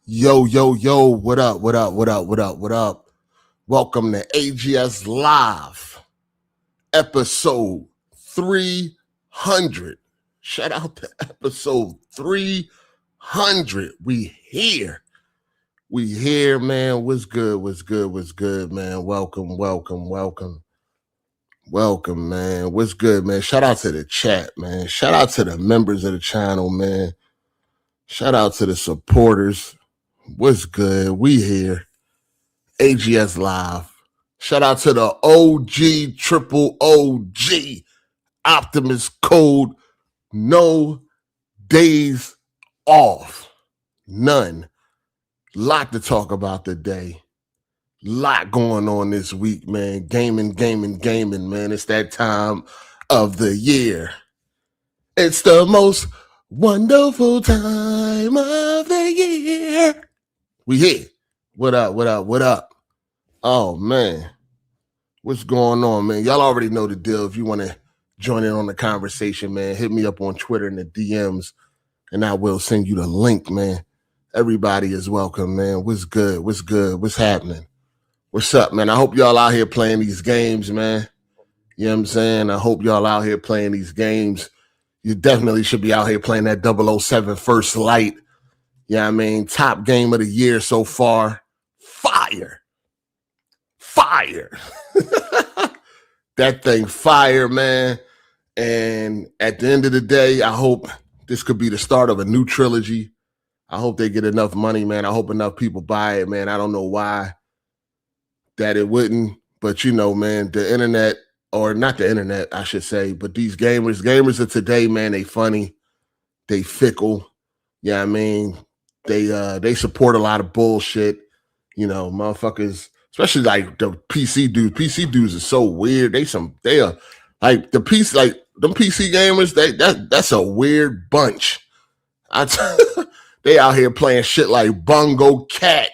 Yo, yo, yo, what up, what up, what up, what up, what up? Welcome to AGS Live, episode 300. Shout out to episode 300. We here, man. What's good, man? Welcome, man. What's good, man? Shout out to the chat, man. Shout out to the members of the channel, man. Shout out to the supporters. What's good? We here. AGS Live. Shout out to the OG, triple OG, Optimus Code. No days off. None. Lot to talk about today. Lot going on this week, man. Gaming, man. It's that time of the year. It's the most wonderful time of the year. We here. What up? Oh, man. What's going on, man? Y'all already know the deal. If you want to join in on the conversation, man, hit me up on Twitter in the DMs, and I will send you the link, man. Everybody is welcome, man. What's good? What's happening? What's up, man? I hope y'all out here playing these games, man. You know what I'm saying? I hope y'all out here playing these games. You definitely should be out here playing that 007 First Light. Yeah, you know I mean, top game of the year so far. Fire. That thing fire, man. And at the end of the day, I hope this could be the start of a new trilogy. I hope they get enough money, man. I hope enough people buy it, man. I don't know why that it wouldn't, but you know, man, the internet, or not the internet, I should say, but these gamers of today, man, they funny, they fickle. Yeah, I mean, they support a lot of bullshit. You know, motherfuckers, especially like the PC dudes. PC dudes are so weird. They are like the PC, like them PC gamers. That's a weird bunch. They out here playing shit like Bongo Cat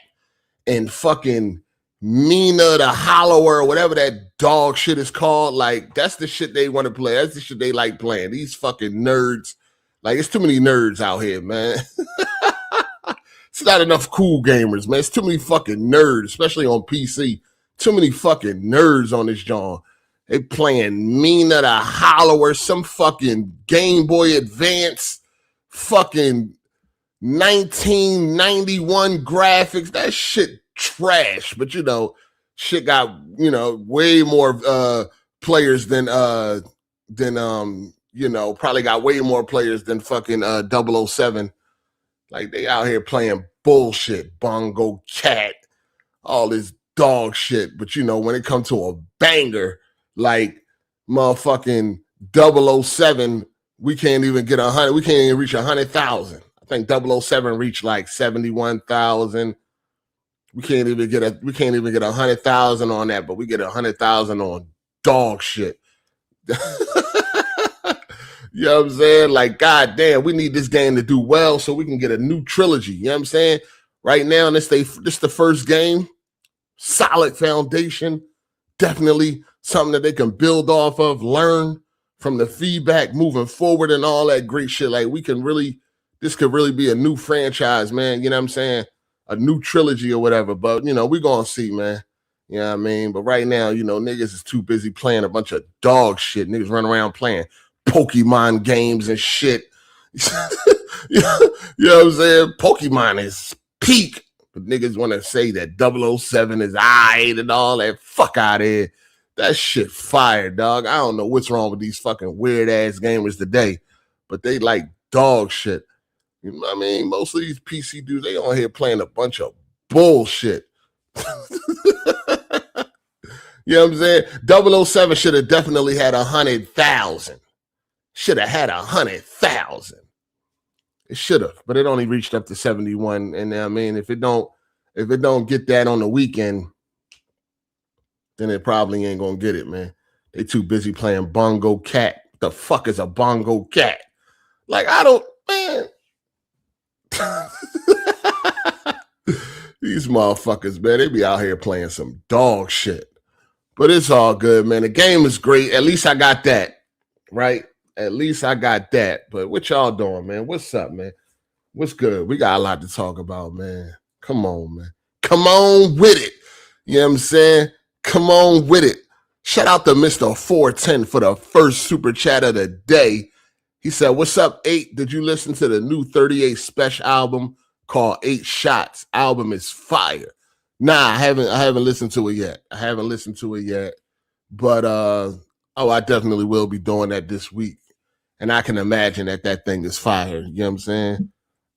and fucking Mina the Hollower or whatever that dog shit is called. Like, that's the shit they want to play. That's the shit they like playing. These fucking nerds. Like, it's too many nerds out here, man. It's not enough cool gamers, man. It's too many fucking nerds, especially on PC. Too many fucking nerds on this genre. They playing Mina the Hollower, some fucking Game Boy Advance, fucking 1991 graphics. That shit trash. But you know, shit got, you know, way more players than you know, probably got way more players than fucking 007. Like, they out here playing bullshit, Bongo Cat, all this dog shit. But you know, when it comes to a banger like motherfucking 007, we can't even get 100. We can't even reach 100,000. I think 007 reached like 71,000. We can't even get 100,000 on that, but we get 100,000 on dog shit. You know what I'm saying? Like, goddamn, we need this game to do well so we can get a new trilogy. You know what I'm saying? Right now, this the first game. Solid foundation. Definitely something that they can build off of, learn from the feedback moving forward and all that great shit. Like, this could really be a new franchise, man. You know what I'm saying? A new trilogy or whatever. But, you know, we're going to see, man. You know what I mean? But right now, you know, niggas is too busy playing a bunch of dog shit. Niggas run around playing Pokemon games and shit. You know what I'm saying? Pokemon is peak. But niggas want to say that 007 is aight and all that. Fuck out of here. That shit fire, dog. I don't know what's wrong with these fucking weird-ass gamers today, but they like dog shit. You know what I mean? Most of these PC dudes, they on here playing a bunch of bullshit. You know what I'm saying? 007 should have definitely had 100,000. Should have had 100,000. It should have, but it only reached up to 71. And I mean, if it don't get that on the weekend, then it probably ain't gonna get it, man. They too busy playing Bongo Cat. The fuck is a Bongo Cat? Like, I don't, man. These motherfuckers, man, they be out here playing some dog shit. But it's all good, man. The game is great. At least I got that, right? At least I got that. But what y'all doing, man? What's up, man? What's good? We got a lot to talk about, man. Come on, man. Come on with it. You know what I'm saying? Come on with it. Shout out to Mr. 410 for the first super chat of the day. He said, "What's up, 8? Did you listen to the new 38 Special album called 8 Shots? Album is fire." Nah, I haven't listened to it yet. But I definitely will be doing that this week. And I can imagine that thing is fire. You know what I'm saying?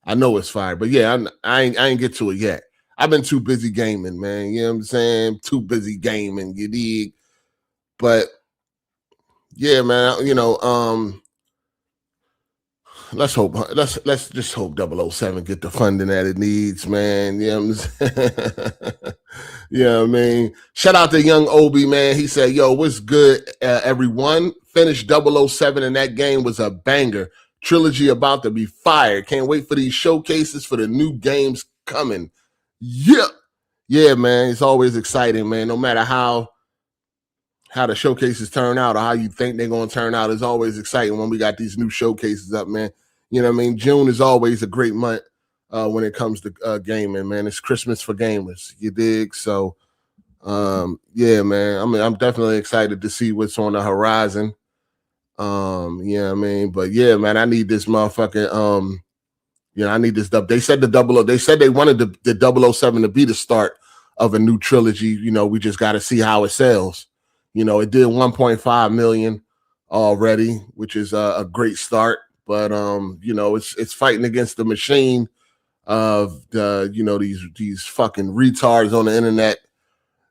I know it's fire, but yeah, I ain't get to it yet. I've been too busy gaming, man. You know what I'm saying? Too busy gaming, you dig? But yeah, man, let's just hope 007 get the funding that it needs, man. You know what I'm saying? You know what I mean? Shout out to Young Obi, man. He said, "Yo, what's good, everyone? Finished 007 and that game was a banger. Trilogy about to be fired. Can't wait for these showcases for the new games coming." Yeah, man. It's always exciting, man. No matter how the showcases turn out or how you think they're going to turn out, it's always exciting when we got these new showcases up, man. You know what I mean? June is always a great month when it comes to gaming, man. It's Christmas for gamers, you dig? So, yeah, man. I'm definitely excited to see what's on the horizon. You know what I mean? But yeah, man, I need this motherfucking I need this dub. They said they said they wanted the 007 to be the start of a new trilogy. You know, we just got to see how it sells. You know, it did 1.5 million already, which is a great start. But it's fighting against the machine of these fucking retards on the internet.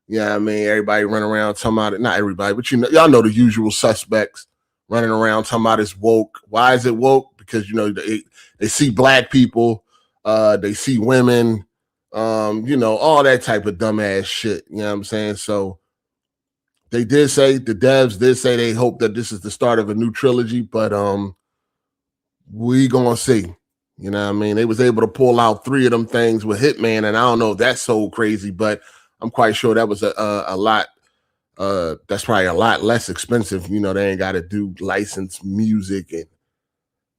Yeah, I mean, everybody run around talking about it. Not everybody, but y'all know the usual suspects running around talking about it's woke. Why is it woke? Because they see black people, they see women, all that type of dumbass shit. You know what I'm saying? So they did say, the devs did say they hope that this is the start of a new trilogy, but we gonna see. You know what I mean? They was able to pull out 3 of them things with Hitman, and I don't know if that's so crazy, but I'm quite sure that was a lot. That's probably a lot less expensive. You know, they ain't got to do licensed music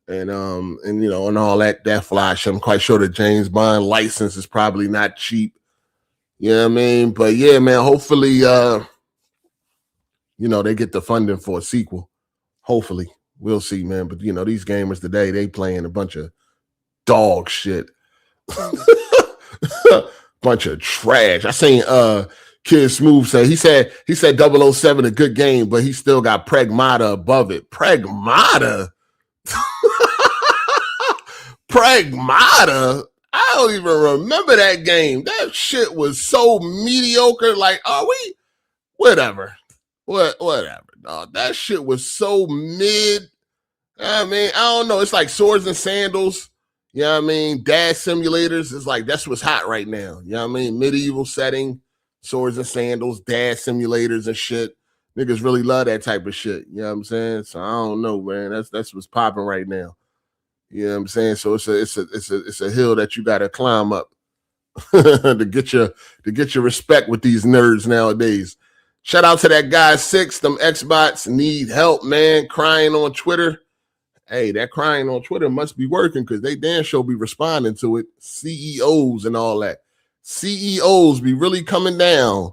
and all that fly shit. I'm quite sure the James Bond license is probably not cheap. You know what I mean? But yeah, man, hopefully they get the funding for a sequel. Hopefully. We'll see, man. But these gamers today, they playing a bunch of dog shit. Bunch of trash. I seen Kid Smooth say he said 007 a good game, but he still got Pragmata above it. Pragmata? Pragmata? I don't even remember that game. That shit was so mediocre. Like, are we? Whatever. Whatever, dog. That shit was so mid. I mean, I don't know. It's like Swords and Sandals. You know what I mean? Dash simulators is like, that's what's hot right now. You know what I mean? Medieval setting, Swords and Sandals, dash simulators and shit. Niggas really love that type of shit. You know what I'm saying? So I don't know, man. That's what's popping right now. You know what I'm saying? So it's a hill that you gotta climb up to get your respect with these nerds nowadays. Shout out to that guy 6. Them Xbots need help, man. Crying on Twitter. Hey, that crying on Twitter must be working because they damn sure be responding to it. CEOs and all that. CEOs be really coming down.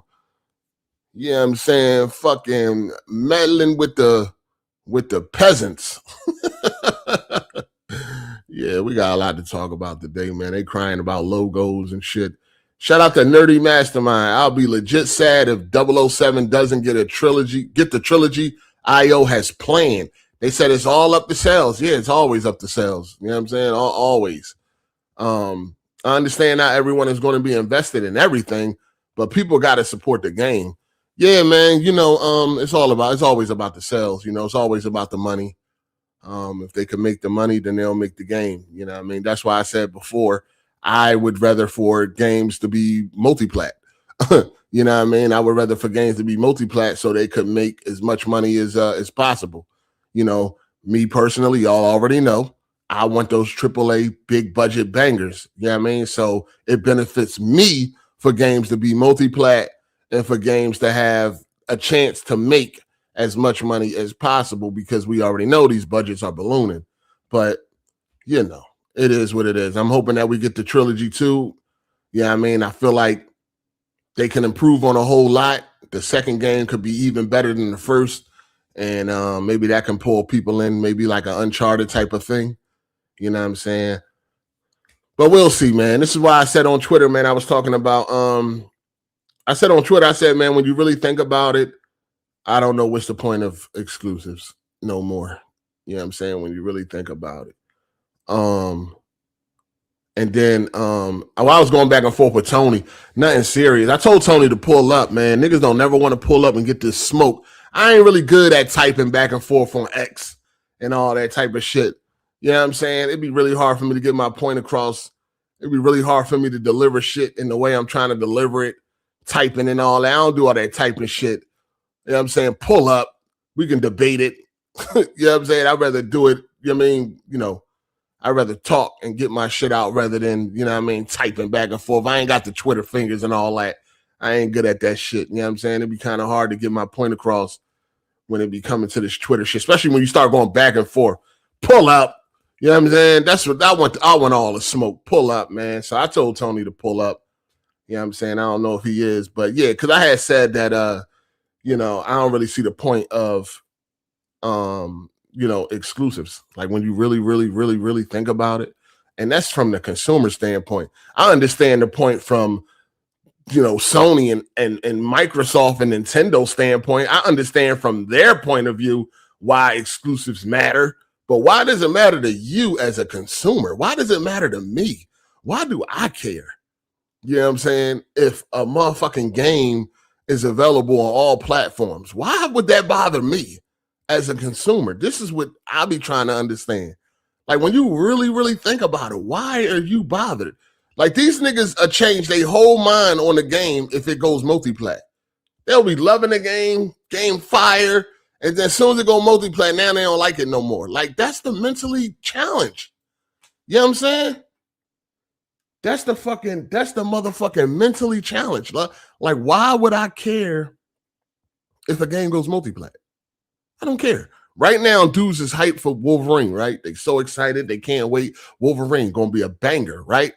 You know what I'm saying? Fucking meddling with the peasants. Yeah, we got a lot to talk about today, man. They crying about logos and shit. Shout out to Nerdy Mastermind. I'll be legit sad if 007 doesn't get the trilogy IO has planned. They said it's all up to sales. Yeah, it's always up to sales. You know what I'm saying? Always. I understand not everyone is going to be invested in everything, but people got to support the game. Yeah, man. It's always about the sales. It's always about the money. If they can make the money, then they'll make the game. You know what I mean? That's why I said before, I would rather for games to be multi-plat. You know what I mean? I would rather for games to be multi-plat so they could make as much money as possible. Me personally, y'all already know, I want those AAA big budget bangers. You know what I mean? So it benefits me for games to be multi-plat and for games to have a chance to make as much money as possible because we already know these budgets are ballooning. But, It is what it is. I'm hoping that we get the trilogy too. Yeah, I mean, I feel like they can improve on a whole lot. The second game could be even better than the first. And maybe that can pull people in, maybe like an Uncharted type of thing. You know what I'm saying? But we'll see, man. This is why I said on Twitter, man, I was talking about, I said on Twitter, I said, man, when you really think about it, I don't know what's the point of exclusives no more. You know what I'm saying? When you really think about it. And then while I was going back and forth with Tony, nothing serious. I told Tony to pull up, man. Niggas don't never want to pull up and get this smoke. I ain't really good at typing back and forth on X and all that type of shit. You know what I'm saying? It'd be really hard for me to get my point across. It'd be really hard for me to deliver shit in the way I'm trying to deliver it, typing and all that. I don't do all that typing shit. You know what I'm saying? Pull up. We can debate it. You know what I'm saying? I'd rather do it. You know what I mean? You know, I'd rather talk and get my shit out rather than, you know what I mean, typing back and forth. I ain't got the Twitter fingers and all that. I ain't good at that shit. You know what I'm saying? It'd be kind of hard to get my point across when it be coming to this Twitter shit, especially when you start going back and forth. Pull up. You know what I'm saying? That's what I want. I want all the smoke. Pull up, man. So I told Tony to pull up. You know what I'm saying? I don't know if he is, but yeah, because I had said that, you know, I don't really see the point of, you know, exclusives. Like when you really think about it. And that's from the consumer standpoint. I understand the point from, you know, Sony and Microsoft and Nintendo standpoint. I understand from their point of view why exclusives matter. But why does it matter to you as a consumer? Why does it matter to me? Why do I care? You know what I'm saying? If a motherfucking game is available on all platforms, why would that bother me as a consumer? This is what I'll be trying to understand. Like when you really think about it, why are you bothered? Like these niggas change their whole mind on the game if it goes multiplayer. They'll be loving the game fire, and then as soon as it go multiplayer, now they don't like it no more. Like that's the mentally challenged. You know what I'm saying? That's the motherfucking mentally challenged. Like, why would I care if a game goes multiplayer? I don't care. Right now, dudes is hyped for Wolverine, right? They so excited. They can't wait. Wolverine gonna be a banger, right?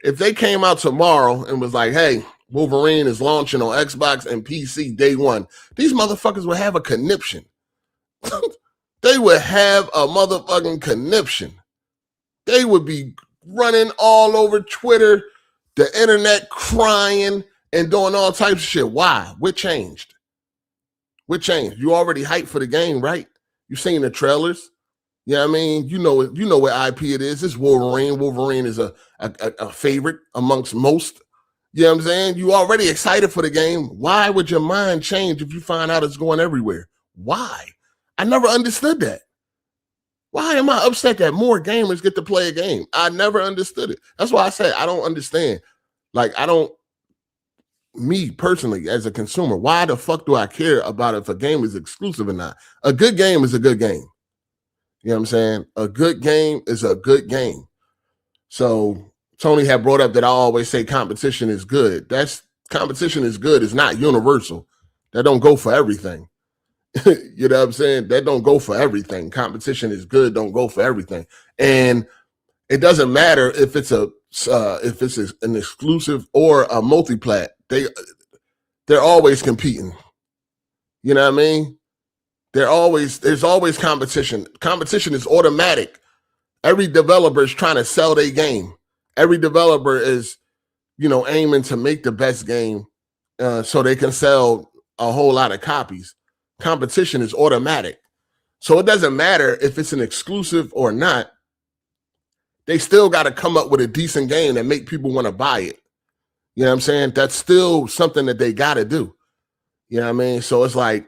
If they came out tomorrow and was like, hey, Wolverine is launching on Xbox and PC day one, these motherfuckers would have a conniption. They would have a motherfucking conniption. They would be running all over Twitter, the internet, crying and doing all types of shit. Why? What changed? What changed? You already hyped for the game, right? You seen the trailers. You know what I mean? You know what IP it is. It's Wolverine. Wolverine is a favorite amongst most. You know what I'm saying? You already excited for the game. Why would your mind change if you find out it's going everywhere? Why? I never understood that. Why am I upset that more gamers get to play a game? I never understood it. That's why I said I don't understand. Like, me personally, as a consumer, why the fuck do I care about if a game is exclusive or not? A good game is a good game. You know what I'm saying? A good game is a good game. So Tony had brought up that I always say competition is good. Competition is good. It's not universal. That don't go for everything. You know what I'm saying? That don't go for everything. Competition is good, don't go for everything. And it doesn't matter if it's an exclusive or a multiplat. They're always competing. You know what I mean? There's always competition. Competition is automatic. Every developer is trying to sell their game. Every developer is, you know, aiming to make the best game so they can sell a whole lot of copies. Competition is automatic. So it doesn't matter if it's an exclusive or not. They still got to come up with a decent game that make people want to buy it. You know what I'm saying? That's still something that they got to do. You know what I mean? So it's like,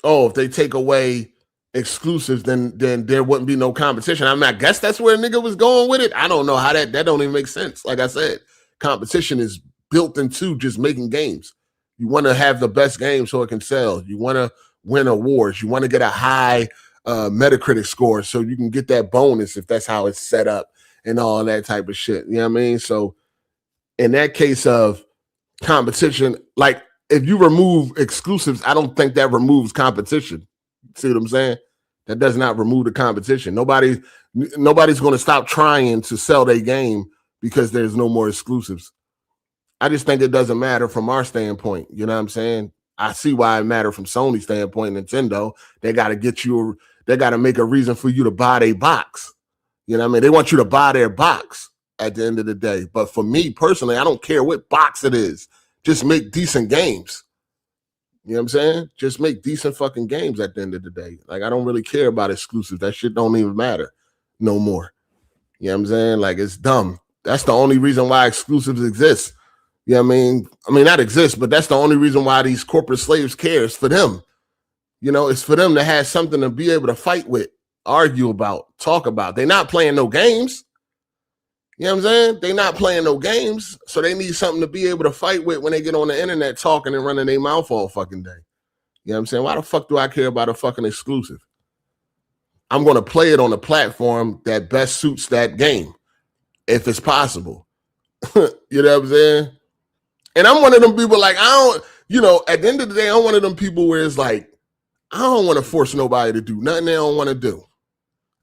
oh, if they take away exclusives, then there wouldn't be no competition. I mean, I guess that's where a nigga was going with it. I don't know how that don't even make sense. Like I said, competition is built into just making games. You want to have the best game so it can sell. You want to win awards. You want to get a high Metacritic score so you can get that bonus if that's how it's set up and all that type of shit. You know what I mean? So in that case of competition, like if you remove exclusives, I don't think that removes competition. See what I'm saying? That does not remove the competition. Nobody's going to stop trying to sell their game because there's no more exclusives. I just think it doesn't matter from our standpoint. You know what I'm saying? I see why it matters from Sony's standpoint. Nintendo, they got to make a reason for you to buy their box. You know what I mean? They want you to buy their box at the end of the day. But for me personally, I don't care what box it is. Just make decent games. You know what I'm saying? Just make decent fucking games at the end of the day. Like, I don't really care about exclusives. That shit don't even matter no more. You know what I'm saying? Like, it's dumb. That's the only reason why exclusives exist. You know what I mean? I mean, not exist, but that's the only reason why these corporate slaves care. It's for them. You know, it's for them to have something to be able to fight with, argue about, talk about. They're not playing no games. You know what I'm saying? They're not playing no games, so they need something to be able to fight with when they get on the internet talking and running their mouth all fucking day. You know what I'm saying? Why the fuck do I care about a fucking exclusive? I'm going to play it on a platform that best suits that game, if it's possible. You know what I'm saying? And I'm one of them people like, at the end of the day, I'm one of them people where it's like, I don't want to force nobody to do nothing they don't want to do.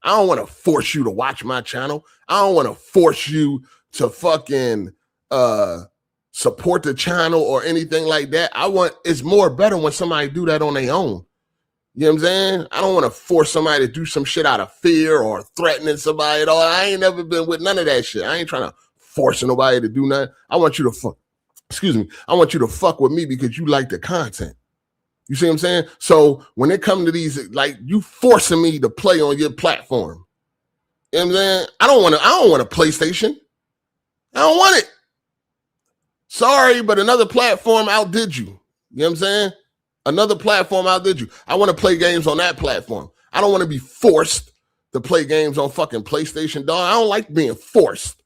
I don't want to force you to watch my channel. I don't want to force you to fucking support the channel or anything like that. It's more better when somebody do that on their own. You know what I'm saying? I don't want to force somebody to do some shit out of fear or threatening somebody at all. I ain't never been with none of that shit. I ain't trying to force nobody to do nothing. I want you to I want you to fuck with me because you like the content. You see what I'm saying? So when it comes to these, like, you forcing me to play on your platform. You know what I'm saying? I don't want a PlayStation. I don't want it. Sorry, but another platform outdid you. You know what I'm saying? Another platform outdid you. I want to play games on that platform. I don't want to be forced to play games on fucking PlayStation, dog. I don't like being forced.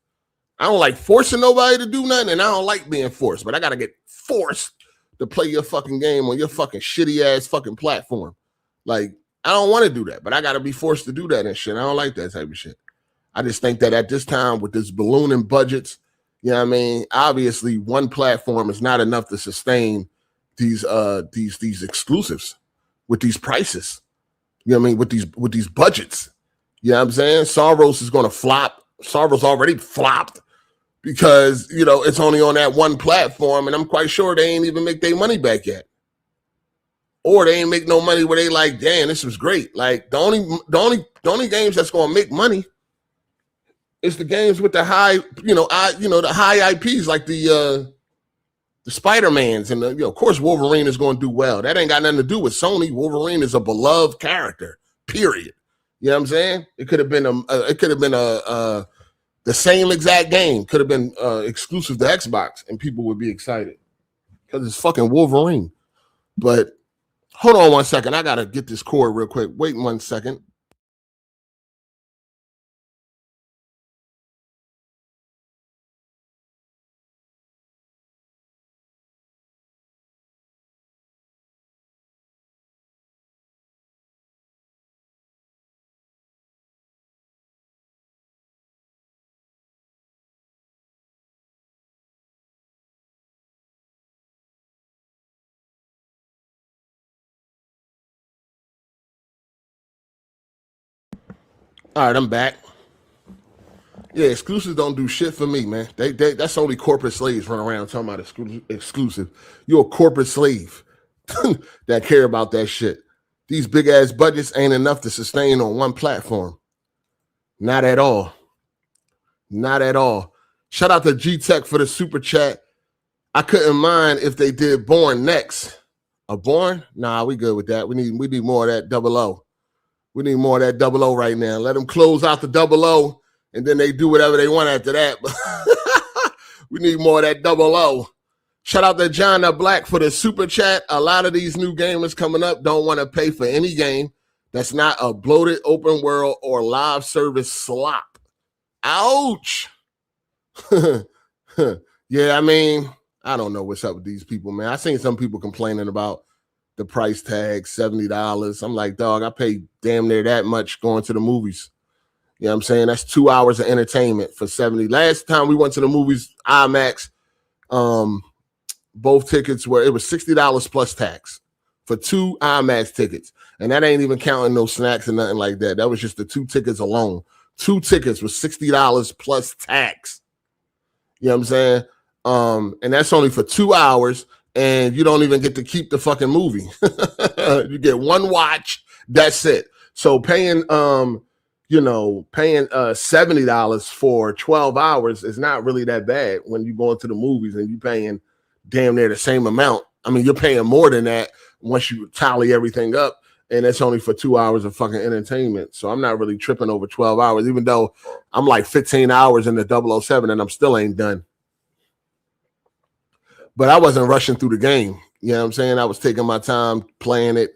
I don't like forcing nobody to do nothing, and I don't like being forced, but I got to get forced to play your fucking game on your fucking shitty ass fucking platform. Like, I don't want to do that, but I got to be forced to do that and shit. I don't like that type of shit. I just think that at this time with this ballooning budgets, you know what I mean? Obviously, one platform is not enough to sustain these exclusives with these prices. You know what I mean? With these budgets. You know what I'm saying? Soros is going to flop. Soros already flopped because, it's only on that one platform, and I'm quite sure they ain't even make their money back yet. Or they ain't make no money where they like, damn, this was great. Like, the only games that's going to make money is the games with the high, the high IPs like the Spider-Mans and of course Wolverine is going to do well. That ain't got nothing to do with Sony. Wolverine is a beloved character, period. You know what I'm saying? It could have been the same exact game. Could have been exclusive to Xbox, and people would be excited because it's fucking Wolverine. But hold on 1 second. I gotta get this cord real quick. Wait 1 second. All right, I'm back. Yeah, exclusives don't do shit for me, man. That's only corporate slaves run around talking about exclusive. You're a corporate slave that care about that shit. These big ass budgets ain't enough to sustain on one platform. Not at all. Not at all. Shout out to G-Tech for the super chat. I couldn't mind if they did Born next. A Born? Nah, we good with that. We need more of that double O. We need more of that double O right now. Let them close out the double O, and then they do whatever they want after that. We need more of that double O. Shout out to John the Black for the super chat. A lot of these new gamers coming up don't want to pay for any game that's not a bloated open world or live service slop. Ouch. Yeah, I mean, I don't know what's up with these people, man. I seen some people complaining about the price tag, $70. I'm like, dog, I pay damn near that much going to the movies. You know what I'm saying? That's 2 hours of entertainment for $70. Last time we went to the movies, IMAX, both tickets it was $60 plus tax for 2 IMAX tickets. And that ain't even counting no snacks and nothing like that. That was just the 2 tickets alone. 2 tickets was $60 plus tax. You know what I'm saying? And that's only for 2 hours, and you don't even get to keep the fucking movie. You get 1 watch, that's it. So paying $70 for 12 hours is not really that bad when you go into the movies and you're paying damn near the same amount. I mean, you're paying more than that once you tally everything up, and it's only for 2 hours of fucking entertainment. So I'm not really tripping over 12 hours, even though I'm like 15 hours in the 007 and I'm still ain't done. But I wasn't rushing through the game. You know what I'm saying? I was taking my time playing it,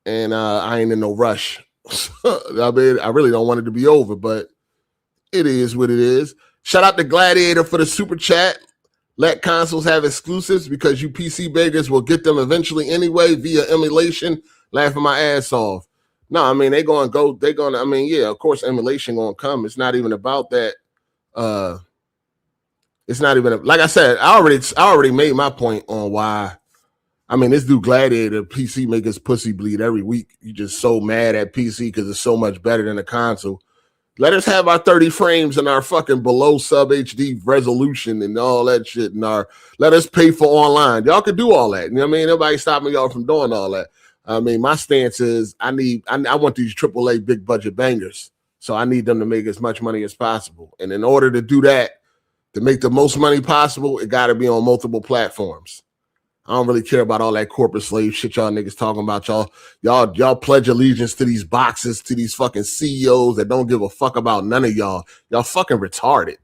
and I ain't in no rush. I mean, I really don't want it to be over, but it is what it is. Shout out to Gladiator for the super chat. Let consoles have exclusives because you PC beggars will get them eventually anyway via emulation. Laughing my ass off. No, I mean, yeah, of course emulation gonna come. It's not even about that. It's not even, like I said, I already made my point on why. I mean, this dude Gladiator, PC make his pussy bleed every week. You just so mad at PC because it's so much better than a console. Let us have our 30 frames and our fucking below sub HD resolution and all that shit. And let us pay for online. Y'all could do all that. You know what I mean? Nobody stopping y'all from doing all that. I mean, my stance is I want these AAA big budget bangers. So I need them to make as much money as possible. And in order to do that, to make the most money possible, it got to be on multiple platforms. I don't really care about all that corporate slave shit y'all niggas talking about. Y'all pledge allegiance to these boxes, to these fucking CEOs that don't give a fuck about none of y'all. Y'all fucking retarded.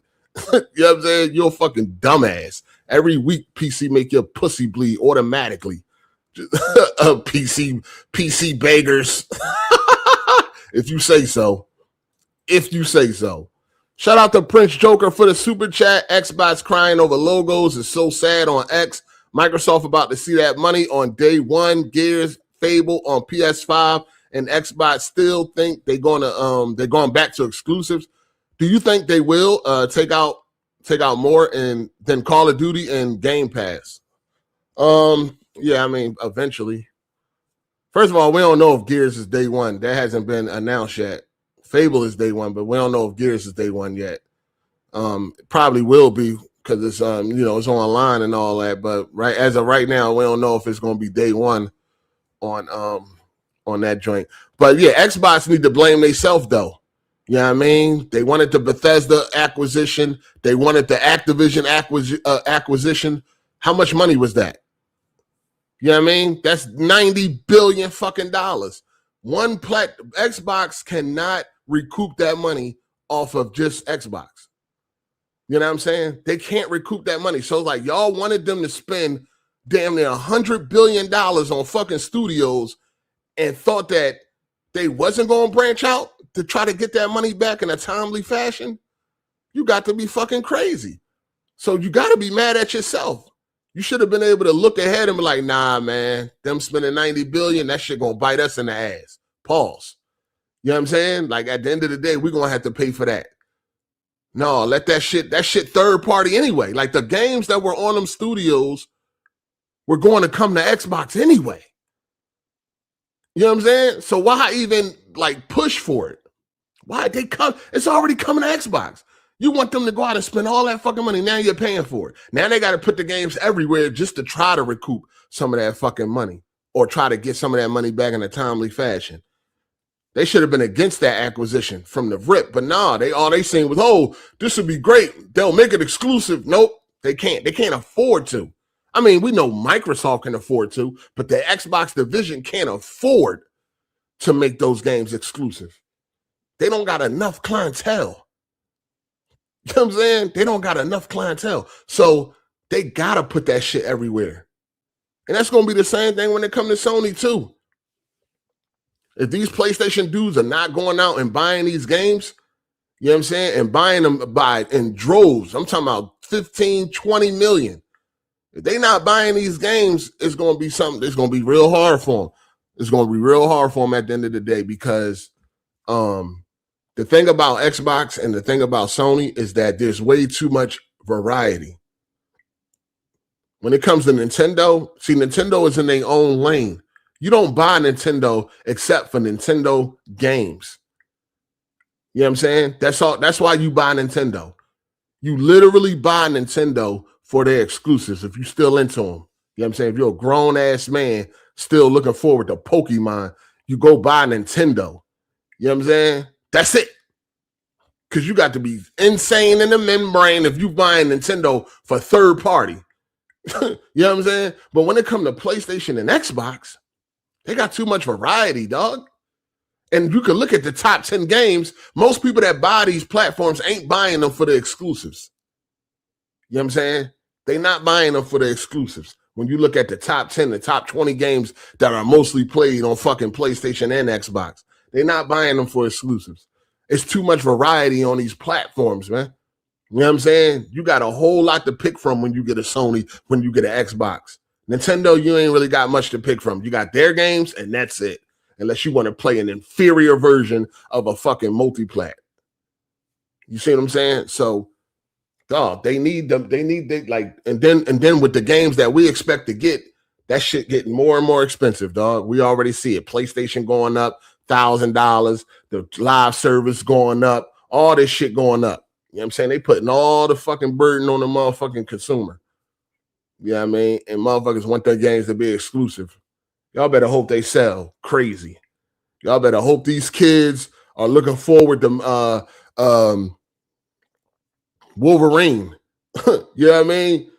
You know what I'm saying? You're a fucking dumbass. Every week, PC make your pussy bleed automatically. PC beggars. If you say so. If you say so. Shout out to Prince Joker for the super chat. Xbox crying over logos is so sad on X. Microsoft about to see that money on day one. Gears, Fable on PS5, and Xbox still think they're going back to exclusives. Do you think they will take out more than Call of Duty and Game Pass? Yeah, I mean, eventually. First of all, we don't know if Gears is day one. That hasn't been announced yet. Fable is day one, but we don't know if Gears is day one yet. It probably will be because it's it's online and all that. But as of right now, we don't know if it's going to be day one on that joint. But yeah, Xbox need to blame themselves though. You know what I mean? They wanted the Bethesda acquisition. They wanted the Activision acquisition. How much money was that? You know what I mean? That's $90 billion fucking dollars. Xbox cannot recoup that money off of just Xbox. You know what I'm saying? They can't recoup that money. So like y'all wanted them to spend damn near $100 billion on fucking studios and thought that they wasn't going to branch out to try to get that money back in a timely fashion. You got to be fucking crazy. So you got to be mad at yourself. You should have been able to look ahead and be like, nah, man, them spending $90 billion, that shit going to bite us in the ass. Pause. You know what I'm saying? Like at the end of the day, we're going to have to pay for that. No, let that shit third party anyway. Like the games that were on them studios were going to come to Xbox anyway. You know what I'm saying? So why even like push for it? Why they come? It's already coming to Xbox. You want them to go out and spend all that fucking money. Now you're paying for it. Now they got to put the games everywhere just to try to recoup some of that fucking money or try to get some of that money back in a timely fashion. They should have been against that acquisition from the rip, but nah, all they seen was, oh, this would be great. They'll make it exclusive. Nope, they can't. They can't afford to. I mean, we know Microsoft can afford to, but the Xbox division can't afford to make those games exclusive. They don't got enough clientele. You know what I'm saying? They don't got enough clientele. So they got to put that shit everywhere. And that's going to be the same thing when it comes to Sony too. If these PlayStation dudes are not going out and buying these games, you know what I'm saying, and buying them in droves, I'm talking about 15, 20 million. If they not buying these games, it's going to be something that's going to be real hard for them. It's going to be real hard for them at the end of the day because the thing about Xbox and the thing about Sony is that there's way too much variety. When it comes to Nintendo, see, Nintendo is in their own lane. You don't buy Nintendo except for Nintendo games. You know what I'm saying? That's all. That's why you buy Nintendo. You literally buy Nintendo for their exclusives if you're still into them. You know what I'm saying? If you're a grown-ass man still looking forward to Pokemon, you go buy Nintendo. You know what I'm saying? That's it. Because you got to be insane in the membrane if you buying Nintendo for third party. You know what I'm saying? But when it comes to PlayStation and Xbox, they got too much variety, dog. And you can look at the top 10 games. Most people that buy these platforms ain't buying them for the exclusives. You know what I'm saying? They're not buying them for the exclusives. When you look at the top 10, the top 20 games that are mostly played on fucking PlayStation and Xbox, they're not buying them for exclusives. It's too much variety on these platforms, man. You know what I'm saying? You got a whole lot to pick from when you get a Sony, when you get an Xbox. Nintendo, you ain't really got much to pick from. You got their games, and that's it. Unless you want to play an inferior version of a fucking multiplat. You see what I'm saying? So, dog, they need them. They like, and then with the games that we expect to get, that shit getting more and more expensive, dog. We already see it. PlayStation going up $1,000, the live service going up, all this shit going up. You know what I'm saying? They putting all the fucking burden on the motherfucking consumer. You know what I mean? And motherfuckers want their games to be exclusive. Y'all better hope they sell crazy. Y'all better hope these kids are looking forward to Wolverine. You know what I mean?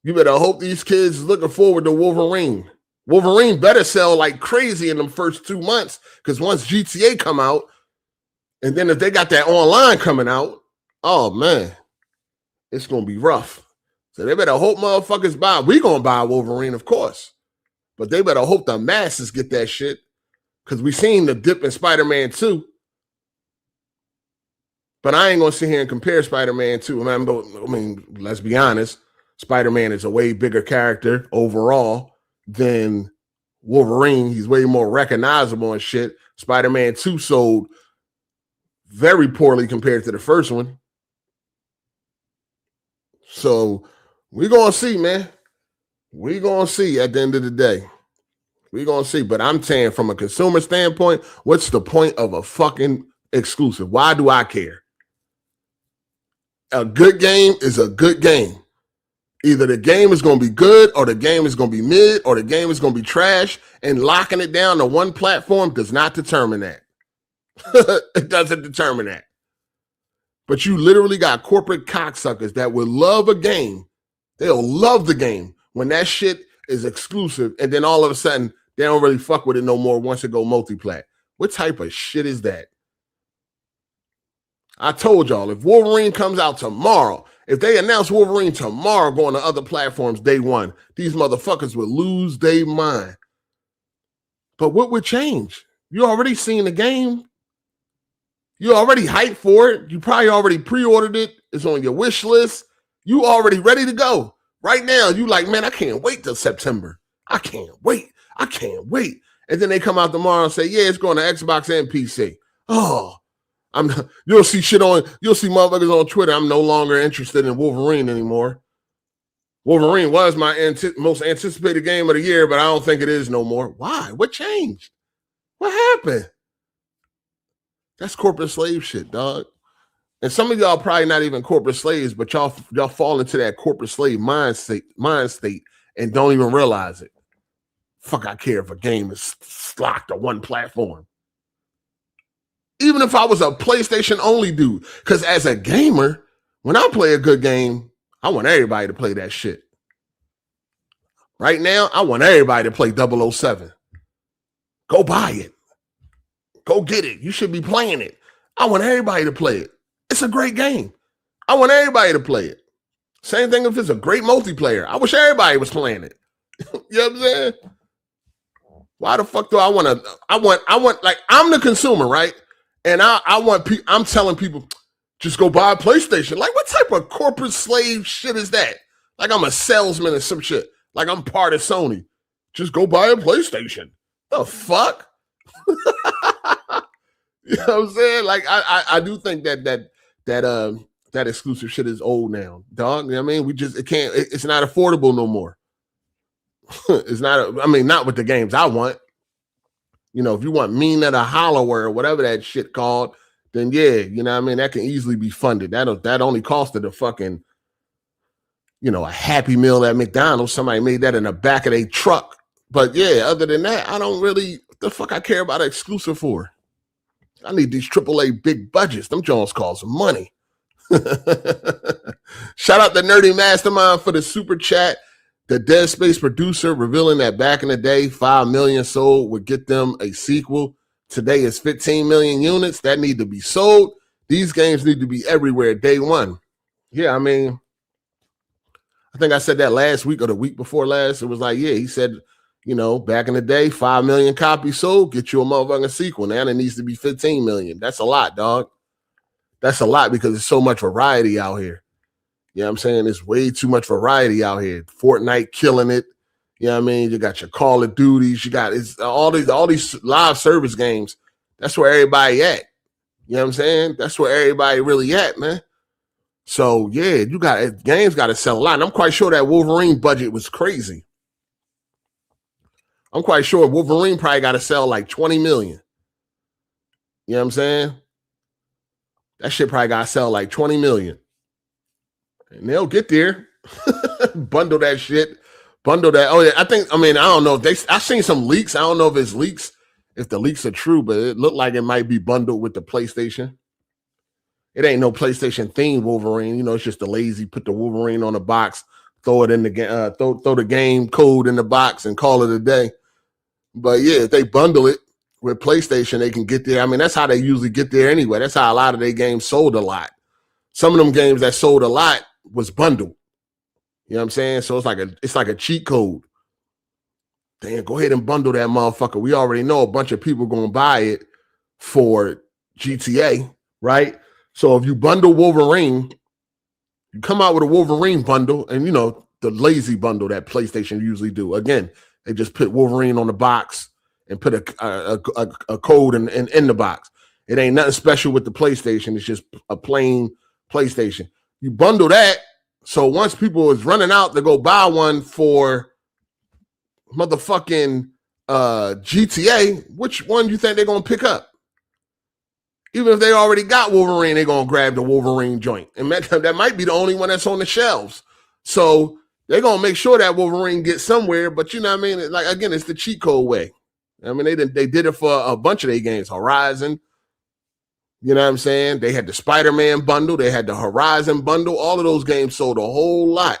You better hope these kids looking forward to Wolverine. Wolverine better sell like crazy in them first 2 months, because once GTA come out, and then if they got that online coming out, oh man, it's gonna be rough. So they better hope motherfuckers buy. We gonna buy Wolverine, of course. But they better hope the masses get that shit, because we seen the dip in Spider-Man 2. But I ain't going to sit here and compare Spider-Man 2. I mean, let's be honest. Spider-Man is a way bigger character overall than Wolverine. He's way more recognizable and shit. Spider-Man 2 sold very poorly compared to the first one. So we're going to see, man. We're going to see at the end of the day. We're going to see. But I'm saying from a consumer standpoint, what's the point of a fucking exclusive? Why do I care? A good game is a good game. Either the game is going to be good, or the game is going to be mid, or the game is going to be trash, and locking it down to one platform does not determine that. It doesn't determine that. But you literally got corporate cocksuckers that will love a game. They'll love the game when that shit is exclusive, and then all of a sudden they don't really fuck with it no more once it go multiplat. What type of shit is that? I told y'all, if Wolverine comes out tomorrow, if they announce Wolverine tomorrow going to other platforms day one, these motherfuckers would lose their mind. But what would change? You already seen the game. You already hyped for it. You probably already pre-ordered it. It's on your wish list. You already ready to go. Right now, you like, man, I can't wait till September. I can't wait. I can't wait. And then they come out tomorrow and say, yeah, it's going to Xbox and PC. Oh, you'll see motherfuckers on Twitter. I'm no longer interested in Wolverine anymore. Wolverine was my most anticipated game of the year, but I don't think it is no more. Why? What changed? What happened? That's corporate slave shit, dog. And some of y'all probably not even corporate slaves, but y'all fall into that corporate slave mind state and don't even realize it. Fuck, I care if a game is locked to one platform. Even if I was a PlayStation only dude, because as a gamer, when I play a good game, I want everybody to play that shit. Right now, I want everybody to play 007. Go buy it. Go get it. You should be playing it. I want everybody to play it. It's a great game. I want everybody to play it. Same thing if it's a great multiplayer. I wish everybody was playing it. You know what I'm saying? Why the fuck do I want, like, I'm the consumer, right? And I'm telling people, just go buy a PlayStation. Like, what type of corporate slave shit is that? Like I'm a salesman or some shit. Like I'm part of Sony. Just go buy a PlayStation. The fuck? You know what I'm saying? Like I do think that exclusive shit is old now, dog. You know what I mean? It's not affordable no more. It's not, not with the games I want. You know, if you want Mina the Hollower or whatever that shit called, then yeah, you know what I mean? That can easily be funded. That only costed a fucking, you know, a Happy Meal at McDonald's. Somebody made that in the back of their truck. But yeah, other than that, I don't really, what the fuck I care about exclusive for? I need these AAA big budgets. Them Jones cost money. Shout out to Nerdy Mastermind for the super chat. The Dead Space producer revealing that back in the day, 5 million sold would get them a sequel. Today is 15 million units that need to be sold. These games need to be everywhere day one. Yeah, I mean, I think I said that last week or the week before last. It was like, yeah, he said, you know, back in the day, 5 million copies sold, get you a motherfucking sequel. Now it needs to be 15 million. That's a lot, dog. That's a lot because there's so much variety out here. You know what I'm saying? There's way too much variety out here. Fortnite killing it. You know what I mean? You got your Call of Duties. You got all these live service games. That's where everybody at. You know what I'm saying? That's where everybody really at, man. So yeah, games got to sell a lot. And I'm quite sure that Wolverine budget was crazy. I'm quite sure Wolverine probably got to sell like 20 million. You know what I'm saying? That shit probably got to sell like 20 million. And they'll get there. Bundle that shit. Bundle that. Oh, yeah. I don't know if I've seen some leaks. I don't know if it's leaks, if the leaks are true, but it looked like it might be bundled with the PlayStation. It ain't no PlayStation themed Wolverine. You know, it's just the lazy, put the Wolverine on the box, throw it in the game, throw the game code in the box and call it a day. But yeah, if they bundle it with PlayStation, they can get there. I mean, that's how they usually get there anyway. That's how a lot of their games sold a lot. Some of them games that sold a lot was bundled. You know what I'm saying? So it's like a cheat code. Damn, go ahead and bundle that motherfucker. We already know a bunch of people going to buy it for GTA, right? So if you bundle Wolverine, you come out with a Wolverine bundle and, you know, the lazy bundle that PlayStation usually do. Again, they just put Wolverine on the box and put a code in the box. It ain't nothing special with the PlayStation. It's just a plain PlayStation. You bundle that, so once people is running out to go buy one for motherfucking GTA, which one do you think they're going to pick up? Even if they already got Wolverine, they're going to grab the Wolverine joint. And that might be the only one that's on the shelves. So they're going to make sure that Wolverine gets somewhere. But you know what I mean? Like, again, it's the cheat code way. I mean, they did it for a bunch of their games. Horizon, you know what I'm saying? They had the Spider-Man bundle. They had the Horizon bundle. All of those games sold a whole lot.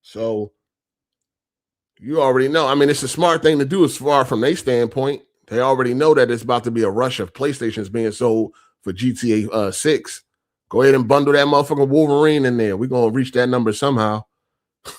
So you already know. I mean, it's a smart thing to do as far from their standpoint. They already know that it's about to be a rush of PlayStations being sold for GTA 6. Go ahead and bundle that motherfucking Wolverine in there. We're going to reach that number somehow.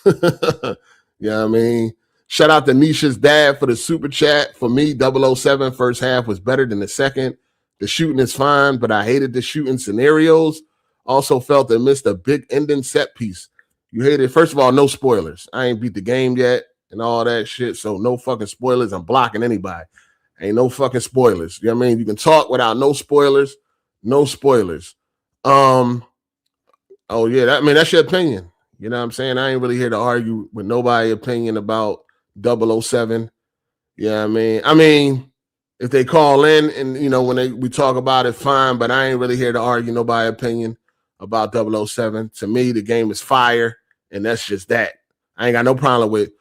You know what I mean? Shout out to Nisha's dad for the super chat. For me, 007 first half was better than the second. The shooting is fine, but I hated the shooting scenarios. Also felt it missed a big ending set piece. You hated, first of all, no spoilers. I ain't beat the game yet and all that shit, so no fucking spoilers. I'm blocking anybody. Ain't no fucking spoilers. You know what I mean? You can talk without no spoilers. No spoilers. Oh yeah, that's your opinion. You know what I'm saying? I ain't really here to argue with nobody's opinion about 007. Yeah, I mean, if they call in and, you know, when we talk about it, fine, but I ain't really here to argue nobody's opinion about 007. To me, the game is fire, and that's just that. I ain't got no problem with.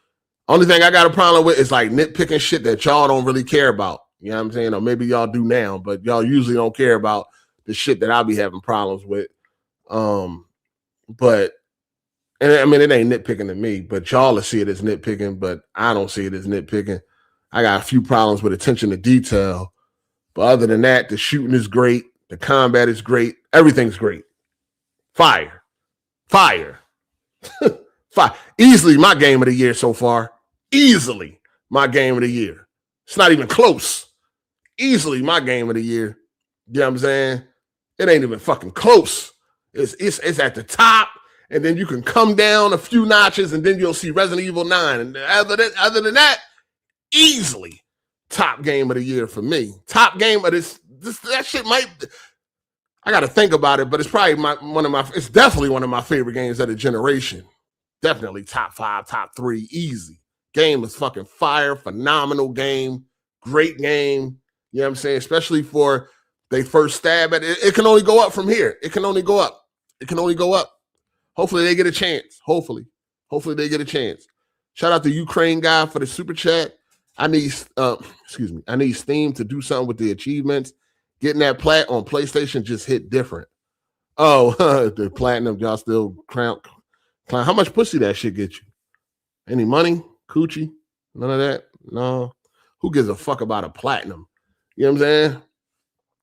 Only thing I got a problem with is like nitpicking shit that y'all don't really care about. You know what I'm saying? Or maybe y'all do now, but y'all usually don't care about the shit that I'll be having problems with. But and I mean, it ain't nitpicking to me, but y'all will see it as nitpicking, but I don't see it as nitpicking. I got a few problems with attention to detail. But other than that, the shooting is great. The combat is great. Everything's great. Fire. Fire. Fire. Easily my game of the year so far. Easily my game of the year. It's not even close. Easily my game of the year. You know what I'm saying? It ain't even fucking close. It's at the top, and then you can come down a few notches, and then you'll see Resident Evil 9. And other than that, easily top game of the year for me. Top game of this that shit might. I got to think about it, but it's probably it's definitely one of my favorite games of the generation. Definitely top 5, top 3, easy. Game is fucking fire, phenomenal game, great game. You know what I'm saying? Especially for they first stab at it. It can only go up from here. It can only go up. It can only go up. Hopefully they get a chance. Hopefully they get a chance. Shout out to Ukraine guy for the super chat. I need I need Steam to do something with the achievements. Getting that plat on PlayStation just hit different. Oh, the platinum, y'all still crown. How much pussy that shit get you? Any money? Coochie? None of that? No. Who gives a fuck about a platinum? You know what I'm saying?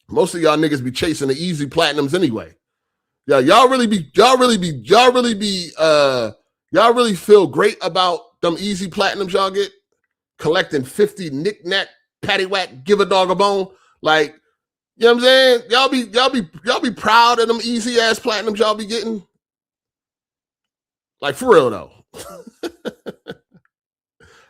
Most of y'all niggas be chasing the easy platinums anyway. Yeah, y'all really feel great about them easy platinums y'all get? Collecting 50 knick-knack, paddywhack, give a dog a bone. Like, you know what I'm saying? Y'all be proud of them easy ass platinums y'all be getting. Like, for real though.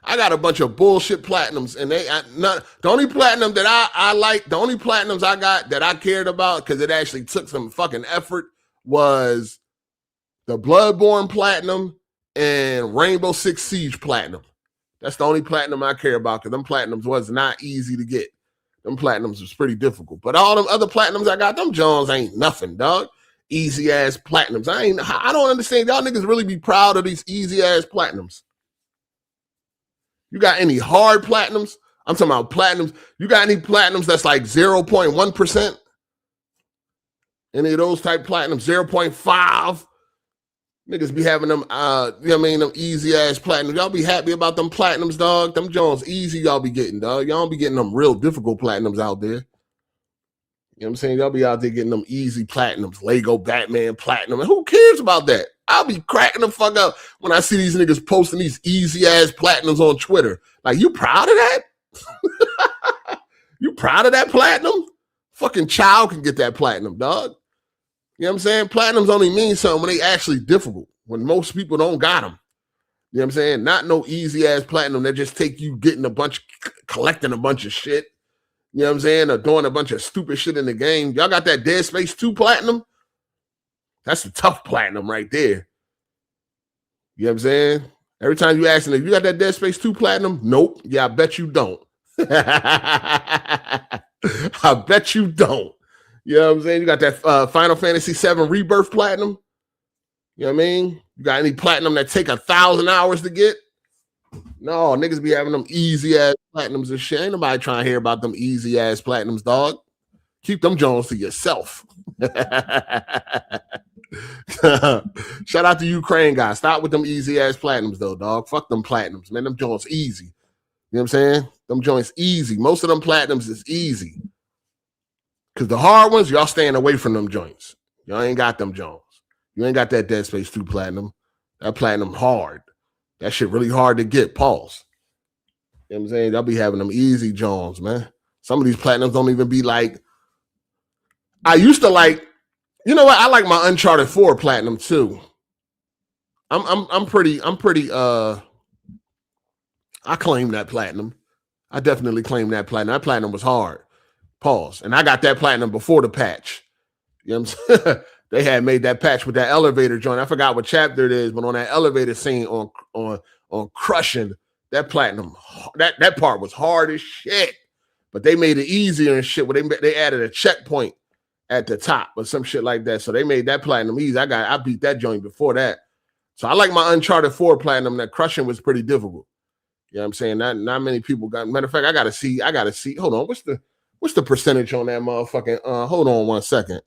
I got a bunch of bullshit platinums, and the only platinum that I like, the only platinums I got that I cared about because it actually took some fucking effort was the Bloodborne platinum and Rainbow Six Siege platinum. That's the only platinum I care about because them platinums was not easy to get. Them platinums was pretty difficult. But all them other platinums I got, them Jones ain't nothing, dog. Easy ass platinums. I don't understand. Y'all niggas really be proud of these easy ass platinums. You got any hard platinums? I'm talking about platinums. You got any platinums that's like 0.1%? Any of those type platinums, 0.5? Niggas be having them, you know what I mean, them easy ass platinums. Y'all be happy about them platinums, dog. Them Jones easy y'all be getting, dog. Y'all don't be getting them real difficult platinums out there. You know what I'm saying? Y'all be out there getting them easy platinums, Lego Batman platinum. And who cares about that? I'll be cracking the fuck up when I see these niggas posting these easy ass platinums on Twitter. Like, you proud of that? You proud of that platinum? Fucking child can get that platinum, dog. You know what I'm saying? Platinums only mean something when they actually difficult, when most people don't got them. You know what I'm saying? Not no easy ass platinum that just take you getting collecting a bunch of shit. You know what I'm saying? Or doing a bunch of stupid shit in the game. Y'all got that Dead Space 2 platinum? That's a tough platinum right there. You know what I'm saying? Every time you ask them, if you got that Dead Space 2 platinum? Nope. Yeah, I bet you don't. I bet you don't. You know what I'm saying? You got that Final Fantasy 7 Rebirth platinum? You know what I mean? You got any platinum that take 1,000 hours to get? No, niggas be having them easy ass platinums and shit. Ain't nobody trying to hear about them easy ass platinums, dog. Keep them Jones to yourself. Shout out to Ukraine guys. Stop with them easy ass platinums though, dog. Fuck them platinums, man. Them joints easy. You know what I'm saying? Them joints easy. Most of them platinums is easy. Because the hard ones, y'all staying away from them joints. Y'all ain't got them Jones. You ain't got that Dead Space 2 platinum. That platinum hard. That shit really hard to get. Pause. You know what I'm saying? Y'all be having them easy Jones, man. Some of these platinums don't even be like. I used to like, you know what? I like my Uncharted 4 platinum too. I'm pretty I claim that platinum. I definitely claim that platinum. That platinum was hard. Pause. And I got that platinum before the patch. You know what I'm saying? They had made that patch with that elevator joint. I forgot what chapter it is, but on that elevator scene on Crushing, that platinum, that part was hard as shit. But they made it easier and shit. Where they added a checkpoint at the top or some shit like that. So they made that platinum easy. I beat that joint before that. So I like my Uncharted 4 platinum. That Crushing was pretty difficult. You know what I'm saying? Not many people got. Matter of fact, I gotta see. Hold on. What's the percentage on that motherfucking? Hold on 1 second.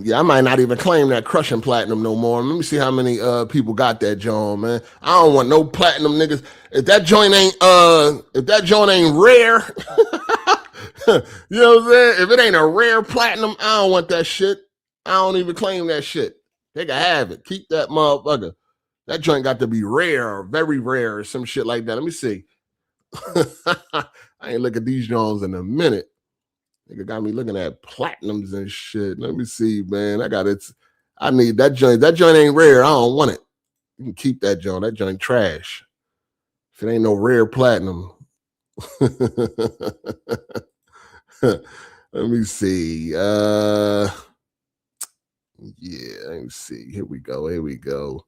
Yeah, I might not even claim that Crushing platinum no more. Let me see how many people got that joint, man. I don't want no platinum niggas. If that joint ain't rare, you know what I'm saying? If it ain't a rare platinum, I don't want that shit. I don't even claim that shit. They can have it. Keep that motherfucker. That joint got to be rare or very rare or some shit like that. Let me see. I ain't look at these joints in a minute. Nigga got me looking at platinums and shit. Let me see, man. I need that joint. That joint ain't rare. I don't want it. You can keep that joint. That joint trash. If it ain't no rare platinum. Let me see. Yeah, let me see. Here we go. Here we go.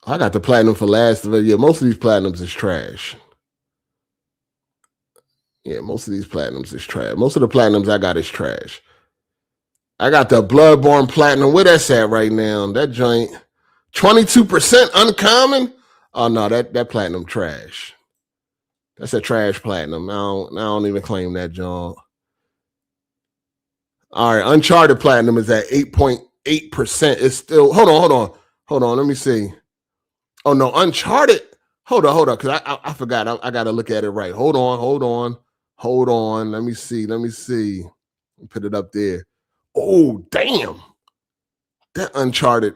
I got the platinum for last. Yeah, most of these platinums is trash. Yeah, most of these platinums is trash. Most of the platinums I got is trash. I got the Bloodborne Platinum. Where that's at right now? That joint, 22% uncommon. Oh no, that platinum trash. That's a trash platinum. I don't even claim that joint. All right, Uncharted Platinum is at 8.8%. It's still hold on. Let me see. Oh no, Uncharted. Hold on, because I forgot. I gotta look at it right. Hold on. Let me see. Put it up there. Oh damn. That Uncharted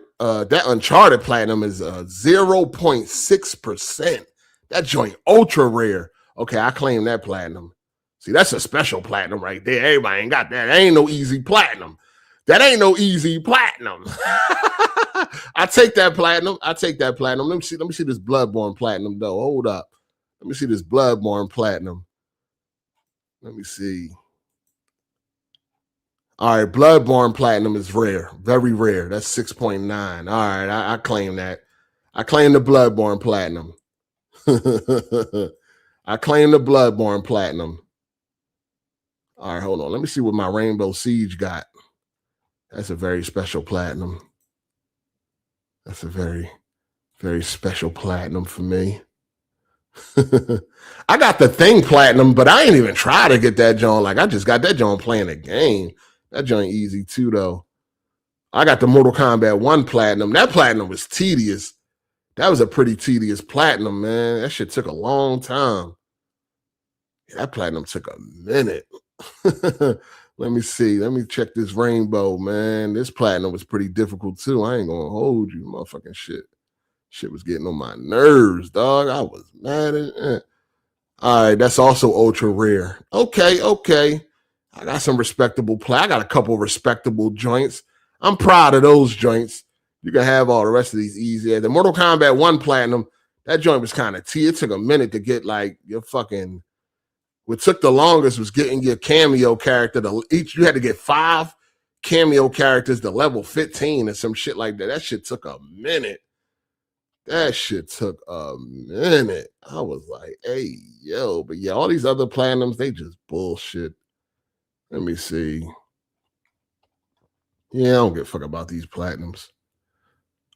Platinum is 0.6%. That joint ultra rare. Okay, I claim that platinum. See, that's a special platinum right there. Everybody ain't got that. That ain't no easy platinum. That ain't no easy platinum. I take that platinum. Let me see this Bloodborne Platinum though. Hold up. Let me see this Bloodborne Platinum. Let me see. All right, Bloodborne Platinum is rare, very rare. That's 6.9. All right, I claim that. I claim the Bloodborne Platinum. I claim the Bloodborne Platinum. All right, hold on. Let me see what my Rainbow Siege got. That's a very special platinum. That's a very, very special platinum for me. I got the Thing Platinum, but I ain't even try to get that joint. Like, I just got that joint playing a game. That joint easy too, though. I got the Mortal Kombat 1 Platinum. That platinum was tedious. That was a pretty tedious platinum, man. That shit took a long time. That platinum took a minute. Let me see. Let me check this Rainbow, man. This platinum was pretty difficult too. I ain't gonna hold you, motherfucking shit. Shit was getting on my nerves, dog. I was mad at it. All right, that's also ultra rare. Okay. I got some respectable play. I got a couple respectable joints. I'm proud of those joints. You can have all the rest of these easy. The Mortal Kombat 1 Platinum, that joint was kind of tea. It took a minute to get like your fucking. What took the longest was getting your cameo character. You had to get 5 cameo characters to level 15 and some shit like that. That shit took a minute. I was like, hey, yo. But yeah, all these other platinums, they just bullshit. Let me see. Yeah, I don't give a fuck about these platinums.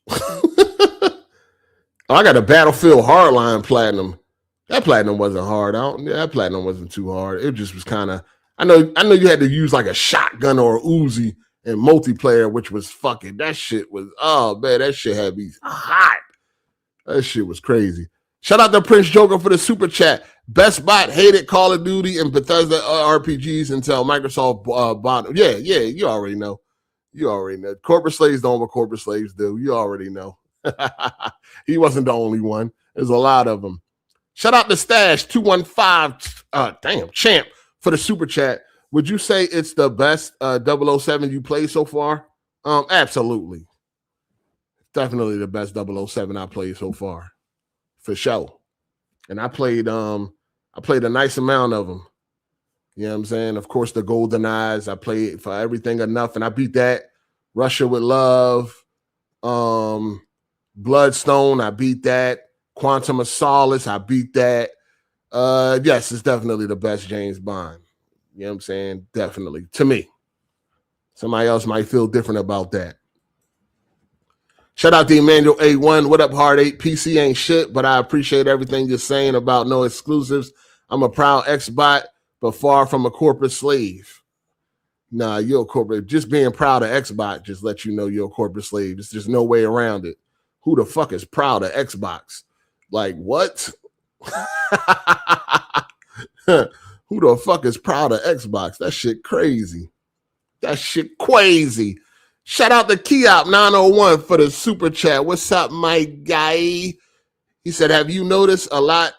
I got a Battlefield Hardline Platinum. That platinum wasn't hard. That platinum wasn't too hard. It just was kind of. I know you had to use like a shotgun or a Uzi in multiplayer, which was fucking. That shit was. Oh man, that shit had me hot. That shit was crazy. Shout out to Prince Joker for the super chat. Best Bot hated Call of Duty and Bethesda RPGs until Microsoft bought them. Yeah, you already know. Corporate slaves don't what corporate slaves do. You already know. He wasn't the only one. There's a lot of them. Shout out to Stash 215. Champ for the super chat. Would you say it's the best 007 you played so far? Absolutely. Definitely the best 007 I played so far. For sure. And I played a nice amount of them. You know what I'm saying? Of course, the Golden Eyes. I played for Everything Enough, and I beat that. Russia with Love. Bloodstone, I beat that. Quantum of Solace, I beat that. Yes, it's definitely the best James Bond. You know what I'm saying? Definitely. To me. Somebody else might feel different about that. Shout out to Emmanuel A1. What up, Hard 8? PC ain't shit, but I appreciate everything you're saying about no exclusives. I'm a proud Xbot, but far from a corporate slave. Nah, you're a corporate. Just being proud of Xbox just lets you know you're a corporate slave. There's just no way around it. Who the fuck is proud of Xbox? Like, what? Who the fuck is proud of Xbox? That shit crazy. Shout out to Keop 901 for the super chat. What's up, my guy? He said, have you noticed a lot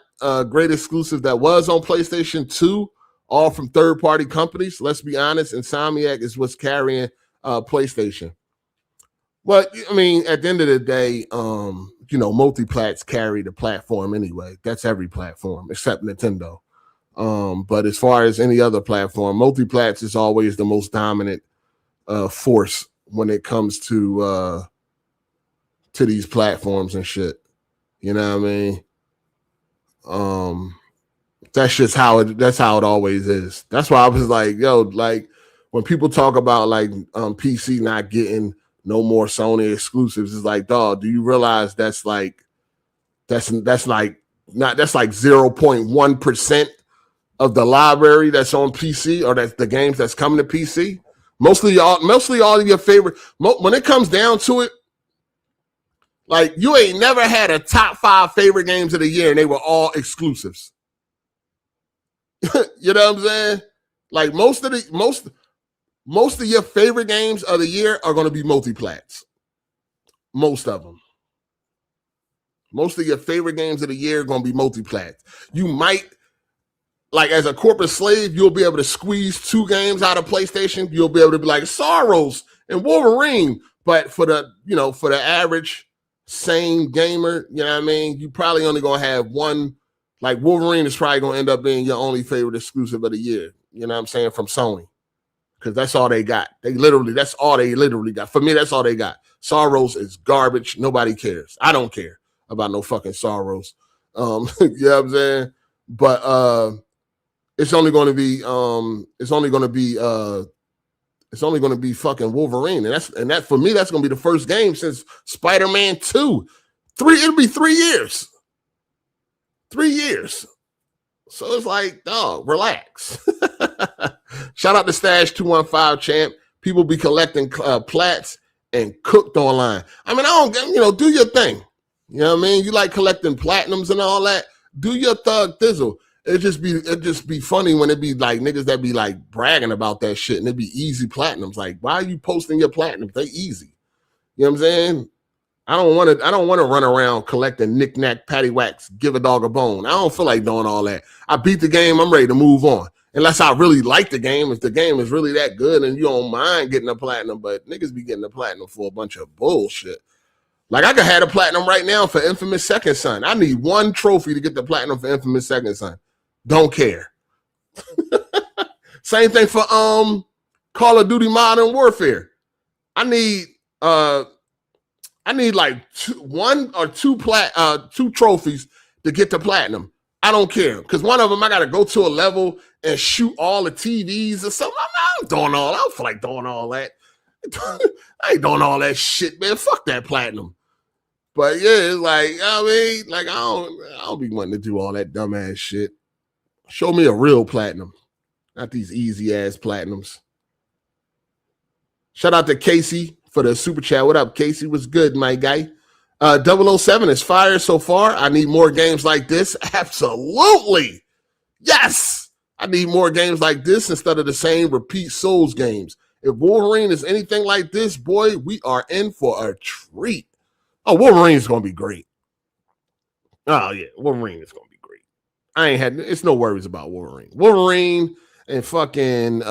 great exclusive that was on PlayStation 2, all from third-party companies? Let's be honest, Insomniac is what's carrying PlayStation. Well, I mean, at the end of the day, multiplats carry the platform anyway. That's every platform except Nintendo. But as far as any other platform, multiplats is always the most dominant force when it comes to these platforms and shit. You know what I mean? That's just that's how it always is. That's why I was like, yo, like when people talk about like PC not getting no more Sony exclusives, it's like, dog, do you realize that's like 0.1% of the library that's on PC, or that's the games that's coming to PC? Mostly all of your favorite, when it comes down to it, like you ain't never had a top 5 favorite games of the year and they were all exclusives. You know what I'm saying? Like most of your favorite games of the year are going to be multi-plats. Most of them. Most of your favorite games of the year are going to be multi-plats. You might, like as a corporate slave, you'll be able to squeeze 2 games out of PlayStation. You'll be able to be like Sorrows and Wolverine. But for the average sane gamer, you know what I mean? You probably only going to have one. Like Wolverine is probably going to end up being your only favorite exclusive of the year. You know what I'm saying? From Sony. Because that's all they got. That's all they literally got. For me, that's all they got. Sorrows is garbage. Nobody cares. I don't care about no fucking Sorrows. You know what I'm saying? But it's only going to be fucking Wolverine. And that for me, that's going to be the first game since Spider-Man 2. It'll be 3 years. 3 years. So it's like, dog, relax. Shout out to Stash 215 champ. People be collecting plats and cooked online. I mean, I don't, do your thing. You know what I mean? You like collecting platinums and all that. Do your thug thizzle. It just be funny when it be like niggas that be like bragging about that shit and it be easy platinums. Like, why are you posting your platinums? They easy. You know what I'm saying? I don't want to run around collecting knick-knack, paddywhacks, give a dog a bone. I don't feel like doing all that. I beat the game. I'm ready to move on. Unless I really like the game. If the game is really that good and you don't mind getting a platinum, but niggas be getting a platinum for a bunch of bullshit. Like I could have a platinum right now for Infamous Second Son. I need 1 trophy to get the platinum for Infamous Second Son. Don't care. Same thing for Call of Duty Modern Warfare. I need like 1 or 2 trophies to get to platinum. I don't care. Because one of them, I got to go to a level and shoot all the TVs or something. I'm doing all that. I don't feel like doing all that. I ain't doing all that shit, man. Fuck that platinum. But yeah, it's like, I mean, like I don't be wanting to do all that dumbass shit. Show me a real platinum. Not these easy ass platinums. Shout out to Casey for the super chat. What up, Casey? What's good, my guy? 007 is fire so far. I need more games like this. Absolutely. Yes. I need more games like this instead of the same repeat Souls games. If Wolverine is anything like this, boy, we are in for a treat. Oh, Wolverine is going to be great. Oh, yeah. Wolverine is going to be great. It's no worries about Wolverine. Wolverine and fucking,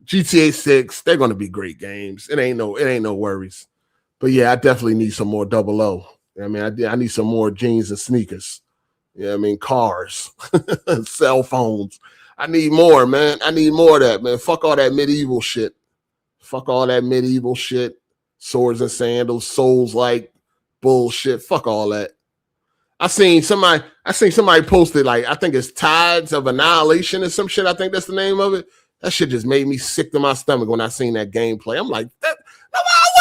GTA 6, they're going to be great games. It ain't no worries. But yeah, I definitely need some more 00. I mean, I need some more jeans and sneakers. You know what I mean? Cars, cell phones. I need more, man. I need more of that, man. Fuck all that medieval shit. Swords and sandals, Souls-like bullshit. Fuck all that. I seen somebody posted, like, I think it's Tides of Annihilation or some shit. I think that's the name of it. That shit just made me sick to my stomach when I seen that gameplay. I'm like, I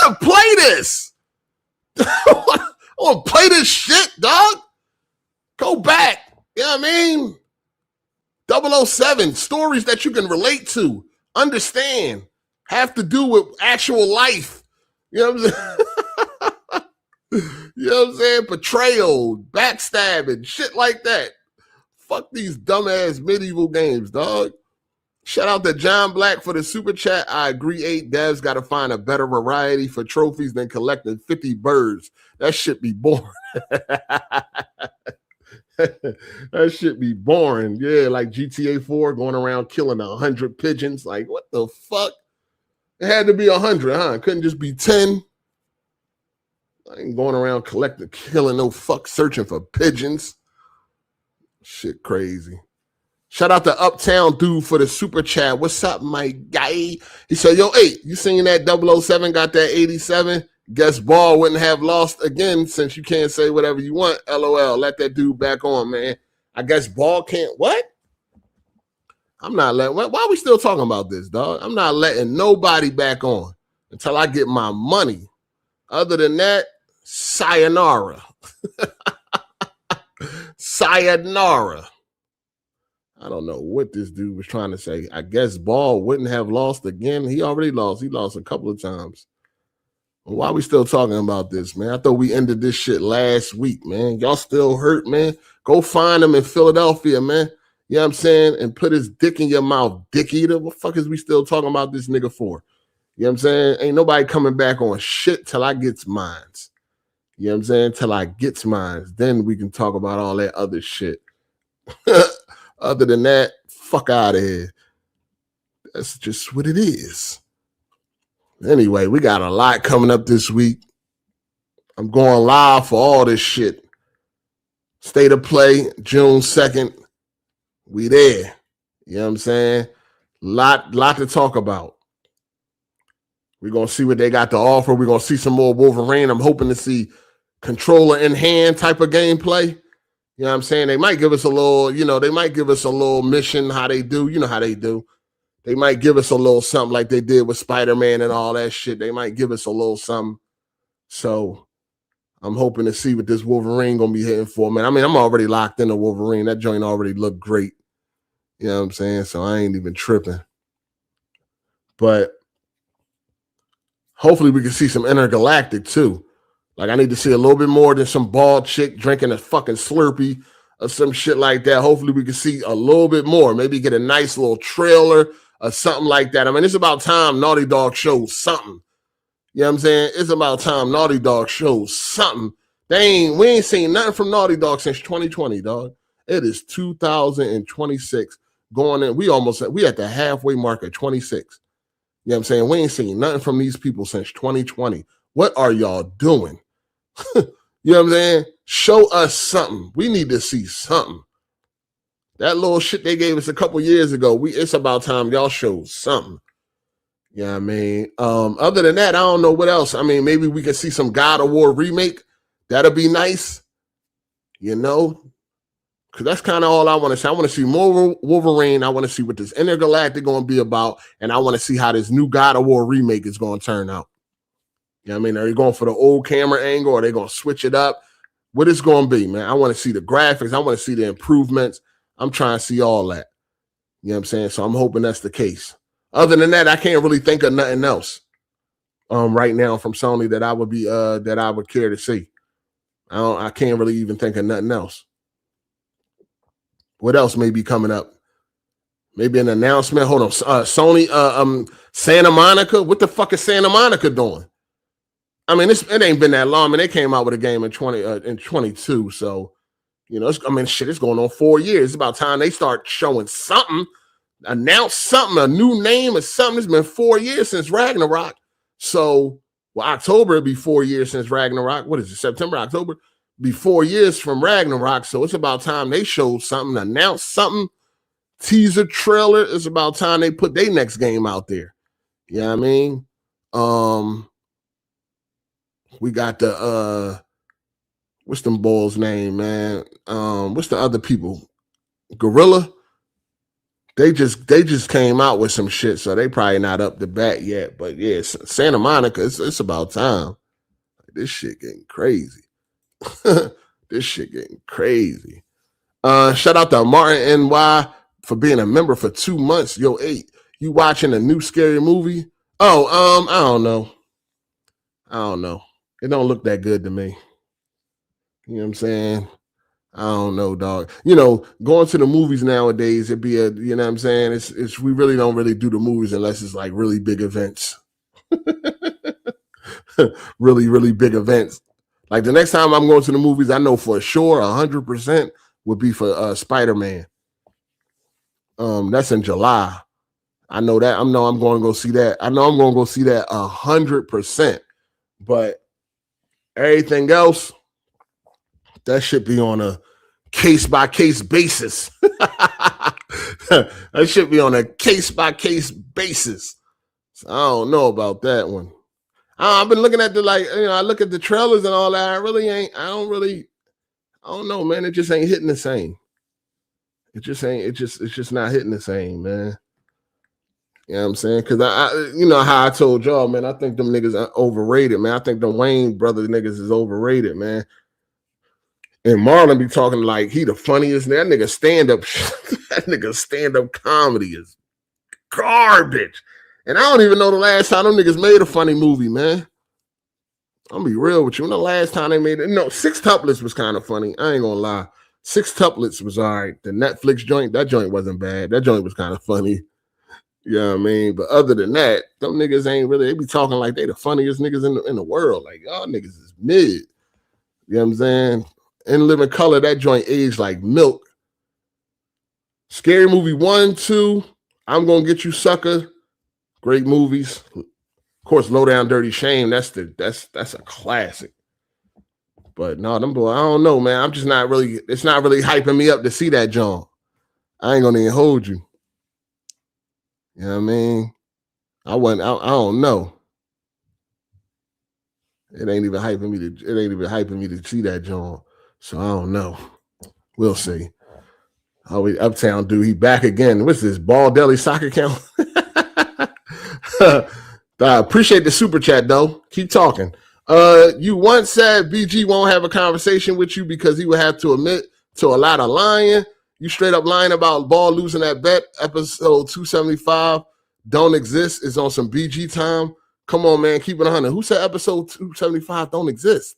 want to play this. I want to play this shit, dog. Go back. You know what I mean? 007, stories that you can relate to, understand, have to do with actual life. You know what I'm saying? You know what I'm saying? Betrayal, backstabbing, shit like that. Fuck these dumbass medieval games, dog. Shout out to John Black for the super chat. I agree, 8 devs got to find a better variety for trophies than collecting 50 birds. That shit be boring. That shit be boring. Yeah, like GTA 4 going around killing 100 pigeons. Like, what the fuck? It had to be 100, huh? It couldn't just be 10. I ain't going around killing no fuck searching for pigeons. Shit crazy. Shout out to Uptown Dude for the super chat. What's up, my guy? He said, yo, hey, you seen that 007 got that 87? Guess Ball wouldn't have lost again since you can't say whatever you want. LOL. Let that dude back on, man. I guess Ball can't. What? I'm not letting. Why are we still talking about this, dog? I'm not letting nobody back on until I get my money. Other than that, sayonara. Sayonara. I don't know what this dude was trying to say. I guess Ball wouldn't have lost again. He already lost. He lost a couple of times. Why are we still talking about this, man? I thought we ended this shit last week, man. Y'all still hurt, man? Go find him in Philadelphia, man. You know what I'm saying? And put his dick in your mouth, dick eater. What the fuck is we still talking about this nigga for? You know what I'm saying? Ain't nobody coming back on shit till I gets mines. You know what I'm saying? Till I gets mines. Then we can talk about all that other shit. Other than that, fuck out of here. That's just what it is. Anyway, we got a lot coming up this week. I'm going live for all this shit. State of Play, June 2nd. We there. You know what I'm saying? Lot to talk about. We're going to see what they got to offer. We're going to see some more Wolverine. I'm hoping to see controller in hand type of gameplay. You know what I'm saying? They might give us a little, they might give us a little mission, how they do. You know how they do. They might give us a little something like they did with Spider-Man and all that shit. They might give us a little something. So I'm hoping to see what this Wolverine going to be hitting for, man. I mean, I'm already locked into Wolverine. That joint already looked great. You know what I'm saying? So I ain't even tripping. But hopefully we can see some Intergalactic too. Like, I need to see a little bit more than some bald chick drinking a fucking Slurpee or some shit like that. Hopefully we can see a little bit more. Maybe get a nice little trailer or something like that. I mean, it's about time Naughty Dog shows something. You know what I'm saying? It's about time Naughty Dog shows something. We ain't seen nothing from Naughty Dog since 2020, dog. It is 2026 going in. We at the halfway mark at 26. You know what I'm saying? We ain't seen nothing from these people since 2020. What are y'all doing? You know what I'm saying? Show us something. We need to see something. That little shit they gave us a couple years ago, it's about time y'all show something. You know what I mean? Other than that, I don't know what else. I mean, maybe we can see some God of War remake. That'll be nice. Because that's kind of all I want to see. I want to see more Wolverine. I want to see what this Intergalactic going to be about. And I want to see how this new God of War remake is going to turn out. You know what I mean? Are they going for the old camera angle? Or are they going to switch it up? What it's going to be, man? I want to see the graphics. I want to see the improvements. I'm trying to see all that. You know what I'm saying? So I'm hoping that's the case. Other than that, I can't really think of nothing else right now from Sony that I would care to see. I can't really even think of nothing else. What else may be coming up? Maybe an announcement. Hold on. Sony, Santa Monica. What the fuck is Santa Monica doing? I mean, it ain't been that long. I mean, they came out with a game in 22. So, it's going on 4 years. It's about time they start showing something, announce something, a new name or something. It's been 4 years since Ragnarok. So, October will be 4 years since Ragnarok. What is it? September, October? Be 4 years from Ragnarok. So it's about time they showed something, announced something, teaser trailer. It's about time they put their next game out there. You know what I mean? We got the what's them balls name, man? What's the other people? Gorilla. They just came out with some shit, so they probably not up to bat yet. But yeah, Santa Monica, it's about time. This shit getting crazy. This shit getting crazy. Shout out to Martin NY for being a member for 2 months. Yo, 8. You watching a new scary movie? Oh, I don't know. It don't look that good to me. You know what I'm saying? I don't know, dog. Going to the movies nowadays, it'd be you know what I'm saying? It's we really don't really do the movies unless it's like really big events. Really, really big events. Like the next time I'm going to the movies, I know for sure 100% would be for Spider-Man. That's in July. I know that. I'm going to go see that. I know I'm going to go see that 100%. But everything else, that should be on a case-by-case basis. That should be on a case-by-case basis. So I don't know about that one. I've been looking at I look at the trailers and all that. I don't know, man. It just ain't hitting the same. It's just not hitting the same, man. You know what I'm saying? Because I you know how I told y'all, man, I think them niggas are overrated, man. I think the Wayne brother niggas is overrated, man. And Marlon be talking like he the funniest. That nigga stand-up, that nigga stand-up comedy is garbage. And I don't even know the last time them niggas made a funny movie, man. I'm gonna be real with you. When the last time they made it, no, Six Tuplets was kind of funny. I ain't gonna lie. Six Tuplets was all right. The Netflix joint, that joint wasn't bad. That joint was kind of funny. You know what I mean? But other than that, them niggas ain't really, they be talking like they the funniest niggas in the world. Like, y'all niggas is mid. You know what I'm saying? In Living Color, that joint aged like milk. Scary Movie 1, 2, I'm Gonna Get You Sucker. Great movies. Of course, Low Down Dirty Shame, that's a classic. But no, them boy, I don't know, man. I'm just not really, it's not really hyping me up to see that joint. I ain't gonna even hold you. You know what I mean? I don't know. It ain't even hyping me to see that joint. So I don't know. We'll see. Oh, Uptown dude, he back again. What's this? Ball Dailly soccer account? Appreciate the super chat though. Keep talking. You once said BG won't have a conversation with you because he would have to admit to a lot of lying. You straight up lying about Ball losing that bet. Episode 275 don't exist. It's on some BG time. Come on, man. Keep it 100. Who said episode 275 don't exist?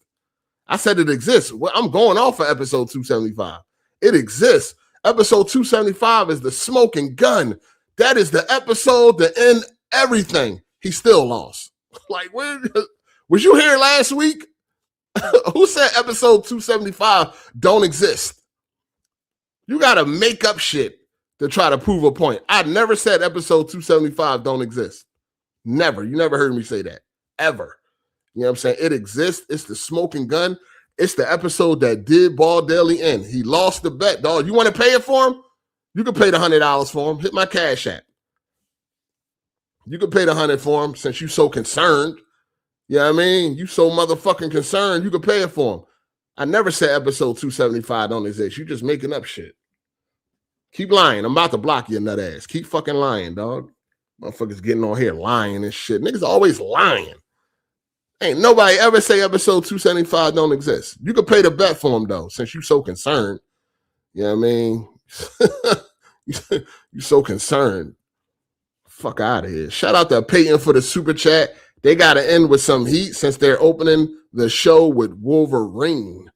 I said it exists. Well, I'm going off for episode 275. It exists. Episode 275 is the smoking gun. That is the episode to end everything. He still lost. Like, where was you here last week? Who said episode 275 don't exist? You got to make up shit to try to prove a point. I never said episode 275 don't exist. Never. You never heard me say that. Ever. You know what I'm saying? It exists. It's the smoking gun. It's the episode that did Ball Dailly in. He lost the bet, dog. You want to pay it for him? You can pay the $100 for him. Hit my Cash App. You can pay the $100 for him since you so concerned. You know what I mean? You so motherfucking concerned. You can pay it for him. I never said episode 275 don't exist. You just making up shit. Keep lying. I'm about to block your nut ass. Keep fucking lying, dog. Motherfuckers getting on here lying and shit. Niggas always lying. Ain't nobody ever say episode 275 don't exist. You could pay the bet for him, though, since you so concerned. You know what I mean? You so concerned. Fuck out of here. Shout out to Peyton for the super chat. They got to end with some heat since they're opening the show with Wolverine.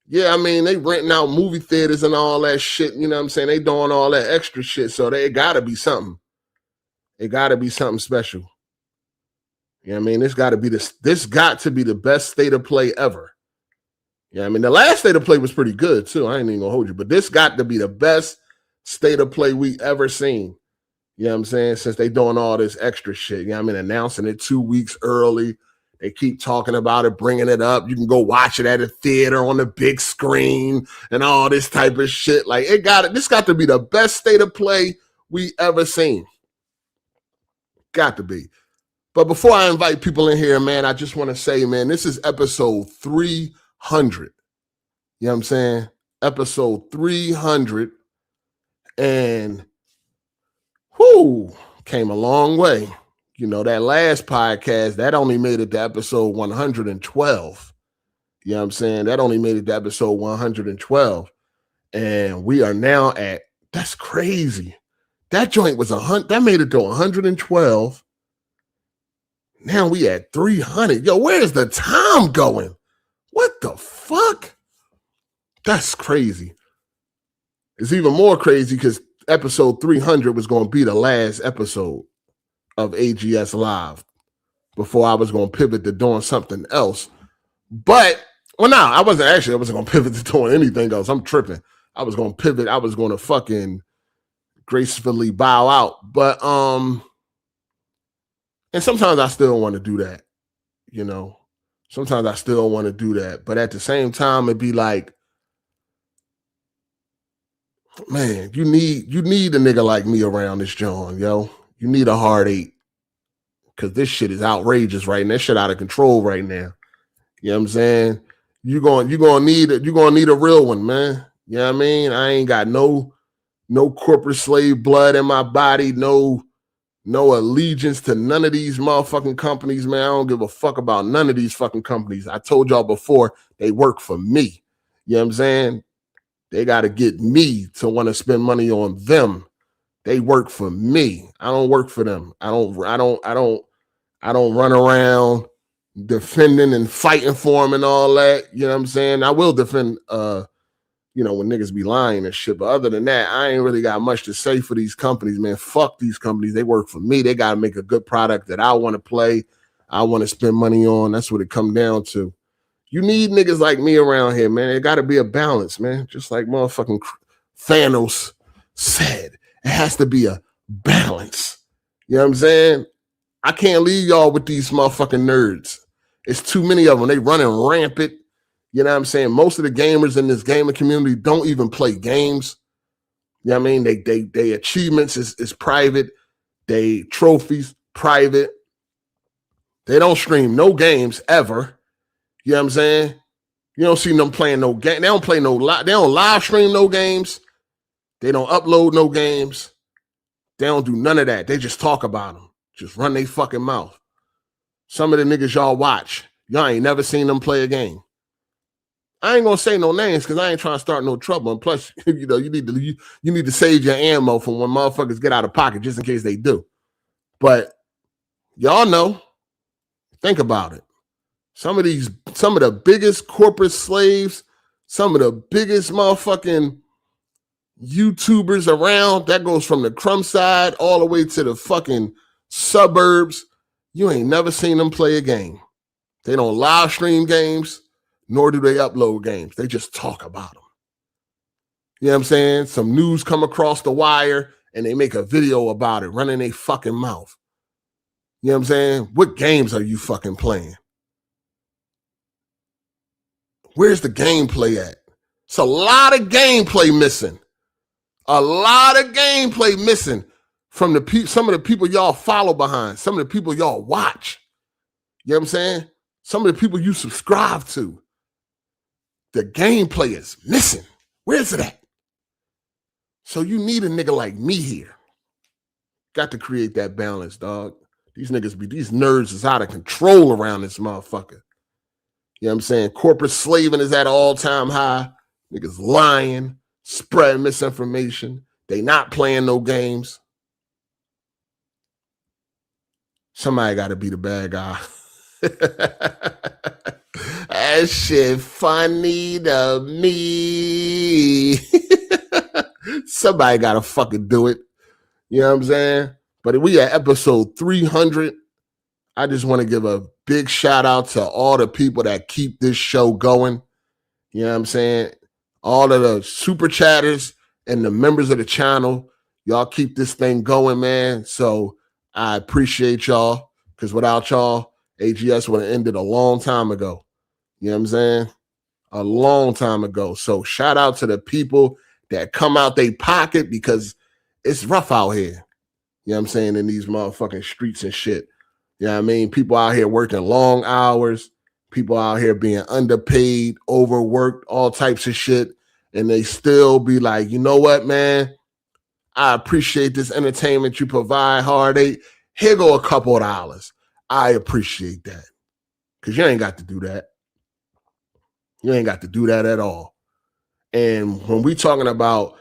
Yeah, I mean, they renting out movie theaters and all that shit. You know what I'm saying? They doing all that extra shit. So they got to be something. It got to be something special. You know what I mean? This got to be the best state of play ever. Yeah, I mean, the last state of play was pretty good too. I ain't even gonna hold you, but this got to be the best state of play we ever seen. You know what I'm saying? Since they doing all this extra shit. You know what I mean? Announcing it 2 weeks early. They keep talking about it, bringing it up. You can go watch it at a theater on the big screen and all this type of shit. Like, this got to be the best state of play we ever seen. Got to be. But before I invite people in here, man, I just want to say, man, this is episode 300. You know what I'm saying? Episode 300. And came a long way. You know, that last podcast, that only made it to episode 112. You know what I'm saying? That only made it to episode 112. And we are now at, that's crazy. That joint was that made it to 112. Now we at 300. Yo, where's the time going? What the fuck? That's crazy. It's even more crazy because episode 300 was going to be the last episode of AGS Live before I was going to pivot to doing something else. But, I wasn't going to pivot to doing anything else. I'm tripping. I was going to pivot. I was going to fucking gracefully bow out. But, and sometimes I still want to do that, you know. Sometimes I still want to do that. But at the same time, it'd be like, Man, you need a nigga like me around this joint, yo. You need a hard 8. Cause this shit is outrageous right now. This shit out of control right now. You know what I'm saying? You're gonna need a real one, man. You know what I mean? I ain't got no corporate slave blood in my body, no allegiance to none of these motherfucking companies, man. I don't give a fuck about none of these fucking companies. I told y'all before, they work for me. You know what I'm saying? They got to get me to want to spend money on them. They work for me. I don't work for them. I don't run around defending and fighting for them and all that. You know what I'm saying? I will defend when niggas be lying and shit. But other than that, I ain't really got much to say for these companies, man. Fuck these companies. They work for me. They got to make a good product that I want to play, I want to spend money on. That's what it come down to. You need niggas like me around here, man. It got to be a balance, man. Just like motherfucking Thanos said, it has to be a balance. You know what I'm saying? I can't leave y'all with these motherfucking nerds. It's too many of them. They running rampant. You know what I'm saying? Most of the gamers in this gaming community don't even play games. You know what I mean? They achievements is private. They trophies, private. They don't stream no games ever. You know what I'm saying? You don't see them playing no game. They don't play no live. They don't live stream no games. They don't upload no games. They don't do none of that. They just talk about them. Just run their fucking mouth. Some of the niggas y'all watch, y'all ain't never seen them play a game. I ain't gonna say no names because I ain't trying to start no trouble. And plus, you need to save your ammo for when motherfuckers get out of pocket, just in case they do. But y'all know. Think about it. Some of the biggest corporate slaves, some of the biggest motherfucking YouTubers around, that goes from the crumb side all the way to the fucking suburbs. You ain't never seen them play a game. They don't live stream games, nor do they upload games. They just talk about them. You know what I'm saying? Some news come across the wire and they make a video about it, running their fucking mouth. You know what I'm saying? What games are you fucking playing? Where's the gameplay at? It's a lot of gameplay missing. A lot of gameplay missing from some of the people y'all follow behind, some of the people y'all watch. You know what I'm saying? Some of the people you subscribe to. The gameplay is missing. Where's it at? So you need a nigga like me here. Got to create that balance, dog. These nerds is out of control around this motherfucker. You know what I'm saying? Corporate slaving is at an all-time high. Niggas lying, spreading misinformation. They not playing no games. Somebody got to be the bad guy. That shit funny to me. Somebody got to fucking do it. You know what I'm saying? But we at episode 300. I just want to give a big shout out to all the people that keep this show going. You know what I'm saying? All of the super chatters and the members of the channel. Y'all keep this thing going, man. So I appreciate y'all, because without y'all, AGS would have ended a long time ago. You know what I'm saying? A long time ago. So shout out to the people that come out their pocket, because it's rough out here. You know what I'm saying? In these motherfucking streets and shit. You know what I mean? People out here working long hours. People out here being underpaid, overworked, all types of shit. And they still be like, you know what, man? I appreciate this entertainment you provide, Hard 8. Here go a couple of dollars. I appreciate that. Because you ain't got to do that. You ain't got to do that at all. And when we talking about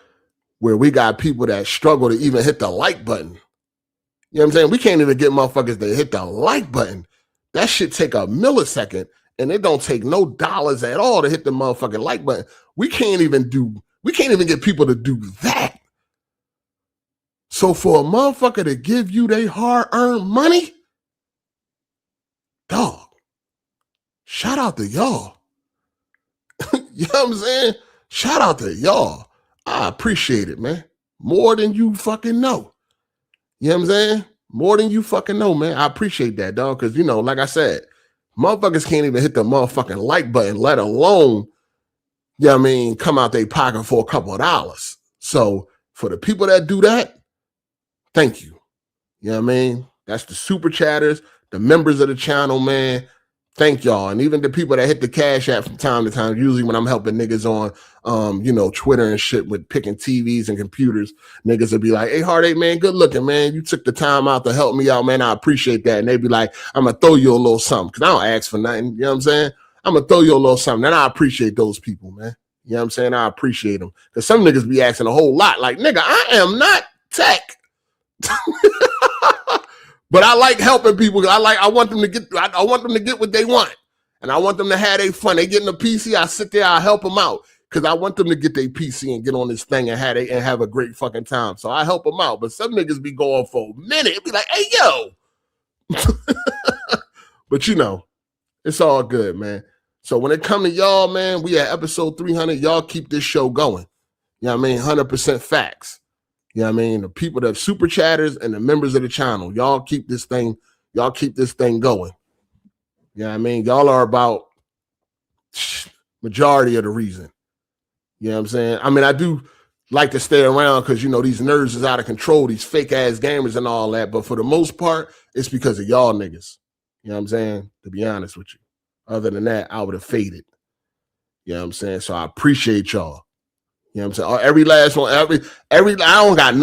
where we got people that struggle to even hit the like button, you know what I'm saying? We can't even get motherfuckers to hit the like button. That shit take a millisecond, and it don't take no dollars at all to hit the motherfucking like button. We can't even get people to do that. So for a motherfucker to give you their hard-earned money, dog, shout out to y'all. You know what I'm saying? Shout out to y'all. I appreciate it, man. More than you fucking know. You know what I'm saying? More than you fucking know, man. I appreciate that, dog. Because, you know, like I said, motherfuckers can't even hit the motherfucking like button, let alone, you know what I mean, come out their pocket for a couple of dollars. So for the people that do that, thank you. You know what I mean? That's the super chatters, the members of the channel, man. Thank y'all. And even the people that hit the cash app from time to time, usually when I'm helping niggas on, Twitter and shit with picking TVs and computers, niggas will be like, hey, Hard8, man, good looking, man. You took the time out to help me out, man. I appreciate that. And they be like, I'm going to throw you a little something because I don't ask for nothing. You know what I'm saying? I'm going to throw you a little something. And I appreciate those people, man. You know what I'm saying? I appreciate them because some niggas be asking a whole lot like, nigga, I am not tech. But I like helping people. I want them to get what they want. And I want them to have their fun. They getting a PC, I sit there, I help them out. Because I want them to get their PC and get on this thing and have a great fucking time. So I help them out. But some niggas be going for a minute. It'd be like, hey, yo. But it's all good, man. So when it come to y'all, man, we at episode 300. Y'all keep this show going. You know what I mean? 100% facts. You know what I mean? The people that super chatters and the members of the channel, y'all keep this thing going. You know what I mean? Y'all are about majority of the reason. You know what I'm saying? I mean, I do like to stay around because, these nerds is out of control, these fake ass gamers and all that. But for the most part, it's because of y'all niggas. You know what I'm saying? To be honest with you. Other than that, I would have faded. You know what I'm saying? So I appreciate y'all. You know what I'm saying? Every last one, I don't got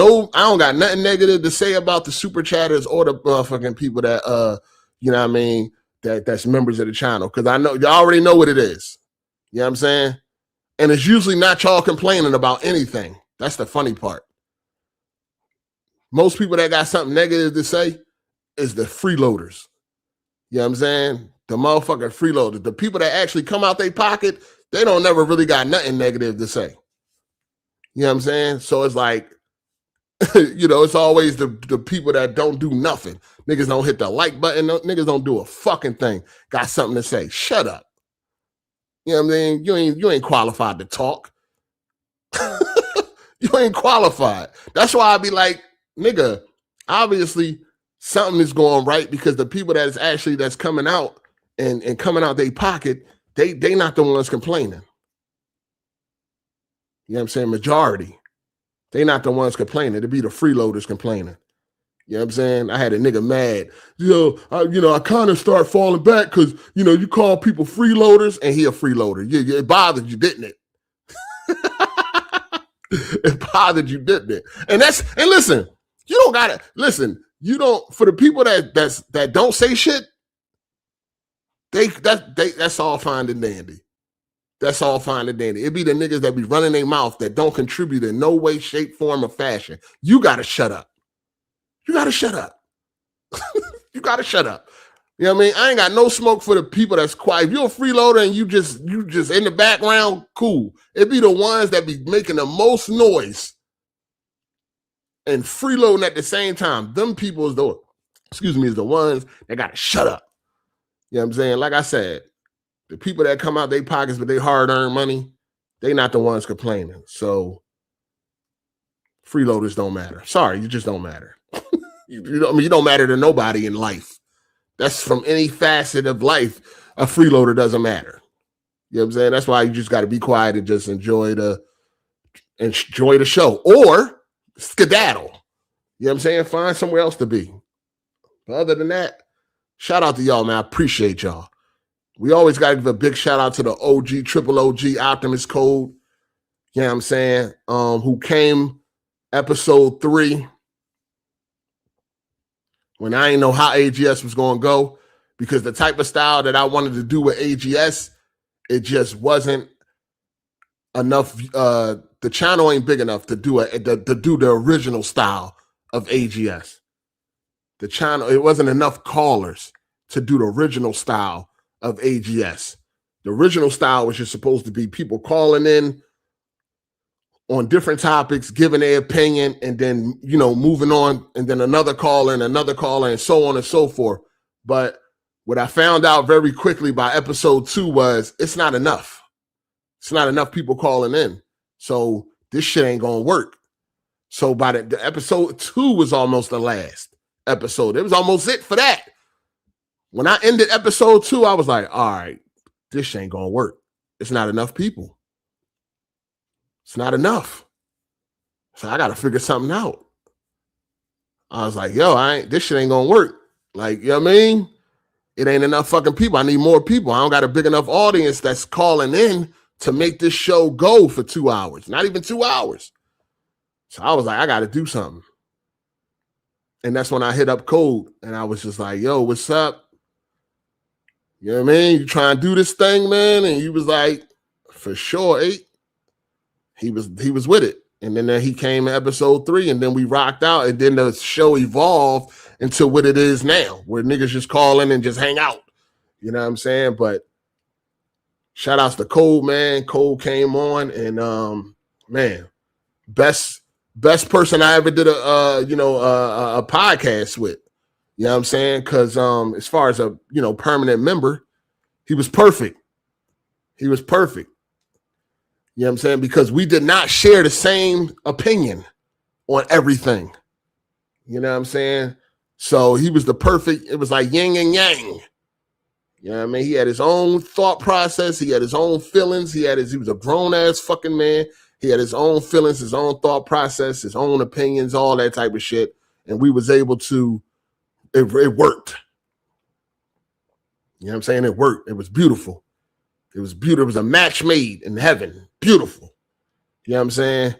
nothing negative to say about the super chatters or the fucking people that you know what I mean, that's members of the channel. Cause I know y'all already know what it is. You know what I'm saying? And it's usually not y'all complaining about anything. That's the funny part. Most people that got something negative to say is the freeloaders. You know what I'm saying? The motherfucking freeloaders. The people that actually come out their pocket, they don't never really got nothing negative to say. You know what I'm saying? So it's like, it's always the people that don't do nothing. Niggas don't hit the like button. Niggas don't do a fucking thing. Got something to say. Shut up. You know what I mean? You ain't qualified to talk. You ain't qualified. That's why I be like, nigga, obviously something is going right because the people that's coming out and coming out their pocket, they not the ones complaining. You know what I'm saying? Majority. They not the ones complaining. It'd be the freeloaders complaining. You know what I'm saying? I had a nigga mad. I kind of start falling back because, you call people freeloaders and he a freeloader. It bothered you, didn't it? It bothered you, didn't it? And listen, you don't gotta listen. You don't, for the people that don't say shit, that's all fine and dandy. That's all fine and dandy. It be the niggas that be running their mouth that don't contribute in no way, shape, form, or fashion. You gotta shut up. You gotta shut up. You gotta shut up. You know what I mean? I ain't got no smoke for the people that's quiet. If you're a freeloader and you just in the background, cool. It be the ones that be making the most noise and freeloading at the same time. Them people is the ones that gotta shut up. You know what I'm saying? Like I said, the people that come out their pockets with their hard-earned money, they not the ones complaining. So freeloaders don't matter. Sorry, you just don't matter. You don't matter to nobody in life. That's from any facet of life. A freeloader doesn't matter. You know what I'm saying? That's why you just got to be quiet and just enjoy the show or skedaddle. You know what I'm saying? Find somewhere else to be. But other than that, shout out to y'all, man. I appreciate y'all. We always got to give a big shout out to the OG, triple OG, Optimus Code. You know what I'm saying? Who came episode 3 when I didn't know how AGS was going to go because the type of style that I wanted to do with AGS, it just wasn't enough. The channel ain't big enough to do the original style of AGS. The channel, it wasn't enough callers to do the original style of AGS. The original style was just supposed to be people calling in on different topics, giving their opinion, and then, moving on, and then another caller, and so on and so forth. But what I found out very quickly by episode 2 was it's not enough. It's not enough people calling in. So this shit ain't going to work. So by the episode 2 was almost the last episode. It was almost it for that. When I ended episode 2, I was like, all right, this shit ain't going to work. It's not enough people. It's not enough. So I got to figure something out. I was like, yo, this shit ain't gonna work. Like, you know what I mean? It ain't enough fucking people. I need more people. I don't got a big enough audience that's calling in to make this show go for 2 hours. Not even 2 hours. So I was like, I got to do something. And that's when I hit up Code. And I was just like, yo, what's up? You know what I mean? You trying to do this thing, man? And he was like, for sure, 8. He was with it. And then he came in episode 3, and then we rocked out, and then the show evolved into what it is now, where niggas just call in and just hang out. You know what I'm saying? But shout outs to Cole, man. Cole came on, and man, best person I ever did a podcast with. You know what I'm saying? Because as far as a permanent member, he was perfect. He was perfect. You know what I'm saying? Because we did not share the same opinion on everything. You know what I'm saying? So he was the perfect, it was like yin and yang. You know what I mean? He had his own thought process. He had his own feelings. He was a grown-ass fucking man. He had his own feelings, his own thought process, his own opinions, all that type of shit. And we was able to, it worked. You know what I'm saying? It worked. It was beautiful. It was beautiful. It was a match made in heaven. Beautiful. You know what I'm saying?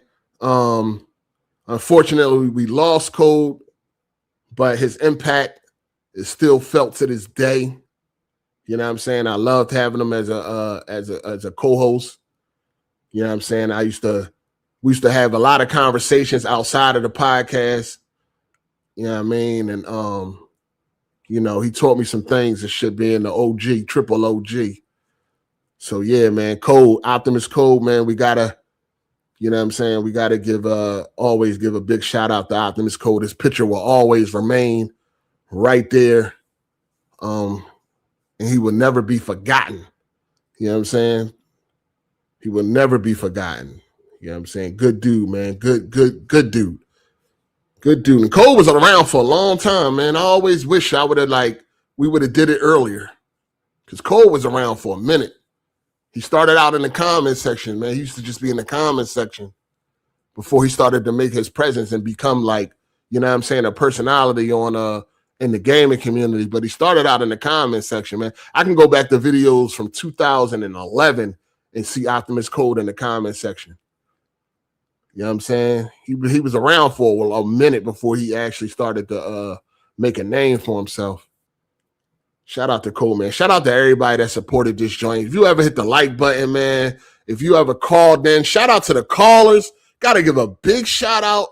Unfortunately, we lost Code, but his impact is still felt to this day. You know what I'm saying? I loved having him as a co-host. You know what I'm saying? We used to have a lot of conversations outside of the podcast. You know what I mean? And he taught me some things that should be in the OG, triple OG. So yeah, man, Optimus Code, man, we gotta, you know what I'm saying? We gotta always give a big shout out to Optimus Code. His picture will always remain right there. And he will never be forgotten. You know what I'm saying? He will never be forgotten. You know what I'm saying? Good dude, man. Good dude. Good dude. And Cole was around for a long time, man. I always wish we would have did it earlier. Because Cole was around for a minute. He started out in the comments section, man. He used to just be in the comments section before he started to make his presence and become like, you know what I'm saying, a personality on in the gaming community. But he started out in the comments section, man. I can go back to videos from 2011 and see Optimus Code in the comment section. You know what I'm saying? He was around for a minute before he actually started to make a name for himself. Shout out to Cole, man. Shout out to everybody that supported this joint. If you ever hit the like button, man, if you ever called in, shout out to the callers. Got to give a big shout out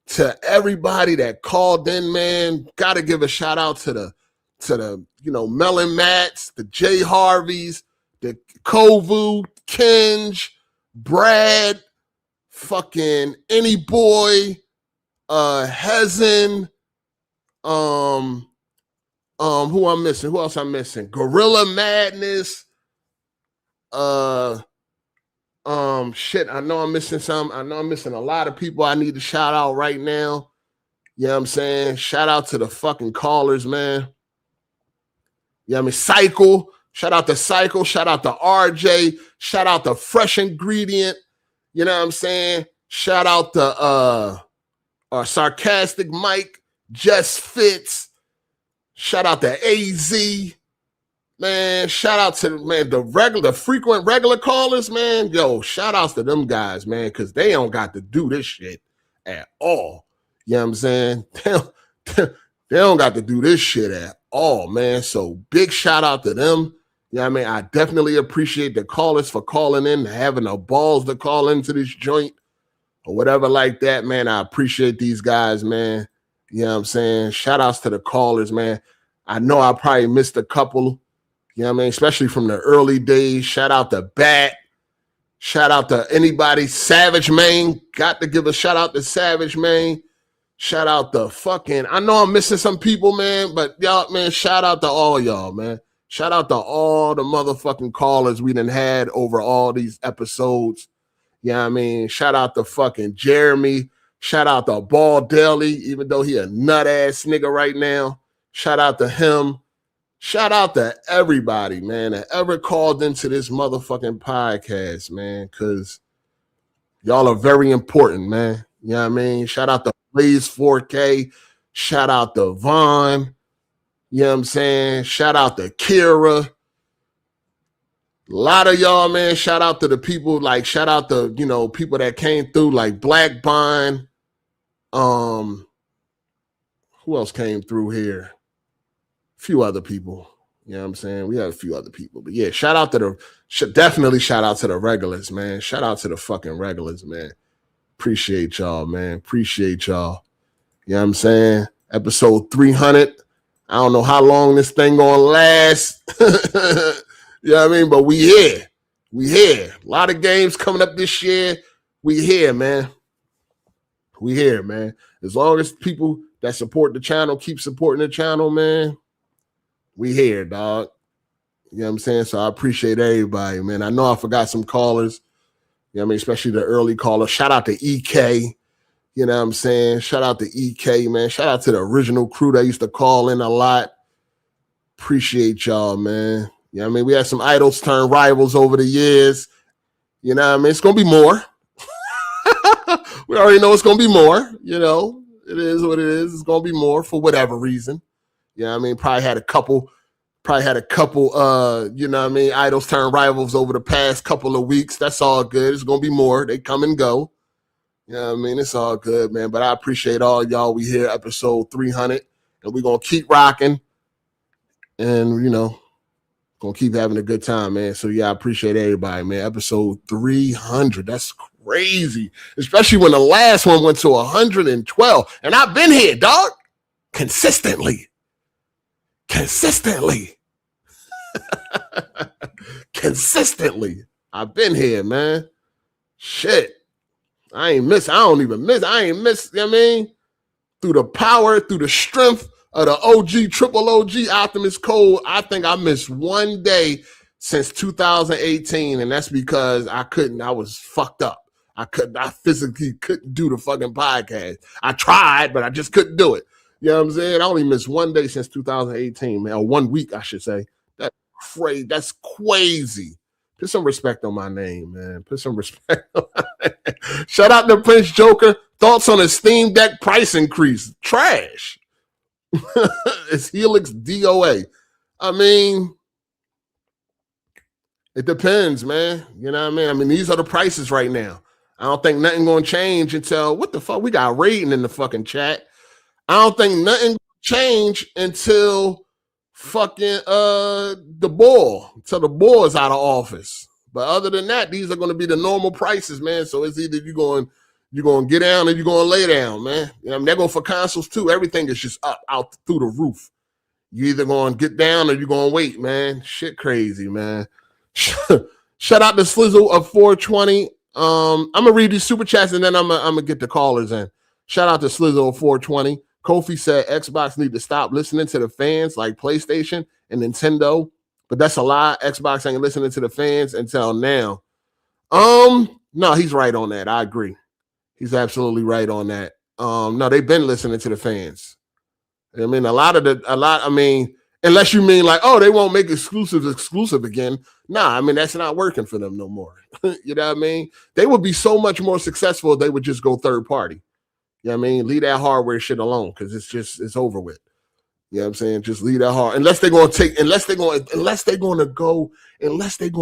to everybody that called in, man. Got to give a shout out to the Melon Mats, the J Harveys, the Kovu, Kenj, Brad, fucking Any Boy, Hezen, who I'm missing? Who else I'm missing? Gorilla Madness. Shit, I know I'm missing some. I know I'm missing a lot of people I need to shout out right now. You know what I'm saying? Shout out to the fucking callers, man. You know what I mean? Cycle. Shout out to Cycle. Shout out to RJ. Shout out to Fresh Ingredient. You know what I'm saying? Shout out to Sarcastic Mike. Just Fits. Shout out to AZ, man. Shout out to the frequent regular callers, man. Yo, shout outs to them guys, man, because they don't got to do this shit at all. You know what I'm saying? They don't got to do this shit at all, man. So big shout out to them. You know what I mean? I definitely appreciate the callers for calling in, having the balls to call into this joint or whatever like that, man. I appreciate these guys, man. You know what I'm saying? Shout outs to the callers, man. I know I probably missed a couple, you know what I mean? Especially from the early days. Shout out to Bat. Shout out to anybody. Savage Man. Got to give a shout out to Savage Man. Shout out to I know I'm missing some people, man, but y'all, man, shout out to all y'all, man. Shout out to all the motherfucking callers we done had over all these episodes. You know what I mean? Shout out to fucking Jeremy. Shout out to Ball Dailly, even though he a nut ass nigga right now. Shout out to him. Shout out to everybody, man, that ever called into this motherfucking podcast, man, because y'all are very important, man. You know what I mean? Shout out to Blaze 4K. Shout out to Vaughn. You know what I'm saying? Shout out to Kira. A lot of y'all, man. Shout out to the people, like, shout out to, you know, people that came through, like Black Bond. Who else came through here? A few other people. You know what I'm saying? We had a few other people. But yeah, shout out to definitely shout out to the regulars, man. Shout out to the fucking regulars, man. Appreciate y'all, man. Appreciate y'all. You know what I'm saying? Episode 300. I don't know how long this thing gonna last. You know what I mean? But we here. We here. A lot of games coming up this year. We here, man. We here, man. As long as people that support the channel keep supporting the channel, man, we here, dog. You know what I'm saying? So I appreciate everybody, man. I know I forgot some callers. You know what I mean? Especially the early callers. Shout out to EK. You know what I'm saying? Shout out to EK, man. Shout out to the original crew that used to call in a lot. Appreciate y'all, man. You know what I mean? We had some idols turn rivals over the years. You know what I mean? It's going to be more. We already know it's going to be more. You know, it is what it is. It's going to be more for whatever reason. You know what I mean? Probably had a couple, you know what I mean, idols turn rivals over the past couple of weeks. That's all good. It's going to be more. They come and go. You know what I mean? It's all good, man. But I appreciate all y'all. We here, episode 300, and we're going to keep rocking. And, you know, going to keep having a good time, man. So, yeah, I appreciate everybody, man. Episode 300. That's crazy. Especially when the last one went to 112. And I've been here, dog. Consistently. Consistently. I've been here, man. Shit. I ain't miss. I ain't miss. You know what I mean? Through the power, through the strength of the OG, triple OG Optimus Code, I think I missed one day since 2018. And that's because I was fucked up. I physically couldn't do the fucking podcast. I tried, but I just couldn't do it. You know what I'm saying? I only missed one day since 2018, man. Or 1 week, I should say. That's crazy. That's crazy. Put some respect on my name, man. Put some respect on my name. Shout out to Prince Joker. Thoughts on the Steam Deck price increase? Trash. It's Helix DOA. I mean, it depends, man. You know what I mean? I mean, these are the prices right now. I don't think nothing going to change until, what the fuck? We got rating in the fucking chat. I don't think nothing change until fucking the bull, until the bull is out of office. But other than that, these are going to be the normal prices, man. So it's either you're going to get down or you're going to lay down, man. You know, they're going for consoles too. Everything is just up, out through the roof. You either going to get down or you're going to wait, man. Shit crazy, man. Shout out to Slizzle of 420. I'm going to read these super chats and then I'm going to get the callers in. Shout out to Slizzle of 420. Kofi said Xbox need to stop listening to the fans like PlayStation and Nintendo, but that's a lie. Xbox ain't listening to the fans until now. No, he's right on that. I agree. He's absolutely right on that. No, they've been listening to the fans. I mean, I mean, unless you mean like, oh, they won't make exclusives exclusive again. Nah, I mean, that's not working for them no more. You know what I mean? They would be so much more successful if they would just go third party. You know what I mean? Leave that hardware shit alone because it's over with. You know what I'm saying? Just leave that hard. Unless they're going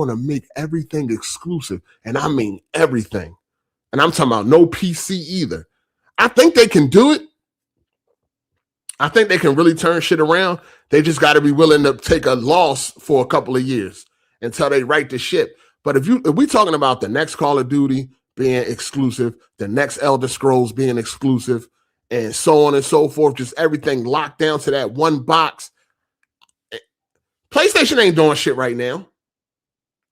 to make everything exclusive. And I mean everything. And I'm talking about no PC either. I think they can do it. I think they can really turn shit around. They just got to be willing to take a loss for a couple of years until they right the ship. But if we talking about the next Call of Duty being exclusive, the next Elder Scrolls being exclusive, and so on and so forth, just everything locked down to that one box. PlayStation ain't doing shit right now.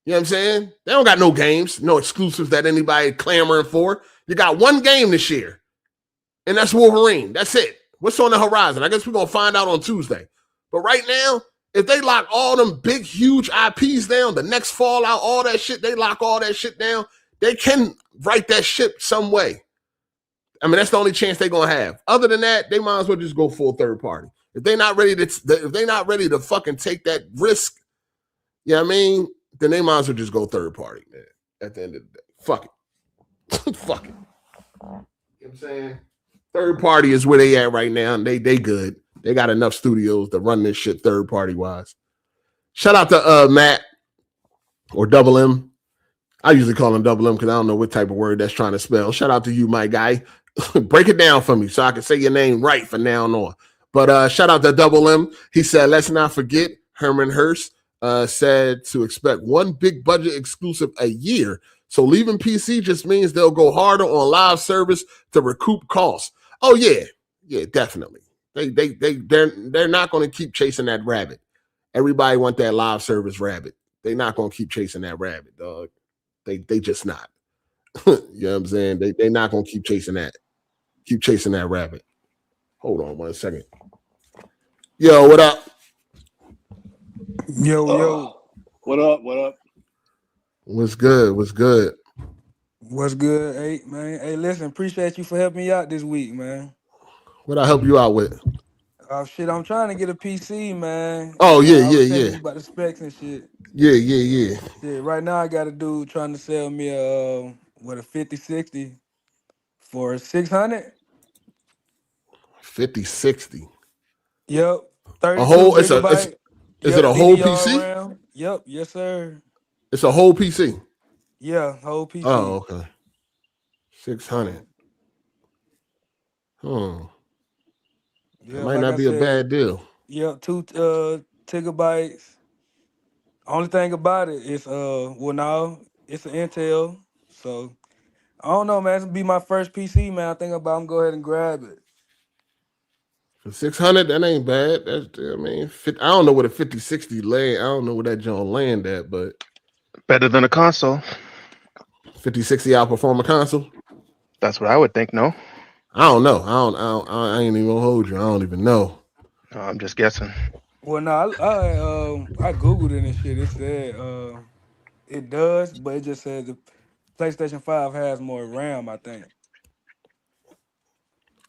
You know what I'm saying? They don't got no games, no exclusives that anybody clamoring for. You got one game this year, and that's Wolverine. That's it. What's on the horizon? I guess we're going to find out on Tuesday. But right now, if they lock all them big, huge IPs down, the next Fallout, all that shit, they lock all that shit down, they can write that ship some way. I mean, that's the only chance they're gonna have. Other than that, they might as well just go full third party. If they're not ready to fucking take that risk, you know what I mean? Then they might as well just go third party, man. At the end of the day, fuck it, fuck it. You know what I'm I'm saying? Third party is where they at right now, and they good. They got enough studios to run this shit third party wise. Shout out to Matt or Double M. I usually call him Double M because I don't know what type of word that's trying to spell. Shout out to you, my guy. Break it down for me so I can say your name right from now on. But shout out to Double M. He said, let's not forget Herman Hurst said to expect one big budget exclusive a year. So leaving PC just means they'll go harder on live service to recoup costs. Oh yeah, definitely. They're not going to keep chasing that rabbit. Everybody want that live service rabbit. They're not going to keep chasing that rabbit, dog. They just not. You know what I'm saying? They're not going to keep chasing that. Keep chasing that rabbit. Hold on 1 second. Yo, what up? Yo. What up? What's good? What's good, hey, man? Hey, listen, appreciate you for helping me out this week, man. What I help you out with? Shit, I'm trying to get a PC, man. Oh, yeah. I was telling you about the specs and shit. Yeah. Shit, right now I got a dude trying to sell me a 5060 for 600. 5060. Yep. 32 a whole. Is gigabyte. It a whole PC? RAM. Yep. Yes, sir. It's a whole PC. Yeah, whole PC. Oh, okay. 600. Yeah, it might not be a bad deal. Yep, 2 gigabytes. Only thing about it is, now it's an Intel, so I don't know, man. It's gonna be my first PC, man. I think I'm gonna go ahead and grab it. For 600, that ain't bad. I don't know what a 5060 land. I don't know where that joint land at, but better than a console. 5060 outperform a console. That's what I would think. No, I don't know. I ain't even gonna hold you. I don't even know. No, I'm just guessing. Well, no, I googled it and shit. It said it does, but it just says the PlayStation 5 has more RAM, I think.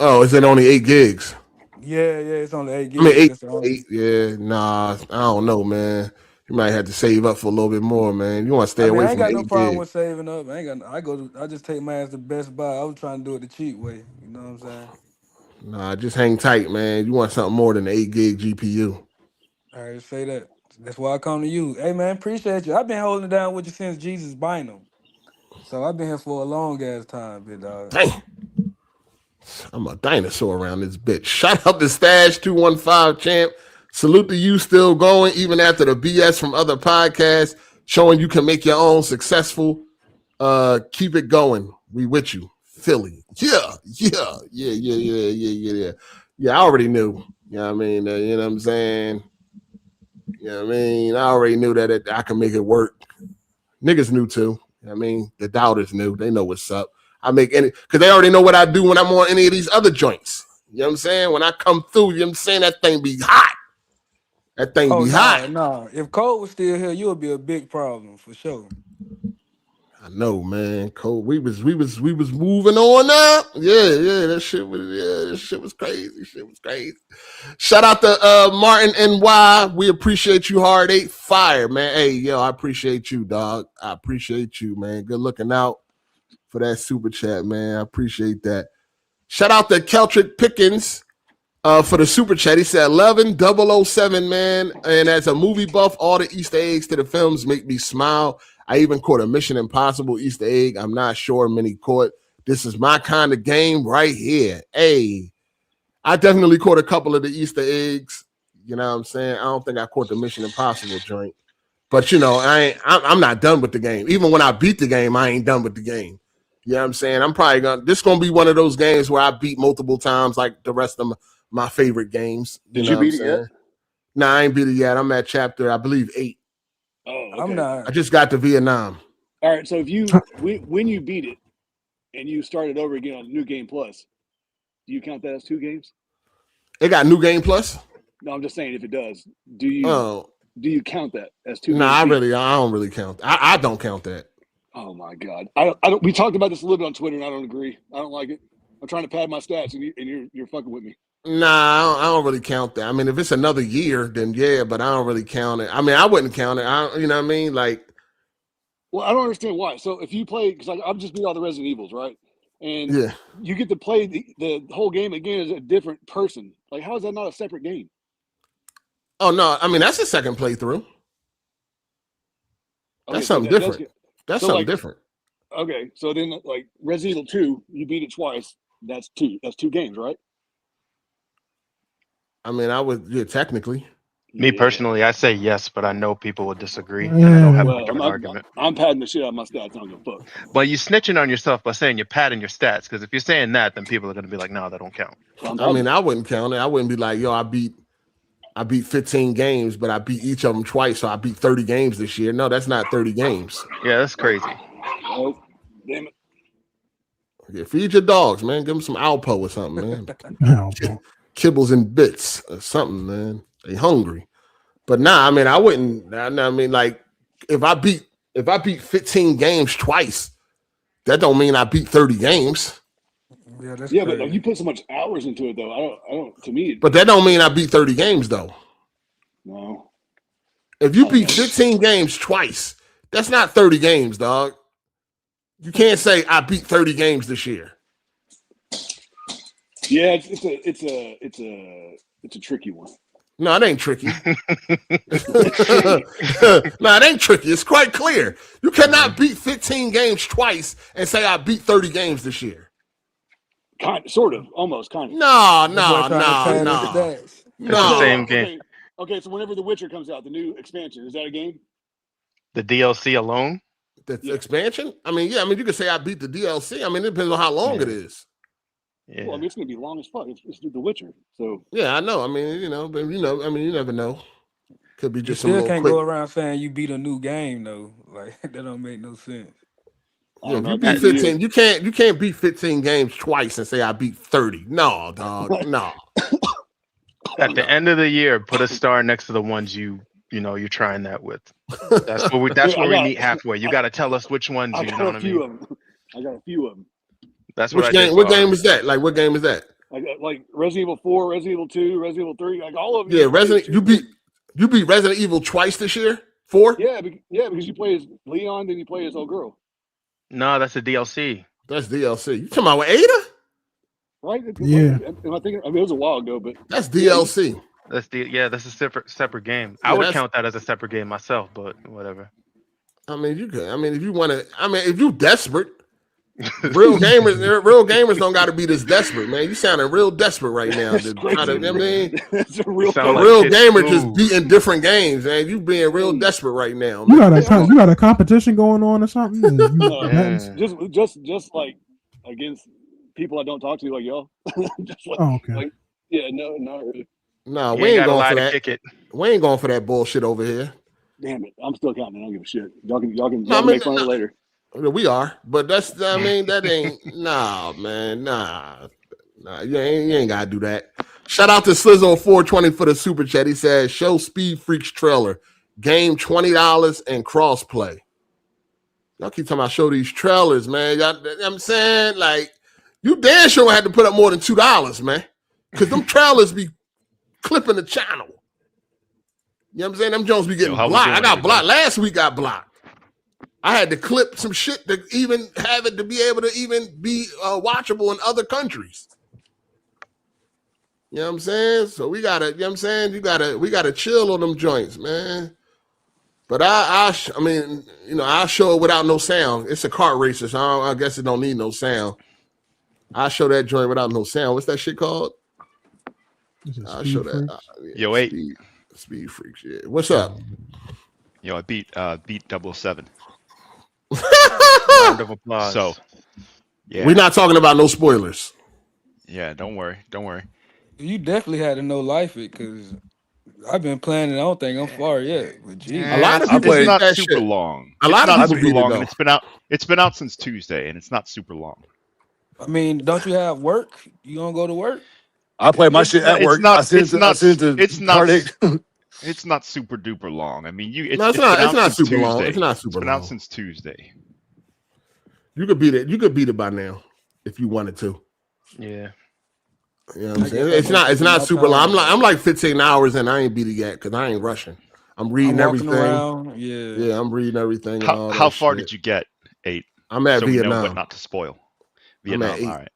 Oh, is it only 8 gigs? Yeah, it's only 8 gigs. I mean, 8. Yeah, nah, I don't know, man. You might have to save up for a little bit more, man. You want to stay away from 8 gigs. I ain't got no problem with saving up. I just take mine as the Best Buy. I was trying to do it the cheap way. You know what I'm saying? Nah, just hang tight, man. You want something more than an 8 gig GPU. All right, say that. That's why I come to you. Hey, man, appreciate you. I've been holding it down with you since Jesus bind them. So I've been here for a long ass time, big dog. Dang. I'm a dinosaur around this bitch. Shout out to Stash 215 champ. Salute to you still going, even after the BS from other podcasts, showing you can make your own successful. Keep it going. We with you. Philly. Yeah. Yeah, I already knew. You know what I mean? You know what I'm saying? You know what I mean? I already knew that I can make it work. Niggas knew too. You know what I mean? The doubters knew. They know what's up. I make any, because they already know what I do when I'm on any of these other joints. You know what I'm saying? When I come through, you know what I'm saying? That thing be hot. Hot. No. If Cole was still here, you would be a big problem for sure. I know, man. Cole, we was moving on up. Yeah. That shit was crazy. Shout out to Martin NY. We appreciate you, Hard 8 Fire, man. Hey, yo, I appreciate you, dog. I appreciate you, man. Good looking out for that super chat, man. I appreciate that. Shout out to Keltrick Pickens for the super chat. He said 11007, man. And as a movie buff, all the Easter eggs to the films make me smile. I even caught a Mission Impossible Easter egg. I'm not sure many caught. This is my kind of game right here. Hey, I definitely caught a couple of the Easter eggs. You know what I'm saying? I don't think I caught the Mission Impossible joint. But, you know, I'm not done with the game. Even when I beat the game, I ain't done with the game. You know what I'm saying? I'm probably this going to be one of those games where I beat multiple times like the rest of my favorite games. Did you beat it yet? Nah, I ain't beat it yet. I'm at chapter, I believe, 8. Oh, okay. I'm not. I just got to Vietnam. All right, so if when you beat it and you started over again on New Game Plus, do you count that as 2 games? It got New Game Plus? No, I'm just saying if it does, do you count that as 2 games? Nah, I don't really count. I don't count that. Oh my God, I don't. We talked about this a little bit on Twitter, and I don't agree. I don't like it. I'm trying to pad my stats, and you're fucking with me. Nah, I don't really count that. I mean, if it's another year, then yeah, but I don't really count it. I mean, I wouldn't count it. You know what I mean? Like, well, I don't understand why. So if you play, because I've just beat all the Resident Evils, right? and you get to play the whole game again as a different person. Like, how is that not a separate game? Oh no, I mean that's a second playthrough. That's something different. That's something different. Okay, so then like Resident Evil 2, you beat it twice. That's two games, right? I mean, I would technically. Me personally, I say yes, but I know people will disagree, and I don't have much of an argument. I'm padding the shit out of my stats. I don't give a fuck. But you snitching on yourself by saying you're padding your stats, because if you're saying that, then people are going to be like, no, that don't count. I mean, I wouldn't count it. I wouldn't be like, yo, I beat 15 games, but I beat each of them twice, so I beat 30 games this year. No, that's not 30 games. Yeah, that's crazy. Oh, damn it. Yeah, feed your dogs, man. Give them some Alpo or something, man. Kibbles and bits or something, man. They hungry. But nah, I mean, I wouldn't. I mean, like, if I beat 15 games twice, that don't mean I beat 30 games. Yeah, that's but like, you put so much hours into it, though. I don't. To me, but that don't mean I beat 30 games, though. No. If you beat 15 games twice, that's not 30 games, dog. You can't say I beat 30 games this year. Yeah, it's a tricky one. No, it ain't tricky. No, it ain't tricky. It's quite clear. You cannot beat 15 games twice and say I beat 30 games this year. Sort of, almost, kind of. No. Same game. Okay, so whenever The Witcher comes out, the new expansion, is that a game? The DLC alone? The expansion? I mean, you could say I beat the DLC. I mean, it depends on how long it is. Yeah. Well, I mean, it's going to be long as fuck. It's The Witcher, so. Yeah, I know. I mean, but I mean, you never know. Could be just you some still can't quick... go around saying you beat a new game though. Like that don't make no sense. Yeah, if you beat 15, you can't beat 15 games twice and say I beat 30. No, dog. No. At the end of the year, put a star next to the ones you're trying that with. That's where we meet halfway. You got to tell us which ones. I got a few of them. That's what What game is that? Like, what game is that? Like Resident Evil 4, Resident Evil 2, Resident Evil 3, like all of them. Yeah, you beat Resident Evil twice this year? 4? Yeah, because you play as Leon, then you play as old girl. No, that's a DLC. That's DLC. You talking about with Ada? Right? Yeah. Am I thinking? I mean, it was a while ago, but that's DLC. That's a separate game. I would count that as a separate game myself, but whatever. I mean, you could. I mean, if you want to. I mean, if you desperate, real gamers don't got to be this desperate, man. You sounding real desperate right now. I mean, it's a real gamer just beating different games, man. You being real desperate right now. You got a competition going on or something? Just like against people I don't talk to, like y'all. Just like, okay. Like, yeah, no, not really. No, we ain't going for that. We ain't going for that bullshit over here. Damn it, I'm still counting. I don't give a shit. Y'all can make fun of it later. We are, but that's. I mean, that ain't. Nah, man, nah. You ain't gotta do that. Shout out to Slizzle 420 for the super chat. He says, "Show Speed Freaks trailer, game $20 and crossplay." Y'all keep talking about show these trailers, man. Y'all, I'm saying, like, you damn sure had to put up more than $2, man, because them trailers be clipping the channel. You know what I'm saying? Them Jones be getting blocked. I got blocked. Last week got blocked. I had to clip some shit to even have it to be able to even be watchable in other countries. You know what I'm saying? So we gotta, you know what I'm saying? We gotta chill on them joints, man. But I mean, you know, I'll show it without no sound. It's a kart racer, so I guess it don't need no sound. I'll show that joint without no sound. What's that shit called? I'll show that. Yo, 8. Speed Freaks, yeah. What's up? Yo, I beat 007. Round of applause. So, yeah. We're not talking about no spoilers. Yeah, don't worry. You definitely had to know life it because I've been playing it. I don't think I'm far yet. But geez. A lot of people it's not that super shit. long. A lot of people super long, and it's been out since Tuesday, and it's not super long. I mean, don't you have work? You gonna go to work? I play my shit at work. It's not super duper long. I mean, it's not super long. It's not super long. It's been out since Tuesday. You could beat it. You could beat it by now if you wanted to. Yeah. You know what I'm saying? It's not super long. I'm like 15 hours and I ain't beat it yet because I ain't rushing. I'm reading everything. Around. Yeah, I'm reading everything. How far did you get? 8. I'm at so Vietnam. We know what not to spoil. Vietnam. I'm at 8. All right.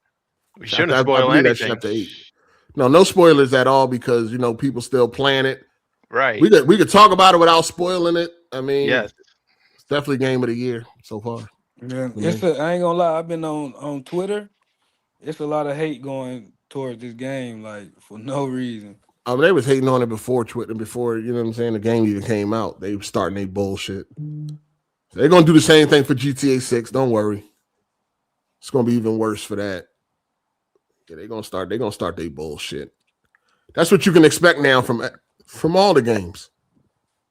We shouldn't I spoil believe that anything. chapter 8. No spoilers at all because people still playing it. Right. We could talk about it without spoiling it. I mean, Yes. it's definitely game of the year so far. Yeah, I ain't gonna lie. I've been on Twitter. It's a lot of hate going towards this game, like for no reason. I mean, they was hating on it before Twitter, before you know what I'm saying. The game even came out. They were starting their bullshit. So they're gonna do the same thing for GTA 6. Don't worry. It's gonna be even worse for that. Yeah, they're gonna start their bullshit. That's what you can expect now from all the games.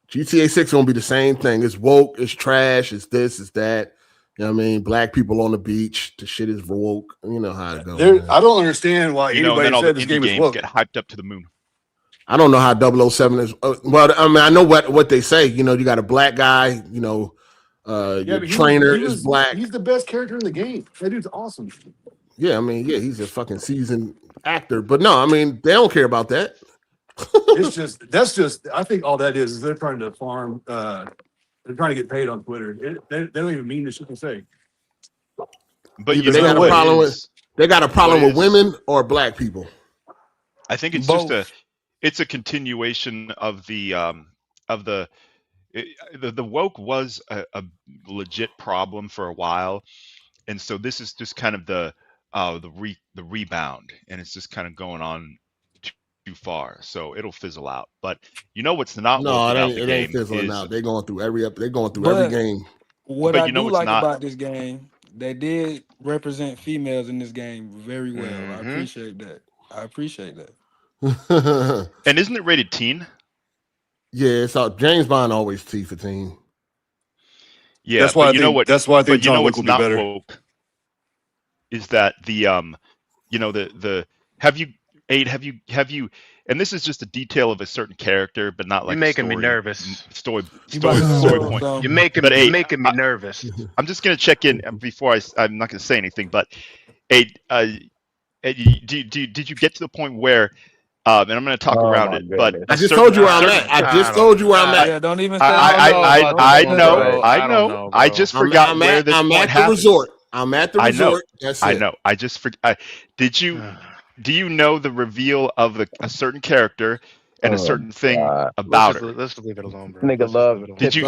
GTA 6 gonna be the same thing. It's woke, it's trash, it's this, it's that. You know what I mean? Black people on the beach. The shit is woke. You know how it goes. I don't understand why And anybody then all the said this indie game is games woke. get hyped up to the moon. I don't know how 007 is. Well, I mean, I know what they say. You got a black guy. Your trainer is black. He's the best character in the game. That dude's awesome. Yeah, I mean, yeah, he's a fucking seasoned actor. But no, I mean, they don't care about that. That's just. I think all that is they're trying to farm. They're trying to get paid on Twitter. They don't even mean the shit they say. But Either they got a problem with women or black people. I think it's Both. it's a continuation of the woke was a legit problem for a while, and so this is just kind of the rebound, and it's just kind of going on too far, so it'll fizzle out. But what's not woke about the game? It ain't fizzling out. They're going through every game. What I do like about this game, they did represent females in this game very well. Mm-hmm. I appreciate that. And isn't it rated teen? Yeah, it's out. James Bond always T for teen. Yeah, that's why I think. That's why I think John Wick will be better. Woke is that have you and this is just a detail of a certain character, but not like you're making me nervous. Story point. You're making me nervous. I'm just gonna check in before I'm not gonna say anything, but did you get to the point where? And I'm going to talk around it, but I just told you where I'm at. I just told you where I'm at. Yeah, don't even say I know. I just forgot where this point happened. I'm at the resort. That's it. I know. I just forgot. Do you know the reveal of a certain character and a certain thing about her? Let's leave it alone, bro. Nigga love. Did you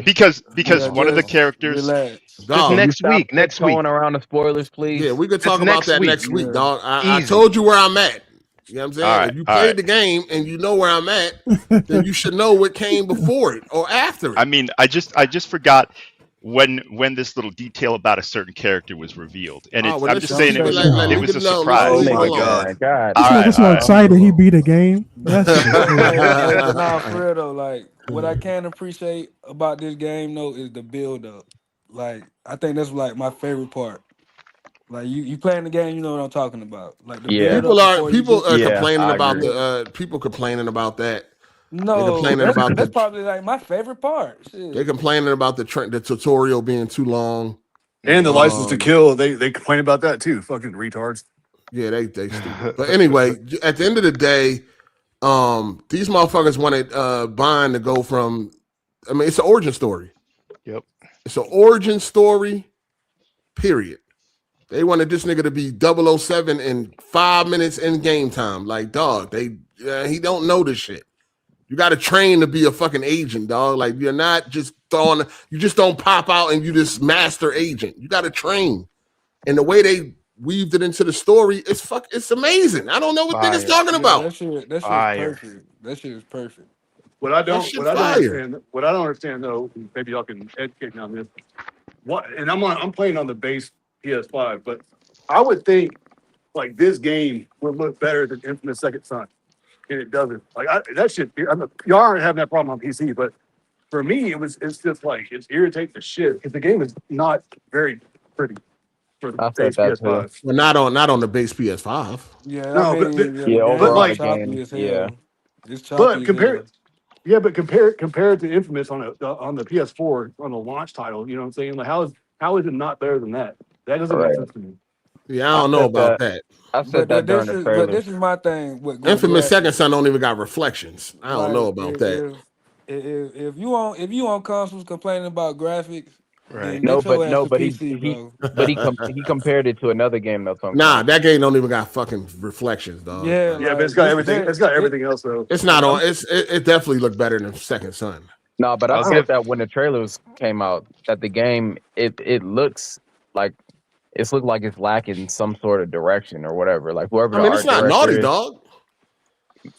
because one of the characters next week. Going around the spoilers, please. Yeah, we could talk about that next week, dog. I told you where I'm at. You know what I'm saying? Right, if you played the game and you know where I'm at, then you should know what came before it or after it. I mean, I just forgot when this little detail about a certain character was revealed, and I'm just saying it was a surprise. Oh my god! He's so excited he beat a game. Nah, for real though, like what I can appreciate about this game though is the build up. Like I think that's like my favorite part. Like you playing the game, you know what I'm talking about. Like the people are complaining about people complaining about that. No, that's probably like my favorite part. Shit. They're complaining about the tutorial being too long and the license to kill. They complain about that too. Fucking retards. Yeah, they stupid. But anyway, at the end of the day, these motherfuckers wanted Bond to go from. I mean, it's an origin story. Yep, it's an origin story. Period. They wanted this nigga to be 007 in 5 minutes in game time. Like, dog, he don't know this shit. You got to train to be a fucking agent, dog. Like, you're not just you just don't pop out and you just master agent. You got to train. And the way they weaved it into the story, it's amazing. I don't know what niggas talking about. That shit is perfect. That shit is perfect. What I don't understand though, maybe y'all can educate me on this. And I'm playing on the base PS5, but I would think like this game would look better than Infamous Second Son, and it doesn't. Like that shit. Y'all aren't having that problem on PC, but for me, it's just like it's irritating the shit because the game is not very pretty for the base PS5. Well, not on the base PS5. Yeah, overall like game, it's choppy. But compare it to Infamous on the PS4 on a launch title. You know what I'm saying? Like how is it not better than that? That doesn't make sense to me. Yeah, I don't know about that. I said that during the trailer. But this is my thing. Infamous Second Son don't even got reflections. I don't know about that. If you on consoles complaining about graphics, Then No, get your but ass no, to but PC, bro. he compared it to another game that's on. Nah, that game don't even got fucking reflections, dog. Yeah, Yeah, but like it's got this, everything. It's got everything else though. It's not on. It definitely looked better than Second Son. No, but I I'll said give that when the trailers came out, that the game it looks like it's looked like it's lacking some sort of direction or whatever. Like whoever I the mean, it's art not director Naughty is. Dog.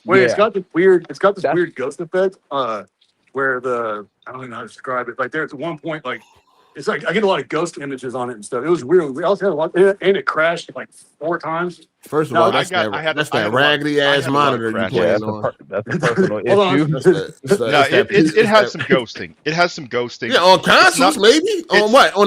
Wait, it's Yeah, got this weird. It's got this that's weird ghost effect. Where I don't know how to describe it. Like there's one point, like it's like I get a lot of ghost images on it and stuff. It was weird. We also had a lot, and it crashed like 4 times. First of Now, all, I that's got that I had that's I that had a lot of raggedy I ass had a lot of monitor you crashes. yeah, playing on. that's a personal Hold on. issue. That's the, it's the, No, it's that it it's has that, some ghosting. It has some ghosting. yeah, on It's not. consoles maybe. On It's what? On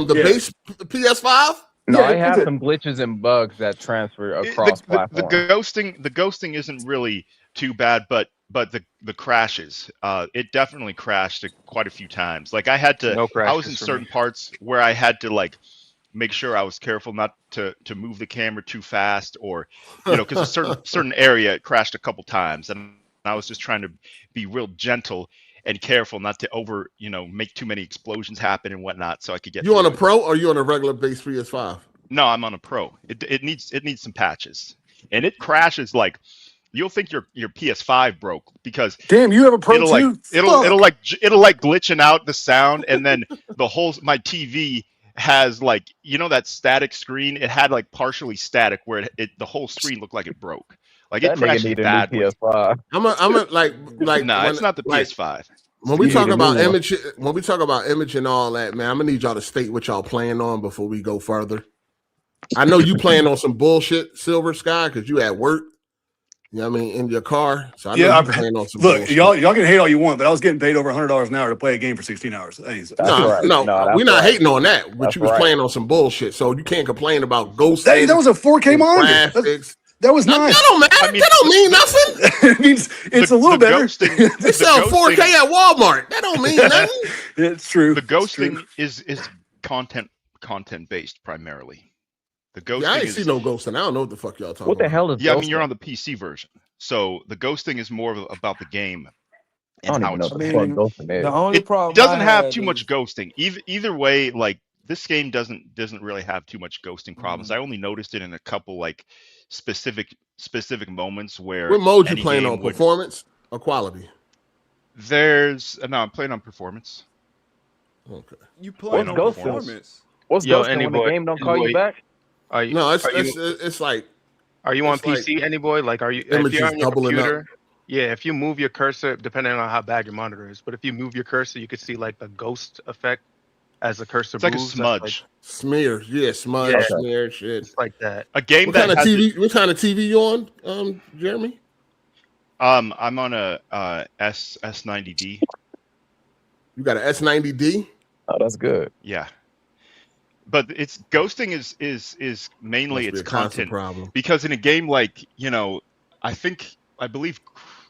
the Yeah, base PS5? No, yeah. I It's have a some glitches and bugs that transfer it, across the platforms. ghosting isn't really too bad, but the crashes. It definitely crashed quite a few times. Like I no was in crashes for certain me. parts where I had to like make sure I was careful not to move the camera too fast, or because a certain area it crashed a couple times, and I was just trying to be real gentle and careful not to make too many explosions happen and whatnot, so I could get You on through a it. pro or you on a regular base PS5? No, I'm on a pro. It needs some patches, and it crashes like you'll think your PS5 broke because damn. You have a pro it'll like too? it'll Fuck. like glitching out the sound, and then my TV has like that static screen. It had like partially static where the whole screen looked like it broke. Like it That nigga crashes need a new badly. PS5. I'm a like Nah, when it's not the like PS5. when we You talk need a new about one. image, when we talk about image and all that, man, I'm gonna need y'all to state what y'all playing on before we go further. I know you playing on some bullshit, Silver Sky, because you at work. You know what I mean, in your car. So I know Yeah, you playing on some look, bullshit. y'all can hate all you want, but I was getting paid over $100 an hour to play a game for 16 hours. That's No, right. no, No, that's we're not right. hating on that. But That's you was right. playing on some bullshit, so you can't complain about That ghosting was a 4K and monitor. graphics. That was That nice. don't matter. I mean, That don't mean nothing. It means it's a little the better. ghosting. They sell 4K at Walmart. That don't mean nothing. It's true. The It's true. ghosting is content based primarily. The Yeah, I ghosting ain't see is no ghosting. I don't know what the fuck y'all talking What the about. hell is I mean, you're ghosting? on the PC version, so the ghosting is more about the game I and don't how even know it's what the I fuck mean, ghosting the is. only it problem I doesn't have had too much is ghosting. Either way, like this game doesn't really have too much ghosting problems. I only noticed it in a couple like specific moments where What mode you any playing game on? would. Performance or quality? No, I'm playing on performance. Okay. You Playing playing What's on on ghosting? performance? What's Yo, ghosting when the Anyboy, game don't call you Anyboy, back? are you No, are you it's like are you on it's like PC, Anyboy? Like, are you if images you're on your doubling up. computer? Yeah, if you move your cursor, depending on how bad your monitor is, but if you move your cursor, you could see like the ghost effect as the cursor It's like a moves. That's like, smudge. Smears, yeah, smudge, yeah, Okay. smear, shit. it's like that. A game What that kind of has it. TV? What kind of TV you on, Jeremy? I'm on a S90D. You got an S90D? Oh, that's good. Yeah. But it's ghosting is mainly Must be its a constant content, problem. because in a game like I believe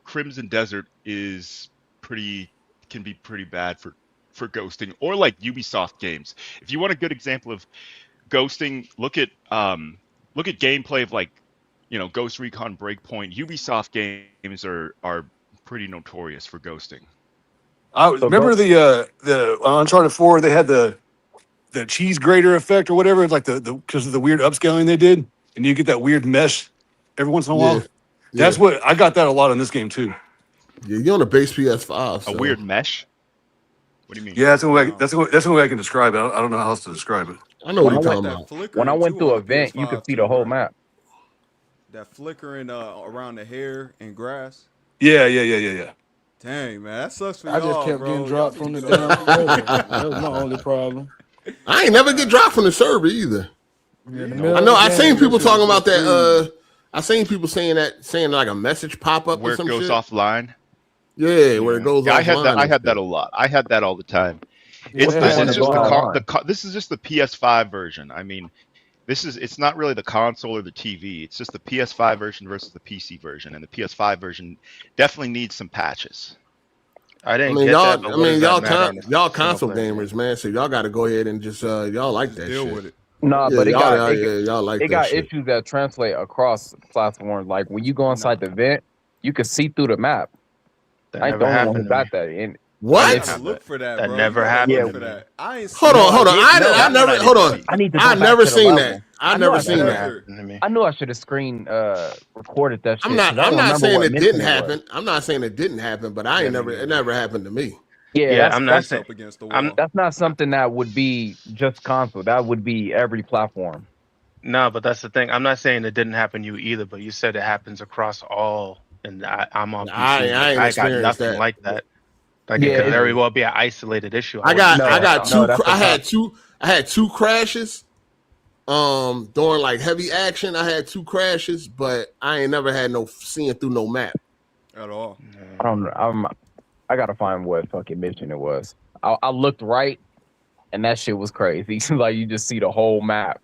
Crimson Desert can be pretty bad for ghosting, or like Ubisoft games. If you want a good example of ghosting, look at gameplay of like Ghost Recon Breakpoint. Ubisoft games are pretty notorious for ghosting. I So remember ghost. the Uncharted 4. They had the cheese grater effect or whatever. It's like the because of the weird upscaling they did, and you get that weird mesh every once in a Yeah, while. That's yeah, what I got that a lot in this game too. yeah. You on a base PS5, A so weird mesh? What do you mean? Yeah, that's the way No. that's the way I can describe it. I don't know how else to describe it. I know what When I you're went talking That about. flickering when I went too to on an the event, you could PS5 see the too, whole right? map. That flickering around the hair and grass. Yeah. Dang, man, that sucks for I just y'all, kept getting bro. Y'all dropped need from to the go damn to server. That was my only problem. I ain't never get dropped from the server either. Yeah, in the No. middle I of know. the I seen game, that people shit was talking about just crazy. that. I seen people saying like a message pop up or Where it some goes shit. offline. Yeah, where it Yeah. goes Yeah, I had that. offline I and had that shit. a lot. I had that all the time. Yeah, What's that the This point is happened of a just going lot. online? this is just the PS5 version. I mean, it's not really the console or the TV. It's just the PS5 version versus the PC version, and the PS5 version definitely needs some patches. I I didn't mean, get that, y'all. but I what does mean, that matter on a y'all single console player game? gamers, man. So y'all got to go ahead and just y'all like Just that deal shit. with it. Nah, Yeah, but y'all like it that got shit. issues that translate across platforms. Like when you go Nah. inside the vent, you can see through the map. That I ain't the never only one who happened to me. got that. And What? You gotta look for that, That bro. never You gotta happened look to for me. that. I ain't Hold seen on, hold on. I that never. one I Hold didn't on. see. I need to go I back never to the seen level. that. I I know never I seen should that. have. either. To me. I knew I should have recorded that shit. I'm 'cause not. I I'm don't not remember saying what it mission didn't was. happen. I'm not saying it didn't happen, but I ain't Yeah, me never. It neither. never happened to me. Yeah, I'm not Face saying. up against the I'm wall. that's not something that would be just console. That would be every platform. No, but that's the thing. I'm not saying it didn't happen to you either, but you said it happens across all, and I'm on PC. I Like ain't I got experienced nothing that. like that. Like it Yeah, could it's, very well be an isolated issue. I I wouldn't say got no, two. that's a I con. had two crashes. During like heavy action, I had two crashes, but I ain't never had no seeing through no map. At all. I don't know. I gotta find what fucking mission it was. I looked right, and that shit was crazy. Like you just see the whole map.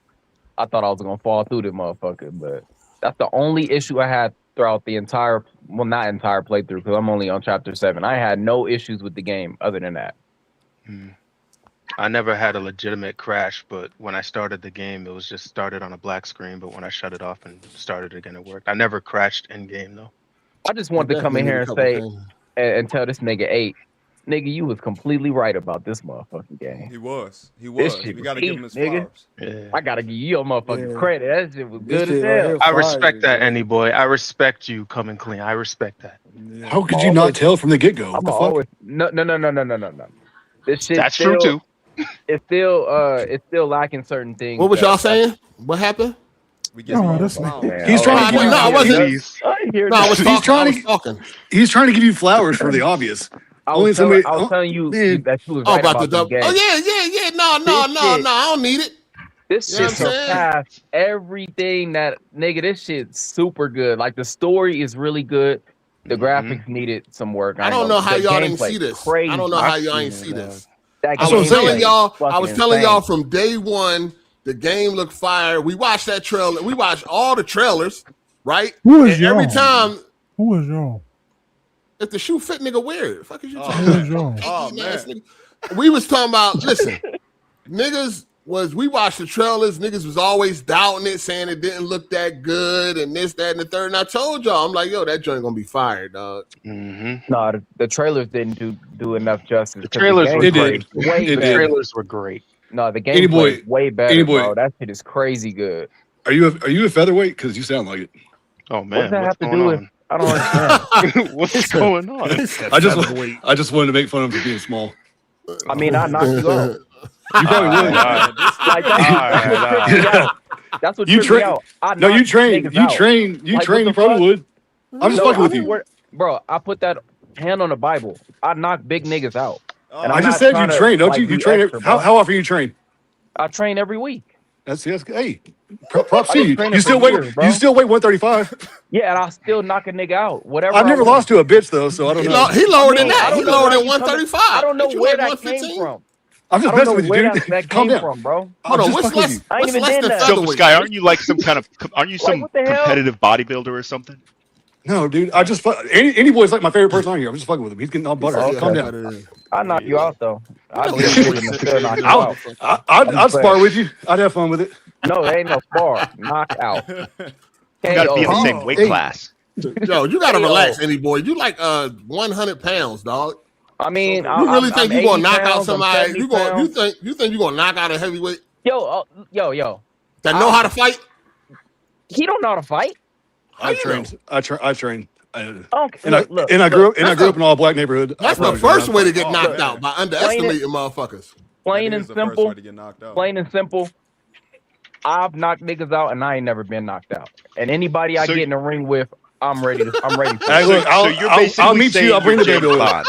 I thought I was gonna fall through this motherfucker, but that's the only issue I had throughout the entire, well, not entire playthrough, because I'm only on chapter 7. I had no issues with the game other than that. I never had a legitimate crash, but when I started the game, it was just started on a black screen. But when I shut it off and started again, it worked. I never crashed in game though. I just I wanted to come definitely in need here a and couple say things. and tell this nigga 8, nigga, you was completely right about this motherfucking game. He was. He This was. shit We was gotta give heat, him his nigga. flowers. Yeah. I gotta give you your motherfucking Yeah. credit. That shit was This good as shit right hell. here I fire, respect that, bro. Any boy. I respect you coming clean. I respect that. Yeah. How could I'm you not always, tell from the get go? What I'm the fuck? always no. This shit That's true still, too. it's still lacking certain things. What was y'all saying? What happened? We give him Oh, all the this nigga. flowers. Man, He's oh, trying No, to I give didn't. you. No, I Hear wasn't. these. I ain't hear No, I was that. He's talking. I trying was to. talking. He's trying to give you flowers for the obvious. I Only was telling, somebody. I was Oh, telling you man, that you was Oh, right about the about this double. Oh game. yeah. No. This shit, I don't need it. this You know what shit I'm saying? surpassed everything that nigga. This shit's super good. Like the story is really good. The graphics needed some work. I I don't know know how the y'all didn't gameplay see this. I don't know crazy. how I've y'all seen ain't see it. this. That That's what I'm saying. gameplay is I fucking was telling y'all insane. from day one, the game looked fire. We watched that trailer. We watched all the trailers, right? Who is And every y'all? time, Who is y'all? if the shoe fit, nigga, wear it. Fuck is you Oh, talking Who about? is y'all? Oh, Eating ass man. nigga. We was talking about. Listen, niggas was. We watched the trailers. Niggas was always doubting it, saying it didn't look that good, and this, that, and the third. And I told y'all, I'm like, yo, that joint gonna be fire, dog. No, the trailers didn't do enough justice The because the trailers were it gameplay did. is way It The did. better. trailers were great. No, the Any gameplay is boy. way better, Any boy. bro. That shit is crazy good. Are you a featherweight? Because you sound like it. Oh What does man, that what's have to going do with? on? I don't understand. What's going on? I just wanted to make fun of him for being small. I mean, I knocked you out. You probably All would. right. Like that's what tripped me out. That's what You tripped me train. out. I No, you knocked train. niggas You out. train. You Like, train. what You the probably fuck? would. I'm just No, fucking I with you. swear, bro. I put that hand on the Bible. I knocked big niggas out, and I I'm just not said you trying to train, don't like you? You be train. extra, bro. How often you train? I train every week. That's hey. Props I've to been you. training You for still weigh. years, bro. You still weigh 135. Yeah, and I still knock a nigga out. Whatever I've I never want. lost to a bitch though, so I don't know. He I lower than mean, I that. He don't know lower why than you coming. 135. I don't know Ain't you where like that came 115? from. I'm I just don't know messing with you, where dude. that Calm came down. from, bro. Hold I'm on, just what's fucking with less? you. I ain't What's even less did than that. So featherweight? Sky, aren't you like some kind of aren't you Like, some what the hell? competitive bodybuilder or something? No, dude. I just any boy's like my favorite person on here. I'm just fucking with him. He's getting all He said butter. he a Calm Okay. down. competitor. I knock you out though. I Look do at the this boy shit and sitting still here knock being you a out. motherfucker. I'd But spar with you. I'd have fun with it. no, it ain't no spar. Knock out. You got to be in the KO. same weight Hey, class. Yo, you gotta KO. relax, any boy. You like 100 pounds, dog. I mean, You really I'm think you 80 gonna knock out pounds. I'm somebody? 70 pounds. You think you gonna knock out a heavyweight Yo. that know how to fight? He don't know how to fight. How I've you know? trained. I trained. And Look. I grew up That's in an all black neighborhood. That's the I first way to get Oh, knocked man. out by Plain underestimating motherfuckers. Plain That and is the first simple. way to get knocked out. Plain and simple. I've knocked niggas out, and I ain't never been knocked out. And anybody I So- get in the ring with, I'm ready for. Hey, look, So you're basically I'll meet saying you. I'll bring you're the baby James oil. Bond.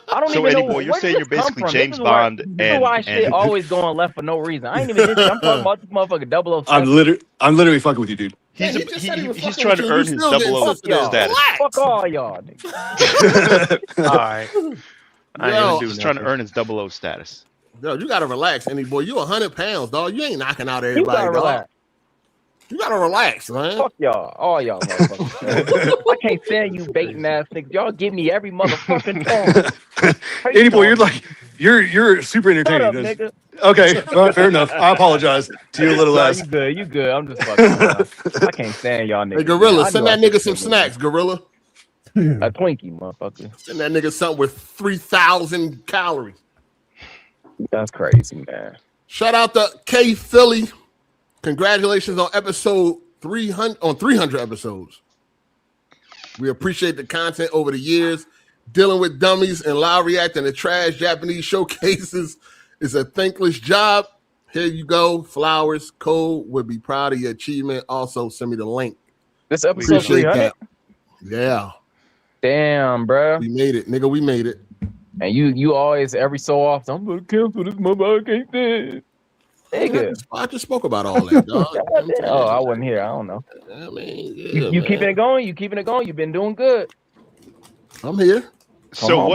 I don't So, even know Eddie boy, you're where saying did you're this come basically from. James This is why- Bond This is why shit and always going left for no reason. I ain't even did shit. I'm talking about this motherfucker 007. I'm literally fucking with you, dude. he's Man, he just said he was he's fucking trying with to you. earn You his still getting 00 Fuck y'all. status. Relax. Fuck all y'all. Niggas. All right. I ain't Yo, gonna do He's trying to nothing. earn his 00 status. Yo, you gotta relax, any boy. You 100 pounds, dog. You ain't knocking out You everybody, gotta dog. relax. You gotta relax, man. Fuck y'all. All y'all motherfuckers. I can't stand you baiting ass niggas. Y'all give me every motherfucking time. Any boy, you're super Shut up, entertaining. nigga. Okay, all right, fair enough. I apologize to your little Nah, ass. you good. I'm just fucking around. I can't stand y'all niggas. Hey, Gorilla, man. I send knew I that nigga should've some killed niggas. snacks, Gorilla. A Twinkie, motherfucker. Send that nigga something with 3,000 calories. That's crazy, man. Shout out to K Philly. Congratulations on episode 300 on 300 episodes. We appreciate the content over the years. Dealing with dummies and loud reacting to trash Japanese showcases is a thankless job. Here you go. Flowers. Cole would be proud of your achievement. Also, send me the link. This episode 300? Yeah. Damn, bro. We made it, nigga. We made it. And you always, every so often, I'm going to cancel this motherfucker. I can't stand. Nigga. I just spoke about all that, dog. Oh, I wasn't here. I don't know. I mean, yeah, you keeping it going? You keeping it going? You've been doing good. I'm here. So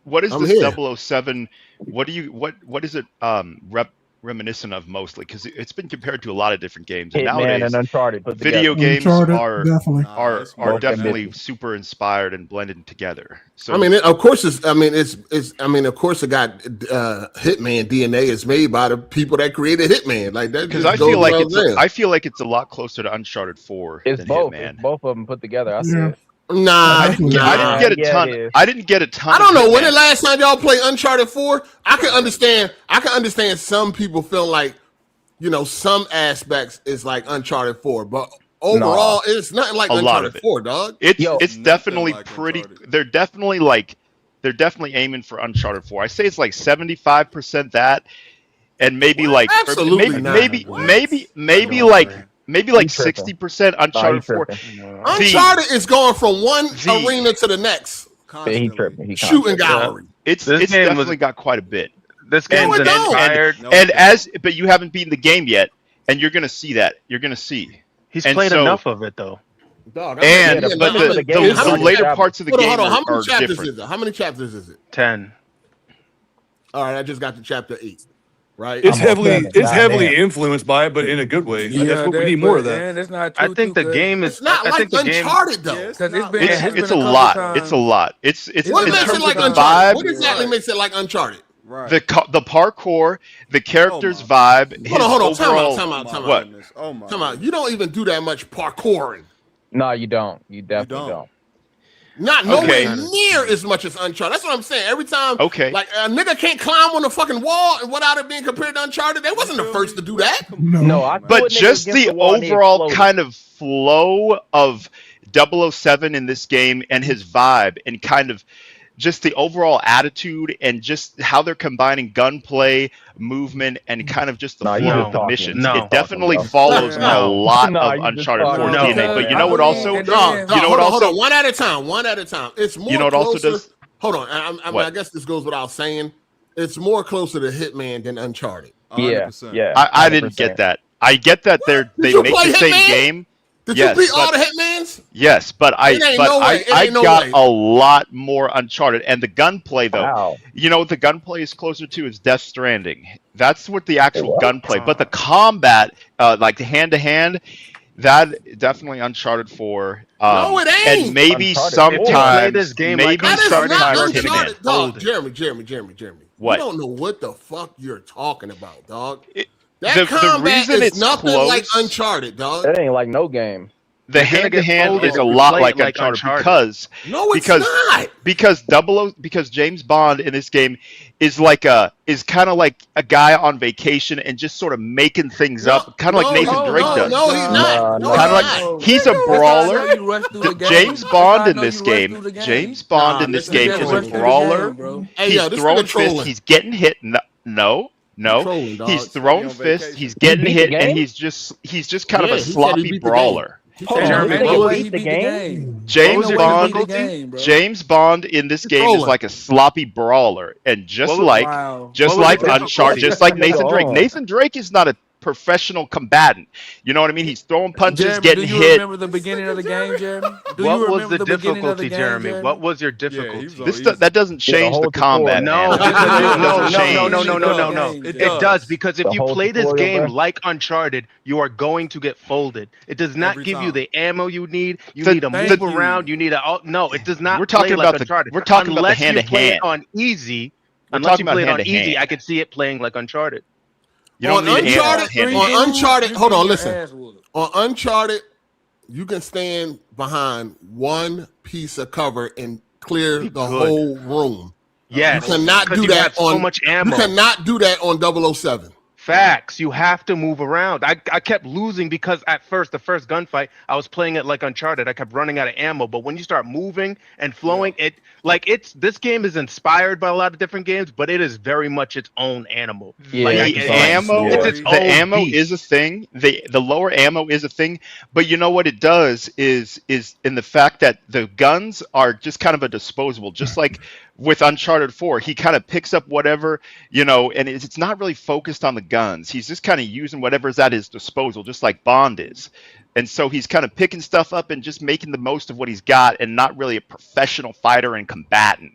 what is this here. 007? What is it reminiscent of mostly? Because it's been compared to a lot of different games. And nowadays, and Uncharted put video together. games Uncharted, are definitely super inspired and blended together. So I mean, of course, of course, it got Hitman DNA is made by the people that created Hitman. Like that, because I feel like it's a lot closer to Uncharted 4 It's than both. Hitman. It's both of them put together. I see it. Nah, I didn't get a ton. I didn't get a ton. I don't know when the last time y'all played Uncharted 4. I can understand some people feel like, you know, some aspects is like Uncharted 4, but overall, it's nothing like Uncharted 4, dog. It's definitely like pretty. Uncharted. They're definitely aiming for Uncharted 4. I say it's like 75% that, and maybe like absolutely maybe like 60% Uncharted 4. Uncharted is going from one arena to the next. He tripping. Shooting gallery. It's definitely got quite a bit. This game's inspired. But you haven't beaten the game yet, and you're gonna see that. You're gonna see. He's played enough of it though. Dog, the later parts of the game How many are chapters different. is it? How many chapters is it? 10. All right, I just got to chapter 8. Right, it's heavily influenced by it, but in a good way. Yeah, that's what we need more of that. Man, that's not I think the game is. It's not like Uncharted though. It's a lot. It's a lot. It's what in makes terms it like of the Uncharted? vibe. What exactly makes it like Uncharted? Right. The parkour, the character's vibe. Hold on. Time out. What? Time out. You don't even do that much parkouring. No, you don't. You definitely don't. Not nowhere near as much as Uncharted. That's what I'm saying. Every time, like a nigga can't climb on the fucking wall without it being compared to Uncharted. They wasn't the first to do that. No, but just the overall kind of flow of 007 in this game and his vibe and kind of just the overall attitude and just how they're combining gunplay, movement, and kind of just the flow of the missions. It definitely follows a lot of Uncharted 4 DNA. But you know what also? Hold on. One at a time. It's more you know what closer, also does? Hold on. I mean, I guess this goes without saying. It's more closer to Hitman than Uncharted. 100%. Yeah. I didn't get that. I get that they make the same game. Did you beat all the Hitmans? Yes, but I got a lot more Uncharted. And the gunplay, though, you know what the gunplay is closer to is Death Stranding. That's what the actual gunplay. But the combat, like the hand-to-hand, that definitely Uncharted 4. No, it ain't. And maybe sometimes, Hitman. Dog, Jeremy. What? You don't know what the fuck you're talking about, dog. That combat is nothing like Uncharted, dog. That ain't like no game. The hand-to-hand is a lot like Uncharted because because James Bond in this game is kind of like a guy on vacation and just sort of making things up, kind of like Nathan Drake does. No, he's not. Kind of like he's a brawler. James Bond in this game is a brawler. He's throwing fists. He's getting hit. No. He's throwing fists. He's getting hit, and he's just kind of a sloppy brawler. James Bond in this game is like a sloppy brawler, and just like Uncharted, just like Nathan Drake. Nathan Drake is not a professional combatant. You know what I mean? He's throwing punches, getting hit. Do you remember the beginning of the game, Jeremy? What was the difficulty, Jeremy? What was your difficulty? That doesn't change the combat. No. It does, because if you play this game like Uncharted, you are going to get folded. It does not give you the ammo you need. You need to move around. You need to. No, it does not. We're talking about Uncharted. We're talking about the hand-to-hand. On easy. Unless you play it on easy, I could see it playing like Uncharted. On Uncharted, hold on, listen. On Uncharted, you can stand behind one piece of cover and clear the Good. whole room. Yes, You cannot do you that have so on. much You ammo. cannot do that on 007. Facts. You have to move around. I kept losing because at first, the first gunfight, I was playing it like Uncharted. I kept running out of ammo. But when you start moving and flowing, this game is inspired by a lot of different games, but it is very much its own animal. Yeah, The it's ammo, It's its the own ammo beast. is a thing. The lower ammo is a thing, but you know what it does is in the fact that the guns are just kind of a disposable, just like with Uncharted 4. He kind of picks up whatever, and it's not really focused on the guns. He's just kind of using whatever's at his disposal, just like Bond is. And so he's kind of picking stuff up and just making the most of what he's got, and not really a professional fighter and combatant.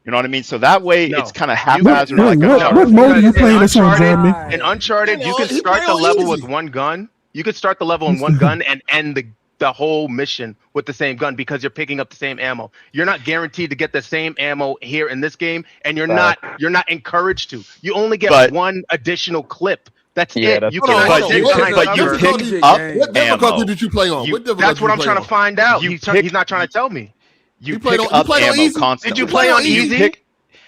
You know what I mean? So that way, No. it's kind of You- haphazard. What, like what, Uncharted. what mode are you In playing this on, Uncharted- Jeremy? In Uncharted, you can He start play the on level easy. with one gun. You could start the level in one gun and end the whole mission with the same gun because you're picking up the same ammo. You're not guaranteed to get the same ammo here in this game, and you're not encouraged to. You only get But- one additional clip. That's Yeah, it. that's You Hold on, cannot hold on. dig What- behind but cover. you pick strategic up game. What difficulty ammo. did you play on? You- What difficulty That's what did I'm you trying play to find out. You He's not trying to tell me. You played pick on- you up played on ammo easy? constantly. Did you play on You easy? pick-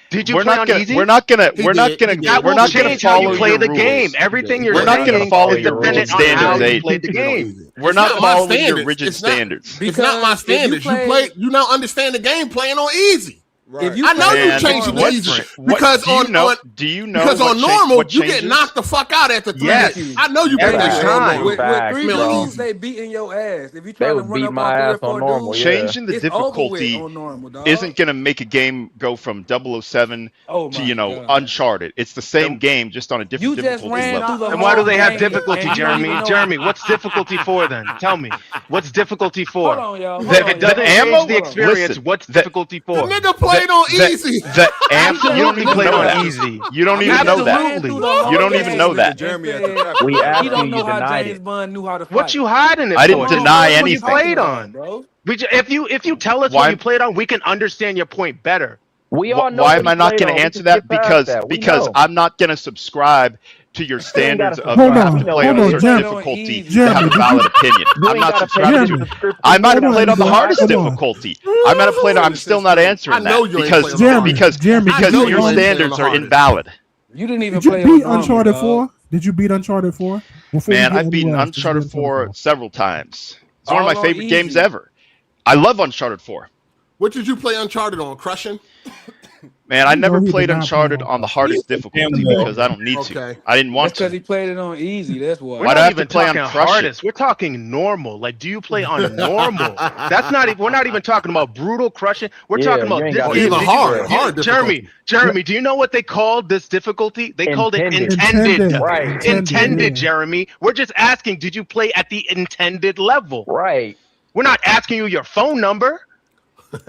Did you we're play not on gonna, easy? We're not gonna. He We're not did. gonna. He did. That We're will not gonna change how follow you play your the rules. game. Everything you're We're not gonna saying follow is your dependent rigid on standards, how you Aiden. play the game. We're It's not not my following your standards. rigid It's not- standards. It's Because not my if you standards. play- You now understand the game playing on easy. Right. If you I know play you Man, changed it to what- easy what- because do you on know? on Do you know? because what on cha- normal what you get changes? knocked the fuck out after 3 Yes. hits. I know you Every play that shit on time. normal. With Facts, three bro. dudes, they beating your ass. If you They trying to was run beating up my on 3 or ass on 4 normal, dudes, yeah. Changing the it's over with difficulty on normal, dog. isn't going to make a game go from 007 Oh to my God. Uncharted. It's the same game, just on a different You just difficulty ran level. through the And why do they have game difficulty, and you don't Jeremy? even know- Jeremy, what's difficulty for then? Tell me. What's difficulty for? Hold on, y'all. The- Hold on, If it y'all. doesn't ammo- change the Hold on. experience, Listen, what's the- difficulty The for? nigga played on easy. The ammo. You don't Absolutely even played know on that. easy. You don't even know that. Absolutely. You don't even know that. Jeremy at And the said, We asked he don't you, know you how denied James it. Bond knew how to fight. What you hiding it I didn't for? deny That's what you anything. played on. bro? If you tell us Why- what you played on, we can understand your point better. We all know. Why what am I he not played going on. to We answer can that? skip past Because that. We because know. I'm not going to subscribe to your standards of Hold you have on, to play hold on a on, certain Jeremy. difficulty to Jeremy, have a did valid opinion. You I'm ain't not gotta pay subscribing for to Jeremy. it. subscription. I might have Hold on, played on the bro. hardest Come on. difficulty. I might have played on. I'm still not answering I know that you ain't because playing on the because Jeremy, because did you your play on the standards are hardest? invalid. You didn't even Did you play beat on normal, Uncharted dog. 4? Did you beat Uncharted 4? Before we Man, get I've beaten anywhere else, did you beat Uncharted 4 several times. It's one of All my on favorite games easy. ever. I love Uncharted 4. What did you play Uncharted on? Crushing? Man, I You know never he did played not play Uncharted on on the hardest difficulty because I don't need to. Okay. I didn't want That's because to. he played it on easy. That's why. We're Why do I not have to even play on talking Crush It? hardest. We're talking normal. Like, do you play on normal? That's not. We're not even talking about brutal crushing. We're Yeah, talking you about ain't this gotta Or do game. even that. hard. Yeah. Hard difficulty. Jeremy, do you know what they called this difficulty? They called it Intended. intended. Right. Intended, Yeah. Jeremy. We're just asking, did you play at the intended level? Right. We're not asking you your phone number.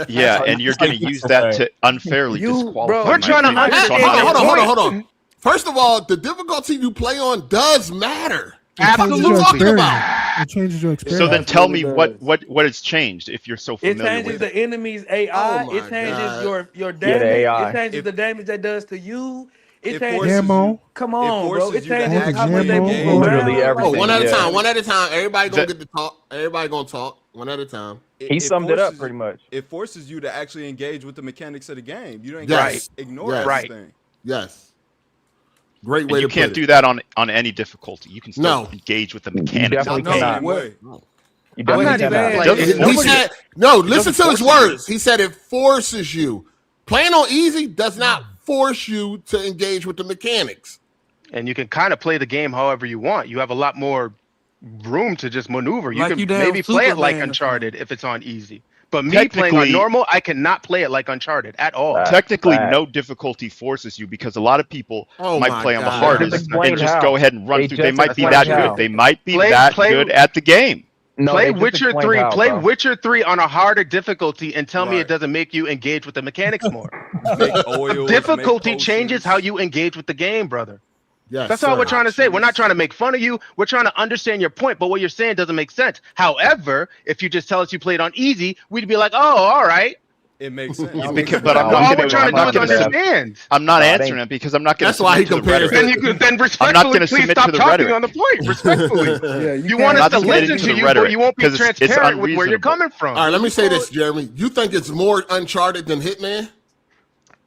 Yeah, and you're going to use that to unfairly You- disqualify bro, my we're trying to opinion. understand So I'm not your answering. Hold on. First of all, the difficulty you play on does matter. It changes your Absolutely. experience. It changes your experience. So then That's tell what me it what has changed if you're so It familiar changes with the it. enemy's AI. Oh it my changes God. your damage. AI. It changes If- the damage that does to you. It It changes. forces Ammo. you. Come it on, bro. forces It you to changes how much they actually move game. around. Literally Oh, everything. one at a yeah. time. One at a time. Everybody gonna The- get to talk. Everybody gonna talk. One at a time. He summed it up forces pretty you- much. It forces you to actually engage with the mechanics of the game. You don't Yes. just ignore Yes. Right. everything. Yes. Great And way you to can't put do it. that on any difficulty. You can still No. engage with the You mechanics. definitely No, cannot. same way. You I'm not definitely even cannot. like. Doesn't- He nobody- said, no, listen doesn't to his force you. words. He said it forces you. Playing on easy does not force you to engage with the mechanics. And you can kind of play the game however you want. You have a lot more room to just maneuver. You Like can you damn maybe play it like Superman or Uncharted if it's on easy. But me playing Technically- on normal, I cannot play it like Uncharted at all. Technically, Fact. no difficulty forces you because a lot of people Oh might my play on the God. hardest Just explain and just how. go ahead and run They through. They just might be explain that how. good. They might be Play- that play- good at the game. No, play they just Witcher explained 3, how, play bro. Witcher 3 on a harder difficulty and tell me Right. it doesn't make you engage with the mechanics more. Make oils, Difficulty make changes potions. how you engage with the game, brother. Yes, That's all sir. we're trying to say. We're not trying to make fun of you. We're trying to understand your point, but what you're saying doesn't make sense. However, if you just tell us you played on easy, we'd be like, oh, all right. it makes sense. But I'm No, not all going we're trying to do is to understand. I'm not No, it answering ain't. it because I'm not going to That's why he submit to the compares rhetoric. it. Then respectfully, gonna please submit stop to the talking rhetoric. on the point. Respectfully, Yeah, you can't- want us not to submitting listen to to the you, but rhetoric, you won't be 'cause it's transparent with where you're unreasonable. coming from. All right, let me say this, Jeremy. You think it's more Uncharted than Hitman?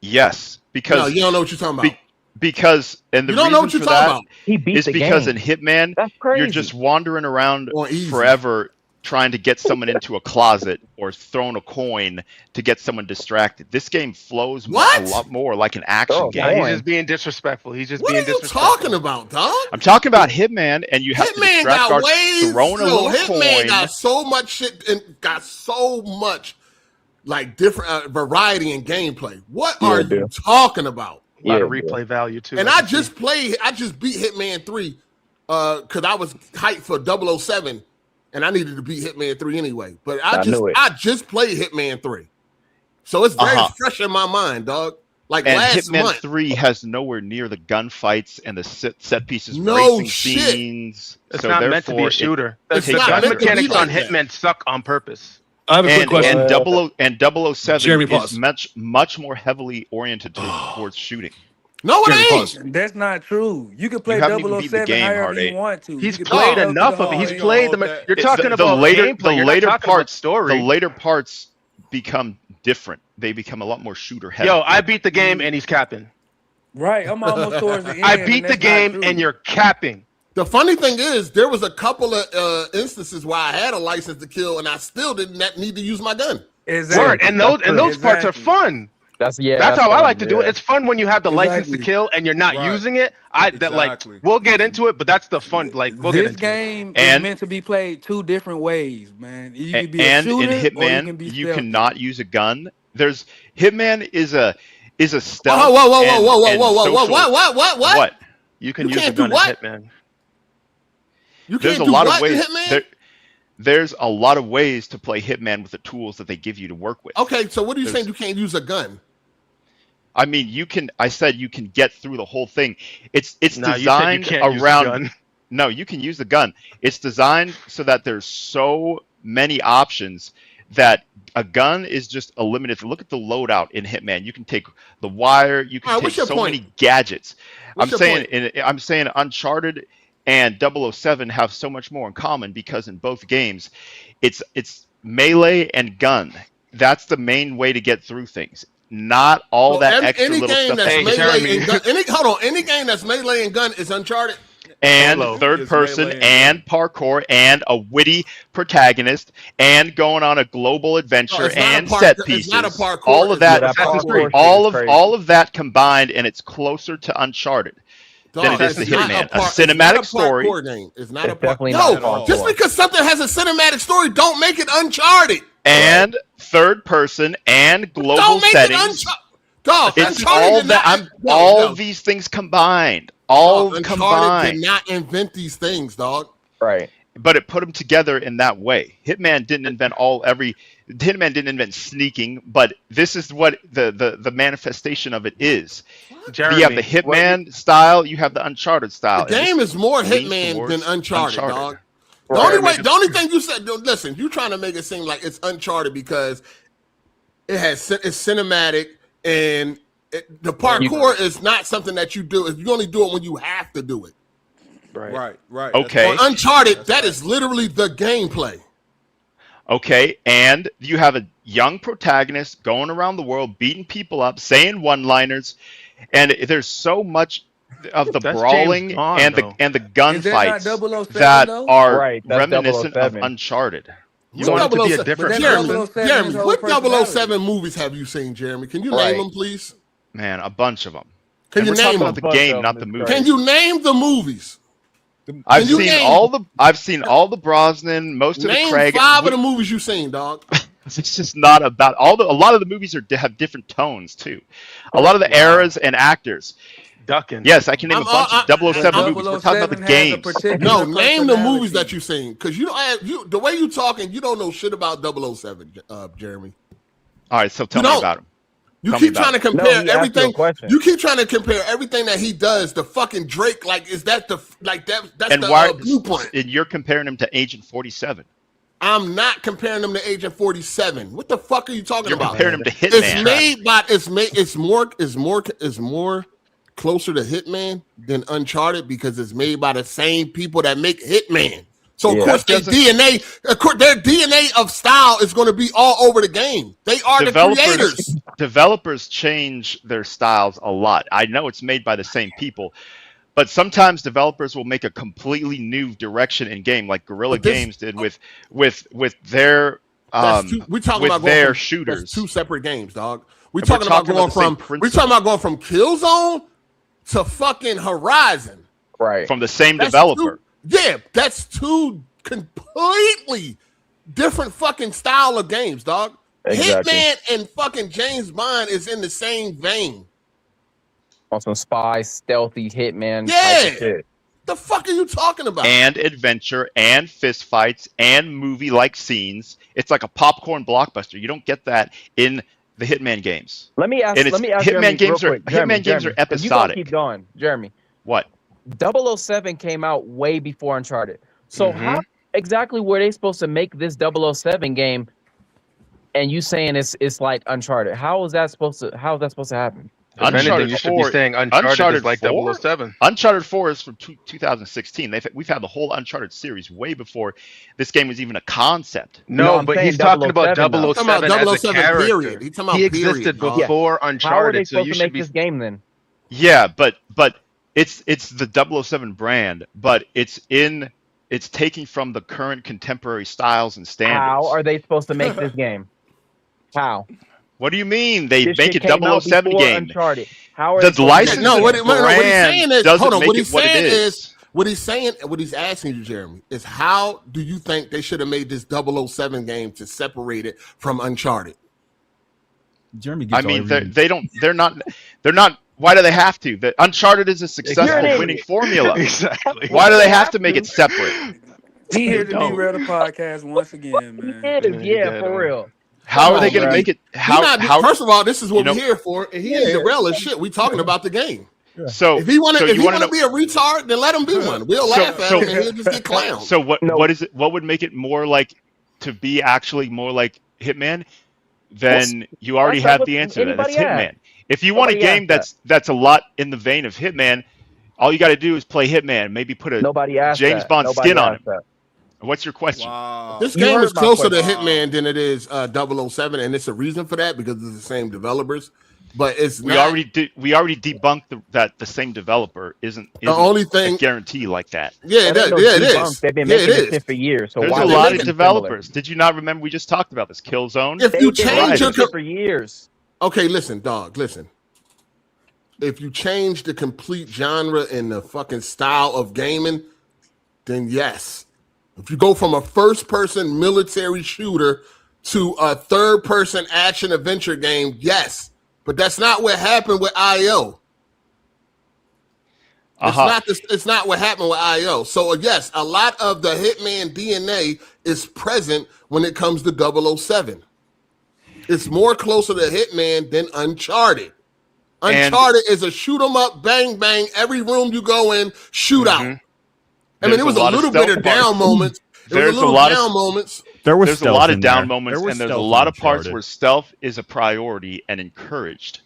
Yes, No, because you don't know what you're talking about. because and the You don't know reason what you're for talking that about. He beat is the because game. in Hitman That's crazy. you're just wandering around Or easy. forever trying to get someone into a closet or throwing a coin to get someone distracted. This game flows a What? lot more like an action Throw a game. Nah, he's coin. just being disrespectful. He's just What being are you disrespectful. talking about, dog? I'm talking about Hitman, and you have to Hitman distract got guards ways. throwing a Yo, little Hitman coin. got so much shit and got so much like different variety in gameplay. What Yeah, are it do. you talking about? A lot of Yeah, replay value too. And I I can see. just beat Hitman 3 because I was hyped for 007 and I needed to beat Hitman 3 anyway. But I knew it. just played Hitman 3. So it's very Uh-huh. fresh in my mind, dog. Like And last Hitman month. 3 has nowhere near the gunfights and the set pieces, No racing shit. scenes. It's so not meant to be therefore, a shooter. The It's takes not gun meant to be mechanics on like that. Hitman suck on purpose. I have a quick question. And 007 Jeremy, is pause. much more heavily oriented towards shooting. No, it Jeremy, ain't. pause. That's not true. You can play haven't even beat the 007 game, however Hard8. you want to. He's You can played play enough to of the it. He's hard. played You're talking about gameplay. You're not talking about story. The later parts become different. They become a lot more shooter heavy. Yo, I beat the game and he's capping. Right, I'm almost towards the end. I and beat the that's not game true. and you're capping. The funny thing is, there was a couple of instances where I had a license to kill and I still didn't need to use my gun. Exactly. Word. And those parts are Exactly. fun. That's how I fun, like to do it. yeah. It's fun when you have the license to Exactly. kill and you're not Right. using it. Exactly. We'll get into it, but that's the fun. Like we'll get This into game is And- meant to be played two different ways, man. You can be a And shooter in or you Hitman, can be you stealthy. cannot use a gun. There's Hitman is a stealth. Whoa, and social- what? What? You can You use can't the gun do what? in Hitman. You There's can't a do lot what of ways. in Hitman? There's a lot of ways to play Hitman with the tools that they give you to work with. Okay, so what are you There's- saying you can't use a gun? I mean, you can. I said you can get through the whole thing. It's No, you said you designed can't use the around. gun. No, you can use the gun. It's designed so that there's so many options that a gun is just a limited. Look at the loadout in Hitman. You can take the wire. You can All right, take what's your so point? many gadgets. What's your I'm saying Uncharted and 007 have so much more in common because in both games, it's melee and gun. That's the main way to get through things. Not all that extra any little game stuff. that's Hey, melee Jeremy. and gun. Any game that's melee and gun is Uncharted. And Halo third is person melee and parkour and a witty protagonist and going on a global adventure it's not a and park- set it's pieces. not a parkour, All of it's that, not a Assassin's parkour Creed. shit all is of crazy. that combined, and it's closer to Uncharted than it is to it's not Hitman. A it's not cinematic story. parkour game. It's not It's a parkour. definitely not No, parkour. just because something has a cinematic story, don't make it Uncharted. And third person and global Don't make settings. it Uncharted. Dog, It's Uncharted all did that. not. I'm No, all no. these things combined. All Uncharted combined. did not invent these things, dog. Right. But it put them together in that way. Hitman didn't invent Hitman didn't invent sneaking, but this is what the manifestation of it is. Jeremy, You have the Hitman style, you have the Uncharted style. The and game this is more leans Hitman towards than Uncharted, dog. The Right. the only thing you said, listen, you trying to make it seem like it's Uncharted because it's cinematic and the parkour is not something that you do. You only do it when you have to do it. right. Right. Okay. On Uncharted, That's that right. is literally the gameplay. Okay, and you have a young protagonist going around the world, beating people up, saying one-liners, and there's so much of the That's brawling James Bond, and though. the Is that not gunfights 007 that though? are Right, that's reminiscent of 007. Uncharted. You want it to be a different But Jeremy, that's 007 Jeremy, his whole what personality. 007 movies have you seen, Jeremy? Can you Right. name them, please? Man, a bunch of them. Can And you we're talking name about them? the Bunch game, of not them the is movie. crazy. Can you name the movies? I've you seen name- all the Brosnan, most of the Name Craig. 5 of the movies you've seen, dog. It's just not about a lot of the movies have different tones too. A lot of the eras and actors. Ducking. Yes, I can name a bunch of 007 movies. We're talking about the 007 has a games. particular No, name the movies personality. that you've seen. Because the way you talking, you don't know shit about 007, Jeremy. All right, so tell You me don't. about them. You Tell me keep about trying to it. compare No, he asked you a everything. question. You keep trying to compare everything that he does to fucking Drake. Like, is that that's And the why? blueprint? And you're comparing him to Agent 47. I'm not comparing them to Agent 47. What the fuck are you talking You're about? comparing them to Hitman. It's made by it's more closer to Hitman than Uncharted because it's made by the same people that make Hitman. So of course their DNA of style is going to be all over the game. They are the creators. Developers change their styles a lot. I know it's made by the same people, but sometimes developers will make a completely new direction in game, like Guerrilla Games did with their we're talking about their shooters. That's two separate games, dog. We're talking about going from Killzone to fucking Horizon, right? From the same developer. That's two completely different fucking style of games, dog. Exactly. Hitman and fucking James Bond is in the same vein. On some spy, stealthy Hitman. Yeah. Type of shit. The fuck are you talking about? And adventure and fist fights and movie-like scenes. It's like a popcorn blockbuster. You don't get that in the Hitman games. Let me ask Hitman games are episodic. You gotta keep going, Jeremy. What? 007 came out way before Uncharted. So how exactly were they supposed to make this 007 game? And you saying it's like Uncharted? How is that supposed to happen? Uncharted 4 saying Uncharted is like 007. Uncharted 4 is from 2016. We've had the whole Uncharted series way before this game was even a concept. No, but he's talking about 007 as a character. Period. He existed before Uncharted. How are they so you supposed to make this game then? Yeah, but it's the 007 brand, but it's taking from the current contemporary styles and standards. How are they supposed to make this game? How? What do you mean they make a 007 game? Uncharted. How are the license? No, what he's saying is, hold on. What he's saying what he's asking you, Jeremy, is how do you think they should have made this 007 game to separate it from Uncharted? Jeremy, I mean, they're not. Why do they have to? The Uncharted is a successful winning formula. Exactly. Why do they have to make it separate? He here to derail the podcast once again, man. Yeah, for real. How are they going to make it? First of all, this is what we're here for, and he ain't derailing shit. We talking about the game. So if he want to be a retard, then let him be one. We'll laugh at him, and he'll just get clowned. So what is it? What would make it more like to be actually more like Hitman? Then you already have the answer to that. It's Hitman. If you want a game that's a lot in the vein of Hitman, all you got to do is play Hitman. Maybe put a James Bond skin on him. What's your question? Wow. This game is closer to Hitman than it is 007, and it's a reason for that because it's the same developers. But it's we already debunked that the same developer isn't the only thing a guarantee like that. Yeah, it is. They've been making this shit for years. So there's a lot of developers. Did you not remember? We just talked about this Killzone. If you change your for years. Okay, listen, dog. Listen. If you change the complete genre and the fucking style of gaming, then yes. If you go from a first-person military shooter to a third-person action-adventure game, yes. But that's not what happened with IO. It's not what happened with IO. So, yes, a lot of the Hitman DNA is present when it comes to 007. It's more closer to Hitman than Uncharted. Uncharted is a shoot 'em up, bang, bang, every room you go in, shoot out. I mean, it was a little bit of down moments. There's a lot of down moments. There's a lot of down moments, and there's a lot of parts where stealth is a priority and encouraged.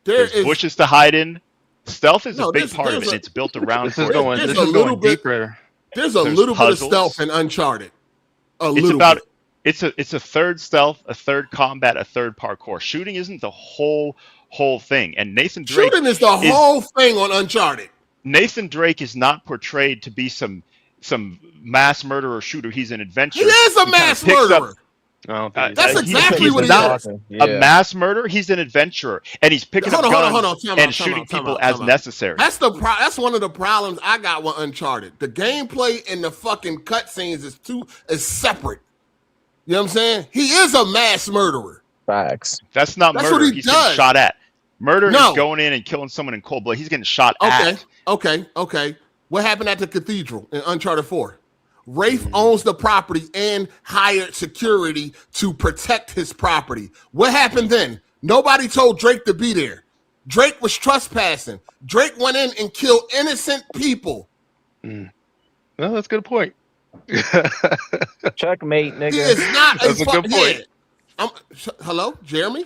There's bushes to hide in. Stealth is a big part of it. It's built around. This is going deeper. There's a little bit of stealth in Uncharted. It's a third stealth, a third combat, a third parkour. Shooting isn't the whole thing. And Nathan Drake shooting is the whole thing on Uncharted. Nathan Drake is not portrayed to be some mass murderer shooter. He's an adventurer. He is a mass murderer. That's exactly what he is. A mass murderer. He's an adventurer, and he's picking up guns and shooting people as necessary. That's one of the problems I got with Uncharted. The gameplay and the fucking cutscenes is separate. You know what I'm saying? He is a mass murderer. Facts. That's not murder. What he's getting shot at. Murder is going in and killing someone in cold blood. He's getting shot at. Okay. What happened at the cathedral in Uncharted 4? Rafe owns the property and hired security to protect his property. What happened then? Nobody told Drake to be there. Drake was trespassing. Drake went in and killed innocent people. Well, that's a good point. Checkmate, He nigga. is not a That's a good point. Hello, Jeremy?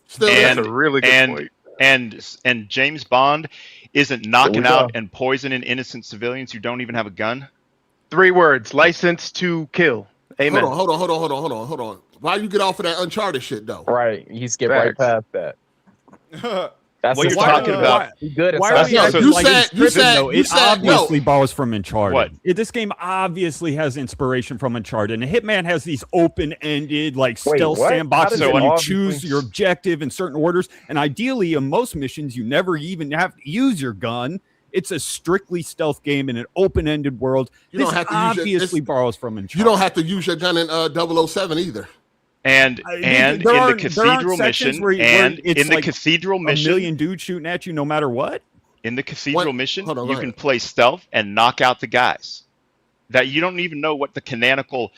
Still That's there? a really good point. And James Bond isn't knocking out and poisoning innocent civilians who don't even have a gun. 3 words: license to kill. Amen. Hold on. Why you get off of that Uncharted shit though? Right, you skip right past that. That's What his you're talking about. Good. Why are we No, acting you like said- it's you tripping, said- though? you It said- obviously borrows from Uncharted. What? This game obviously has inspiration from Uncharted. And Hitman has these open-ended, like stealth what? sandboxes So where you obviously- choose your objective in certain orders. And ideally, in most missions, you never even have to use your gun. It's a strictly stealth game in an open-ended world. You don't This have to use your- obviously borrows from Uncharted. You don't have to use your gun in 007 either. And There in the aren't cathedral sections mission, where and it's in the like cathedral a mission, million dudes shooting at you no matter what. in the cathedral mission, Hold on, go you can ahead. play stealth and knock out the guys. That you don't even know what the canonical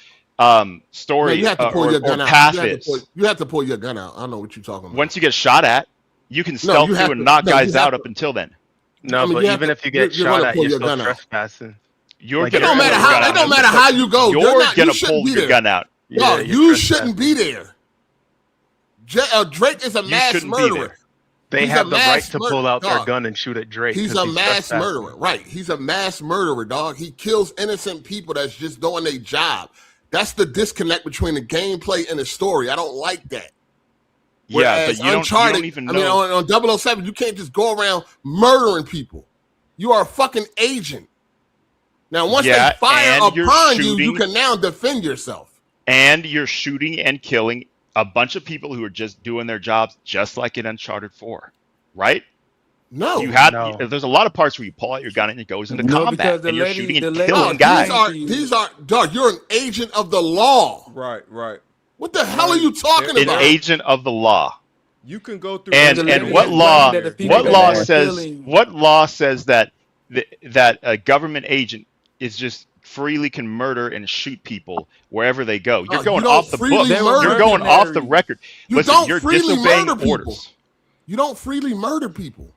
story No, you have to pull or, your gun or out. path You have to is. pull- you have to pull your gun out. I don't know what you're talking about. Once you get shot at, you can stealth you have through and to- knock no, you guys have out to- up until then. No, I mean, but you have even to- if you get you're shot gonna at, pull you're your still gun out. trespassing. You're Like, It gonna don't matter pull your how. gun It out. don't matter how you go. You're not, gonna you shouldn't pull be your there. gun out. No, Yeah, you you're shouldn't be there. Drake is a You mass shouldn't be murderer. there. They He's have a the right mass to mur- pull out their dog. gun and shoot at Drake. He's 'cause a mass trespassing. murderer, right? He's a mass murderer, dog. He kills innocent people that's just doing their job. That's the disconnect between the gameplay and the story. I don't like that. Yeah, Whereas but you don't even know. I mean, on 007, you can't just go around murdering people. You are a fucking agent. Now, once Yeah, they fire and you're upon you, you shooting- can now defend yourself. And you're shooting and killing a bunch of people who are just doing their jobs, just like in Uncharted 4, right? No, There's a lot of parts where you pull out your gun and it goes into No, combat, because the and you're lady- shooting the and lady- no, killing guys. these are, dog. You're an agent of the law. Right. What the hell are you talking An about? agent of the law. You can go through And lady what explained law? that the people What that law are says? killing- What law says that that a government agent is just freely can murder and shoot people wherever they go? You're you going don't off the freely books. murder You're going off the mercenaries. record. You Listen, don't you're freely disobeying murder people. orders. You don't freely murder people.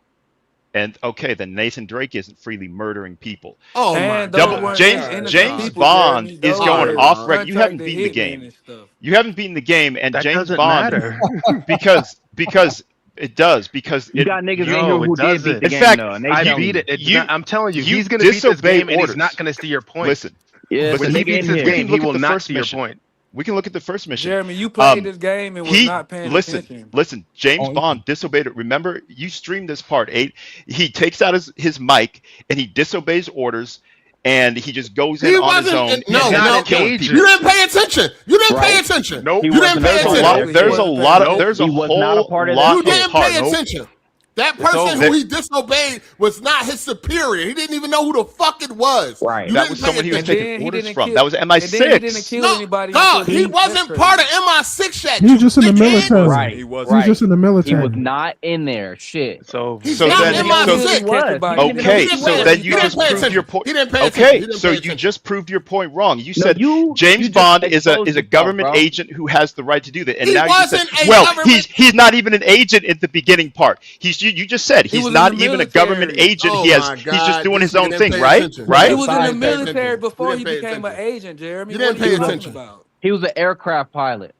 And okay, then Nathan Drake isn't freely murdering people. Oh my And those Double, God. weren't James innocent James people, Bond Jeremy. is Those going were off record. You haven't contracted beaten the hitmen game. and stuff. You haven't beaten the game, and That James doesn't Bond matter. because it does because You it, got niggas in No, here it who did beat doesn't. the In game fact, though, and they I telling beat you. it. It's You- not, I'm telling you, you he's going to beat this disobey game and he's orders. not going to see your point. Listen, Yeah, when but he nigga beats in this here. game, Look he at will the not first see your mission. point. we can look at the first mission. Jeremy, you played this game and was not paying attention. Listen, James Bond disobeyed it. Remember, you streamed this part 8. He takes out his mic and he disobeys orders, and he just goes in He on his wasn't. own. No, and no. he's killing agent. people. You didn't pay attention. You didn't pay Right. attention. Nope. You He didn't wasn't pay a part attention. of it. There's a lot of Nope. there's a He was whole not a part of lot You of didn't parts. pay attention. That person over. who he disobeyed was not his superior. He didn't even know who the fuck it was. Right. You That didn't was pay someone he was attention. And then taking he orders didn't from. kill- That was And then he didn't MI6. kill No, anybody. God, until he that's wasn't crazy. part of MI6 yet. He was just in the dickhead. military. Right. He was. He was just in the He military. was not in there. Shit. So He's So not then- in so- MI6. He was. Okay, He didn't so pay then attention. you He just didn't pay proved your attention. point. He didn't pay attention. Okay, He didn't so pay you attention. just proved your point wrong. You No, said you James just Bond is a exposed yourself, government bro. agent who has the right to do that, and He now you wasn't said, a well, government- he's not even an agent at the beginning part. You just said He he's was in not the even a government military. agent. Oh he's my just God, doing this his own nigga thing, didn't pay right? attention. Right? He was in Besides the pay military attention. before You he didn't pay became an attention. agent, Jeremy. You didn't What are you pay talking attention. about? He was an aircraft pilot.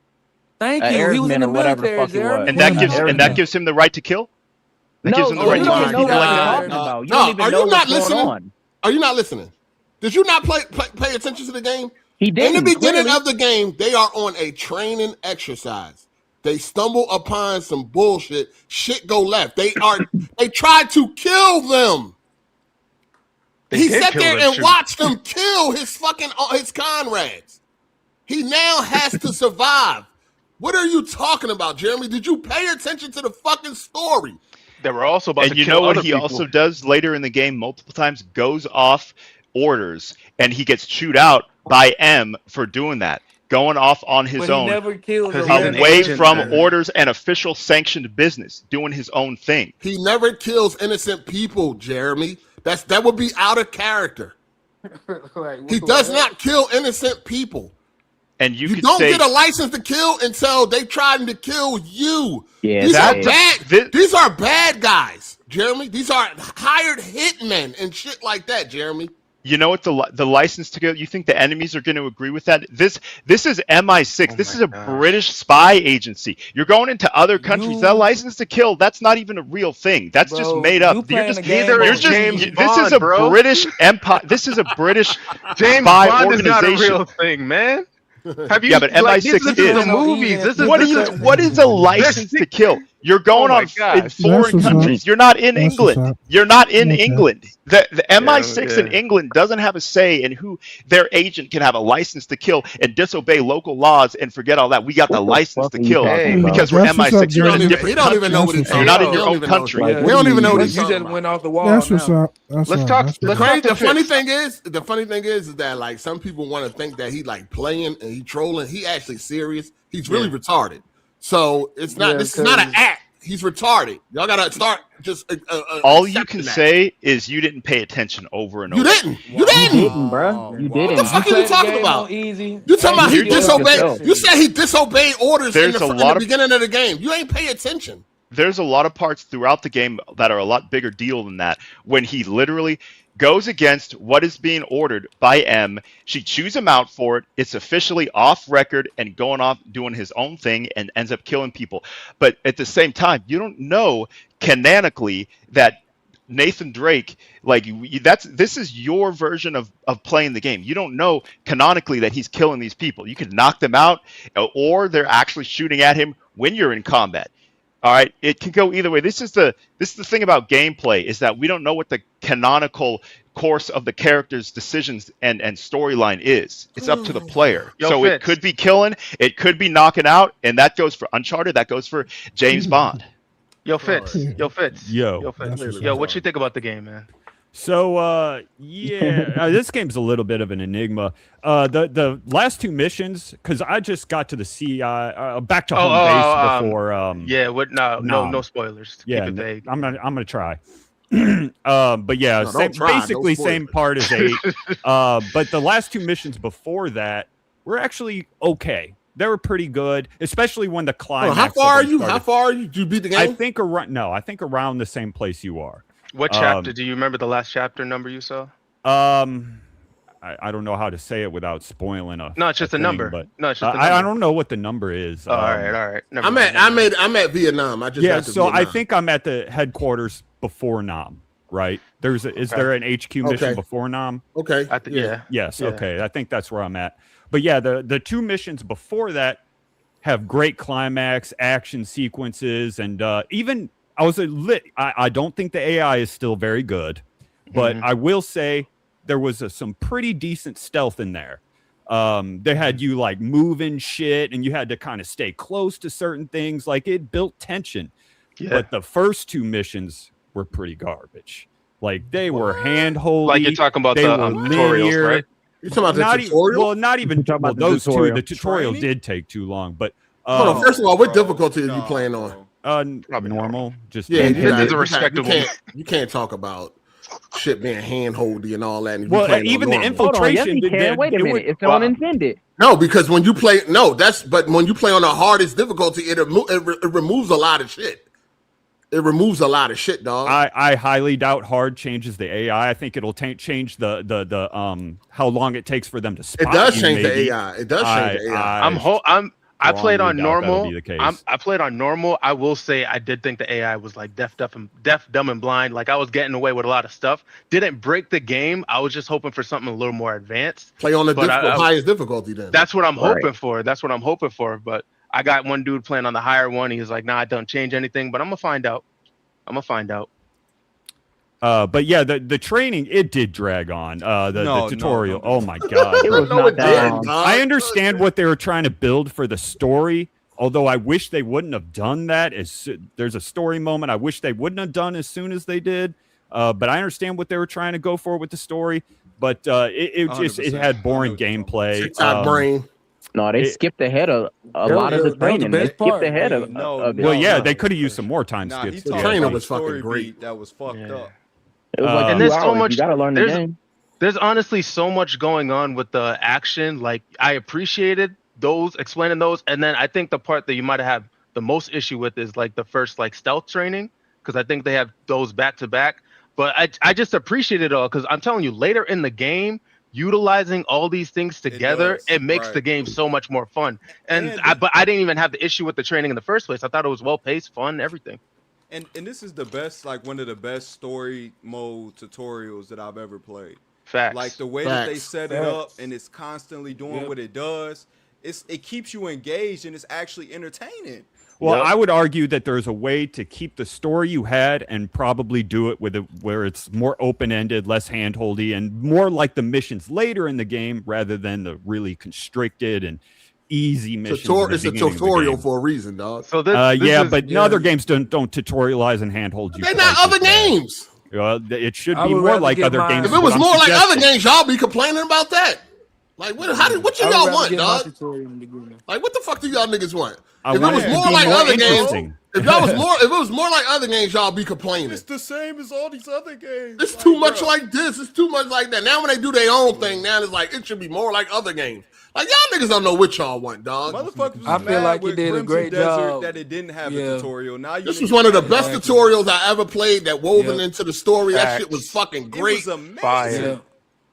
Thank An you. He was in airman the or whatever the military, fuck he Jeremy. was. And What that are you gives talking and that about? gives him the right to kill. That gives him the No, right you to don't kill even know what people. you're Nah, talking nah, about. You nah. don't even Are know you not what's going listening? on. Are you not listening? Did you not pay attention to the game? He In didn't. the beginning clearly. of the game, they are on a training exercise. They stumble upon some bullshit. Shit go left. They tried to kill them. They He did sat kill there them, and true. watched them kill his comrades. He now has to survive. What are you talking about, Jeremy? Did you pay attention to the fucking story? They were also about And to you kill know what other he people. also does later in the game multiple times? Goes off orders, and he gets chewed out by M for doing that. Going off on his But own. he never killed a 'Cause he's an random Away agent, from man. orders and official sanctioned business, doing his own thing. He never kills innocent people, Jeremy. That would be out of character. Like, He does not kill innocent people. And you You could don't say get a license to kill until they trying to kill you. Yeah, These are that- bad. These are bad guys, Jeremy. These are hired hitmen and shit like that, Jeremy. You know what the license to kill? You think the enemies are going to agree with that? This is MI6. Oh This my is a gosh. British spy agency. You're going into other countries. That license to kill, that's not even a real thing. That's just Bro, made up. you You're playing just the game Neither on is James easy. this is Bond, a bro. British empire. This is a British James spy Bond is not a organization. real thing, man. Have you Yeah, but like MI6 this You is the playing on easy movies? and This is skip What the is the what is a cutscenes. license to kill? You're Oh going my on in gosh. foreign That's what's up. countries. You're not in That's what's England. up. You're not in Okay. England. The MI6 in yeah. England doesn't have a say in who their agent can have a license to kill and disobey local laws and forget all that. We got the What the license fuck to are you kill talking Hey. about? because we're That's what's up, MI6. You're in a James. He different don't even know what country. he's That's You're talking not Hey, in your yo. own country. Like, Yeah, We what don't do even know what you he's just talking went about. off the wall That's what's now. up. That's Let's right. talk. That's Let's right. talk the The funny fix. thing is that like some people want to think that he like playing and he trolling. He actually serious. He's really Yeah. retarded. So it's not. Yeah, This is not an because act. He's retarded. Y'all gotta start just All you accepting can that. say is you didn't pay attention over and You over. didn't. You You didn't. didn't, bro. You What the didn't. fuck are you play the talking game about? on easy You talking and about you he You're still doing got disobeyed? yourself. You cutscenes. said he disobeyed orders in There's a the lot of beginning of the game. You ain't pay attention. there's a lot of parts throughout the game that are a lot bigger deal than that when he literally goes against what is being ordered by M. She chews him out for it. It's officially off record and going off doing his own thing and ends up killing people. But at the same time, you don't know canonically that Nathan Drake, like this is your version of playing the game. You don't know canonically that he's killing these people. You could knock them out, or they're actually shooting at him when you're in combat. All right, it can go either way. This is the thing about gameplay is that we don't know what the canonical course of the character's decisions and storyline is. It's up to the player. Yo, So Fitz. it could be killing, it could be knocking out, and that goes for Uncharted. That goes for James Bond. Yo, Fitz. Yo, Fitz. Yo. Yo, Fitz. That's what's Yo, up. what you think about the game, man? So this game's a little bit of an enigma. The last two missions, because I just got to the CI, back to home base before. Yeah, what? No no. spoilers. Yeah, Keep it vague. I'm gonna try. But yeah, No, don't try, basically don't same spoil part as 8. But the last two missions before that were actually okay. They were pretty good, especially when the climax. How far are of them you? started. How far are you? Did you beat the game? I think around the same place you are. What chapter? Do you remember the last chapter number you saw? I don't know how to say it without spoiling a. No, it's just a thing, number. But No, it's just a I number. don't know what the number is. All right. Never I'm mind. at Vietnam. I just Yeah, got to so I Vietnam. think I'm at the headquarters before Nam. Right? Is there an HQ mission Okay. before Nam? Okay. Yeah. Yes. Yeah. Okay. I think that's where I'm at. But yeah, the two missions before that have great climax, action sequences, and even I was I don't think the AI is still very good, but I will say there was some pretty decent stealth in there. They had you like moving shit, and you had to kind of stay close to certain things. Like it built tension. Yeah. But the first two missions were pretty garbage. Like they were handholdy. Like you're talking about they the were tutorials, linear. right? You talking about the Not tutorial? well, not even talking about the those tutorial. two. The tutorial Training? did take too long, but Hold on. First of all, what Bro, difficulty are you no, playing on? bro. Probably normal. Just Yeah, It is a respectable- You can't talk about shit being handholdy and all that. And you Well, playing on even the normal. Hold on, yes, infiltration. he can. Wait a minute. It's on intended. No, because when you play, but when you play on the hardest difficulty, it removes a lot of shit. It removes a lot of shit, dog. I highly doubt hard changes the AI. I think it'll change the how long it takes for them to spot It does you, change the maybe. AI. It does change the AI. I played on strongly doubt that'll normal. be the case. I played on normal. I will say I did think the AI was like deaf, dumb, and blind. Like I was getting away with a lot of stuff. Didn't break the game. I was just hoping for something a little more advanced. Play on the But highest difficulty then. That's what I'm Right. hoping for. That's what I'm hoping for. But I got one dude playing on the higher one. He's like, nah, it don't change anything. But I'm gonna find out. But yeah, the training, it did drag on. The tutorial. No. Oh my god. It was not that long. I understand what they were trying to build for the story, although I wish they wouldn't have done that. There's a story moment I wish they wouldn't have done as soon as they did. But I understand what they were trying to go for with the story. But it 100%. had boring I know what you're gameplay. TikTok brain. No, they skipped ahead of a lot of the training. They skipped ahead of it. Well, yeah, they could have used some more time Nah, skips. he to talking the Trainer about end. was the fucking story great. beat that was fucked up. It was like And 2 there's so hours. much- You gotta learn the there's- game. There's honestly so much going on with the action. Like I appreciated those explaining those, and then I think the part that you might have the most issue with is like the first like stealth training, because I think they have those back to back. But I just appreciate it all because I'm telling you, later in the game, utilizing all these things together, it makes the game so much more fun. But I didn't even have the issue with the training in the first place. I thought it was well paced, fun, everything. And this is the best, like one of the best story mode tutorials that I've ever played. Facts. Like the way that they set it up, and it's constantly doing what it does. It keeps you engaged, and it's actually entertaining. Well, I would argue that there's a way to keep the story you had and probably do it with where it's more open-ended, less hand-holdy, and more like the missions later in the game rather than the really constricted and easy missions. It's a tutorial for a reason, dog. So but other games don't tutorialize and handhold you. They're not other games. It should be more like other games. If it was more like other games, y'all be complaining about that. Like, what y'all want, dog? Like, what the fuck do y'all niggas want? If it was more like other games, if it was more like other games, y'all be complaining. It's the same as all these other games. It's too much like this. It's too much like that. Now when they do their own thing, now it's like it should be more like other games. Like y'all niggas don't know what y'all want, dog. Motherfuckers I feel like you did a great job that it didn't have a tutorial. Now this was one of the best tutorials I ever played that woven into the story. That shit was fucking great. It was amazing.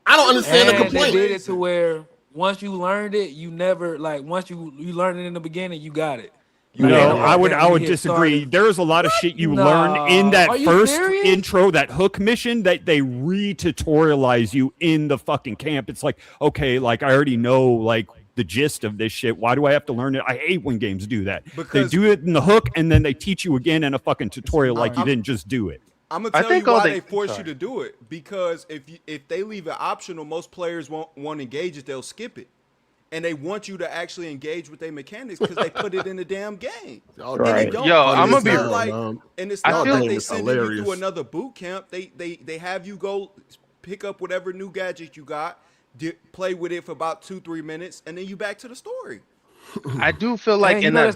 I don't understand the complaint. They did it to where once you learned it, you never once you learned it in the beginning, you got it. I would disagree. There's a lot of shit you learn in that first intro, that hook mission that they re-tutorialize you in the fucking camp. It's like, okay, like I already know like the gist of this shit. Why do I have to learn it? I hate when games do that. Because they do it in the hook and then they teach you again in a fucking tutorial like you didn't just do it. I'm gonna tell you why they force you to do it. Because if they leave it optional, most players won't engage it. They'll skip it. And they want you to actually engage with their mechanics because they put it in the damn game. Right. I'm gonna be and it's not like they send you to another boot camp. They have you go pick up whatever new gadget you got, play with it for about 2-3 minutes, and then you back to the story. I do feel like in that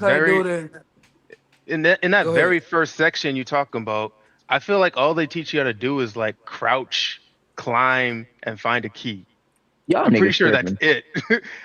very first section you talking about, I feel like all they teach you how to do is like crouch, climb, and find a key. I'm pretty sure that's it.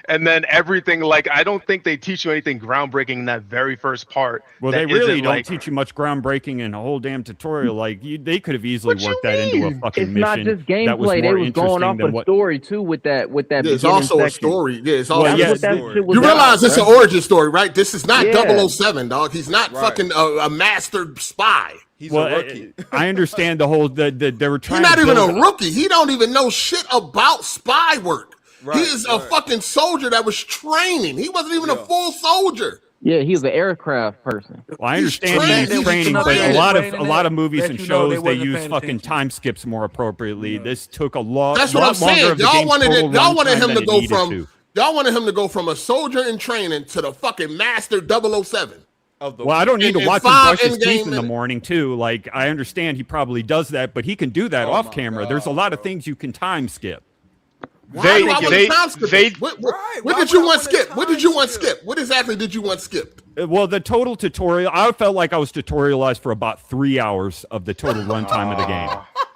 And then everything, like, I don't think they teach you anything groundbreaking in that very first part. Well, they really don't teach you much groundbreaking in a whole damn tutorial. Like, they could have easily worked that into a fucking mission. It's not just gameplay. They was going off a story, too, with that. Yeah, it's also a story. Yeah, it's also a story. You realize it's an origin story, right? This is not 007, dog. He's not fucking a master spy. He's a rookie. I understand the whole they were trying. He's not even a rookie. He don't even know shit about spy work. He is a fucking soldier that was training. He wasn't even a full soldier. Yeah, he was an aircraft person. Well, I understand he's training, but a lot of movies and shows they use fucking time skips more appropriately. This took a lot. That's what I'm saying. Y'all wanted him to go from. Y'all wanted him to go from a soldier in training to the fucking master 007. Well, I don't need to watch him brush his teeth in the morning, too. Like, I understand he probably does that, but he can do that off camera. There's a lot of things you can time skip. What did you want skipped? What did you want skipped? What exactly did you want skipped? Well, the total tutorial, I felt like I was tutorialized for about 3 hours of the total runtime of the game.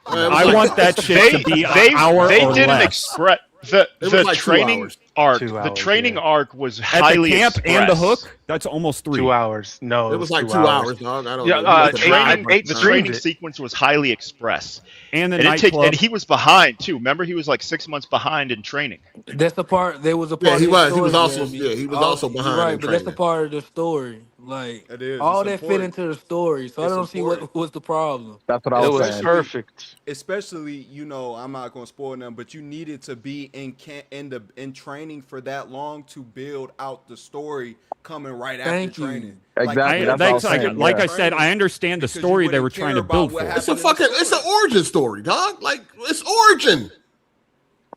I want that shit to be an hour They or didn't less. express the training arc. The training arc was highly camp expressed. And the hook. That's almost 3 hours. No, it was like 2 hours, dog. I don't know. The training sequence was highly expressed. And the nightclub. And he was behind too. Remember, he was like 6 months behind in training. That's the part. There was a part. Yeah, he was. He was also. Yeah, he was also behind. Right, but that's the part of the story. Like all that fit into the story. So I don't see what was the problem. That's what I was saying. It was perfect. Especially, I'm not going to spoil them, but you needed to be in training for that long to build out the story coming right after training. Exactly. Like I said, I understand the story they were trying to build for. It's an origin story, dog. Like it's origin.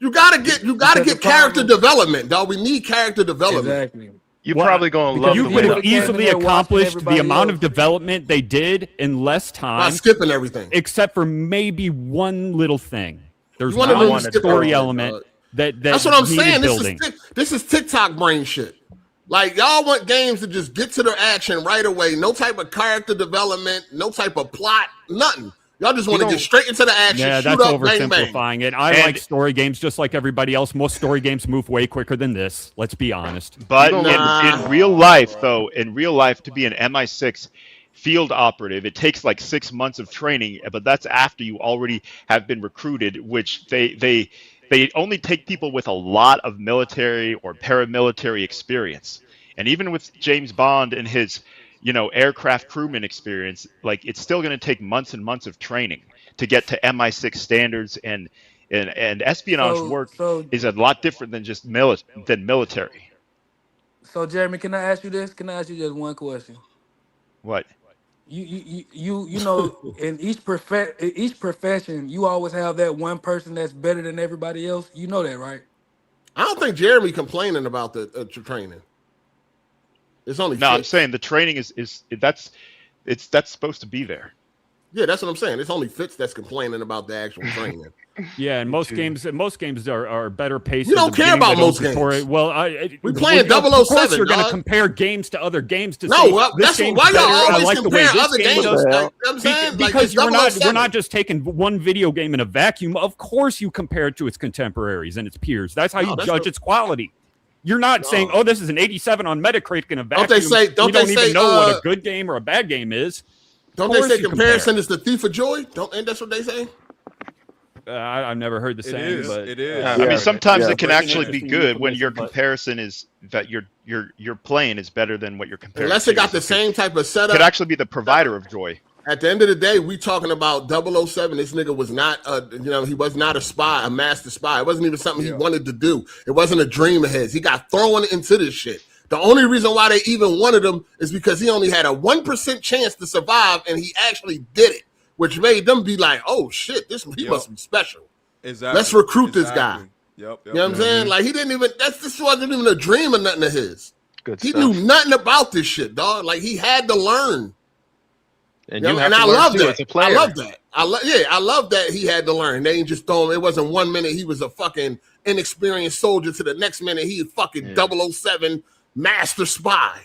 You gotta get character development, dog. We need character development. Exactly. You're probably going to love You could have easily accomplished the amount of development they did in less time. By skipping everything. Except for maybe one little thing. There's one story element that's what I'm saying. This is TikTok brain shit. Like, y'all want games to just get to their action right away. No type of character development, no type of plot, nothing. Y'all just want to get straight into the action. Yeah, that's oversimplifying it. I like story games just like everybody else. Most story games move way quicker than this. Let's be honest. But in real life, though, to be an MI6, field operative, it takes like 6 months of training, but that's after you already have been recruited, which they only take people with a lot of military or paramilitary experience. And even with James Bond and his, aircraft crewman experience, like it's still going to take months and months of training to get to MI6 standards, and espionage work is a lot different than just military. So Jeremy, can I ask you this? Can I ask you just one question? What? You know, in each profession, you always have that one person that's better than everybody else. You know that, right? I don't think Jeremy complaining about the training. It's only no. I'm saying the training is that's supposed to be there. Yeah, that's what I'm saying. It's only Fitz that's complaining about the actual training. Yeah, and most games are better paced. You don't care about most games. Well, we playing 007. Of course, you're going to compare games to other games to say this game's why y'all better. always I like compare the way other this game games. does. Because we're not just taking one video game in a vacuum. Of course, you compare it to its contemporaries and its peers. That's how you judge its quality. You're not saying, "Oh, this is an 87 on Metacritic in a vacuum." Don't they say even know what a good game or a bad game is. Don't they say comparison is the thief of joy? Ain't that's what they say? I've never heard the saying, but it is. I mean, sometimes it can actually be good when your comparison is that your playing is better than what you're comparing. Unless it got the same type of setup. Could actually be the provider of joy. At the end of the day, we talking about 007. This nigga was not he was not a spy, a master spy. It wasn't even something he wanted to do. It wasn't a dream of his. He got thrown into this shit. The only reason why they even wanted him is because he only had a 1% chance to survive, and he actually did it, which made them be like, "Oh shit, he must be special. Exactly. Let's recruit this guy." Yep. You know what I'm saying? Like he didn't even. This wasn't even a dream or nothing of his. He knew nothing about this shit, dog. Like he had to learn. And I love that. I love that. I love that he had to learn. They ain't just throw him. It wasn't 1 minute he was a fucking inexperienced soldier to the next minute he fucking 007 master spy.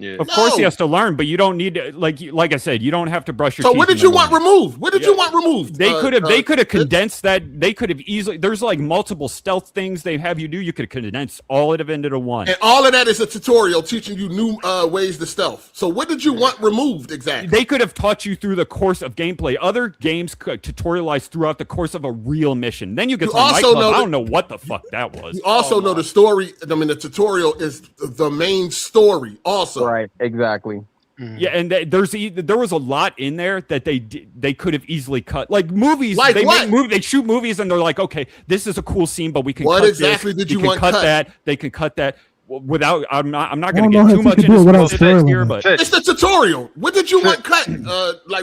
Yeah. Of course he has to learn, but you don't need to, like I said, you don't have to brush your teeth. So what did you want removed? What did you want removed? They could have condensed that. They could have easily. There's like multiple stealth things they have you do. You could condense all of it into one. And all of that is a tutorial teaching you new ways to stealth. So what did you want removed exactly? They could have taught you through the course of gameplay. Other games could tutorialize throughout the course of a real mission. Then you get to the nightclub. I don't know what the fuck that was. You also know the story. I mean, the tutorial is the main story also. Right, exactly. Yeah, and there was a lot in there that they could have easily cut. Like movies, like they what? They shoot movies and they're like, okay, this is a cool scene, but we can what cut exactly this. Did you want cut cut? that? They can cut that without. I'm not going to get too much into specifics here, but it's the tutorial. What did you want cut?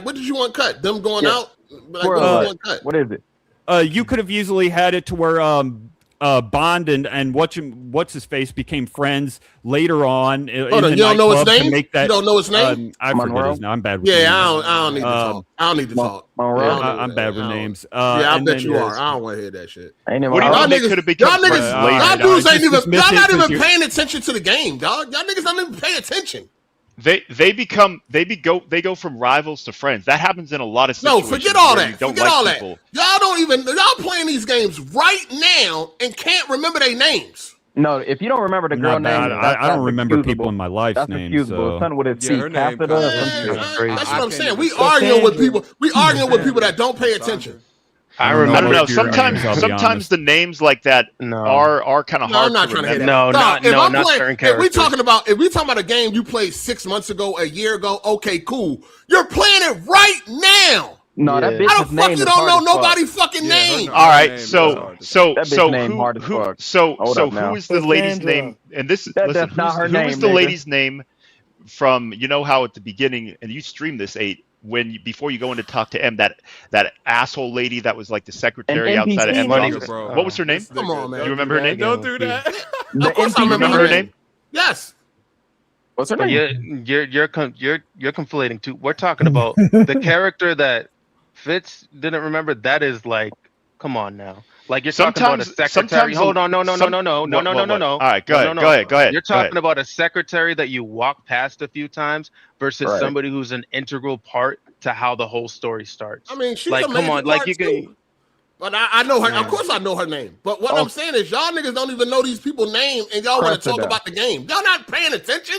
What did you want cut? Them going out? Like, what did you want cut? What is it? You could have easily had it to where Bond and what's his face became friends later on. Hold on, you don't know his name? You don't know his name? I forget his name. I'm bad with names. I don't need to talk. I don't need to talk. I'm bad with names. I bet you are. I don't want to hear that shit. What do you think could have become friends later? Y'all dudes ain't even. Y'all not even paying attention to the game, dog. Y'all niggas don't even pay attention. They go from rivals to friends. That happens in a lot of situations. No, forget all that. Forget all that. Y'all playing these games right now and can't remember their names. No, if you don't remember the girl name, I don't remember people in my life's name. So. Something with a C, That's what I'm saying. We arguing with people. We arguing with people that don't pay attention. I don't know. Sometimes the names like that are kind of hard. I'm not trying to hear that. Not certain characters. If we talking about a game you played 6 months ago, a year ago, okay, cool. You're playing it right now. No, that bitch. How the fuck you don't know nobody's fucking name? All right, so who is the lady's name? And this listen, who is the lady's name from? You know how at the beginning, and you streamed this 8. Before you go in to talk to M, that asshole lady that was like the secretary outside of M's office. What was her name? Come on, man. Do you remember her name? Don't do that. Of course I remember her name. Yes. What's her name? You're conflating two. We're talking about the character that Fitz didn't remember. That is like, come on now. Like you're talking about a secretary. Hold on, no. All right, go ahead. You're talking about a secretary that you walk past a few times versus somebody who's an integral part to how the whole story starts. I mean, she's like, a major come on, part like you too. can. But I know her. Of course, I know her name. But what I'm saying is, y'all niggas don't even know these people's names, and y'all want to talk about the game. Y'all not paying attention.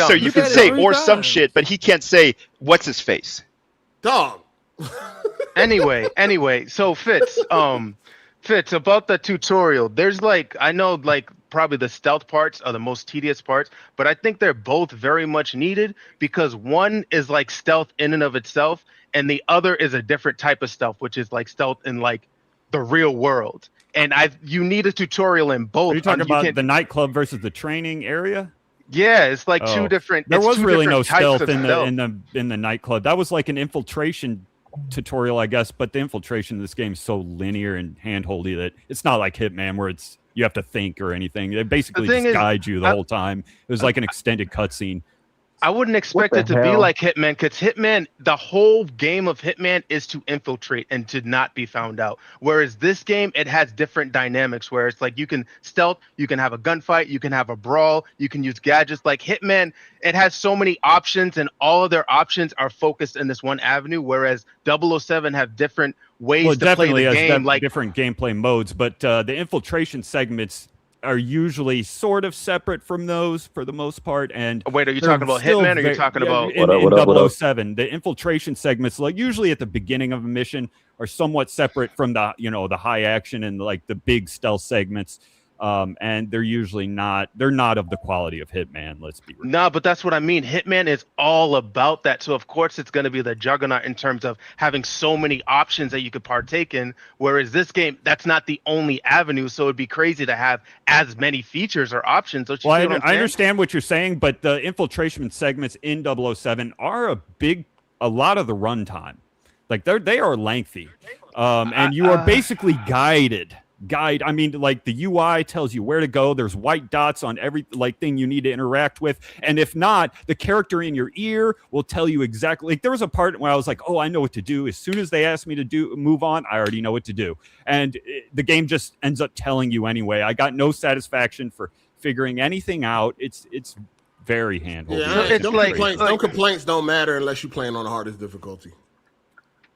So you Look can at it say 3 or some times. shit, but he can't say what's his face. Dog. Anyway, so Fitz, about the tutorial, there's like, I know like probably the stealth parts are the most tedious parts, but I think they're both very much needed because one is like stealth in and of itself, and the other is a different type of stealth, which is like stealth in like the real world. And you need a tutorial in both. Are you talking about the nightclub versus the training area? Yeah, it's like two different. There was really no stealth in the nightclub. That was like an infiltration tutorial, I guess, but the infiltration in this game is so linear and handholdy that it's not like Hitman where you have to think or anything. It basically just guides you the whole time. It was like an extended cutscene. I wouldn't expect it to be like Hitman, because Hitman, the whole game of Hitman is to infiltrate and to not be found out. Whereas this game, it has different dynamics where it's like you can stealth, you can have a gunfight, you can have a brawl, you can use gadgets. Like Hitman, it has so many options, and all of their options are focused in this one avenue, whereas 007 have different ways to play the game. Like different gameplay modes, but the infiltration segments are usually sort of separate from those for the most part. And wait, are you talking about Hitman, or are you talking about in 007? The infiltration segments, like usually at the beginning of a mission, are somewhat separate from the the high action and like the big stealth segments. And they're usually not of the quality of Hitman, let's be real. No, but that's what I mean. Hitman is all about that. So of course it's going to be the juggernaut in terms of having so many options that you could partake in. Whereas this game, that's not the only avenue. So it'd be crazy to have as many features or options. Don't you see what I'm saying? I understand what you're saying, but the infiltration segments in 007 are a lot of the runtime. Like they are lengthy. And you are basically guided. I mean, like the UI tells you where to go. There's white dots on every thing you need to interact with, and if not, the character in your ear will tell you exactly. Like there was a part where I was like, "Oh, I know what to do." As soon as they asked me to move on, I already know what to do, and the game just ends up telling you anyway. I got no satisfaction for figuring anything out. It's very handhold. Yeah, no complaints don't matter unless you're playing on the hardest difficulty.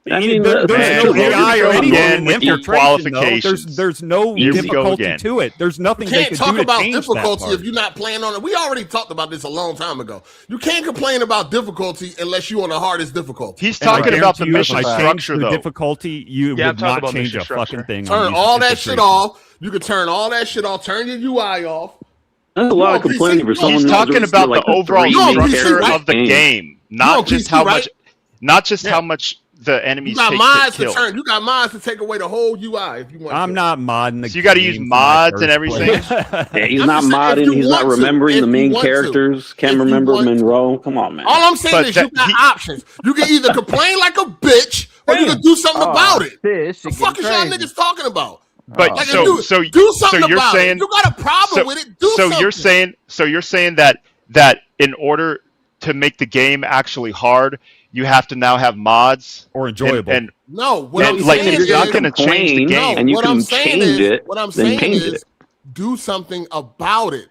I mean, there's no AI or anything. Qualifications. There's no difficulty to it. There's nothing they can do to change that part. You can't talk about difficulty if you're not playing on it. We already talked about this a long time ago. You can't complain about difficulty unless you're on the hardest difficulty. He's talking about the mission structure, though. Difficulty, you would not change a fucking thing. Turn all that shit off. You can turn all that shit off. Turn your UI off. That's a lot of complaining for someone. He's talking about the overall structure of the game, not just how much the enemies take to kill. You got mods to take away the whole UI if you want. I'm not modding the game. So you got to use mods and everything. Yeah, he's not modding. He's not remembering the main characters. Can't remember Monroe. Come on, man. All I'm saying is you got options. You can either complain like a bitch or you can do something about it. What the fuck is y'all niggas talking about? But do so something you're about saying it. You got a problem with it. Do something. You're saying that in order to make the game actually hard, you have to now have mods or enjoyable. And no, what I'm saying is you're not going to change the game. And you can change it. What I'm saying is do something about it.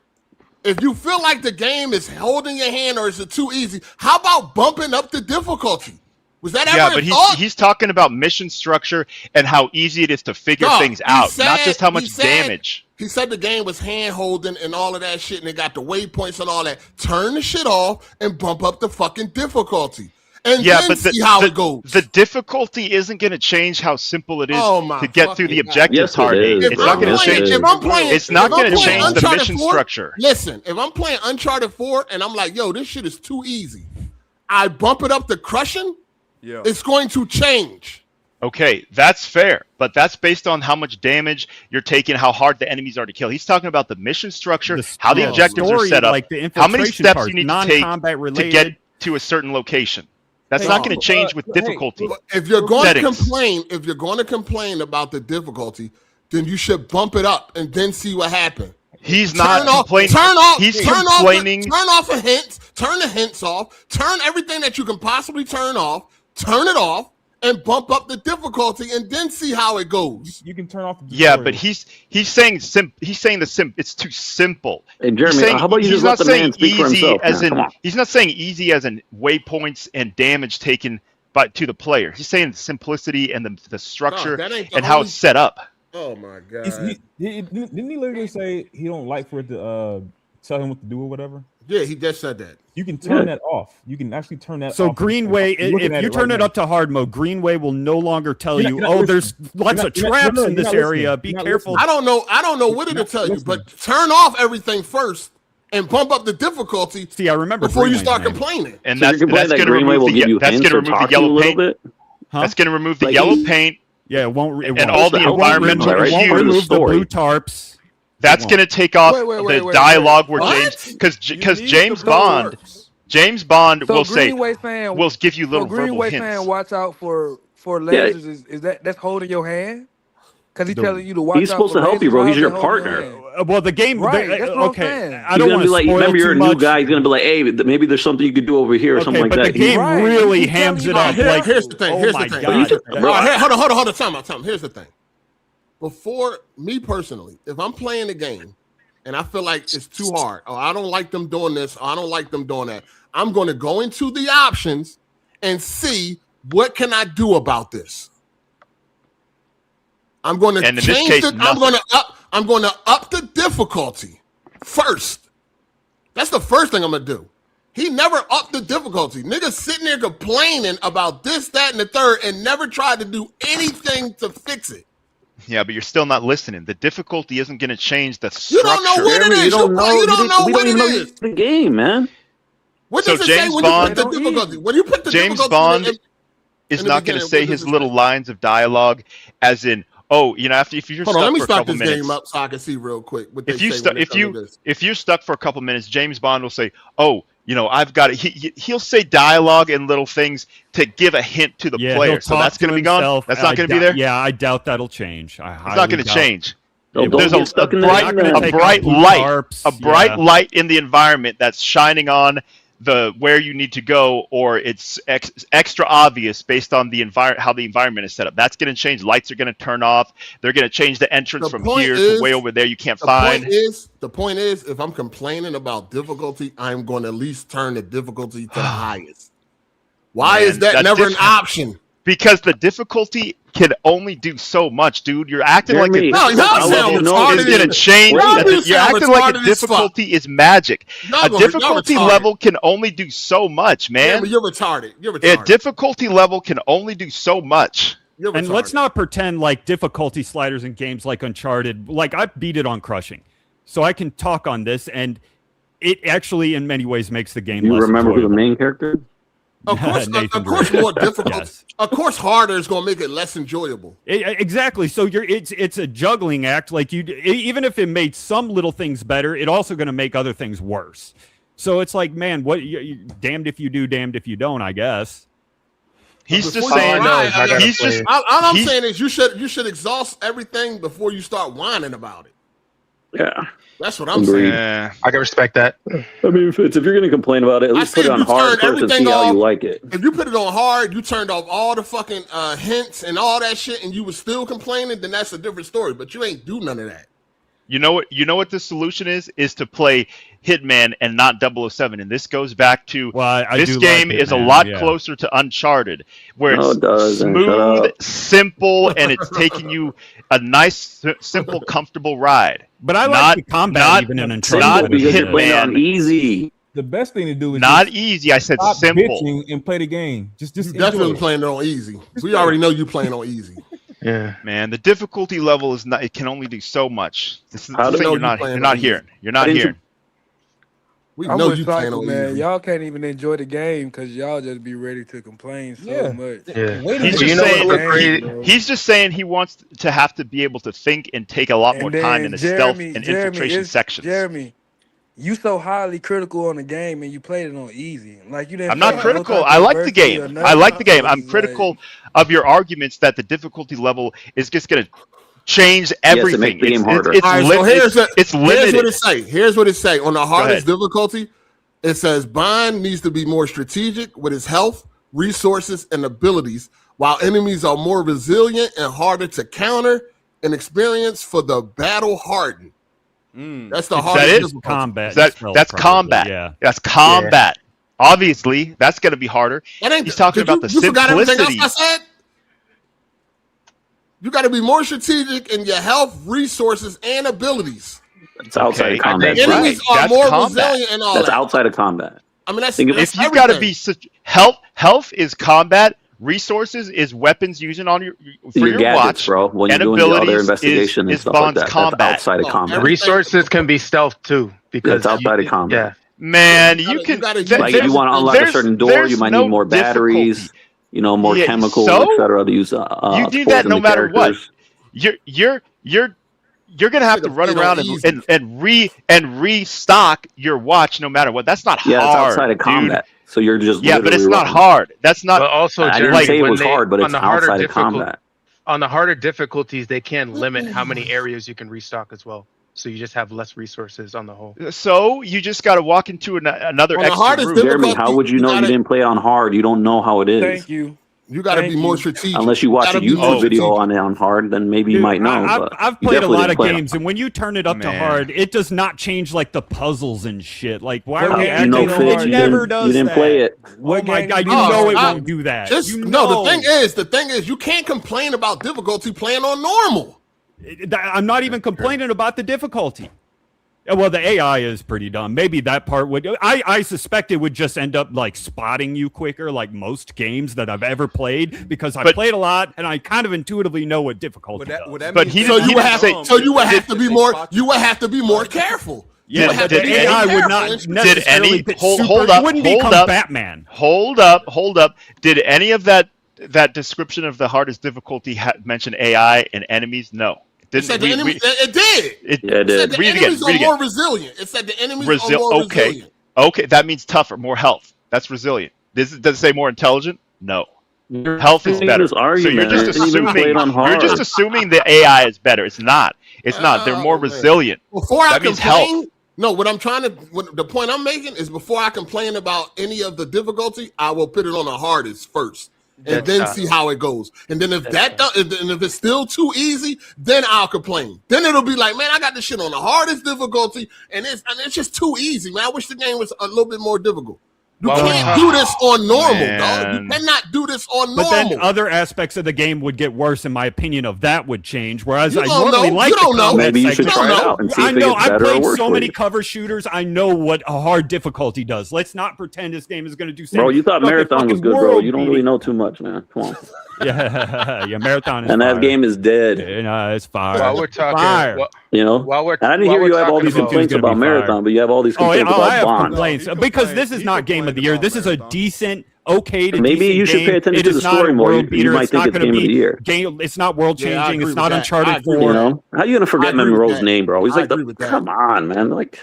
If you feel like the game is holding your hand or is it too easy, how about bumping up the difficulty? Was that ever he's talking about mission structure and how easy it is to figure things out, not just how much damage. He said the game was hand-holding and all of that shit, and they got the waypoints and all that. Turn the shit off and bump up the fucking difficulty. And then see how it goes. The difficulty isn't going to change how simple it is to get through the objective target. It's not going to change. It's not going to change the mission structure. Listen, if I'm playing Uncharted 4 and I'm like, yo, this shit is too easy, I bump it up to crushing, it's going to change. Okay, that's fair, but that's based on how much damage you're taking, how hard the enemies are to kill. He's talking about the mission structure, how the objectives are set up, how many steps you need to take to get to a certain location. That's not going to change with difficulty. If you're going to complain about the difficulty, then you should bump it up and then see what happens. He's not complaining. Turn off the hints. Turn the hints off. Turn everything that you can possibly turn off. Turn it off and bump up the difficulty, and then see how it goes. You can turn off. Yeah, but he's saying it's too simple. Hey, Jeremy, how about you just let the man speak for himself? He's not saying easy as in waypoints and damage taken to the player. He's saying the simplicity and the structure and how it's set up. Oh my god! Didn't he literally say he don't like for it to tell him what to do or whatever? Yeah, he just said that. You can turn that off. You can actually turn that So off. Greenway, if you turn it up to hard mode, Greenway will no longer tell you, "Oh, there's lots of traps in this area. Be careful." I don't know what it'll tell you, but turn off everything first and bump up the difficulty. See, I remember before you Greenway's start name. complaining. And So that's you're complaining going that to Greenway remove will give you that's hints going to or remove the talk to you a yellow little paint. bit? Huh? That's going to remove the Like yellow paint. Yeah, it won't. And all the environmental right? It won't Part of the remove the story. blue tarps. That's going to take off the dialogue where What? because James Bond So will say Greenway fan will give you little so verbal Greenway hints. fan, watch out for lasers. Is that's holding your hand? Because he's telling you to watch out. He's supposed for to help you, lasers, bro. how's He's your that holding partner. hand? Well, the game. Right, that's what I'm okay, saying. I don't want to like, spoil remember, you're too a new much. guy. He's gonna be like, "Hey, maybe there's something you could do over here or something like but that." the game Right, really he's telling hams you it to up. be Like, Here's the thing. oh Here's my the thing. god. Hold on. Time out. Here's the thing. Before me personally, if I'm playing a game and I feel like it's too hard, or I don't like them doing this, or I don't like them doing that, I'm going to go into the options and see what can I do about this. I'm going to change it. I'm going to up the difficulty first. That's the first thing I'm going to do. He never upped the difficulty. Niggas sitting there complaining about this, that, and the third, and never tried to do anything to fix it. Yeah, but you're still not listening. The difficulty isn't going to change the structure. You don't know what it is. You don't know what it is. The game, man. What does it say when you put the difficulty? When you put the James difficulty Bond is not going to say his little lines of dialogue as in, oh, you know, if you're Hold stuck on, let me for a start couple this minutes. game up so I can see real quick what If you're stuck for a couple minutes, James Bond will say, "Oh, you know, I've got it." He'll say dialogue and little things to give a hint to the player. So that's going to be gone. That's not going to be there. Yeah, I doubt that'll change. It's not going to change. Don't There's get stuck in the bright light in the environment that's shining on where you need to go, or it's extra obvious based on the how the environment is set up. That's going to change. Lights are going to turn off. They're going to change the entrance from here to way over there. You can't find. The point is, if I'm complaining about difficulty, I'm going to at least turn the difficulty to the highest. Why is that never an option? Because the difficulty can only do so much, dude. You're acting like Jeremy, a difficulty is going to change. You're acting like a difficulty is magic. A difficulty level can only do so much, man. Yeah, you're retarded. A difficulty level can only do so much. And let's not pretend like difficulty sliders in games like Uncharted. Like, I beat it on crushing, so I can talk on this, and it actually, in many ways, makes the game. You less remember who the enjoyable. main character? Of course, more difficult. Yes. Of course, harder is going to make it less enjoyable. Exactly. So it's a juggling act. Like, even if it made some little things better, it also going to make other things worse. So it's like, man, what? Damned if you do, damned if you don't, I guess. He's just saying. All I'm saying is you should exhaust everything before you start whining about it. Yeah. That's what I'm saying. Yeah, I can respect that. I mean, if you're going to complain about it, at least put it on hard first and see how you like it. If you put it on hard, you turned off all the fucking hints and all that shit, and you were still complaining, then that's a different story. But you ain't do none of that. You know what the solution is to play Hitman and not 007. And this goes back to this game is a lot closer to Uncharted, where it's smooth, simple, and it's taking you a nice, simple, comfortable ride. But I like the combat even in Uncharted. Not because you're playing on easy. The best thing to do is not easy. I said stop simple. bitching and play the game. Just definitely playing it on easy. We already know you playing on easy. Yeah, man. The difficulty level is not. It can only do so much. This is the thing you're not hearing. You're not hearing. We I'm know with you Cycle, playing on man. easy. Y'all can't even enjoy the game because y'all just be ready to complain so much. Yeah. He's just saying he wants to have to be able to think and take a lot more time in the stealth and infiltration sections. Jeremy, you so highly critical on the game and you played it on easy. Like you didn't. I'm not critical. I like the game. I like the game. I'm critical of your arguments that the difficulty level is just going to change everything. Yes, it makes the game harder. It's limited. Here's what it say. On the hardest difficulty, it says Bond needs to be more strategic with his health, resources, and abilities, while enemies are more resilient and harder to counter and experience for the battle hardened. That's the hardest difficulty. Combat. That's combat. Yeah. That's combat. Obviously, that's going to be harder. He's talking about the simplicity. Forgot everything else I said? You got to be more strategic in your health, resources, and abilities. It's outside of combat. Enemies are more resilient and all That's that. outside of combat. I mean, that's if you've got to be health is combat, resources is weapons using on your gadgets, watch, bro. When and you're doing the other abilities investigation and is stuff Bond's like that. combat. That's outside of combat. Resources can be stealth too because it's outside of combat. Man, you can like if you want to unlock a certain door, you might need more batteries, more chemicals, etc. To use. You do that no matter what. You're gonna have to run around and restock your watch no matter what. That's not hard. Yeah, it's outside of combat. So you're just but it's not hard. That's not. But also, I didn't say it was hard, but it's outside of combat. On the harder difficulties, they can limit how many areas you can restock as well. So you just have less resources on the whole. So you just got to walk into another extra room. Jeremy, how would you know you didn't play on hard? You don't know how it is. Thank you. You got to be more strategic. Unless you watch a YouTube video on hard, then maybe you might know. I've played a lot of games, and when you turn it up to hard, it does not change like the puzzles and shit. Like, why are we acting it never does that. You didn't play it. Oh my god, you know it won't do that. No, the thing is, you can't complain about difficulty playing on normal. I'm not even complaining about the difficulty. Well, the AI is pretty dumb. Maybe that part would. I suspect it would just end up like spotting you quicker, like most games that I've ever played, because I played a lot and I kind of intuitively know what difficulty does. So you would have to be more. You would have to be more careful. Yeah, but the AI would not necessarily. Hold up? Wouldn't become Batman. Hold up. Did any of that description of the hardest difficulty mention AI and enemies? No. It said the enemies. It did. It said the enemies are more resilient. It said the enemies are more resilient. Okay, that means tougher, more health. That's resilient. Does it say more intelligent? No. Health is better. So you're just assuming the AI is better. It's not. It's not. They're more resilient. That means health. No, the point I'm making is before I complain about any of the difficulty, I will put it on the hardest first. And then see how it goes. And then if it's still too easy, then I'll complain. Then it'll be like, man, I got this shit on the hardest difficulty, and it's just too easy, man. I wish the game was a little bit more difficult. You can't do this on normal, dog. You cannot do this on normal. But then other aspects of the game would get worse, in my opinion. Of that would change. Whereas I don't normally know. like You don't know. Maybe you should try it out and see if it gets I better or played worse so for many you. cover shooters. I know what a hard difficulty does. Let's not pretend this game is going to do something. Bro, you thought Marathon was good, bro. You don't really know too much, man. Come on. Yeah, Marathon is and that fire. game is dead. It's fire. While we're talking, fire. I didn't hear you have all these complaints about Marathon, but you have all these complaints I about have Bond. complaints because this is not game of the year. This is a decent, okay to maybe you should pay attention to the story more. You might think it's game of the year. It's not world changing. It's not Uncharted 4. How are you gonna forget Monroe's name, bro? He's like, come on, man. Like,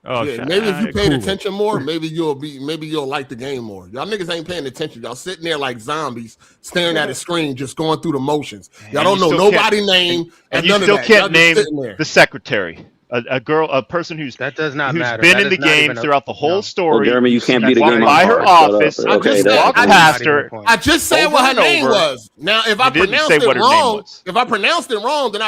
maybe if you paid attention more, maybe you'll like the game more. Y'all niggas ain't paying attention. Y'all sitting there like zombies, staring at a screen, just going through the motions. Y'all don't know nobody's name, and you still can't name the secretary. A person who's been in the game throughout the whole story. Jeremy, you can't beat a game by her office. Walk past her. I just said what her name was. Now, if I pronounced it wrong, then I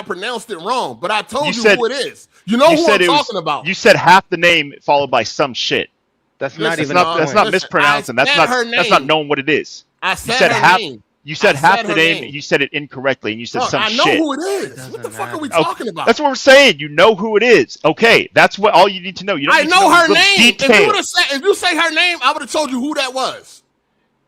pronounced it wrong. But I told you who it is. You know who I'm talking about. You said half the name followed by some shit. That's not mispronouncing. That's not knowing what it is. I said her name. You said half the name. You said it incorrectly, and you said some shit. I know who it is. What the fuck are we talking about? That's what we're saying. You know who it is. Okay, that's what all you need to know. You don't I need know to know her name. Details. If you say her name, I would have told you who that was.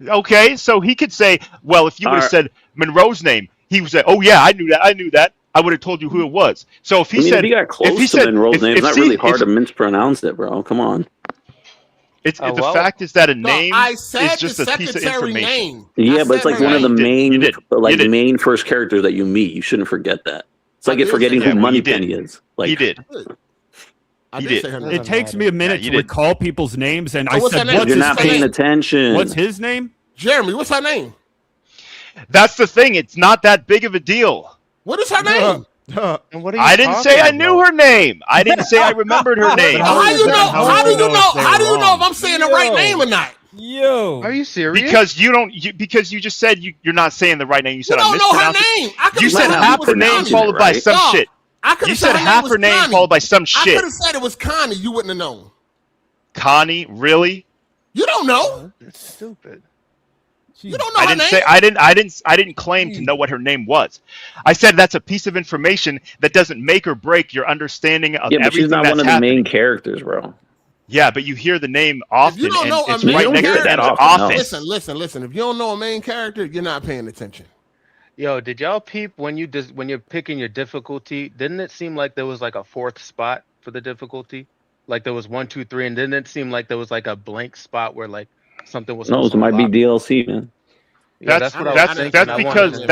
Okay, so he could say, well, if you would have said Monroe's name, he would say, oh yeah, I knew that. I would have told you who it was. So if he said, if you got close to Monroe's name, it's not really hard to mispronounce it, bro. Come on. The fact is that a name is just a piece of information. Yeah, but it's like one of the main first characters that you meet. You shouldn't forget that. It's like forgetting who Moneypenny is. Like he did. It takes me a minute to recall people's names, and I said, "What's You're not paying attention." What's his name? Jeremy. What's her name? That's the thing. It's not that big of a deal. What is her name? I didn't say I knew her name. I didn't say I remembered her name. How do you know? How do you know if I'm saying the right name or not? Yo, are you serious? Because you don't. Because you just said you're not saying the right name. You said I mispronounced it. You said half her name followed by some shit. You said half her name followed by some shit. I could have said it was Connie. You wouldn't have known. Connie, really? You don't know. That's stupid. You don't know I her didn't name? say I didn't claim to know what her name was. I said that's a piece of information that doesn't make or break your understanding of Yeah, but she's everything not that's one of the happening. main characters, bro. Yeah, but you hear the name If you often, don't and know a it's You right don't main next hear to it that character, Emma's often, no. office. listen. If you don't know a main character, you're not paying attention. Yo, did y'all peep when you're picking your difficulty? Didn't it seem like there was like a fourth spot for the difficulty? Like there was 1, 2, 3, and didn't it seem like there was like a blank spot where like something was No, supposed it to might be unlock? DLC, man. Yeah, that's what I was thinking. That's I wanted to.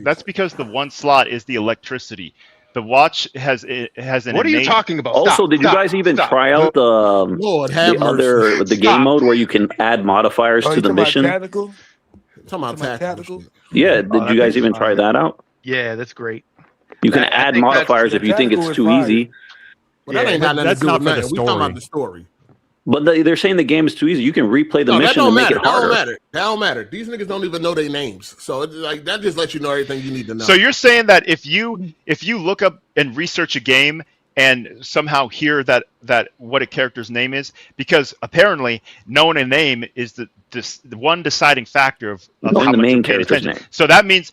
that's because the one slot is the electricity. The watch has an What are you innate. talking about? Also, Stop, did you stop, guys even stop. try out Lord have mercy. the game mode where you can add modifiers Oh, to you the talking about mission? tactical? Talking about tactical. Yeah, Oh, did you guys even try that out? Yeah, that's great. You can I add think that's- modifiers if you think tactical it's is too fire. easy. Well, that ain't got nothing that's to do not with for the nothing. We talking story. about the story. But they're saying the game is too easy. You can replay the No, that mission don't and make matter. it That harder. don't matter. That don't matter. These niggas don't even know their names, so it's like that just lets you know everything you need to know. So you're saying that if you look up and research a game and somehow hear that what a character's name is, because apparently knowing a name is the one deciding factor of Knowing how the much main you're paying character's attention. name. So that means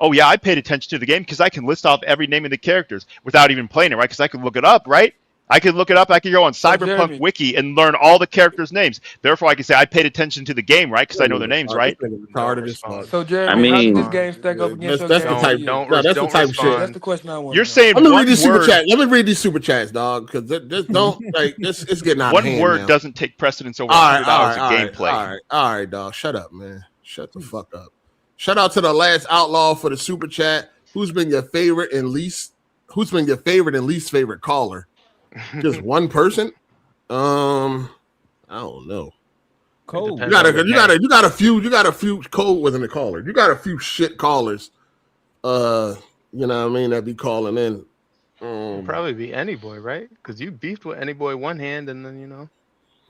oh yeah, I paid attention to the game because I can list off every name of the characters without even playing it, right? Because I can look it up, right? I could look it up. I could go on Cyberpunk Jeremy. Wiki and learn all the characters' names. Therefore, I can say I paid attention to the game, right? Because I know their names, right? So Jeremy, I how mean- does this game stack up against your That's game? the type. Don't No, that's the don't type of shit. respond. That's the question I want. You're saying Let me one read these super word. chats. Let me read these super chats, dog, because this don't like this. It's getting out of One hand word now. doesn't take precedence over All right, $100 of all gameplay. right, dog. Shut up, man. Shut the fuck up. Shout out to the last outlaw for the super chat. Who's been your favorite and least? Who's been your favorite and least favorite caller? Just one person. I don't know. Cold. You got a few. Cole wasn't a caller. You got a few shit callers. You know what I mean? That be calling in. It'd probably be Any Boy, right? Because you beefed with Any Boy one hand, and then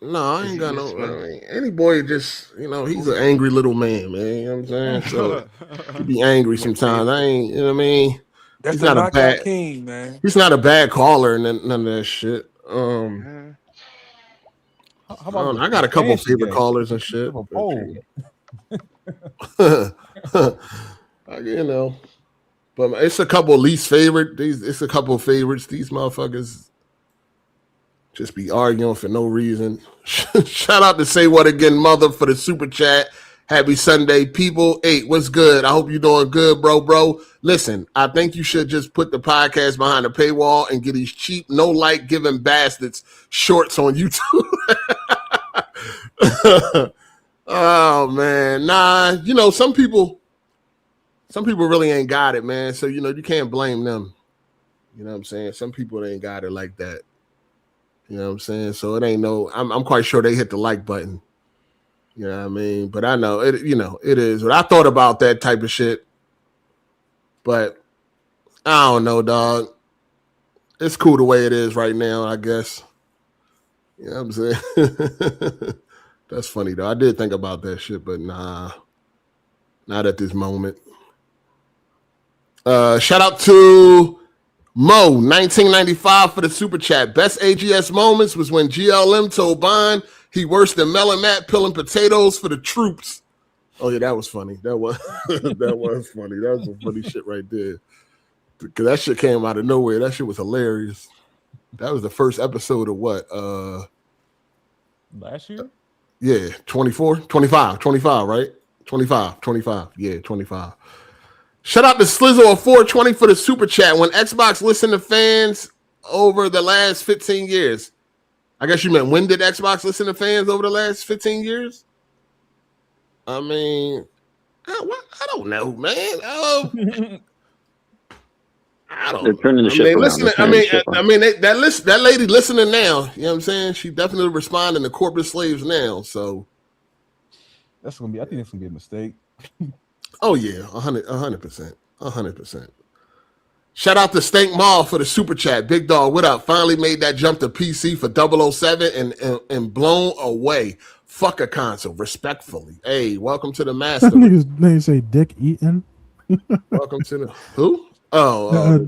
No, I ain't got no. I mean, any boy just, he's an angry little man, man. You know what I'm saying? So he be angry sometimes. I ain't, you know what I mean? That's He's the not a knockout bad king, man. He's not a bad caller and none of that shit. How about I got a couple fancy favorite game? callers and shit. Oh, But it's a couple least favorite. It's a couple favorites. These motherfuckers just be arguing for no reason. Shout out to Say What Again Mother for the super chat. Happy Sunday, people. 8, what's good? I hope you're doing good, bro. Listen, I think you should just put the podcast behind the paywall and get these cheap, no like giving bastards shorts on YouTube. Oh man, nah. Some people really ain't got it, man. So you can't blame them. You know what I'm saying? Some people ain't got it like that. You know what I'm saying? So it ain't no. I'm quite sure they hit the like button. You know what I mean? But I know it. It is. But I thought about that type of shit. But I don't know, dog. It's cool the way it is right now, I guess. You know what I'm saying? That's funny though. I did think about that shit, but nah, not at this moment. Shout out to Mo 1995 for the super chat. Best AGS moments was when GLM told Bond he worse than Melon Matt peeling potatoes for the troops. Oh yeah, that was funny. That was that was funny. That was some funny shit right there. Because that shit came out of nowhere. That shit was hilarious. That was the first episode of what? last year? Yeah, 25, right? 25. Yeah, 25. Shout out to Slizzle of 420 for the super chat. When Xbox listened to fans over the last 15 years. I guess you meant when did Xbox listen to fans over the last 15 years? I mean, I don't know, man. I don't They're turning the ship around. That lady listening now, you know what I'm saying? She definitely responding to corporate slaves now. So I think that's gonna be a mistake. oh yeah, 100%. Shout out to Stank Mall for the super chat. Big dog, what up? Finally made that jump to PC for 007 and blown away. Fuck a console, respectfully. Hey, welcome to the master. Niggas name say Dick Eaton. Welcome to the who?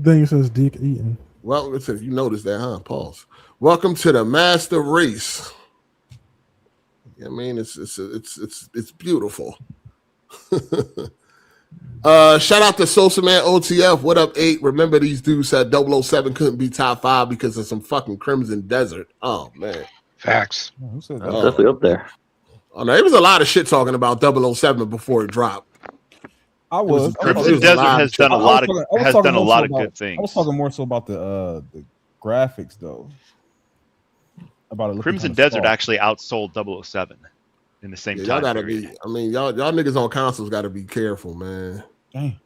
Thing says Dick Eaton. Welcome to you noticed that, huh? Pause. Welcome to the master race. I mean, it's beautiful. Shout out to Sosa Man OTF. What up, 8? Remember these dudes said 007 couldn't be top 5 because of some fucking Crimson Desert. Oh man. Facts. Who said That's that? definitely up there. Oh no, there was a lot of shit talking about 007 before it dropped. I was. Crimson Desert has done a lot of good things. I was talking more so about the graphics though. About it. Crimson Desert actually outsold 007 in the same time. Y'all gotta period. be. I mean, y'all niggas on consoles got to be careful, man. Dang.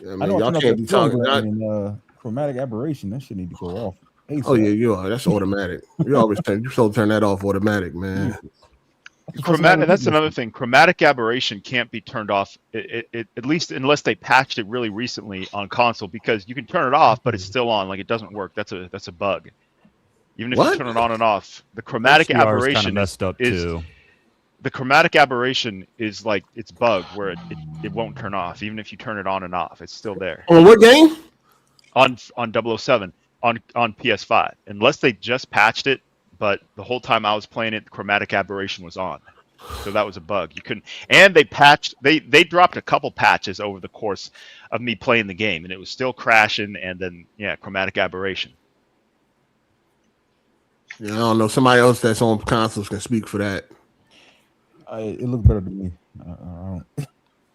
Yeah, I mean, y'all can't be talking. Chromatic aberration. That shit need to go off. Oh yeah, you are. That's automatic. You always turn that off automatic, man. Chromatic. That's another thing. Chromatic aberration can't be turned off. At least unless they patched it really recently on console, because you can turn it off, but it's still on. Like it doesn't work. That's a bug. Even if you turn it on and off, the chromatic aberration messed up too. The chromatic aberration is like it's bugged where it won't turn off. Even if you turn it on and off, it's still there. On what game? On 007 on PS5. Unless they just patched it, but the whole time I was playing it, the chromatic aberration was on. So that was a bug. You couldn't. And they dropped a couple patches over the course of me playing the game, and it was still crashing. And then chromatic aberration. Yeah, I don't know. Somebody else that's on consoles can speak for that. It looked better to me. I don't.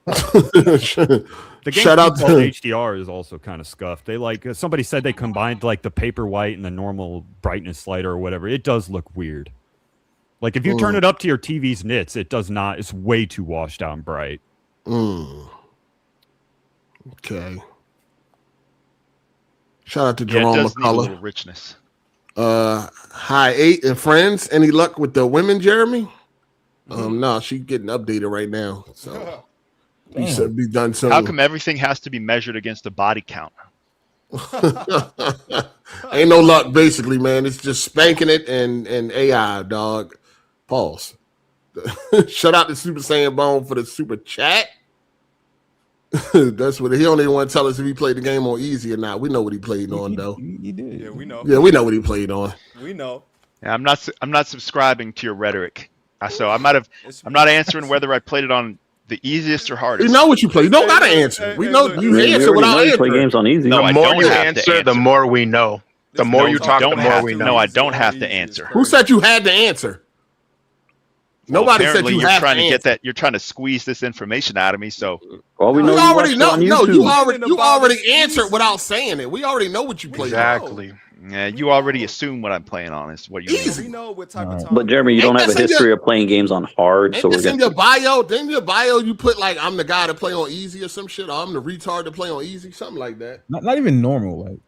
The game Shout out to HDR is also kind of scuffed. They somebody said they combined like the paper white and the normal brightness slider or whatever. It does look weird. Like if you turn it up to your TV's nits, it does not. It's way too washed out and bright. Okay. Shout out to Jerome it does need a McCullough. little richness. Hi 8 and friends. Any luck with the women, Jeremy? No, she's getting updated right now. So we should be done soon. How come everything has to be measured against a body count? Ain't no luck, basically, man. It's just spanking it and AI, dog. Pause. Shout out to Super Saiyan Bone for the super chat. That's what he don't even want to tell us if he played the game on easy or not. We know what he played on, though. He did. Yeah, we know. Yeah, we know what he played on. We know. Yeah, I'm not subscribing to your rhetoric. So I'm not answering whether I played it on the easiest or hardest. We know what you play. You don't gotta answer. We know you answer without answering. Play games on easy. No, The I more don't you have to answer, the more we know. The more you talk, the more we know. No, I don't have to answer. Who said you had to answer? Nobody said you have to answer. You're trying to squeeze this information out of me. So all we know, you already know. No, you YouTube. already answered without saying it. We already know what you played. Exactly. yeah, you already assume what I'm playing on is what you. We know what type of time. But Jeremy, you don't have a history of playing games on hard, so we're in your bio. Then in your bio, you put like I'm the guy to play on easy or some shit. Or I'm the retard to play on easy, something like that. Not even normal. Like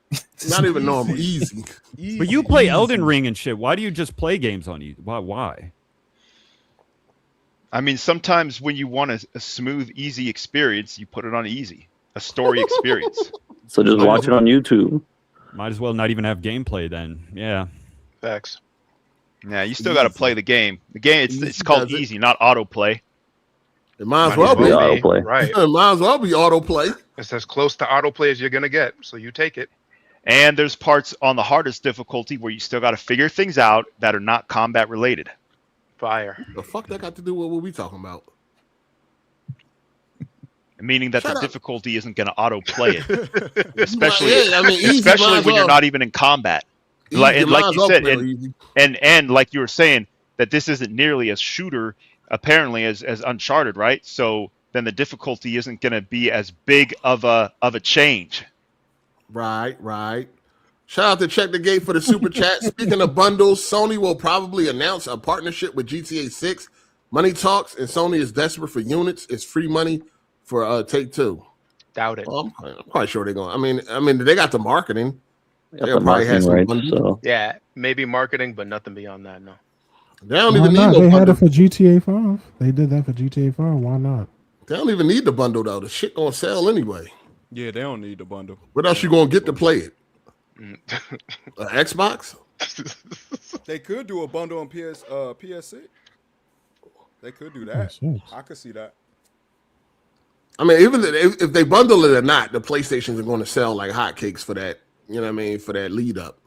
Not even normal. Easy. But you play Elden Ring and shit. Why do you just play games on easy? Why? I mean, sometimes when you want a smooth, easy experience, you put it on easy, a story experience. So just watch it on YouTube. Might as well not even have gameplay then. Yeah. Facts. Yeah, you still got to play the game. The game it's called easy, not autoplay. It might as well be autoplay. Right. It might as well be autoplay. It's as close to autoplay as you're gonna get, so you take it. And there's parts on the hardest difficulty where you still got to figure things out that are not combat related. Fire. The fuck that got to do with what we talking about? Meaning that Shut the up. difficulty isn't going to auto-play it, especially easy especially might when you're well. not even in combat. Easy Like might as you well said, play on easy. and like you were saying that this isn't nearly as shooter apparently as Uncharted, right? So then the difficulty isn't going to be as big of a change. Right. Shout out to Check the Gate for the super chat. Speaking of bundles, Sony will probably announce a partnership with GTA 6. Money talks, and Sony is desperate for units. It's free money for Take-Two. Doubt it. Well, I'm quite sure they're going. I mean, they got the marketing. Got the marketing right, so Yeah, maybe marketing, but nothing beyond that. No. They don't Why even need not? no They had bundle. it for GTA 5. They did that for GTA 5. Why not? They don't even need the bundle though. The shit gonna sell anyway. Yeah, they don't need the bundle. What else you gonna get to play it? Xbox? They could do a bundle on PS6. They could do that. PS6. I could see that. I mean, even if they bundle it or not, the PlayStations are going to sell like hotcakes for that. You know what I mean? For that lead up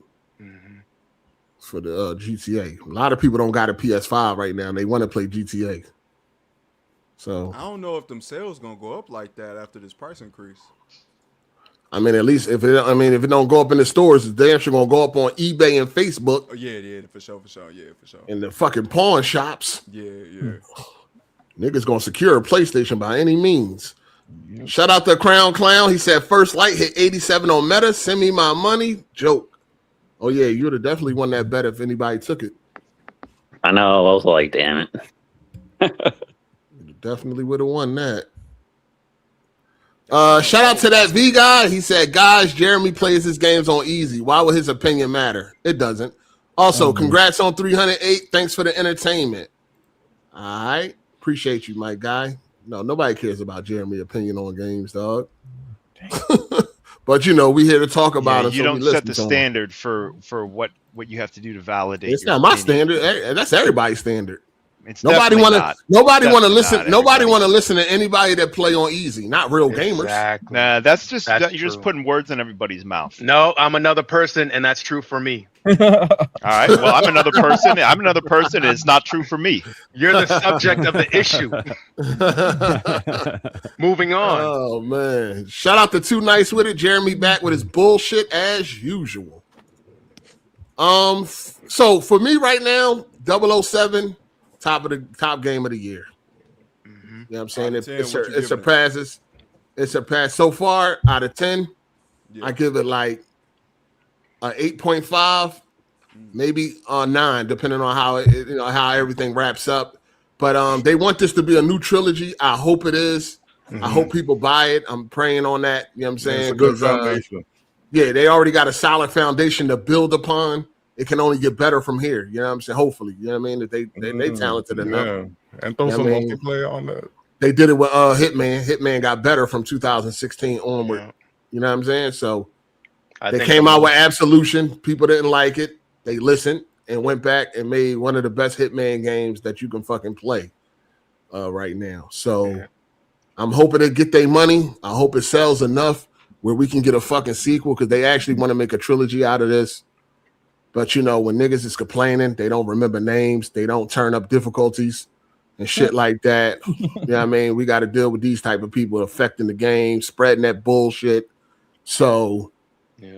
for the GTA. A lot of people don't got a PS5 right now. And they want to play GTA. So I don't know if them sales gonna go up like that after this price increase. I mean, at least if it don't go up in the stores, it's damn sure gonna go up on eBay and Facebook. Oh yeah, for sure, And the fucking pawn shops. Yeah. Niggas gonna secure a PlayStation by any means. Shout out to Crown Clown. He said first light hit 87 on Meta. Send me my money. Joke. Oh yeah, you would have definitely won that bet if anybody took it. I know. I was like, damn it. Definitely would have won that. Shout out to that V guy. He said, guys, Jeremy plays his games on easy. Why would his opinion matter? It doesn't. Also, congrats on 308. Thanks for the entertainment. All right. Appreciate you, my guy. No, nobody cares about Jeremy's opinion on games, dog. But you know, we here to talk about it. You don't set the standard for what you have to do to validate. It's not my standard. That's everybody's standard. It's nobody want to listen. Nobody want to listen to anybody that play on easy. Not real gamers. Exactly. Nah, you're just putting words in everybody's mouth. No, I'm another person, and that's true for me. All right. Well, I'm another person. And it's not true for me. You're the subject of the issue. Moving on. Oh man! Shout out to Too Nice with It. Jeremy back with his bullshit as usual. So for me right now, 007. Top game of the year. You know what I'm saying? It surpasses. It surpassed so far out of 10. Yeah. I give it like a 8.5, maybe 9, depending on how everything wraps up. But they want this to be a new trilogy. I hope it is. I hope people buy it. I'm praying on that. You know what I'm saying? It's a good foundation. Yeah, they already got a solid foundation to build upon. It can only get better from here. You know what I'm saying? Hopefully. You know what I mean? That they talented enough. Yeah. And throw some multiplayer on that. They did it with Hitman. Hitman got better from 2016 onward. Yeah. You know what I'm saying? So they came out with Absolution. People didn't like it. They listened and went back and made one of the best Hitman games that you can fucking play right now. So I'm hoping to get their money. I hope it sells enough where we can get a fucking sequel because they actually want to make a trilogy out of this. But, you know, when niggas is complaining, they don't remember names. They don't turn up difficulties and shit like that. You know what I mean? We got to deal with these type of people affecting the game, spreading that bullshit. So,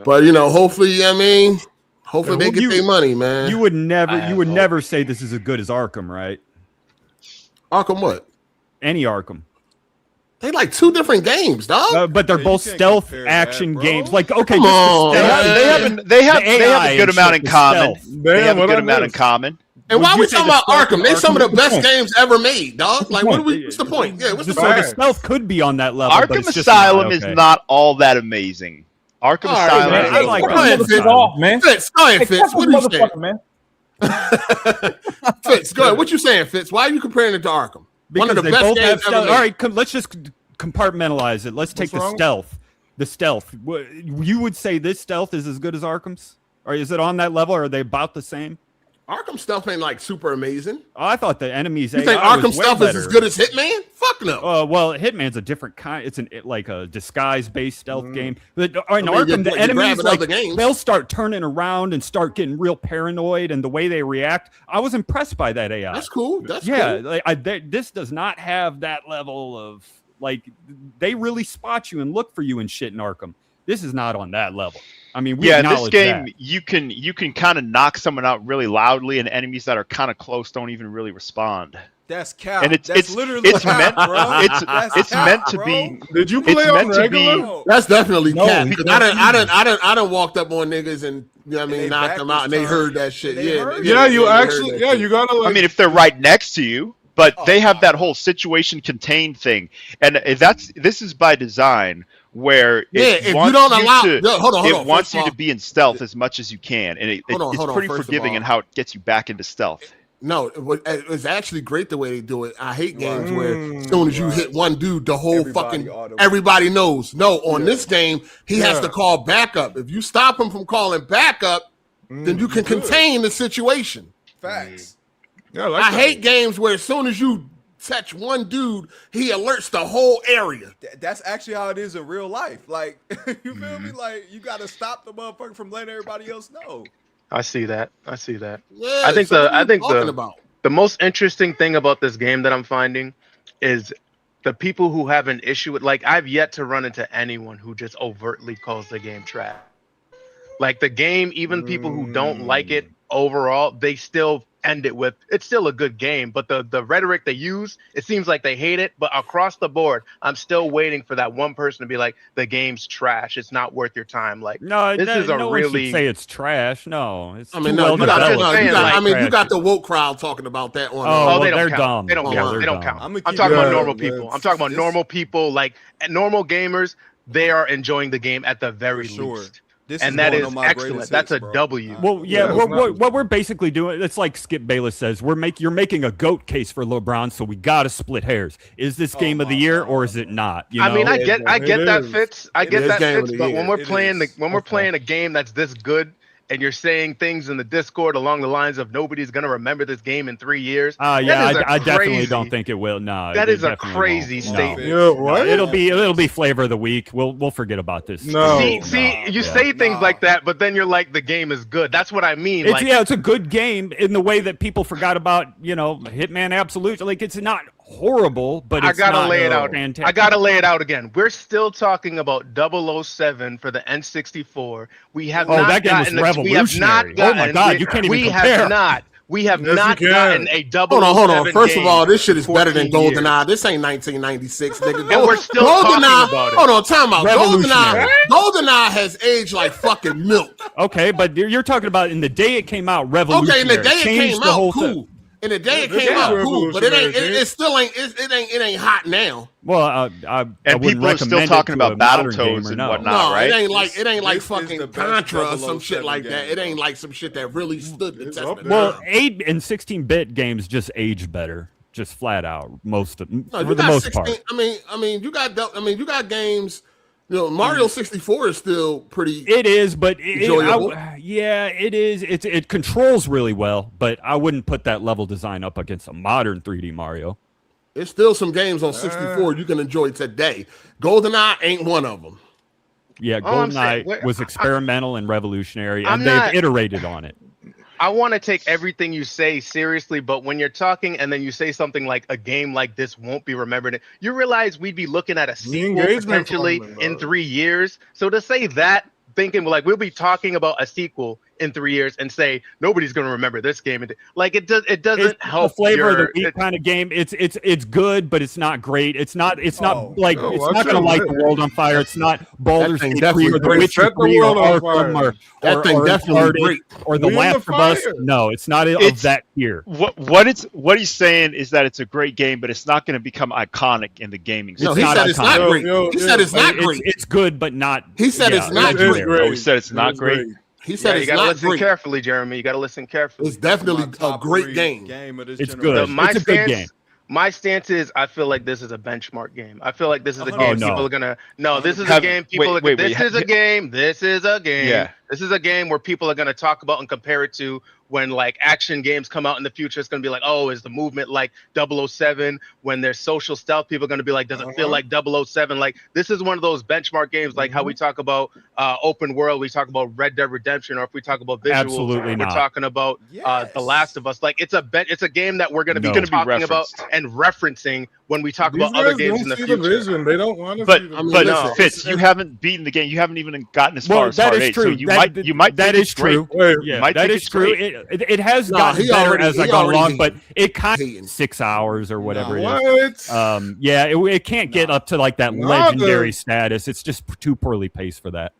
but, you know, hopefully, you know what I mean? Hopefully they get their money, man. You would never say this is as good as Arkham, right? Arkham what? Any Arkham. They like two different games, dog. But they're both stealth action games. Like, okay, they have a good amount in common. They have a good amount in common. And why are we talking about Arkham? They're some of the best games ever made, dog. Like, what's the point? Yeah, what's the point? The stealth could be on that level. Arkham Asylum is not all that amazing. Arkham Asylum. I like Fitz, go ahead, Fitz. What are you saying, man? Fitz, go ahead. What you saying, Fitz? Why are you comparing it to Arkham? Because one of the best games ever made. All right, let's just compartmentalize it. Let's take the stealth. The stealth. You would say this stealth is as good as Arkham's? Or is it on that level? Or are they about the same? Arkham stealth ain't like super amazing. Oh, I thought the enemies. You think Arkham stealth is as good as Hitman? Fuck no. Well, Hitman's a different kind. It's like a disguise-based stealth game. But in Arkham, the enemies they'll start turning around and start getting real paranoid, and the way they react, I was impressed by that AI. That's cool. That's cool. Like, this does not have that level of like they really spot you and look for you and shit in Arkham. This is not on that level. I mean, in this game, you can kind of knock someone out really loudly, and enemies that are kind of close don't even really respond. That's cap. And it's literally cap, bro. It's meant to be. Did you play on regular? That's definitely cap. I done walked up on niggas and you know what I mean, knocked them out, and they heard that shit. Yeah, you gotta. Like, I mean, if they're right next to you. But they have that whole situation contained thing, and this is by design, where it wants you to be in stealth as much as you can, and it's pretty forgiving in how it gets you back into stealth. No, it's actually great the way they do it. I hate games where as soon as you hit one dude, the whole everybody knows. No, on this game, he has to call backup. If you stop him from calling backup, then you can contain the situation. Facts. Yeah, I hate games where as soon as you touch one dude, he alerts the whole area. That's actually how it is in real life. Like, you feel me? Like, you got to stop the motherfucker from letting everybody else know. I see that. Yeah, I think the most interesting thing about this game that I'm finding is the people who have an issue with, like, I've yet to run into anyone who just overtly calls the game trash. Like the game, even people who don't like it overall, they still end it with, it's still a good game, but the rhetoric they use, it seems like they hate it. But across the board, I'm still waiting for that one person to be like, the game's trash, it's not worth your time. Like, No, this is a no really one should say it's trash. No, it's I mean, too no, well you got, developed. no, you saying, got, like, I mean, you got trash. the woke crowd talking about that one. Oh, they well, they're don't dumb. count. They don't Yeah, count. they're They don't dumb. count. I'm talking about normal man, people. I'm talking about normal people, like normal gamers. They are enjoying the game at the very least. This and is that going is on my excellent. greatest That's hits, a bro. W. Well, yeah, what we're basically doing, it's like Skip Bayless says, you're making a GOAT case for LeBron, so we got to split hairs. Is this game of the year or is it not? You know? I mean, I get that fits. I get that game of fits. the But year. when we're playing a game that's this good, and you're saying things in the Discord along the lines of nobody's gonna remember this game in 3 years. Yeah, I definitely don't think it will. No, that it is a definitely crazy won't. statement. No. Yeah, what? It'll be flavor of the week. We'll forget about this. No. See, you say things like that, but then you're like, the game is good. That's what I mean. It's Like, it's a good game in the way that people forgot about, Hitman Absolute. Like, it's not horrible, but it's I gotta not lay it out. fantastic. I gotta lay it out again. We're still talking about 007 for the N64. We have not that game was gotten we have not revolutionary. gotten, Oh my God, you can't even compare. We have Yes, not you can. gotten a 007 Hold on. First of all, this shit is in better than 14 years. GoldenEye. This ain't 1996, nigga. And we're still talking about it. Hold on, time out. Revolutionary. GoldenEye has aged like fucking milk. Okay, but you're talking about in the day it came out, revolutionary. Okay, in the day it Changed came the whole out, cool. thing. In the day it This came is out, cool. But it ain't. revolutionary, It still ain't. It ain't hot now. Well, I And wouldn't people are still recommend it talking to about a modern Battletoads gamer, and no. whatnot. No, right? it ain't like This is fucking the best Contra or some shit 007 like that. game, It ain't bro. like some shit that really stood the test up of there. time. Well, 8 and 16-bit games just age better, just flat out. No, For you the got most 16. part. I mean, you got games. Mario 64 is still pretty. It is, but enjoyable. it is. It controls really well, but I wouldn't put that level design up against a modern 3D Mario. There's still some games on 64 you can enjoy today. GoldenEye ain't one of them. Yeah, All I'm saying- GoldenEye was experimental and revolutionary, I'm and they've not- iterated on it. I want to take everything you say seriously, but when you're talking and then you say something like a game like this won't be remembered, you realize we'd be looking at a sequel engagement potentially from it, in bro. 3 years. So to say that, thinking like we'll be talking about a sequel in 3 years and say nobody's going to remember this game, like doesn't It's help a flavor of the your- week kind of game. It's good, but it's not great. It's not Oh, it's no, not going to light the world on fire. It's not Baldur's thing Gate 3 definitely or The great. Witcher Set the 3 or world on Arkham fire. That thing definitely Uncharted great. or The We in the Last of Us. fire. No, it's not of It's- that tier. What he's saying is that it's a great game, but it's not going to become iconic in the gaming No, scene. he not said it's iconic. not great. Yo, He said it's not It's- great. It's good, but not. He said it's not It is great. great. Oh, he said it's not It is great? He Yeah, said you it's gotta not listen great. carefully, Jeremy. You gotta listen carefully. It's definitely My a top great 3 game. of this It's generation. good. My It's a good stance- game. My stance is I feel like this is a benchmark game. I feel like this is a Oh, game no. people are gonna this is a Have- game people wait, are wait, this wait, is a game. This is a game. Yeah. This is a game where people are gonna talk about and compare it to when like action games come out in the future. It's gonna be like, oh, is the movement like 007? When there's social stealth, people are gonna be like, does it feel like 007? Like this is one of those benchmark games, like how we talk about open world, we talk about Red Dead Redemption, or if we talk about visuals, Absolutely we're not. talking about The Last of Us. Like it's a game that we're gonna No. be Gonna be talking about referenced. and referencing when we talk These about other guys games don't in the see future. vision. They don't want to But see the I mean, but listen, Fitz, you haven't beaten the game. You haven't even gotten as Well, far as that Hard is 8. So true. you might that think is it's great. true. Wait, Yeah, might that think is it's true. great. It has Nah, gotten he better already- as he I gone already along, hating. but it kind Hating. of 6 hours or whatever it is. What? Yeah, it can't get up to like that Nah, legendary the- status. It's just too poorly paced for that.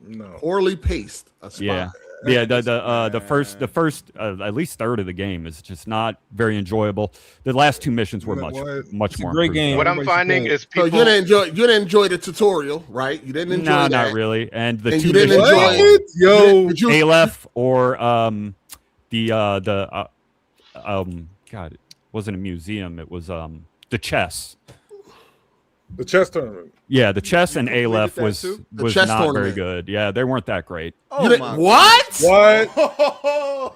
No. Poorly paced. A spot. Yeah. Yeah, the first at least third of the game is just not very enjoyable. The last 2 missions were much It's a more great improved. game. What I'm Everybody should finding play it. is So people. you didn't enjoy the tutorial, right? You didn't enjoy No, that. not really. And the And 2 you didn't missions enjoy were it? Yo, Did you- Aleph or God, it wasn't a museum. It was the chess. the chess tournament. Yeah, the chess and completed Aleph that was too? The was chess not very tournament. good. Yeah, they weren't that great. Oh You didn't- my what? What?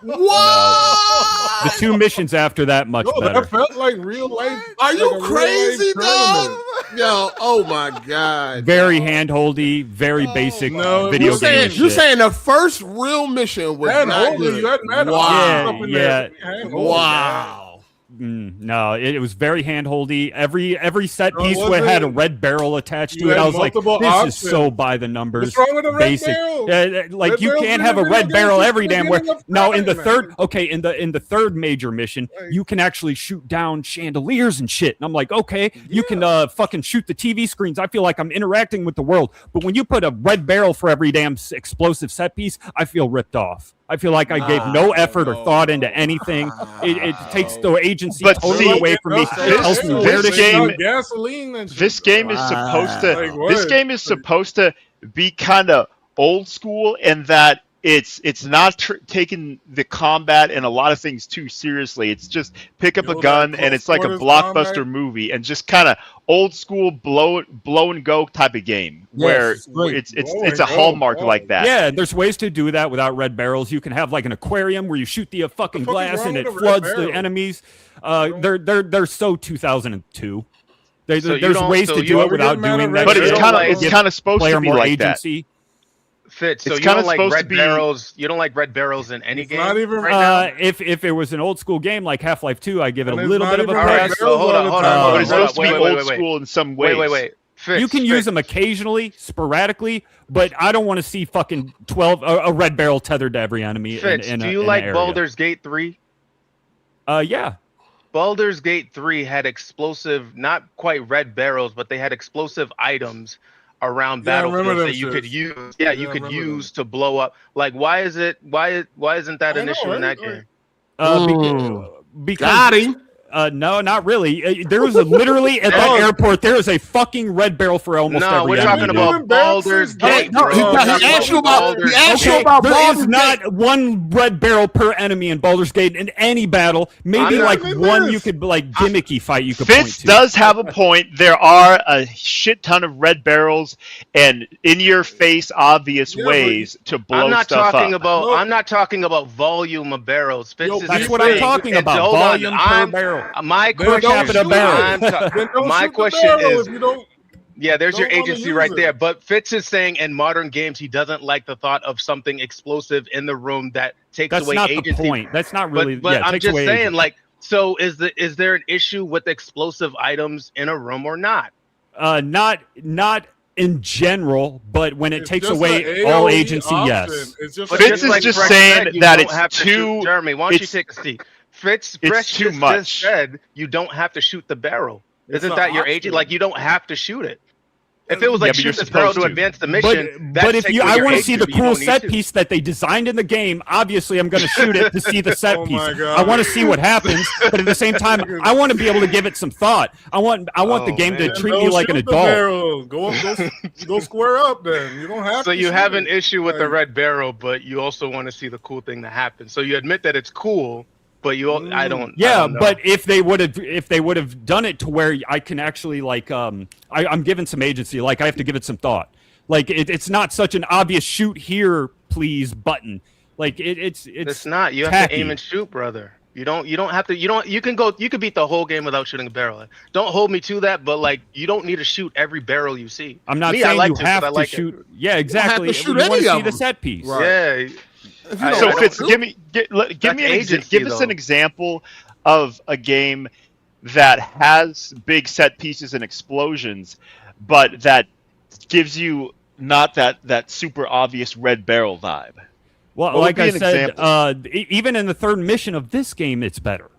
What? The 2 missions after that much Yo, better. that felt like real life. Are you like a real crazy, life dog? tournament. Yo, oh my god. Very handholdy, very basic No, video You game. saying shit. the first real mission was Man, not hold it. good. You had mad Wow. options up in Yeah. there. Hand hold. Wow. No, it was very handholdy. Every set No, it piece wasn't. had a red barrel attached You to it. had I was like, multiple this is options. so by the numbers. What's wrong with a red basic. barrel? Like Red you barrels can't in have a the red video barrel games every since the damn where. beginning of No, in the time, third, man. okay, in the third major mission, you can actually shoot down chandeliers and shit. And I'm like, okay, you can fucking shoot the TV screens. I feel like I'm interacting with the world. But when you put a red barrel for every damn explosive set piece, I feel ripped off. I feel like I gave no effort or thought into anything. It takes the agency totally away from me. It tells me where to shoot. Gasoline and shit. This game is supposed to. This game is supposed to be kind of old school in that it's not taking the combat and a lot of things too seriously. It's just pick up a gun and it's like a blockbuster movie and just kind of old school blow and go type of game where it's a hallmark like that. Yeah, there's ways to do that without red barrels. You can have like an aquarium where you shoot the fucking glass and it floods the enemies. They're so 2002. There's ways to do it without doing that. But it's kind of supposed to be like agency. that. Fitz, so it's you don't kinda like supposed red to be- barrels. You don't like red barrels in any game. Not even right now? If it was an old school game like Half-Life 2, I give it And a it's little not bit of a even pass. red barrels hold on, all the hold time. on. But it's supposed to be Wait, old wait. school in some ways. Wait. Fitz, You can use them occasionally, sporadically, but I don't want to see fucking 12 a red barrel tethered to every enemy. Fitz, in do you an like area. Baldur's Gate 3? Yeah. Baldur's Gate 3 had explosive, not quite red barrels, but they had explosive items around Yeah, I remember battlefields them that you could shits. use. Yeah, You I could remember use to blow up. Like, why isn't that an issue in that game? Because Got him. No, not really. There was literally at that airport. There is a fucking red barrel for almost No, every we're enemy. talking about Baldur's Gate. No, he asked you about There Baldur's is Gate. not one red barrel per enemy in Baldur's Gate in any battle. Maybe I'm like not- one you could like gimmicky fight you could point Fitz to. does have a point. There are a shit ton of red barrels and in your face obvious Yeah, but ways to blow I'm not stuff talking up. about. No. I'm not talking about volume of barrels. Fitz Yo, is That's just what I'm saying- talking it's- about. hold on, Volume per I'm- barrel. My Then question. don't shoot barrel. it. Then don't My shoot the question barrel is. if you don't. Yeah, there's your Don't wanna agency use right it. there. But Fitz is saying in modern games he doesn't like the thought of something explosive in the room that takes That's away not the agency. point. That's not really. But yeah, I'm takes just away saying, agency. like, so is there an issue with explosive items in a room or not? Not in general, but when it It's takes just away an all AOE agency, option. yes. It's just But Fitz is like just Fresh saying said, you that don't it's have to shoot- too- Jeremy, why don't you it's- take a seat? Fitz too just much. said you don't have to shoot the barrel. It's Isn't an that your option. agent? Like, you don't have to shoot it. If it was like but you're shoot this barrel to supposed to. advance the mission, But if takes you, away I your want to see the agency, you cool don't need set to. piece that they designed in the game. Obviously, I'm going to shoot it to see the set Oh piece. my God. I want to see what happens, but at the same time, I want to be able to give it some thought. I want the Oh, game man. to treat Don't me like an shoot the adult. barrel. Go square up then. You don't have So to. you shoot have it. an issue with the Like, red barrel, but you also want to see the cool thing to happen. So you admit that it's cool, but I don't. I Yeah, don't know. but if they would have done it to where I can actually like I'm given some agency, like I have to give it some thought. Like it's not such an obvious shoot here, please button. Like it's not. You have tacky. to aim and shoot, brother. You don't have to. You could beat the whole game without shooting a barrel. Don't hold me to that, but like you don't need to shoot every barrel you see. I'm not Me, I saying like you 'cause have I to like it. shoot. Yeah, exactly. to shoot You want any to of see the them. set piece. Right. Yeah. If you I don't- So don't- Fitz, give me That's an agency, give us though. an example of a game that has big set pieces and explosions, but that gives you not that super obvious red barrel vibe. Well, What would like be I an said, example? even in the third mission of this game, it's better.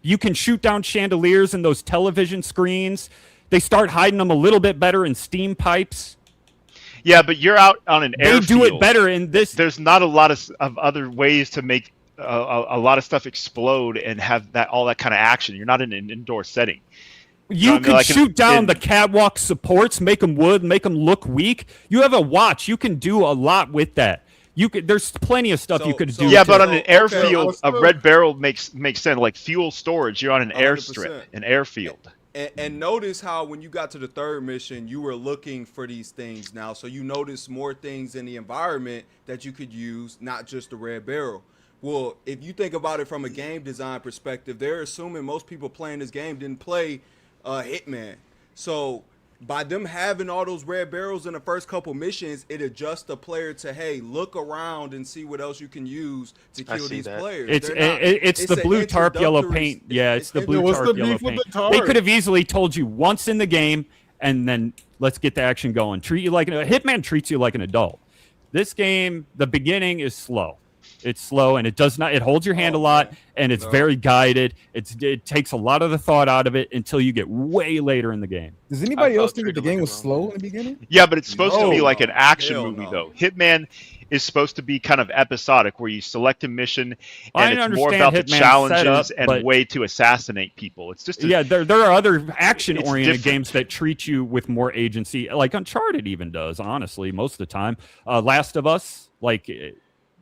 You can shoot down chandeliers and those television screens. They start hiding them a little bit better in steam pipes. Yeah, but you're out on an They airfield. do it better in this. There's not a lot of other ways to make a lot of stuff explode and have all that kind of action. You're not in an indoor setting. You I mean, can like shoot down the catwalk supports, make them wood, make them look weak. You have a watch. You can do a lot with that. There's plenty of stuff you could do. Yeah, to- but on an airfield, let's a do- red barrel makes sense. Like fuel storage, you're on an 100%. airstrip, an airfield. And notice how when you got to the third mission, you were looking for these things now. So you notice more things in the environment that you could use, not just the red barrel. Well, if you think about it from a game design perspective, they're assuming most people playing this game didn't play Hitman. So by them having all those red barrels in the first couple missions, it adjusts the player to, hey, look around and see what else you can use to kill these players. It's the blue tarp yellow paint. Yeah, it's the blue tarp yellow paint. They could have easily told you once in the game, and then let's get the action going. Treat you like Hitman treats you like an adult. This game, the beginning is slow. It's slow, and it does not. It holds your hand a lot, and it's very guided. It takes a lot of the thought out of it until you get way later in the game. Does anybody else think that the game was slow in the beginning? Yeah, but it's supposed to be like an action movie, though. Hitman is supposed to be kind of episodic, where you select a mission, and it's more about the challenges and a way to assassinate people. It's just there are other action-oriented games that treat you with more agency, like Uncharted even does. Honestly, most of the time, Last of Us, like.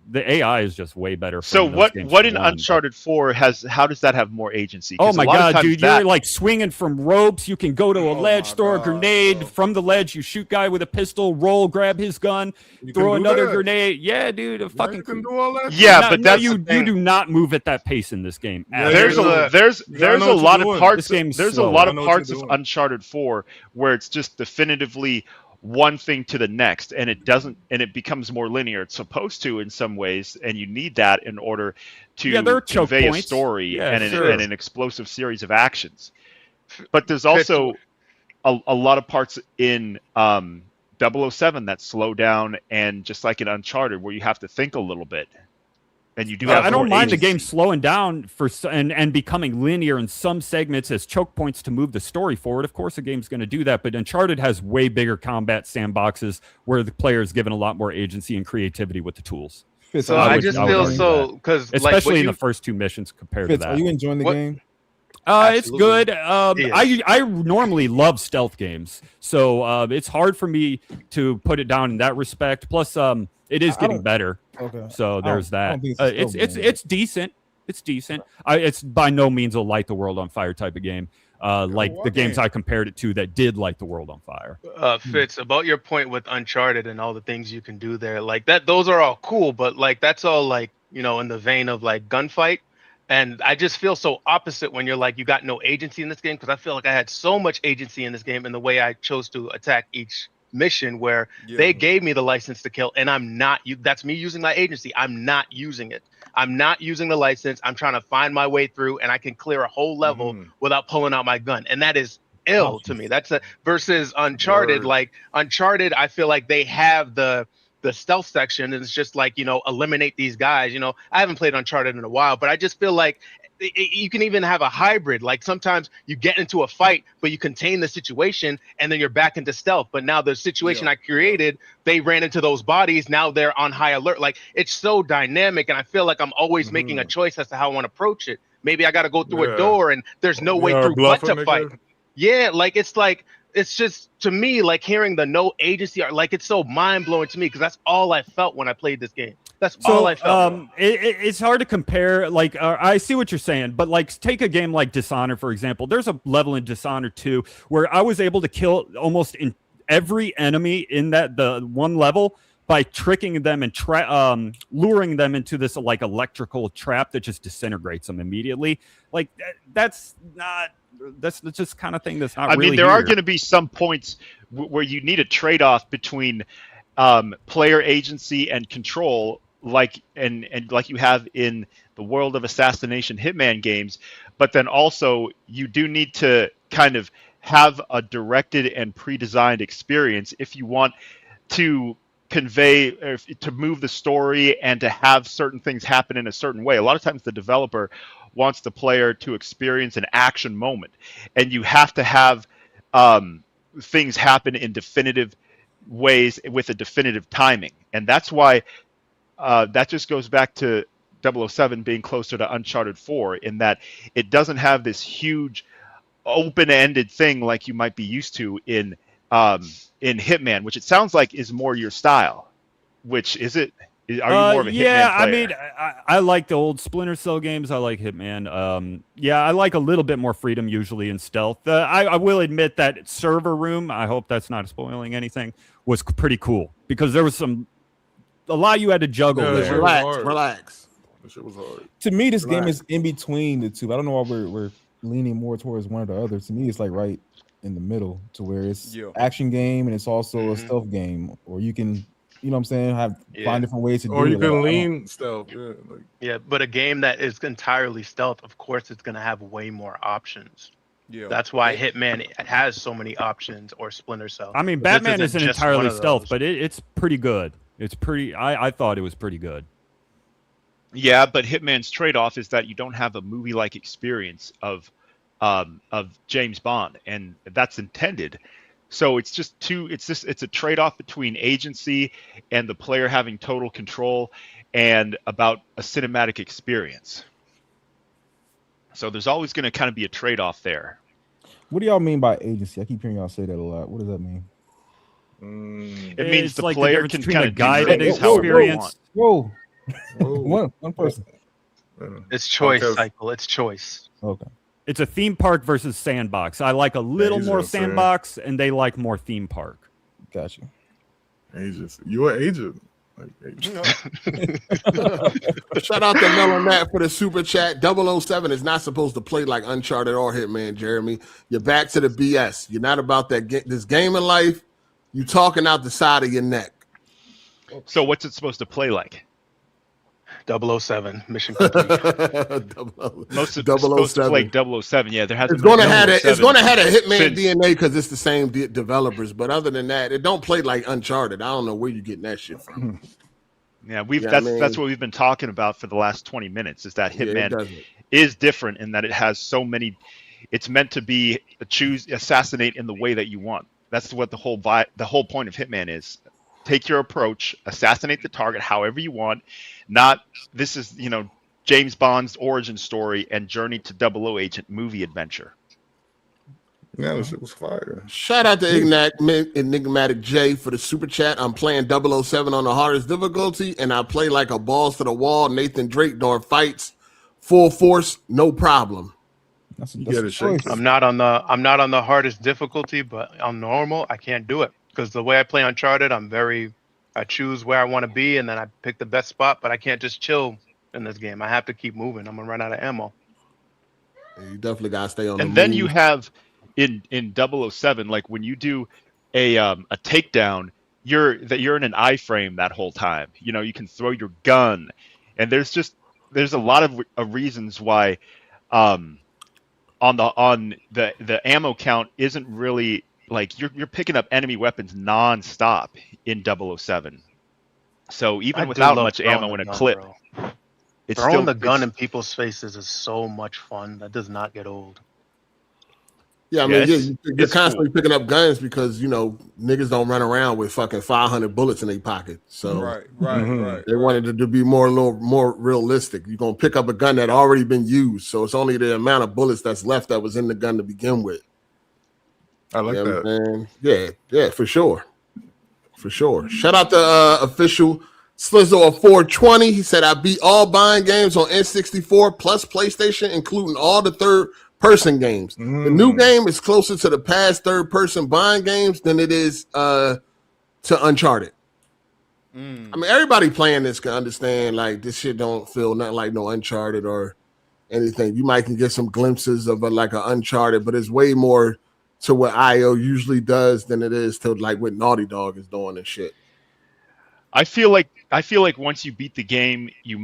The AI is just way better. So what in Uncharted 4 how does that have more agency? Oh my god, dude, you're like swinging from ropes. You can go to a ledge, throw a grenade from the ledge. You shoot guy with a pistol, roll, grab his gun, throw another grenade. Yeah, dude, you can do all that. Yeah, but that's you do not move at that pace in this game. There's a lot of parts. There's a lot of parts of Uncharted 4 where it's just definitively one thing to the next, and it becomes more linear. It's supposed to in some ways, and you need that in order to convey a story and an explosive series of actions. But there's also a lot of parts in 007 that slow down, and just like in Uncharted, where you have to think a little bit. And you do have I don't mind agency. the game slowing down and becoming linear in some segments as choke points to move the story forward. Of course, a game's going to do that, but Uncharted has way bigger combat sandboxes where the player is given a lot more agency and creativity with the tools. So I just feel so because especially in the first two missions compared to that. Are you enjoying the game? It's good. I normally love stealth games, so it's hard for me to put it down in that respect. Plus, it is getting better. Okay. So there's that. It's decent. It's decent. It's by no means a light the world on fire type of game. Like the games I compared it to that did light the world on fire. Fitz, about your point with Uncharted and all the things you can do there, like that, those are all cool, but like that's all like, you know, in the vein of like gunfight. And I just feel so opposite when you're like, you got no agency in this game, because I feel like I had so much agency in this game in the way I chose to attack each mission, where they gave me the license to kill, and I'm not. That's me using my agency. I'm not using it. I'm not using the license. I'm trying to find my way through, and I can clear a whole level without pulling out my gun, and that is ill to me. That's versus Uncharted. Like Uncharted, I feel like they have the stealth section, and it's just like, you know, eliminate these guys. You know, I haven't played Uncharted in a while, but I just feel like you can even have a hybrid. Like sometimes you get into a fight, but you contain the situation, and then you're back into stealth. But now the situation I created, they ran into those bodies. Now they're on high alert. Like it's so dynamic, and I feel like I'm always making a choice as to how I want to approach it. Maybe I got to go through a door, and there's no way through but to fight. Yeah, it's just, to me, like hearing the no agency, like it's so mind blowing to me, because that's all I felt when I played this game. That's all I felt. It's hard to compare. Like, I see what you're saying, but like, take a game like Dishonored, for example. There's a level in Dishonored 2 where I was able to kill almost in every enemy in the one level by tricking them and luring them into this like electrical trap that just disintegrates them immediately. Like that's just kind of thing that's not. I mean, there are going to be some points where you need a trade-off between player agency and control, like like you have in the world of assassination Hitman games, but then also you do need to kind of have a directed and pre-designed experience if you want to convey, or to move the story and to have certain things happen in a certain way. A lot of times the developer wants the player to experience an action moment, and you have to have things happen in definitive ways with a definitive timing. And that's why that just goes back to 007 being closer to Uncharted 4, in that it doesn't have this huge open-ended thing like you might be used to in Hitman, which it sounds like is more your style. Which is it? Are you more of a Hitman player? I mean, I like the old Splinter Cell games. I like Hitman. I like a little bit more freedom usually in stealth. I will admit that server room, I hope that's not spoiling anything, was pretty cool, because there was a lot you had to juggle there. Relax. That shit was hard. To me, this game is in between the two. I don't know why we're leaning more towards one or the other. To me, it's like right in the middle to where it's action game and it's also a stealth game, or you can, you know what I'm saying, find different ways to do it. Or you can lean stealth. Yeah, but a game that is entirely stealth, of course, it's going to have way more options. Yeah, that's why Hitman has so many options, or Splinter Cell. I mean, This Batman isn't isn't just entirely one of stealth, those. but it's pretty good. It's pretty. I thought it was pretty good. Yeah, but Hitman's trade-off is that you don't have a movie-like experience of James Bond, and that's intended. So it's just it's a trade-off between agency and the player having total control, and about a cinematic experience. So there's always going to kind of be a trade-off there. What do y'all mean by agency? I keep hearing y'all say that a lot. What does that mean? It means It's the like the player difference can between kind a of guided do things however they want. experience. Whoa. One person. It's choice, Cycle. It's choice. Okay. It's a theme park versus sandbox. I like a little Agency. more sandbox, and they like more theme park. Gotcha. Agency. You an agent. Shout out to Mel and Matt for the super chat. 007 is not supposed to play like Uncharted or Hitman, Jeremy. You're back to the BS. You're not about this game of life. You talking out the side of your neck. So what's it supposed to play like? 007 mission complete. Most of it's supposed to play 007. Yeah, there hasn't. It's going to have it's going to have a Hitman since... DNA because it's the same developers. But other than that, it don't play like Uncharted. I don't know where you're getting that shit from. Yeah, that's what we've been talking about for the last 20 minutes. Is that Hitman is different in that it has so many. It's meant to be assassinate in the way that you want. That's what the whole point of Hitman is. Take your approach, assassinate the target however you want. Not this is James Bond's origin story and journey to 00 agent movie adventure. Yeah, this shit was fire. Shout out to Enigmatic J for the super chat. I'm playing 007 on the hardest difficulty, and I play like a balls to the wall Nathan Drake during fights, full force, no problem. That's a choice. I'm not on the hardest difficulty, but on normal, I can't do it because the way I play Uncharted, I choose where I want to be, and then I pick the best spot. But I can't just chill in this game. I have to keep moving. I'm gonna run out of ammo. You definitely gotta stay on. And then you have in 007, like when you do a takedown, you're in an iframe that whole time. You can throw your gun, and there's a lot of reasons why on the ammo count isn't really like you're picking up enemy weapons nonstop in 007. So even without much ammo in a clip, it's throwing still the gun in people's faces is so much fun. That does not get old. Yeah, I mean, you're constantly picking up guns because niggas don't run around with fucking 500 bullets in their pocket. So right. They wanted it to be a little more realistic. You're gonna pick up a gun that already been used, so it's only the amount of bullets that's left that was in the gun to begin with. I like that. Man. Yeah, for sure. Shout out to official Slizzle of 420. He said, I beat all buying games on N64 plus PlayStation, including all the third-person games. The new game is closer to the past third-person buying games than it is to Uncharted. I mean, everybody playing this can understand, like, this shit don't feel nothing like no Uncharted or anything. You might can get some glimpses of like an Uncharted, but it's way more to what IO usually does than it is to like what Naughty Dog is doing and shit. I feel like once you beat the game, your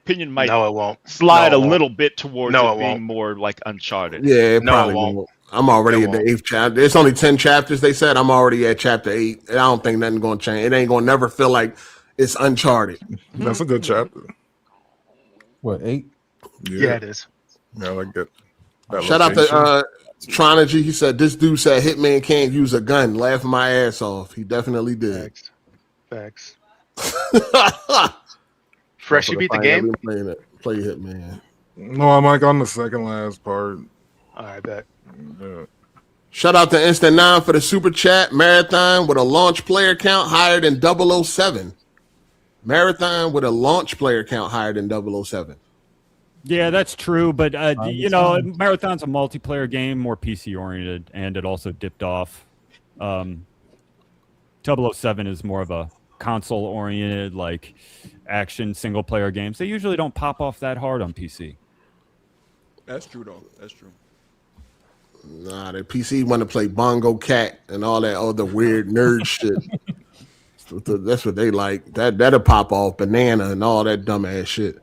opinion might it won't. slide a little bit towards it being won't. more like Uncharted. Yeah, it probably won't. I'm already in the 8th chapter. It's only 10 chapters, they said. I'm already at chapter 8. And I don't think nothing's going to change. It ain't going to never feel like it's Uncharted. That's a good chapter. What, 8? Yeah, it is. Yeah, I like that. Shout out to Tronigy. He said, this dude said Hitman can't use a gun. Laughing my ass off. He definitely did. Facts. Fresh, you beat the game? Play Hitman. No, I'm like on the second last part. All right, bet. Yeah. Shout out to Instant 9 for the super chat. Marathon with a launch player count higher than 007. Marathon with a launch player count higher than 007. Yeah, that's true. But, Marathon's a multiplayer game, more PC oriented, and it also dipped off. 007 is more of a console oriented, like action single player games. They usually don't pop off that hard on PC. That's true, though. That's true. Nah, the PC want to play Bongo Cat and all that other weird nerd shit. That's what they like. That'll pop off Banana and all that dumbass shit.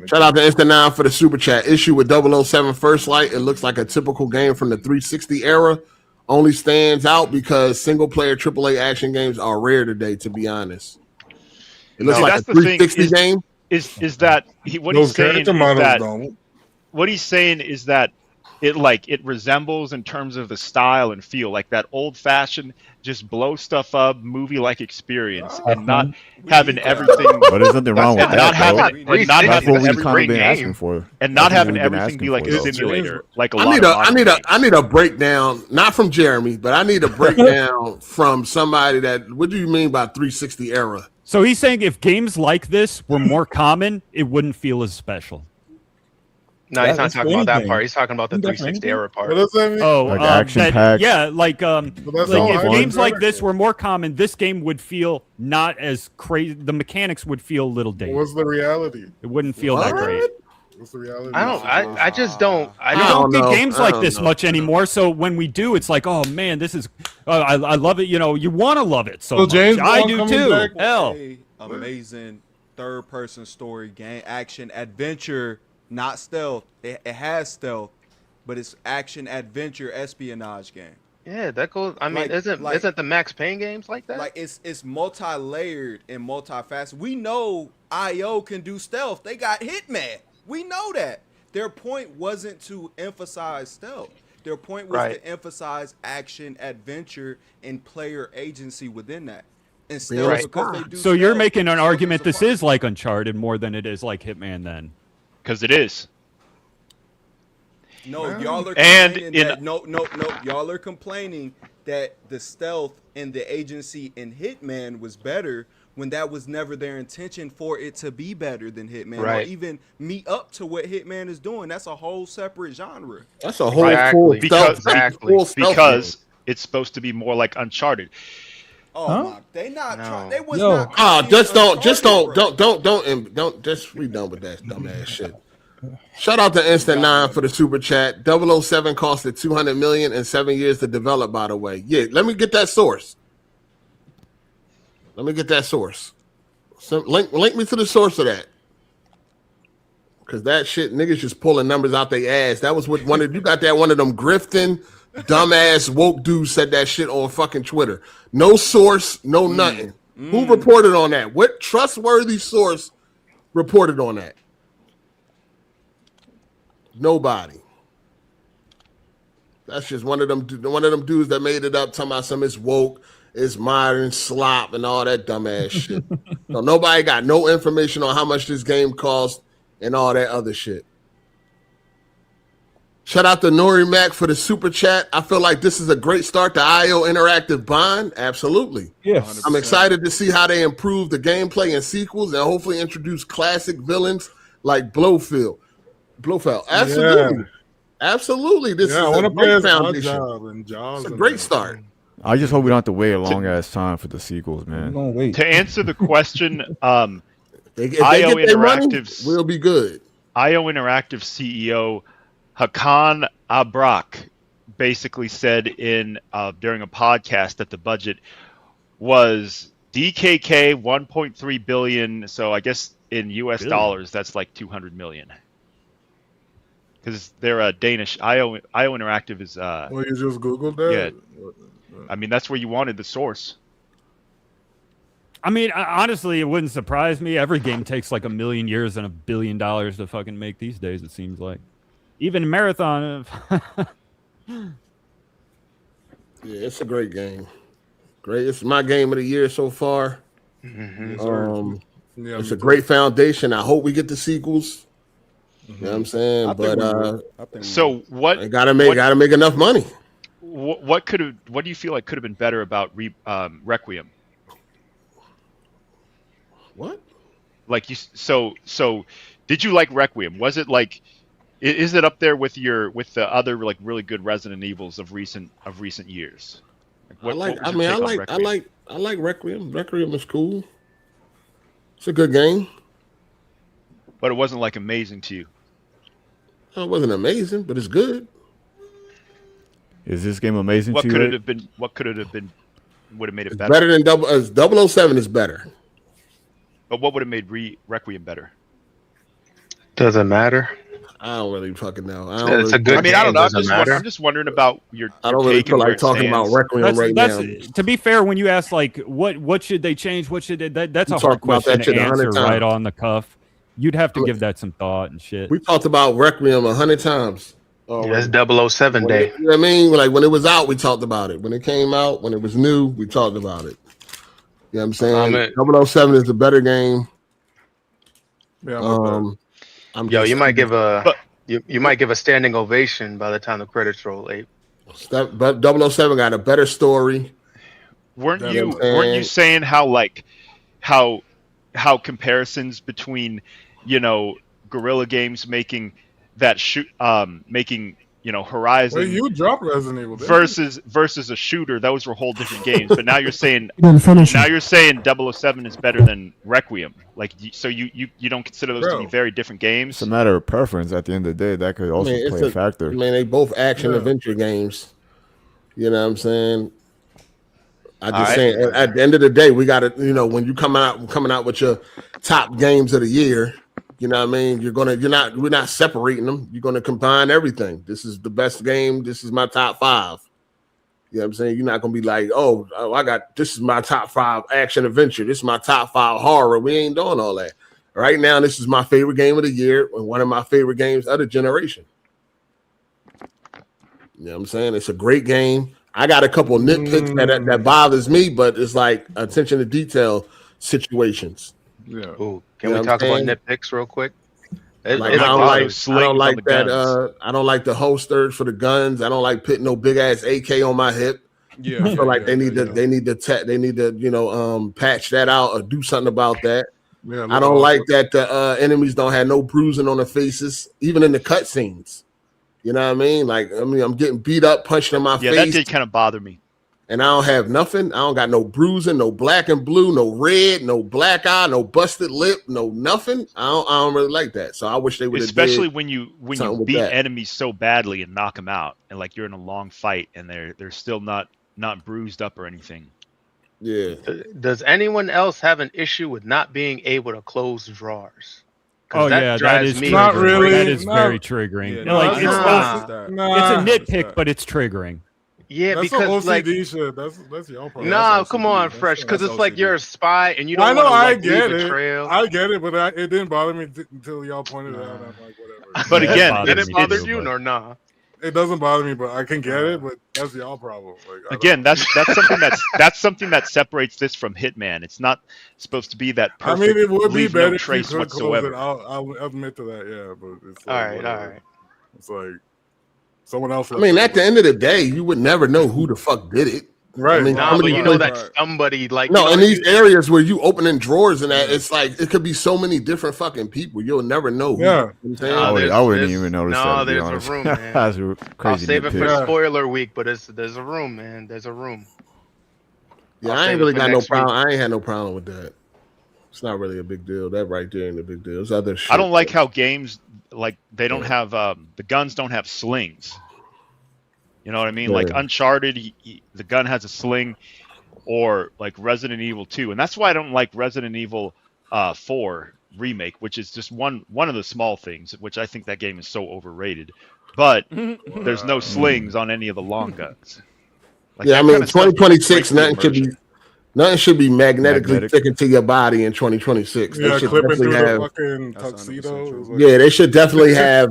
Shout out to Instant9 for the super chat. Issue with 007 First Light. It looks like a typical game from the 360 era. Only stands out because single player AAA action games are rare today, to be honest. It looks like a 360 game. Is that what he's saying? What he's saying is that it resembles in terms of the style and feel like that old fashioned just blow stuff up movie like experience and not having everything. But there's nothing wrong with that. That's what we kind of been asking for. And not having everything be like a simulator, like I need a breakdown, not from Jeremy, but I need a breakdown from somebody that. What do you mean by 360 era? So he's saying if games like this were more common, it wouldn't feel as special. No, he's not talking about that part. He's talking about the 360 era part. What does that mean? Oh, like action packs. Yeah, like if games like this were more common, this game would feel not as crazy. The mechanics would feel a little dated. What's the reality? It wouldn't feel that great. What's the reality? I just don't. I don't get games like this much anymore. So when we do, it's like, oh man, this is. I love it. You know, you want to love it so much. James I do too. Hell, amazing third-person story game, action adventure. Not stealth. It has stealth, but it's action adventure espionage game. Yeah, that goes. I mean, isn't the Max Payne games like that? Like it's multi-layered and multifaceted. We know IO can do stealth. They got Hitman. We know that. Their point wasn't to emphasize stealth. Their point was to emphasize action adventure and player agency within that. And stealth because they do. So you're making an argument this is like Uncharted more than it is like Hitman then. Because it is. No, y'all are complaining that no. Y'all are complaining that the stealth and the agency in Hitman was better when that was never their intention for it to be better than Hitman or even meet up to what Hitman is doing. That's a whole separate genre. That's a whole because it's supposed to be more like Uncharted. Oh my! They not trying. They was Yo. not. Just don't. We done with that dumbass shit. Shout out to Instant9 for the super chat. 007 costed $200 million and 7 years to develop. By the way, yeah. Let me get that source. So link me to the source of that. Cause that shit, niggas just pulling numbers out their ass. That was what one of you got that one of them grifting. Dumbass woke dude said that shit on fucking Twitter. No source, no nothing. Who reported on that? What trustworthy source reported on that? Nobody. That's just one of them dudes that made it up talking about some it's woke, it's modern, slop, and all that dumbass shit. So nobody got no information on how much this game cost and all that other shit. Shout out to Nori Mac for the super chat. I feel like this is a great start to IO Interactive Bond. Absolutely. Yes. I'm excited to see how they improve the gameplay and sequels and hopefully introduce classic villains like Blofeld. Absolutely. Yeah. Absolutely. This is I want to play as foundation. It's a great start. I just hope we don't have to wait a long ass time for the sequels, man. Don't wait. To answer the question, if IO they get their money, we'll be good. IO Interactive CEO Hakan Abrak basically said in during a podcast that the budget was DKK 1.3 billion. So I guess in US dollars, that's like 200 million. Because they're a Danish. IO Interactive is. Well, you just Googled that? Yeah. I mean, that's where you wanted the source. I mean, honestly, it wouldn't surprise me. Every game takes like 1 million years and $1 billion to fucking make these days, it seems like. Even Marathon. Yeah, it's a great game. Great. It's my game of the year so far. Mm-hmm. It's a great foundation. I hope we get the sequels. You know what I'm saying? So what? Gotta make enough money. What do you feel like could have been better about Requiem? What? Like so did you like Requiem? Was it like? Is it up there with the other like really good Resident Evils of recent years? I like Requiem. Requiem is cool. It's a good game. But it wasn't like amazing to you. It wasn't amazing, but it's good. Is this game amazing What to you? could it Rick? have been? What could it have been? Would have made it It's better. better than 007 is better. But what would have made Requiem better? Doesn't matter. I don't really fucking know. It's a good I mean, I don't know. Doesn't matter. I'm just wondering about your I don't really take feel and where like it talking about stands. Requiem right now. To be fair, when you ask like what should they change, what should they, that's We a hard talked about question that to shit 100 answer right times. on the cuff. You'd have to give that some thought and shit. We talked about Requiem 100 times. That's 007 day. You know what I mean? Like when it was out, we talked about it. When it came out, when it was new, we talked about it. You know what I'm saying? 007 is a better game. Yeah, you might give you might give a standing ovation by the time the credits roll, Abe. But 007 got a better story. Weren't you saying how comparisons between Guerrilla Games making that Horizon Well, you dropped Resident Evil versus a shooter, those were whole different games. But now you're saying didn't finish now it. you're saying 007 is better than Requiem. Like so you don't consider those to be very different games? It's a matter of preference. At the end of the day, that could also play a factor. I mean, they both action adventure games. You know what I'm saying? I just saying at the end of the day, we got to, when you coming out with your top games of the year, you know what I mean? We're not separating them. You're gonna combine everything. This is the best game. This is my top 5. You know what I'm saying? You're not gonna be like, this is my top 5 action adventure. This is my top 5 horror. We ain't doing all that. Right now, this is my favorite game of the year and one of my favorite games of the generation. You know what I'm saying? It's a great game. I got a couple nitpicks that bothers me, but it's like attention to detail situations. Yeah. Ooh, can we talk about nitpicks real quick? I don't like that. I don't like the holsters for the guns. I don't like putting no big ass AK on my hip. Yeah, I feel like they need to patch that out or do something about that. Yeah, I don't like that the enemies don't have no bruising on their faces, even in the cutscenes. You know what I mean? Like, I'm getting beat up, punched in my face. Yeah, that did kind of bother me. And I don't have nothing. I don't got no bruising, no black and blue, no red, no black eye, no busted lip, no nothing. I don't really like that. So I wish they would have. Especially when you beat enemies so badly and knock them out, and like you're in a long fight and they're still not bruised up or anything. Yeah. Does anyone else have an issue with not being able to close drawers? Oh yeah, that is me not really. That is very triggering. Yeah, it's a nitpick, but it's triggering. Yeah, that's because OCD shit. That's your problem. No, come on, Fresh, because it's like you're a spy and you don't want to leave a trail. I get it, but it didn't bother me until y'all pointed it out. I'm like, whatever. But again, did it bother you or nah? It doesn't bother me, but I can get it. But that's y'all problem. Like, again, that's something that separates this from Hitman. It's not supposed to be that perfect. I mean, it would be better no trace if you could whatsoever. I'll admit to that. Yeah, but it's like, all right. It's like someone else. I mean, at the end of the day, you would never know who the fuck did it. Right. I mean, but you know that somebody like in these areas where you opening drawers and that, it's like it could be so many different fucking people. You'll never know. Who, yeah. You know what I'm saying? I wouldn't even notice that. No, there's a room, man. That's crazy. I'll save it for nitpick. spoiler week, but there's a room, man. There's a room. Yeah, I ain't really got no problem. I ain't had no problem with that. It's not really a big deal. That right there ain't a big deal. It's other shit. I don't like how games they don't have the guns don't have slings. You know what I mean? Yeah. Like Uncharted, the gun has a sling, or like Resident Evil 2, and that's why I don't like Resident Evil 4 remake, which is just one of the small things, which I think that game is so overrated. But there's no slings on any of the long guns. Like, yeah, I mean, 2026, nothing should be magnetically sticking to your body in 2026. Yeah, they should clipping through definitely have. the fucking tuxedo. Yeah, they should definitely have.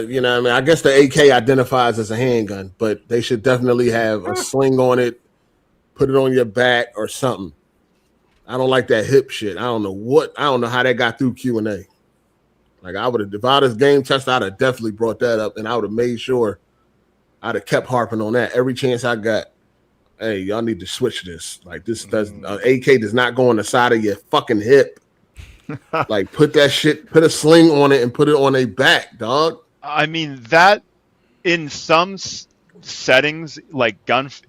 You know, what I mean, I guess the AK identifies as a handgun, but they should definitely have a sling on it. Put it on your back or something. I don't like that hip shit. I don't know how that got through Q&A. Like I would have, if I was game tester, I'd have definitely brought that up, and I would have made sure I'd have kept harping on that every chance I got. Hey, y'all need to switch this. Like this does AK does not go on the side of your fucking hip. Like put a sling on it and put it on a back, dog. I mean that in some settings, like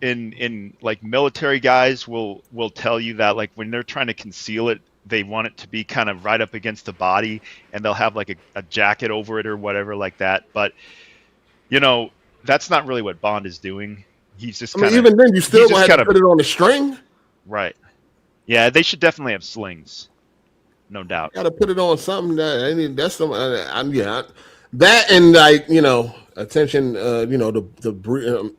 in like military guys will tell you that like when they're trying to conceal it, they want it to be kind of right up against the body, and they'll have like a jacket over it or whatever like that. But you know, that's not really what Bond is doing. He's just. I mean, even then, you still gonna have to put it on a string. Right. Yeah, they should definitely have slings. No doubt. Got to put it on something that's some. That and like attention.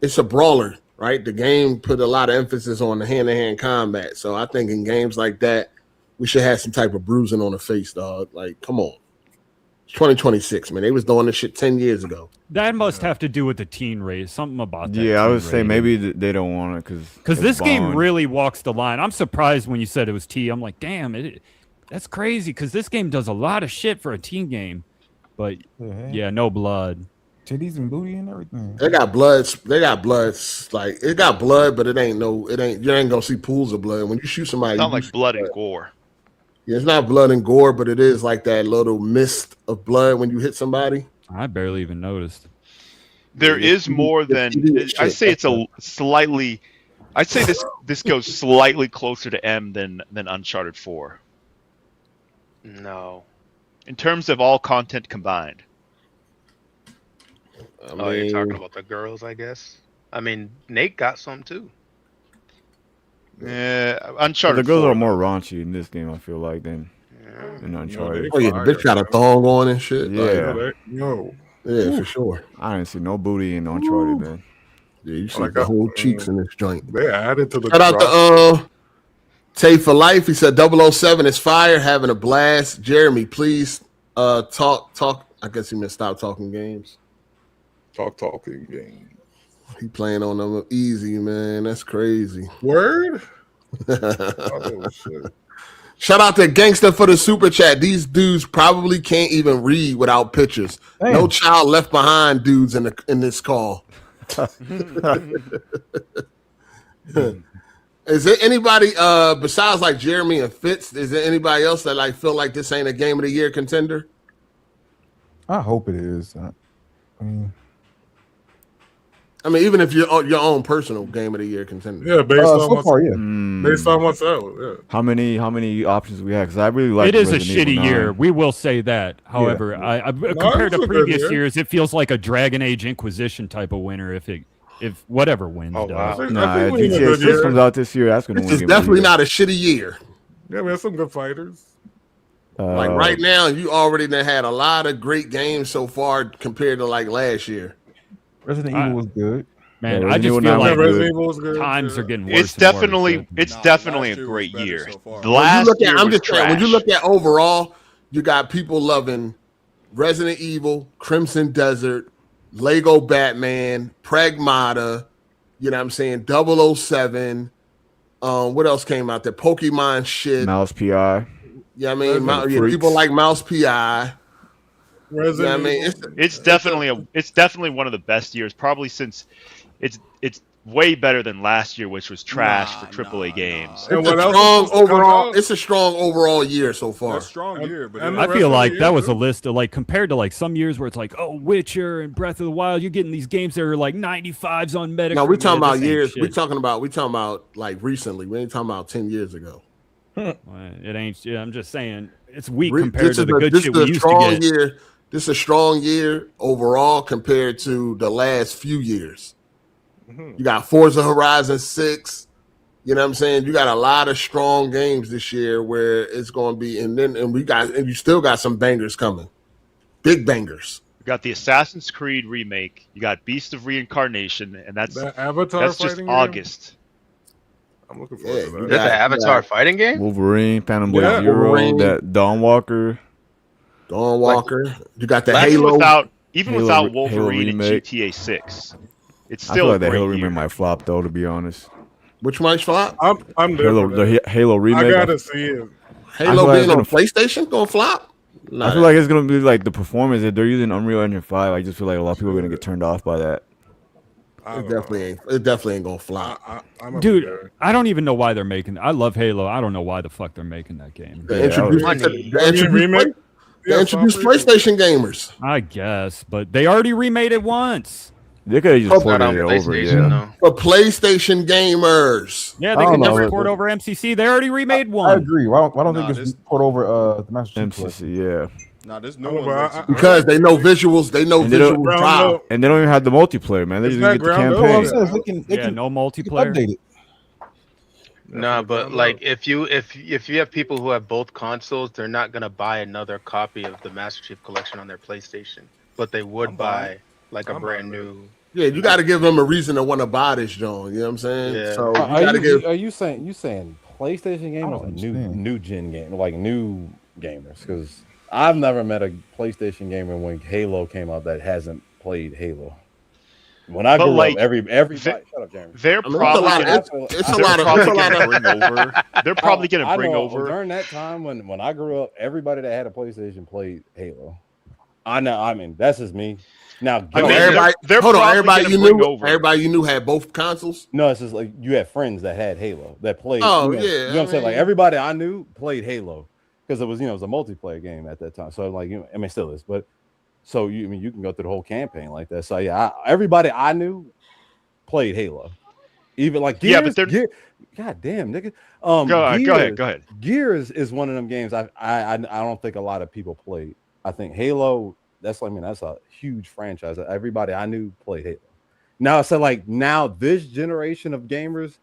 It's a brawler, right? The game put a lot of emphasis on the hand-to-hand combat. So I think in games like that, we should have some type of bruising on the face, dog. Like, come on. It's 2026, man. They was doing this shit 10 years ago. That must have to do with the teen race. Something about that. Yeah, I would say maybe they don't want it because this game really walks the line. I'm surprised when you said it was T. I'm like, damn, that's crazy because this game does a lot of shit for a teen game. But yeah, no blood. Titties and booty and everything. They got blood. Like it got blood, but you ain't gonna see pools of blood. When you shoot somebody, it's not like blood and gore. Yeah, it's not blood and gore, but it is like that little mist of blood when you hit somebody. I barely even noticed. There is more than I say. It's a slightly. I'd say this goes slightly closer to M than Uncharted 4. No. In terms of all content combined. You're talking about the girls, I guess. I mean, Nate got some too. Yeah, Uncharted. The girls 4, are more raunchy in this game. I feel like than Uncharted. Oh yeah, the bitch got a thong on and shit. Yeah, yeah, for sure. I didn't see no booty in Uncharted, man. Yeah, you see the whole cheeks in this joint. They added to the. Shout out to Tay for life. He said 007 is fire, having a blast. Jeremy, please talk. I guess he meant stop talking games. Talking games. He playing on them easy, man. That's crazy. Word. Oh, shit. Shout out to Gangster for the super chat. These dudes probably can't even read without pictures. Damn. No child left behind, dudes in this call. Is there anybody besides like Jeremy and Fitz? Is there anybody else that like feel like this ain't a game of the year contender? I hope it is. I mean, even if you're your own personal game of the year contender. Yeah, based on what's far, yeah. Based on what's out. Yeah. How many options we have? Because I really like. It is a shitty year. We will say that. However, I compared to previous years, it feels like a Dragon Age Inquisition type of winner. If whatever wins, wow. Nah, GTA 6 comes out this year. That's gonna win. It's definitely not a shitty year. Yeah, we have some good fighters. Like right now, you already done had a lot of great games so far compared to like last year. Resident Evil was good. Man, I just feel like times are getting worse. It's definitely a great year. The last year I'm was just saying, when trash. you look at overall, you got people loving Resident Evil, Crimson Desert, Lego Batman, Pragmata, you know what I'm saying, 007. What else came out there? Pokemon shit. Mouse PI. Yeah, I mean, people like Mouse PI. Yeah, I mean, it's definitely one of the best years, probably since it's way better than last year, which was trash for AAA games. It's a strong overall year so far. A strong year, but I feel like that was a list of like compared to like some years where it's like, oh, Witcher and Breath of the Wild, you're getting these games that are like 95s on Metacritic. No, we're talking about years. We're talking about like recently. We ain't talking about 10 years ago. It ain't. Yeah, I'm just saying it's weak compared to the good shit we used to get. This is a strong year overall compared to the last few years. You got Forza Horizon 6. You know what I'm saying? You got a lot of strong games this year where it's going to be, and you still got some bangers coming, big bangers. You got the Assassin's Creed remake. You got Beast of Reincarnation, and that's just August. I'm looking forward to that. That's an Avatar fighting game. Wolverine, Phantom Blade Zero, that Dawn Walker. You got the Halo. Without Wolverine and GTA 6, it's still I feel like a the Halo great year. remake might flop though. To be honest, which might flop? I'm the Halo remake. I gotta see it. Halo being on PlayStation gonna flop? I feel like it's gonna be like the performance that they're using Unreal Engine 5. I just feel like a lot of people are gonna get turned off by that. It definitely ain't gonna flop. Dude, I don't even know why they're making. I love Halo. I don't know why the fuck they're making that game. They introduced PlayStation gamers. I guess, but they already remade it once. They could have just ported it over, yeah. For PlayStation gamers. Yeah, they could never port over MCC. They already remade one. I agree. Why don't they just port over the Master Chief? MCC, yeah. Nah, this new I don't one know, looks because they know visuals. They know And they don't- visuals Ground drive. up. And they don't even have the multiplayer, man. They It's just not get the ground up. Well, I'm campaign. saying they can No they can multiplayer. update it. Nah, but like if you have people who have both consoles, they're not gonna buy another copy of the Master Chief Collection on their PlayStation, but they would buy like a brand new. Yeah, you got to give them a reason to want to buy this joint. You know what I'm saying? Yeah. So you Are got to give. you saying PlayStation game or like new gen game, like new gamers? Because I've never met a PlayStation gamer when Halo came out that hasn't played Halo. When I grew up, everybody shut up, Jeremy. They're probably gonna bring over. They're probably gonna bring over during that time when I grew up. Everybody that had a PlayStation played Halo. I know. I mean, that's just me. Now, everybody you knew had both consoles. No, it's just like you had friends that had Halo that played. Oh, you know, yeah, you know what I'm saying? Like everybody I knew played Halo because it was it was a multiplayer game at that time. So like I mean, still is, but so you can go through the whole campaign like that. So yeah, everybody I knew played Halo. Even like Gears, but they're God damn nigga. Go ahead. Gears is one of them games I don't think a lot of people played. I think Halo. That's a huge franchise. Everybody I knew played Halo. Now, so like now this generation of gamers,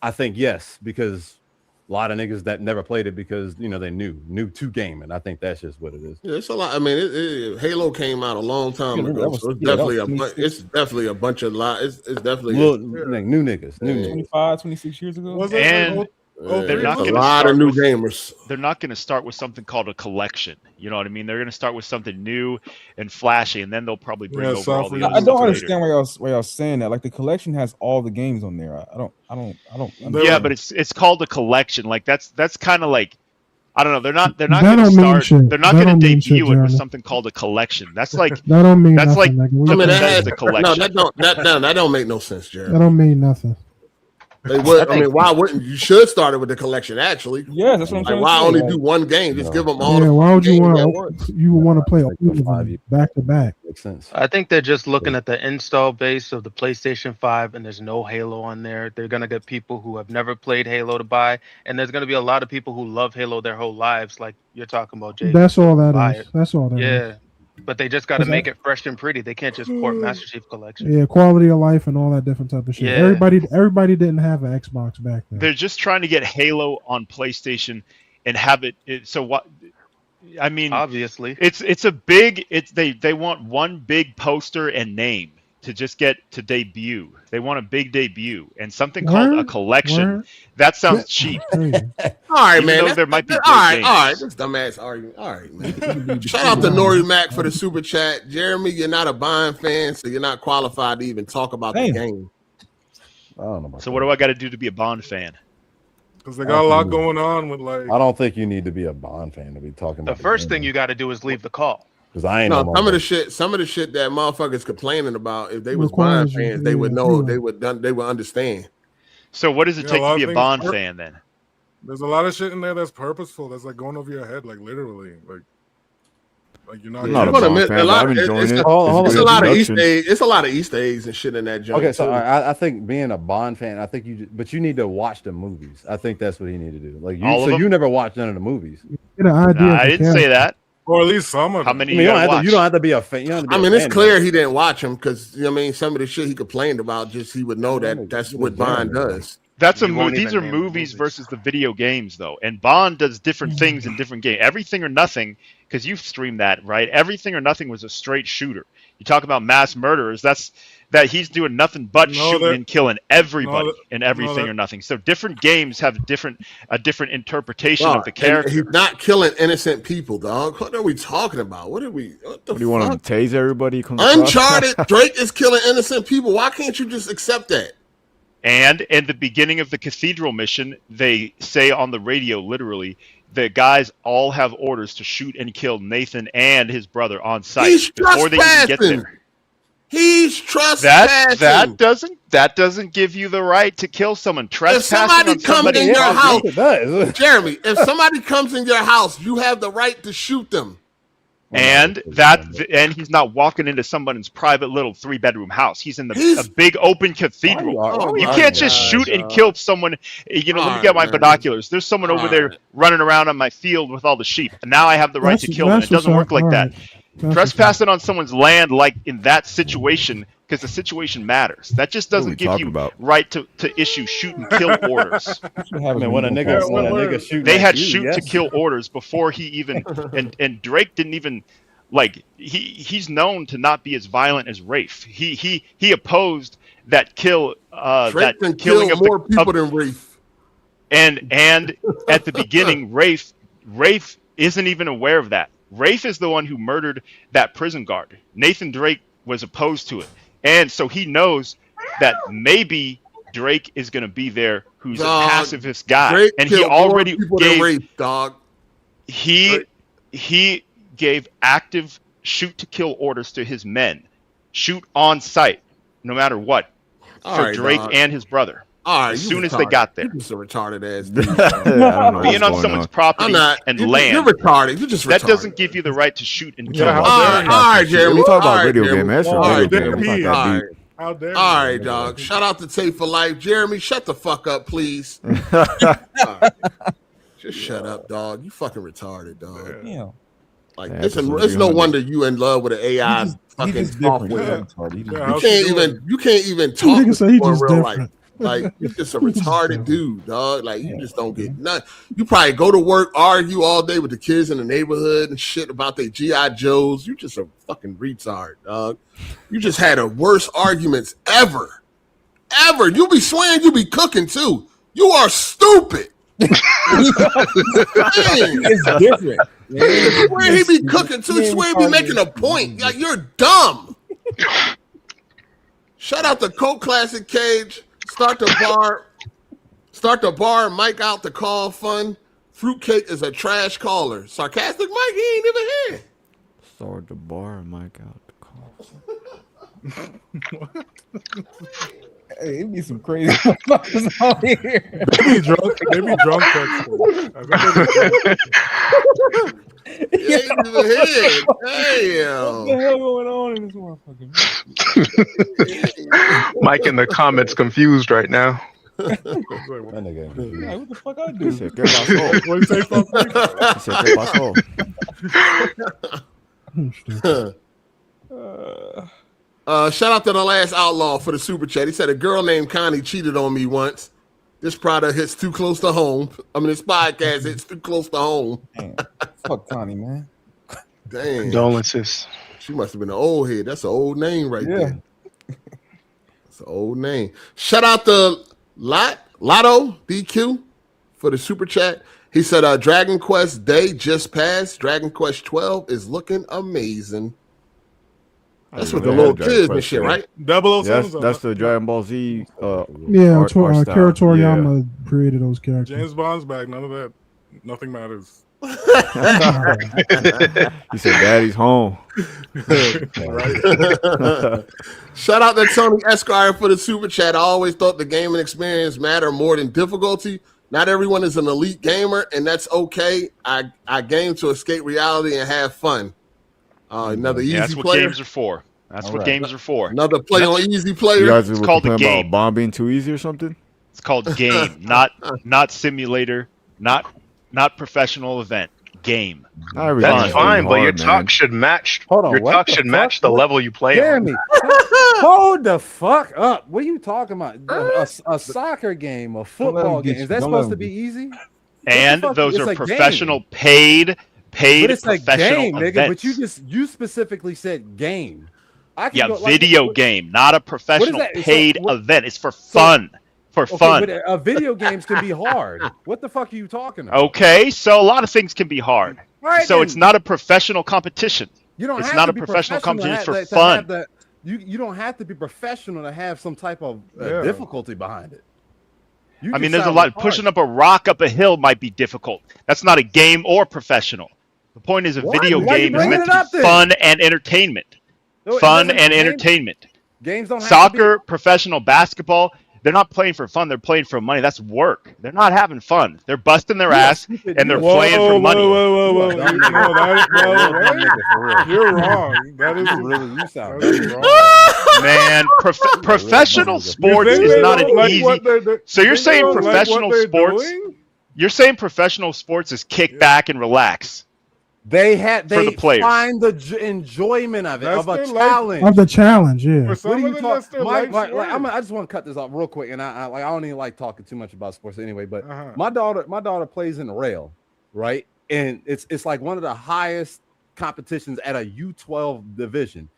I think yes, because a lot of niggas that never played it because they new to gaming. I think that's just what it is. Yeah, it's a lot. I mean, Halo came out a long time ago. So it's definitely a bunch of It's definitely new niggas, new 25, 26 years ago. And they're not going to start new gamers. They're not going to start with something called a collection. You know what I mean? They're going to start with something new and flashy, and then they'll probably bring over all the. I don't understand why y'all saying that. Like the collection has all the games on there. I don't. Yeah, but it's called a collection. Like that's kind of like, I don't know. They're not going to start. They're not going to debut it with something called a collection. That's like that don't mean that's nothing, like the collection. No, that don't make no sense, Jared. That don't mean nothing. They would. I mean, why wouldn't you? Should start it with the collection. Actually, yeah, that's what I'm saying. Why only do one game? Just give them all. Yeah, why would you want to play all of them back to back? Makes sense. I think they're just looking at the install base of the PlayStation 5, and there's no Halo on there. They're gonna get people who have never played Halo to buy, and there's gonna be a lot of people who love Halo their whole lives, like you're talking about, Jay. That's all that is. That's all that is. Yeah. But they just got to make it fresh and pretty. They can't just port Master Chief Collection. Yeah, quality of life and all that different type of shit. Yeah. Everybody didn't have an Xbox back then. They're just trying to get Halo on PlayStation and have it. So what? I mean, obviously, it's a big. They want one big poster and name to just get to debut. They want a big debut and something called a collection. That sounds cheap. All right, man. There might be all right. This dumbass argument. All right, man. Shout out to Nori Mac for the super chat. Jeremy, you're not a Bond fan, so you're not qualified to even talk about the game. I don't know. So what do I got to do to be a Bond fan? Because they got a lot going on with like. I don't think you need to be a Bond fan to be talking about the first thing you got to do is leave the call. Because I ain't some of the shit that motherfuckers complaining about, if they was Bond fans, they would know, they would understand. So what does it take to be a Bond fan then? There's a lot of shit in there that's purposeful. That's like going over your head, like literally, like you're not. I'm not a Bond fan. I'm enjoying it. It's a lot of Easter eggs. It's a lot of Easter eggs and shit in that joint. Okay, so I think being a Bond fan, I think but you need to watch the movies. I think that's what you need to do. Like you never watched none of the movies. I didn't say that. Or at least some of them. How many? You don't have to be a fan. It's clear he didn't watch them because some of the shit he complained about, just he would know that's what Bond does. That's a movie. These are movies versus the video games, though. And Bond does different things in different games. Everything or Nothing, because you've streamed that, right? Everything or Nothing was a straight shooter. You talk about mass murderers. That he's doing nothing but shooting and killing everybody in Everything or Nothing. So different games have a different interpretation of the character. He's not killing innocent people, dog. What are we talking about? What do you want him to tase everybody? Uncharted, Drake is killing innocent people. Why can't you just accept that? And in the beginning of the Cathedral mission, they say on the radio, literally, the guys all have orders to shoot and kill Nathan and his brother on site before they even get there. He's trespassing. That doesn't give you the right to kill someone. Trespassing if somebody comes in your house, it does. Jeremy, if somebody comes in your house, you have the right to shoot them. And he's not walking into someone's private little 3-bedroom house. He's in a big open cathedral. You can't just shoot and kill someone. You know, let me get my binoculars. There's someone over there running around on my field with all the sheep. And now I have the right to kill them. It doesn't work like that. Trespassing on someone's land, like in that situation, because the situation matters. That just doesn't give you right to issue shoot and kill orders. When a nigga shoot, they had shoot to kill orders before he even and Drake didn't even like he's known to not be as violent as Rafe. He opposed that kill Drake that killing of more people than Rafe. And at the beginning, Rafe isn't even aware of that. Rafe is the one who murdered that prison guard. Nathan Drake was opposed to it. And so he knows that maybe Drake is going to be there who's a pacifist guy. Drake and he already gave Rafe, dog. He gave active shoot to kill orders to his men. Shoot on sight, no matter what, for Drake and his brother. As soon as they got there. You're just a retarded ass dude. Being on someone's property and land. You're retarded. You're just retarded. That doesn't give you the right to shoot and kill. All right, Jeremy. We talk about video game, man. All right, dog. Shout out to Tate for life. Jeremy, shut the fuck up, please. Just shut up, dog. You fucking retarded, dog. Yeah. Like, it's no wonder you in love with an AI fucking software. You can't even talk to people in real life. Like, you're just a retarded dude, dog. Like, you just don't get nothing. You probably go to work, argue all day with the kids in the neighborhood and shit about their G.I. Joes. You just a fucking retard, dog. You just had the worst arguments ever. Ever. You be swearing you be cooking, too. You are stupid. It's different. Swear he be cooking, too. Swear he be making a point. Like, you're dumb. Shout out to Coke Classic Cage. Start the bar, Mike out the call fun. Fruitcake is a trash caller. Sarcastic Mike, he ain't even here. Start the bar, Mike out the call. Hey, it be some crazy motherfuckers out here. They be drunk. He ain't even here. Damn. What the hell going on in this motherfucker? Mike in the comments confused right now. Like, what the fuck I do? He said, "Get my soul." What did he say? He said, "Get my soul." Shout out to the last outlaw for the super chat. He said a girl named Connie cheated on me once. This product hits too close to home. I mean, this podcast hits too close to home. Damn. Fuck Connie, man. Damn. Condolences. She must have been an old head. That's an old name right there. That's an old name. Shout out to Lotto DQ for the super chat. He said Dragon Quest Day just passed. Dragon Quest 12 is looking amazing. That's what the little kids and shit, right? 007. That's the Dragon Ball Z. Kara Toriyama created those characters. James Bond's back. None of that. Nothing matters. He said, "Daddy's home." Shout out to Tony Esquire for the super chat. I always thought the gaming experience mattered more than difficulty. Not everyone is an elite gamer, and that's okay. I game to escape reality and have fun. Another easy that's what player. Games are for. That's what games are for. Another play on easy player. You guys it's were called a complaining game. about bomb being too easy or something. It's called game, not simulator, not professional event. Game. That's fine, but your talk should match. Hold on, your what talk the should fuck? match the level you play Jeremy, on. hold the fuck up. What are you talking about? A soccer game, a football game. Is that supposed to be easy? And those It's are a professional paid But it's a professional game, nigga. events. But you specifically said game. Video game, not a professional paid event. It's for fun. Fun. But video games can be hard. What the fuck are you talking about? Okay, so a lot of things can be hard. Right, so then. it's not a professional competition. It's not a professional competition. It's for fun. You don't have to be professional to have some type of difficulty behind it. I mean, there's a lot. Pushing up a rock up a hill might be difficult. That's not a game or professional. The point is, a video game is meant to be fun and entertainment. Fun and entertainment. Games don't have soccer, professional basketball. They're not playing for fun. They're playing for money. That's work. They're not having fun. They're busting their ass and they're playing for money. Whoa. You're wrong. That is really you sound wrong. Man, professional sports is not an easy. So you're saying professional sports? You're saying professional sports is kick back and relax. They the players. find the enjoyment of it, That's of a their challenge. Of the challenge, yeah. For some of them, that's their life's work. I just want to cut this off real quick, and I don't even like talking too much about sports anyway. But my daughter plays in the rail, right? And it's like one of the highest competitions at a U12 division.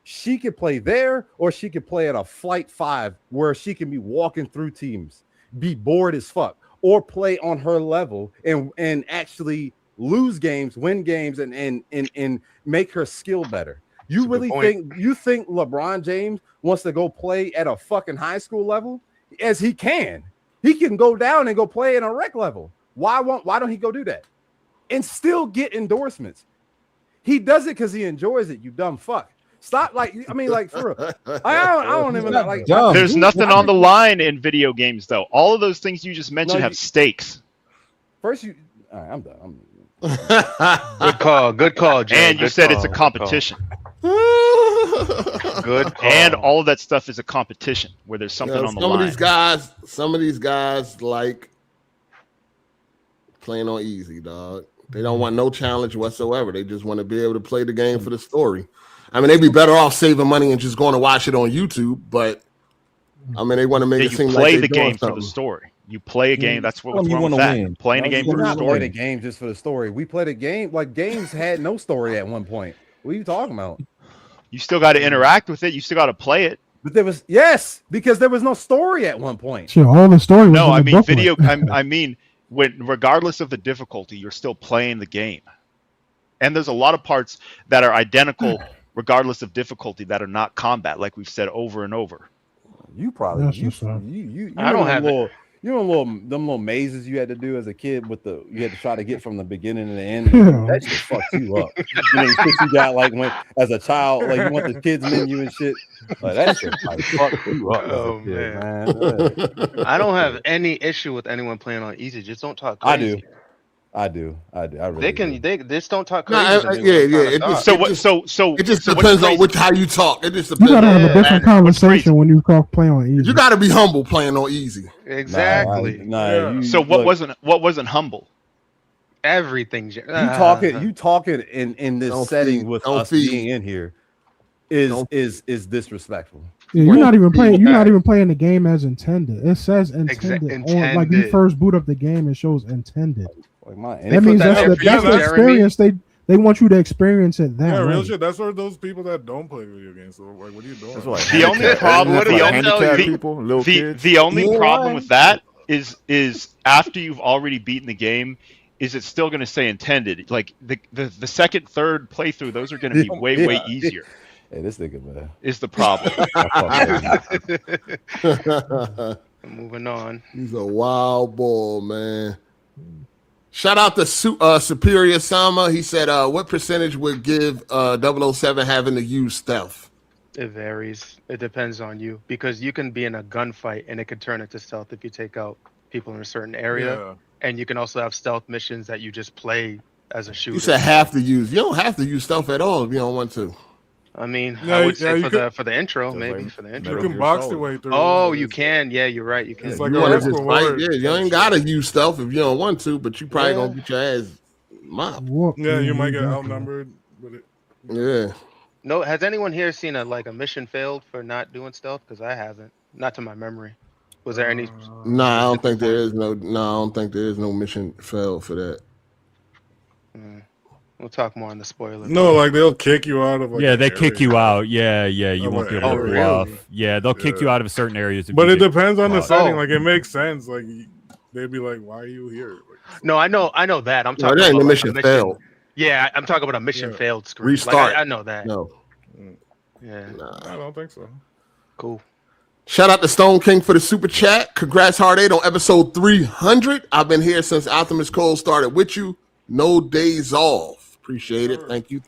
She could play there, or she could play at a Flight 5 where she can be walking through teams, be bored as fuck, or play on her level and actually lose games, win games, and make her skill better. You really think LeBron James wants to go play at a fucking high school level? As he can go down and go play at a rec level. Why don't he go do that and still get endorsements? He does it because he enjoys it. You dumb fuck. Stop, like for real. I don't even like. There's nothing on the line in video games, though. All of those things you just mentioned have stakes. First, all right, I'm done. Good call, Jay. And you said it's a competition. Good call. And all of that stuff is a competition where there's something on the line. Some of these guys like playing on easy, dog. They don't want no challenge whatsoever. They just want to be able to play the game for the story. I mean, they'd be better off saving money and just going to watch it on YouTube, but I mean, they want to make it seem like play they the game something. for the story. You play a game. That's what you want to win. Playing a game for the story. Play the game just for the story. We played a game like games had no story at one point. What are you talking about? You still got to interact with it. You still got to play it. But because there was no story at one point. Sure, all the story was No, in I the mean booklet. I mean, regardless of the difficulty, you're still playing the game. And there's a lot of parts that are identical, regardless of difficulty, that are not combat, like we've said over and over. You probably I don't have it. You know them little mazes you had to do as a kid you had to try to get from the beginning to the end. Yeah. That shit fucked you up. Shit you got like when as a child, like you want the kids menu and shit. Like that shit like fucked you up. Oh man. I don't have any issue with anyone playing on easy. Just don't talk crazy. I do. I really They just don't talk Nah, crazy. It just depends on how you talk. It just You depends. gotta have a different conversation when you play on easy. You gotta be humble playing on easy. Exactly. So what wasn't humble? Everything. You talking in this setting with us being in here is disrespectful. Yeah, you're not even playing. You're not even playing the game as intended. It says intended. On, like you first boot up the game, it shows intended. That means that's the experience. They want you to experience it that way. Real shit. That's for those people that don't play video games. So like, what are you doing? The only problem with that is after you've already beaten the game, is it still going to say intended? Like the second, third playthrough, those are going to be way easier. Hey, this nigga, man, is the problem. Moving on. He's a wild bull, man. Shout out to Superior Sama. He said, what percentage would give 007 having to use stealth? It varies. It depends on you because you can be in a gunfight and it could turn into stealth if you take out people in a certain area. Yeah. And you can also have stealth missions that you just play as a shooter. You said have to use. You don't have to use stealth at all if you don't want to. I mean, I would say for the intro, maybe for the intro. You can box your way through. Oh, you can. Yeah, you're right. You can. It's like you ain't gotta use stealth if you don't want to, but you probably gonna get your ass mopped. Yeah, you might get outnumbered with it. Yeah. No, has anyone here seen a mission failed for not doing stealth? Because I haven't, not to my memory. Was there any? No, I don't think there is no. No, I don't think there is no mission failed for that. We'll talk more on the spoiler. No, like they'll kick you out of. Like, they kick you out. Yeah, you won't be able to pull off. Yeah, they'll kick you out of certain areas. But it depends on the setting. Like it makes sense. Like they'd be like, "Why are you here?" Like, no, I know that. I'm talking about the mission failed. Yeah, I'm talking about a mission failed screen. Restart. Like, I know that. No. Yeah. I don't think so. Cool. Shout out to Stone King for the super chat. Congrats, Hard 8 on episode 300. I've been here since Optimus Cole started with you. No days off. Appreciate it. Thank you,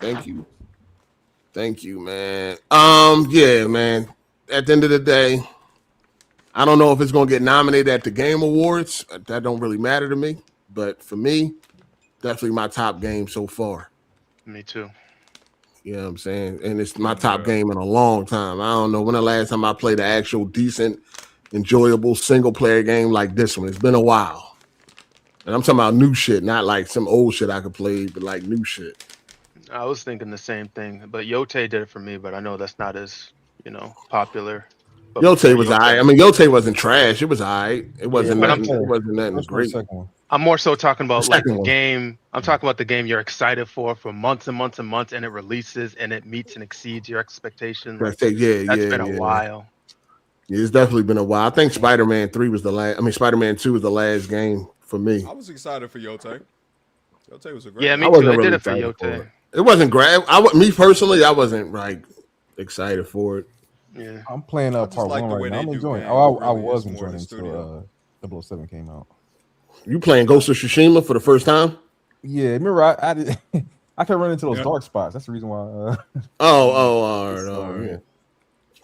man. Yeah, man. At the end of the day, I don't know if it's going to get nominated at the Game Awards. That don't really matter to me. But for me, definitely my top game so far. Me too. You know what I'm saying? And it's my top game in a long time. I don't know when the last time I played an actual decent, enjoyable single-player game like this one. It's been a while. And I'm talking about new shit, not like some old shit I could play, but like new shit. I was thinking the same thing, but Yote did it for me, but I know that's not as, popular. Yote was alright. I mean, Yote wasn't trash. It was alright. It wasn't nothing. It wasn't nothing great. I'm more so talking about like the game. I'm talking about the game you're excited for months and months and months, and it releases and it meets and exceeds your expectations. That's been a while. Yeah, it's definitely been a while. I think Spider-Man 3 was the last. I mean, Spider-Man 2 was the last game for me. I was excited for Yote. Yote was a great. Yeah, me too. I did it for Yote. It wasn't great. Me personally, I wasn't like excited for it. Yeah, I'm playing part like one right now. I'm enjoying. I was enjoying until 007 came out. You playing Ghost of Tsushima for the first time? Yeah, remember I did. I kept running into those dark spots. That's the reason why. All right. Yeah.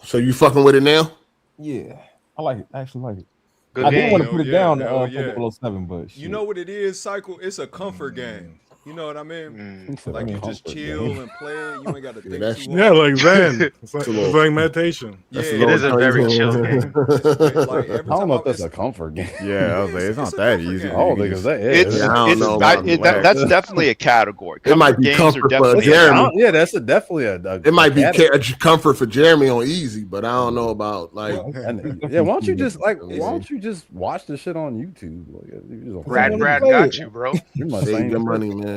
So you fucking with it now? Yeah, I like it. I actually like it. Good I game. didn't want to put it down yeah. for 007, but shit. You know what it is, Cycle? It's a comfort game. You know what I mean? Like you just chill and play it. You ain't got to think too hard. Like Zen. It's like meditation. Yeah, it is a very chill game. I don't know if that's a comfort game. Yeah, I was like, it's not that easy. Oh, because that is. That's definitely a category. It might be comfort for Jeremy. Yeah, that's definitely a it might be comfort for Jeremy on easy, but I don't know about like. Yeah, why don't you just watch the shit on YouTube? Brad got you, bro. Save your money, man.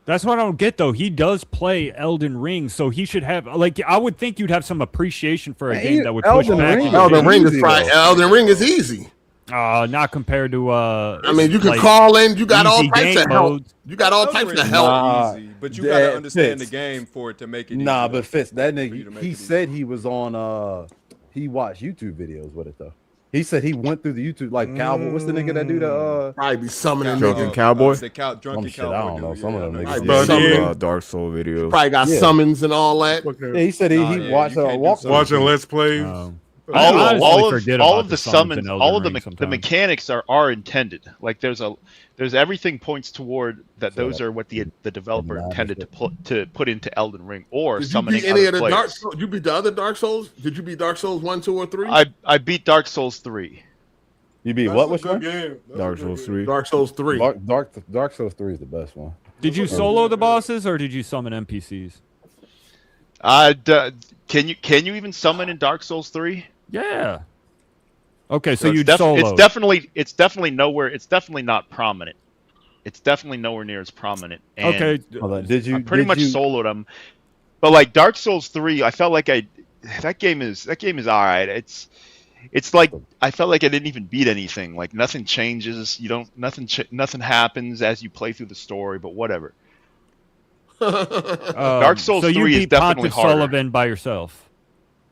That's what I don't get though. He does play Elden Ring, so he should have I would think you'd have some appreciation for a game that would push back. Elden Ring is easy. Not compared to I mean, you can call in. You got all types of help. You got all types of help. Easy, but you gotta understand the game for it to make it. Nah, but Fitz, that nigga, he said he was on. He watched YouTube videos with it though. He said he went through the YouTube like Cowboy. What's the nigga that do the probably be summoning Drunken Cowboy? Drunken Cowboy. I don't know. Some of them niggas. Dark Soul videos. Probably got summons and all that. Yeah, he said he watched watching Let's Plays. All of the summons, all of the mechanics are intended. Like there's everything points toward that those are what the developer intended to put into Elden Ring or summoning any of the players. Dark Souls? You beat the other Dark Souls? Did you beat Dark Souls 1, 2, or 3? I beat Dark Souls 3. You beat what? Which one? Dark Souls 3. Dark Souls 3. Dark Souls 3 is the best one. Did you solo the bosses or did you summon NPCs? Can you even summon in Dark Souls 3? Yeah. Okay, so you solo. It's definitely nowhere. It's definitely not prominent. It's definitely nowhere near as prominent. And okay. I pretty much soloed them, but like Dark Souls 3, I felt like that game is all right. It's like I felt like I didn't even beat anything. Like nothing changes. Nothing happens as you play through the story. But whatever. Dark Souls 3 is definitely harder. Sullivan by yourself.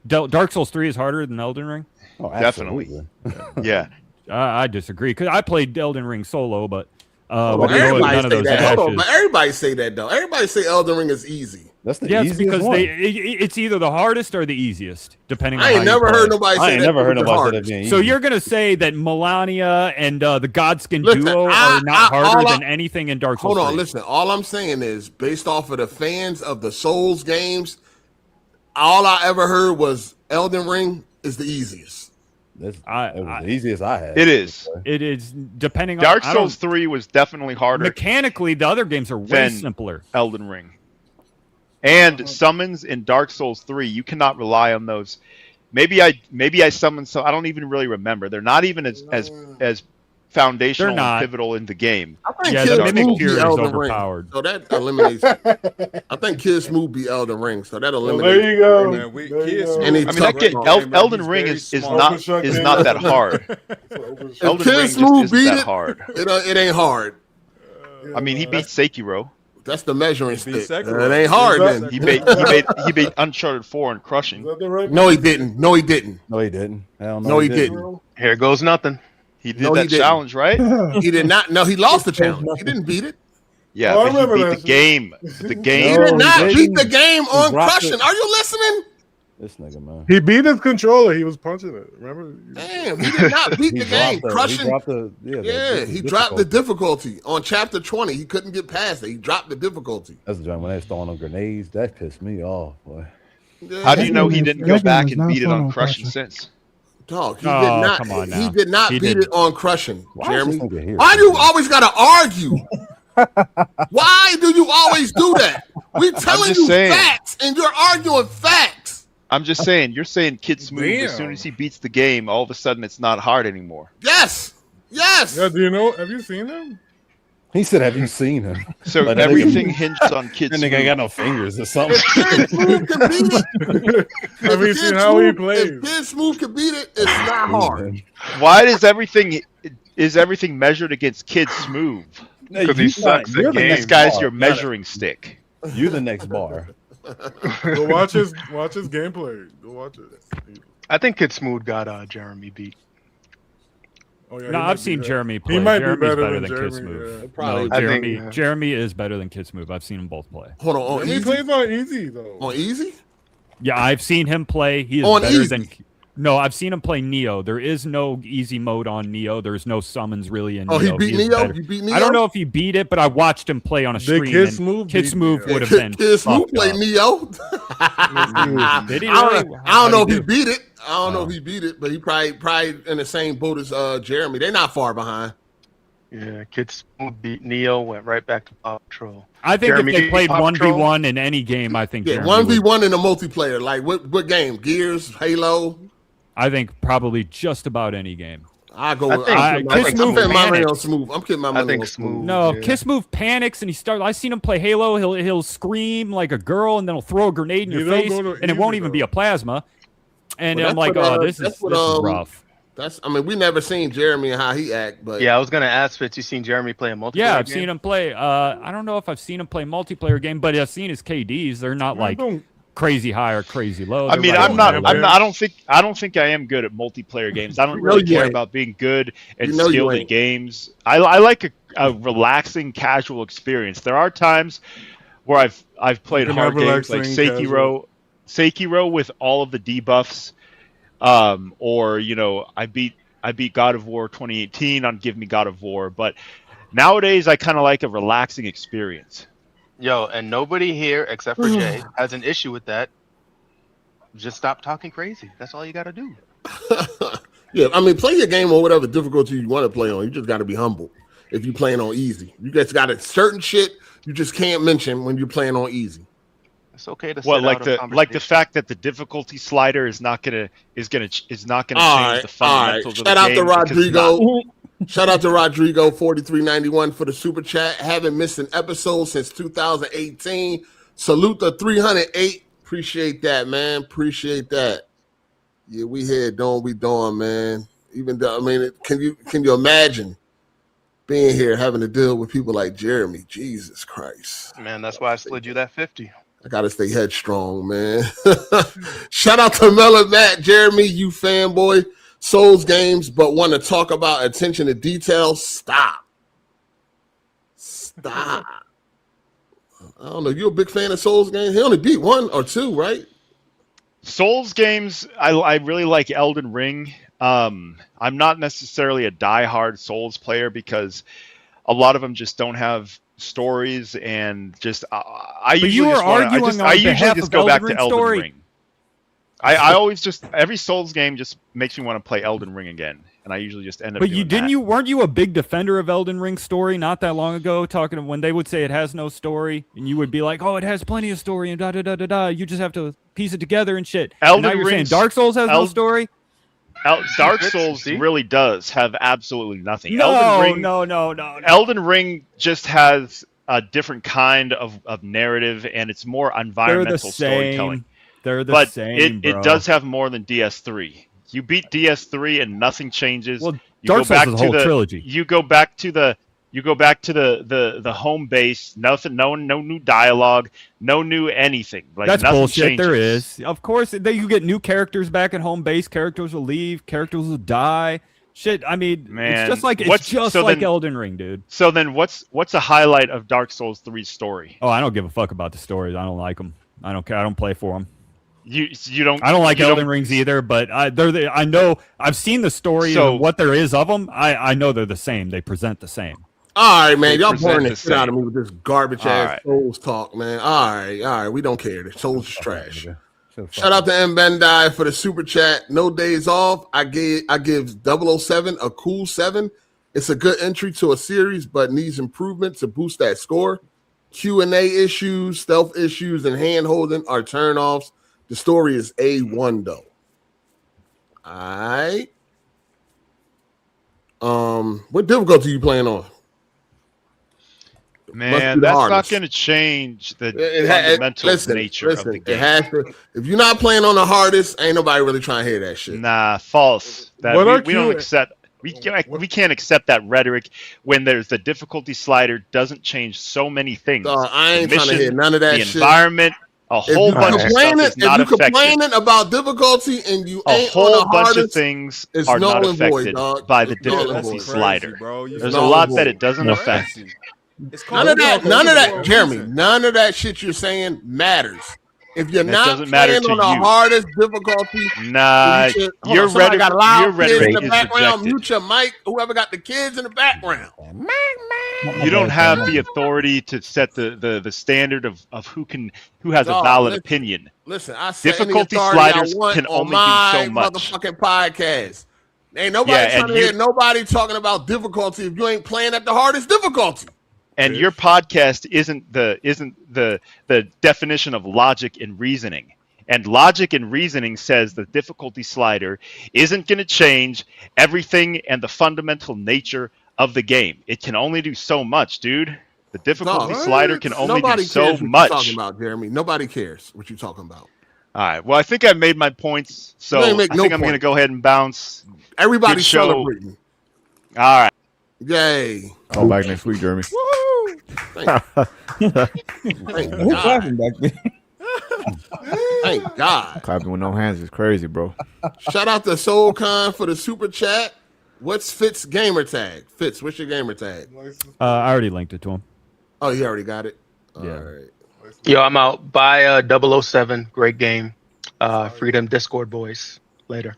Dark Souls 3 is harder than Elden Ring? Oh, definitely. Yeah. I disagree because I played Elden Ring solo, but everybody say that though. Everybody say Elden Ring is easy. That's the easiest because one. It's either the hardest or the easiest, depending on I ain't never heard nobody say that. So you're gonna say that Melania and the Godskin duo are not harder than anything in Dark Souls? Hold on, listen. All I'm saying is based off of the fans of the Souls games, all I ever heard was Elden Ring is the easiest. It was the easiest I had. It is. It is depending Dark on Souls 3 was definitely harder. Mechanically, the other games are way simpler. Elden Ring. And summons in Dark Souls 3, you cannot rely on those. Maybe I summoned some. I don't even really remember. They're not even as foundational and pivotal in the game. I think Kill Smooth be Elden Ring, so that eliminates. I think Kill Smooth be Elden Ring, so that eliminates. There you go. Elden Ring is not that hard. Elden Ring just isn't that hard. It ain't hard. I mean, he beat Sekiro. That's the measuring stick. It ain't hard. Then he beat Uncharted 4 and crushing. No, he didn't. No, he didn't. No, he didn't. No, he didn't. Here goes nothing. He did that challenge, right? He did not. No, he lost the challenge. He didn't beat it. Yeah, but he beat the game. The game. He did not beat the game on crushing. Are you listening? This nigga, man. He beat his controller. He was punching it. Remember? Damn, he did not beat the game. Crushing. He dropped the difficulty on chapter 20. He couldn't get past it. He dropped the difficulty. That's the joint when they was throwing them grenades. That pissed me off, boy. Yeah. How do you know he didn't go back and beat it on Crushing since? Dog, he did not. Come on now. He did not beat didn't. it on Crushing, Jeremy. Here? Why do you always gotta argue? Why do you always do that? We telling you facts, and you're arguing facts. I'm just saying. You're saying Kid Smooth. As soon as he beats the game, all of a sudden it's not hard anymore. Yes. Yes. Yeah. Do you know? Have you seen him? He said, "Have you seen him?" So Like, everything hinges on Kid Smooth. Nigga ain't got no fingers or something. Kid Smooth can beat it. Have you seen how he plays? If Kid Smooth can beat it, it's not hard. Why does everything measured against Kid Smooth? Because he sucks at games. This guy's your measuring stick. You the next bar. Go watch his gameplay. Go watch it. I think Kid Smooth got Jeremy beat. Oh, yeah, No, I've seen Jeremy play. He might Jeremy's be better than Jeremy, Kid Smooth. yeah. Probably. No, Jeremy is better than Kid Smooth. I've seen them both play. Hold on. He plays on easy though. On easy? Yeah, I've seen him play. He is On better easy. than. No, I've seen him play Neo. There is no easy mode on Neo. There's no summons really in Neo. He beat is Neo? better. You beat Neo? I don't know if he beat it, but I watched him play on a stream. Kid and Smooth Kid beat Smooth Neo. would have been. Kid Smooth fucked played up. Neo. Did he I really? don't know if he beat it. I don't know if he beat it, but he probably in the same boat as Jeremy. They're not far behind. Yeah, Kid Smooth beat Neo, went right back to Paw Patrol. I think Jeremy if they played Paw 1v1 in any game, I think Yeah, Jeremy 1v1 would. in a multiplayer. Like what game? Gears, Halo. I think probably just about any game. I go. I'm I'm Smooth putting my money panics. on Smooth. I'm kidding my money on Smooth. No, Kiss Move panics and he starts. I seen him play Halo. He'll scream like a girl and then he'll throw a grenade in He your don't face, go to and it easy, won't even though. be a plasma. And Well, I'm like, that's what, this is rough. I mean, we never seen Jeremy and how he act, but Yeah, I was gonna ask Fitz, you seen Jeremy play a multiplayer Yeah, I've game? seen him play. I don't know if I've seen him play multiplayer game, but I've seen his KDs. They're not like crazy high or crazy low. I They're mean, right I'm not. there. I don't think I am good at multiplayer games. I don't really care about being good and You know you skilled at ain't. games. I like a relaxing, casual experience. There are times where I've played You can hard have games like relaxing, Sekiro with all of the debuffs, or I beat God of War 2018 on Give Me God of War. But nowadays, I kind of like a relaxing experience. Yo, and nobody here except for Jay has an issue with that. Just stop talking crazy. That's all you got to do. yeah, I mean, play your game on whatever difficulty you want to play on. You just got to be humble if you're playing on easy. You guys got a certain shit you just can't mention when you're playing on easy. It's okay to Well, sit like out the of like the fact that the difficulty slider is not gonna change the fundamentals of the Shout out game to because it's Rodrigo. not. Shout out to Rodrigo 4391 for the super chat. Haven't missed an episode since 2018. Salute the 308. Appreciate that, man. Appreciate that. Yeah, we here doing what we doing, man. Even though, I mean, can you imagine being here having to deal with people like Jeremy? Jesus Christ. Man, that's why I slid you that 50. I gotta stay headstrong, man. Shout out to Melon Matt, Jeremy, you fanboy. Souls games, but want to talk about attention to detail. Stop. I don't know. You a big fan of Souls games? He only beat 1 or 2, right? Souls games, I really like Elden Ring. I'm not necessarily a diehard Souls player because a lot of them just don't have stories, and just I usually just go back to Elden Ring. I always just every Souls game just makes me want to play Elden Ring again, and I usually just end up. But weren't you a big defender of Elden Ring story not that long ago? Talking when they would say it has no story, and you would be like, "Oh, it has plenty of story," and da da da da da. You just have to piece it together and shit. And now you're saying Dark Souls has no story. Dark Souls really does have absolutely nothing. No. Elden Ring just has a different kind of narrative, and it's more environmental storytelling. They're the same, it does have more than DS3. You beat DS3 and nothing changes. Well, you Dark go Souls back is a to whole the trilogy. You go back to the home base. Nothing, no new dialogue, no new anything. Like That's nothing bullshit. changes. There is, of course, you get new characters back at home base. Characters will leave. Characters will die. Shit, I mean, Man, it's just like Elden Ring, dude. So then, what's a highlight of Dark Souls 3's story? Oh, I don't give a fuck about the stories. I don't like them. I don't care. I don't play for them. You don't. I don't like Elden Rings either, but I know I've seen the story and what there is of them. I know they're the same. They present the same. All right, man. Y'all boring the shit out of me with this garbage ass Souls talk, man. All right. We don't care. The Souls is trash. Shout out to M. Bandai for the super chat. No days off. I give 007 a cool 7. It's a good entry to a series, but needs improvement to boost that score. Q&A issues, stealth issues, and hand-holding are turn-offs. The story is A1, though. All right. What difficulty you playing on? Man, that's not going to change the fundamental nature of the game. It has to. If you're not playing on the hardest, ain't nobody really trying to hear that shit. Nah, false. We don't accept. We can't accept that rhetoric when there's the difficulty slider doesn't change so many things. I ain't trying to hear none of that the shit. Environment, a whole bunch of stuff is not affected. If you're complaining about difficulty and you ain't a whole on the bunch hardest, of things are not affected by the difficulty slider. There's a lot that it doesn't affect. None of that, Jeremy. None of that shit you're saying matters. If you're not playing on the hardest difficulty, your rhetoric, got loud kids in the is background. rejected. Mute your mic. Whoever got the kids in the background. You don't have the authority to set the standard of who has a valid opinion. Listen, I said difficulty sliders can only do so much. Motherfucking podcast. Ain't nobody trying to hear nobody talking about difficulty if you ain't playing at the hardest difficulty. And your podcast isn't the definition of logic and reasoning. And logic and reasoning says the difficulty slider isn't going to change everything and the fundamental nature of the game. It can only do so much, dude. The difficulty slider can only do so much. Talking about, Jeremy. Nobody cares what you're talking about. All right. Well, I think I made my points, so I think I'm going to go ahead and bounce. Everybody's celebrating. All right. Yay. Come back next week, Jeremy. Woo! Thank God. Back there? Thank God. Clapping with no hands is crazy, bro. Shout out to SoulCon for the super chat. What's Fitz gamer tag? Fitz, what's your gamer tag? I already linked it to him. Oh, you already got it? Yeah. All right. Yo, I'm out. Buy 007. Great game. Freedom Discord boys. Later.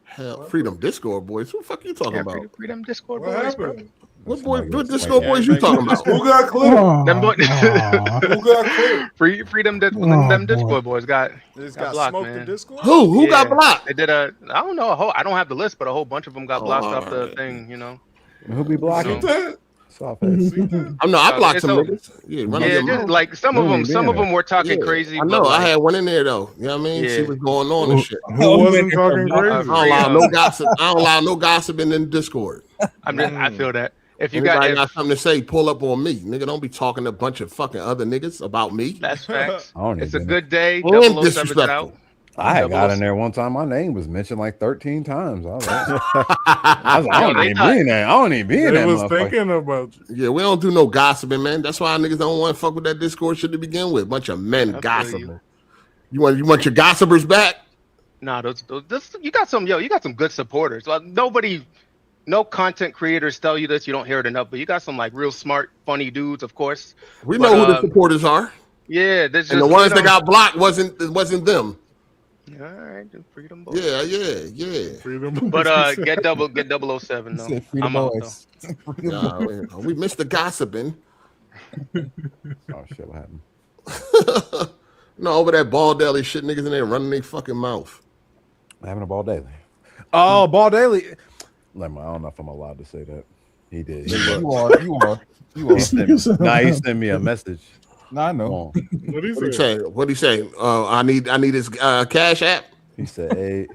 Hell, Freedom Discord boys. Who the fuck you talking about? Freedom Discord boys, bro. What Discord boys you talking about? Who got clear? Them boys. Who got clear? Freedom them Discord boys got blocked, smoked man. in Discord? Who got blocked? They did I don't know. I don't have the list, but a whole bunch of them got blocked off the thing. You know. Who be blocking? I blocked some niggas. Just like some of them were talking crazy. I know. I had one in there though. You know what I mean? See what's going on and shit. Who wasn't talking crazy? I don't allow no gossip. I don't allow no gossiping in Discord. I feel that. If you got something to say, pull up on me. Nigga, don't be talking to a bunch of fucking other niggas about me. That's facts. It's a good day. Disrespectful. I got in there one time. My name was mentioned like 13 times. I was like, I don't even be in there. I don't even be in there. They was thinking about you. Yeah, we don't do no gossiping, man. That's why niggas don't want to fuck with that Discord shit to begin with. Bunch of men gossiping. You want your gossipers back? Nah, you got some good supporters. Like no content creators tell you this. You don't hear it enough, but you got some like real smart, funny dudes, of course. We know who the supporters are. Yeah, and the ones that got blocked wasn't them. All right, Freedom Boys. Yeah. Freedom Boys. But get 007 though. I'm out though. We missed the gossiping. Oh shit, what happened? No, over that Ball Dailly shit, niggas in there running their fucking mouth. Having a Ball Dailly. Oh, Ball Dailly. I don't know if I'm allowed to say that. He did. You are. He sent me a message. No, I know. What'd he say? I need his Cash App. He said,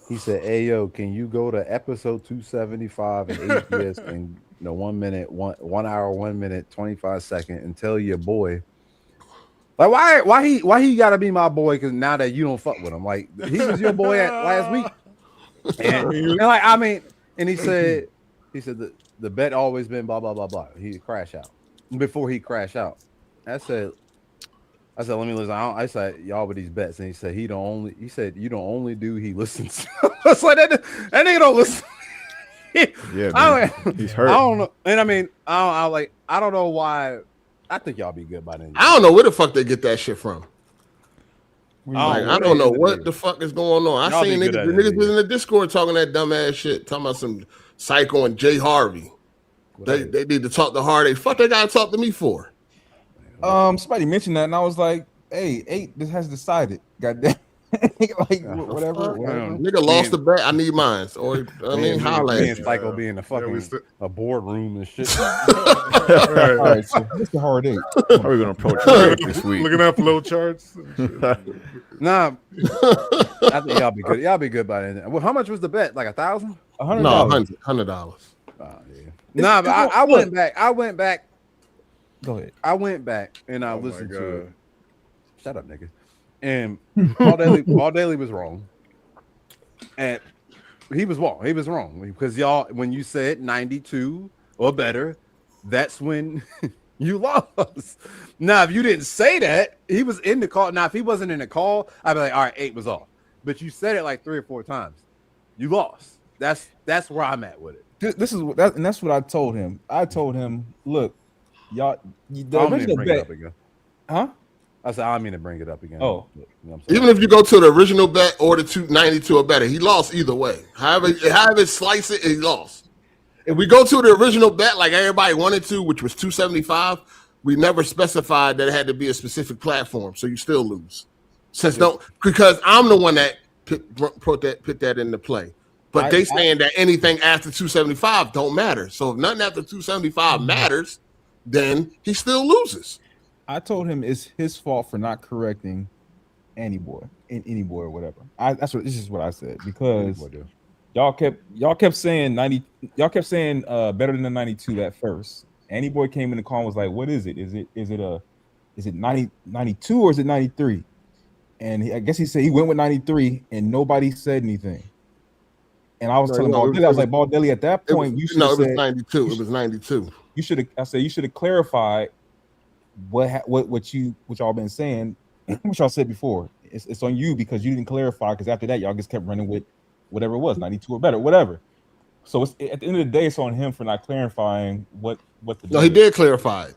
hey, yo, can you go to episode 275 in AGS and 1 minute, 1 hour, 1 minute, 25 seconds and tell your boy, like, why he gotta be my boy? Because now that you don't fuck with him, like he was your boy last week, and like I mean, and he said the bet always been blah blah blah blah. He crash out before he crash out. I said, let me listen. I said, y'all with these bets, and he said you the only dude he listens to. It's like that nigga don't listen. Yeah, man. He's hurt. I don't know, and I mean, I don't know why. I think y'all be good by then. I don't know where the fuck they get that shit from. Like, I don't know what the fuck is going on. I seen niggas, the niggas was in the Discord talking that dumbass shit, talking about some Psycho and Jay Harvey. They need to talk to Hard8. Fuck, they gotta talk to me for. Somebody mentioned that, and I was like, "Hey, 8 this has decided." Goddamn, like whatever. Nigga lost the bet. I need mine. Or I mean, me and Psycho be in a boardroom and shit. All right, so Mr. Hard8, how are we gonna approach it this week? Looking at flow charts. Nah, I think y'all be good. Y'all be good by then. Well, how much was the bet? Like $1,000? $100. $100. Nah, but I went back. I went back. Go ahead. I went back and I listened to it. Shut up, nigga. And Paul Dailly was wrong. And he was wrong. He was wrong because y'all, when you said 92 or better, that's when you lost. Now, if you didn't say that, he was in the call. Now, if he wasn't in the call, I'd be like, all right, 8 was off. But you said it like 3 or 4 times. You lost. That's where I'm at with it. This is that, and that's what I told him. I told him, look, y'all, the original bet, huh? I said, I don't mean to bring it up again. Oh, you know what I'm saying? Even if you go to the original bet or the 292 or better, he lost either way. However slice it, he lost. If we go to the original bet like everybody wanted to, which was 275, we never specified that it had to be a specific platform, so you still lose. Because I'm the one that put that into play. But they saying that anything after 275 don't matter. So if nothing after 275 matters, then he still loses. I told him it's his fault for not correcting any boy or whatever. This is what I said because y'all kept saying 90. Y'all kept saying better than the 92 at first. Any boy came in the call and was like, "What is it? Is it 90, 92 or is it 93?" And I guess he said he went with 93, and nobody said anything. And I was telling Ball Dailly, I was like, Ball Dailly, at that point, you should have said 92. It was 92. You should have. I said you should have clarified what y'all been saying, what y'all said before. It's on you because you didn't clarify. Because after that, y'all just kept running with whatever it was, 92 or better, whatever. So at the end of the day, it's on him for not clarifying what the. No, he did clarify it.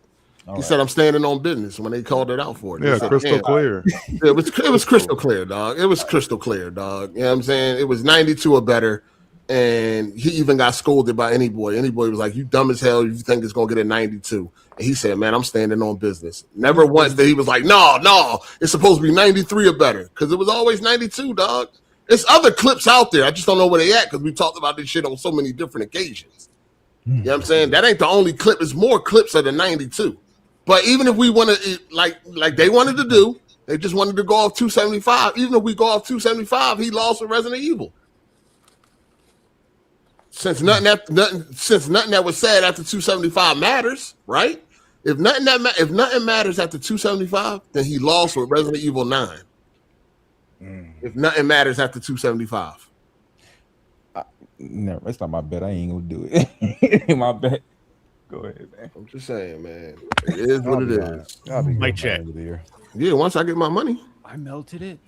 He said, "I'm standing on business" when they called it out for it. Yeah, crystal clear. It was crystal clear, dog. It was crystal clear, dog. You know what I'm saying? It was 92 or better, and he even got scolded by Any Boy. Any Boy was like, "You dumb as hell. You think it's gonna get a 92?" And he said, "Man, I'm standing on business." Never once that he was like, "No, it's supposed to be 93 or better," because it was always 92, dog. There's other clips out there. I just don't know where they at because we talked about this shit on so many different occasions. You know what I'm saying? That ain't the only clip. There's more clips of the 92. But even if we want to, like they wanted to do, they just wanted to go off 275. Even if we go off 275, he lost with Resident Evil. Since nothing that was said after 275 matters, right? If nothing matters after 275, then he lost with Resident Evil 9. If nothing matters after 275. No, that's not my bet. I ain't gonna do it. My bet. Go ahead, man. I'm just saying, man. It is what it is. Mic check. Yeah, once I get my money. I melted it.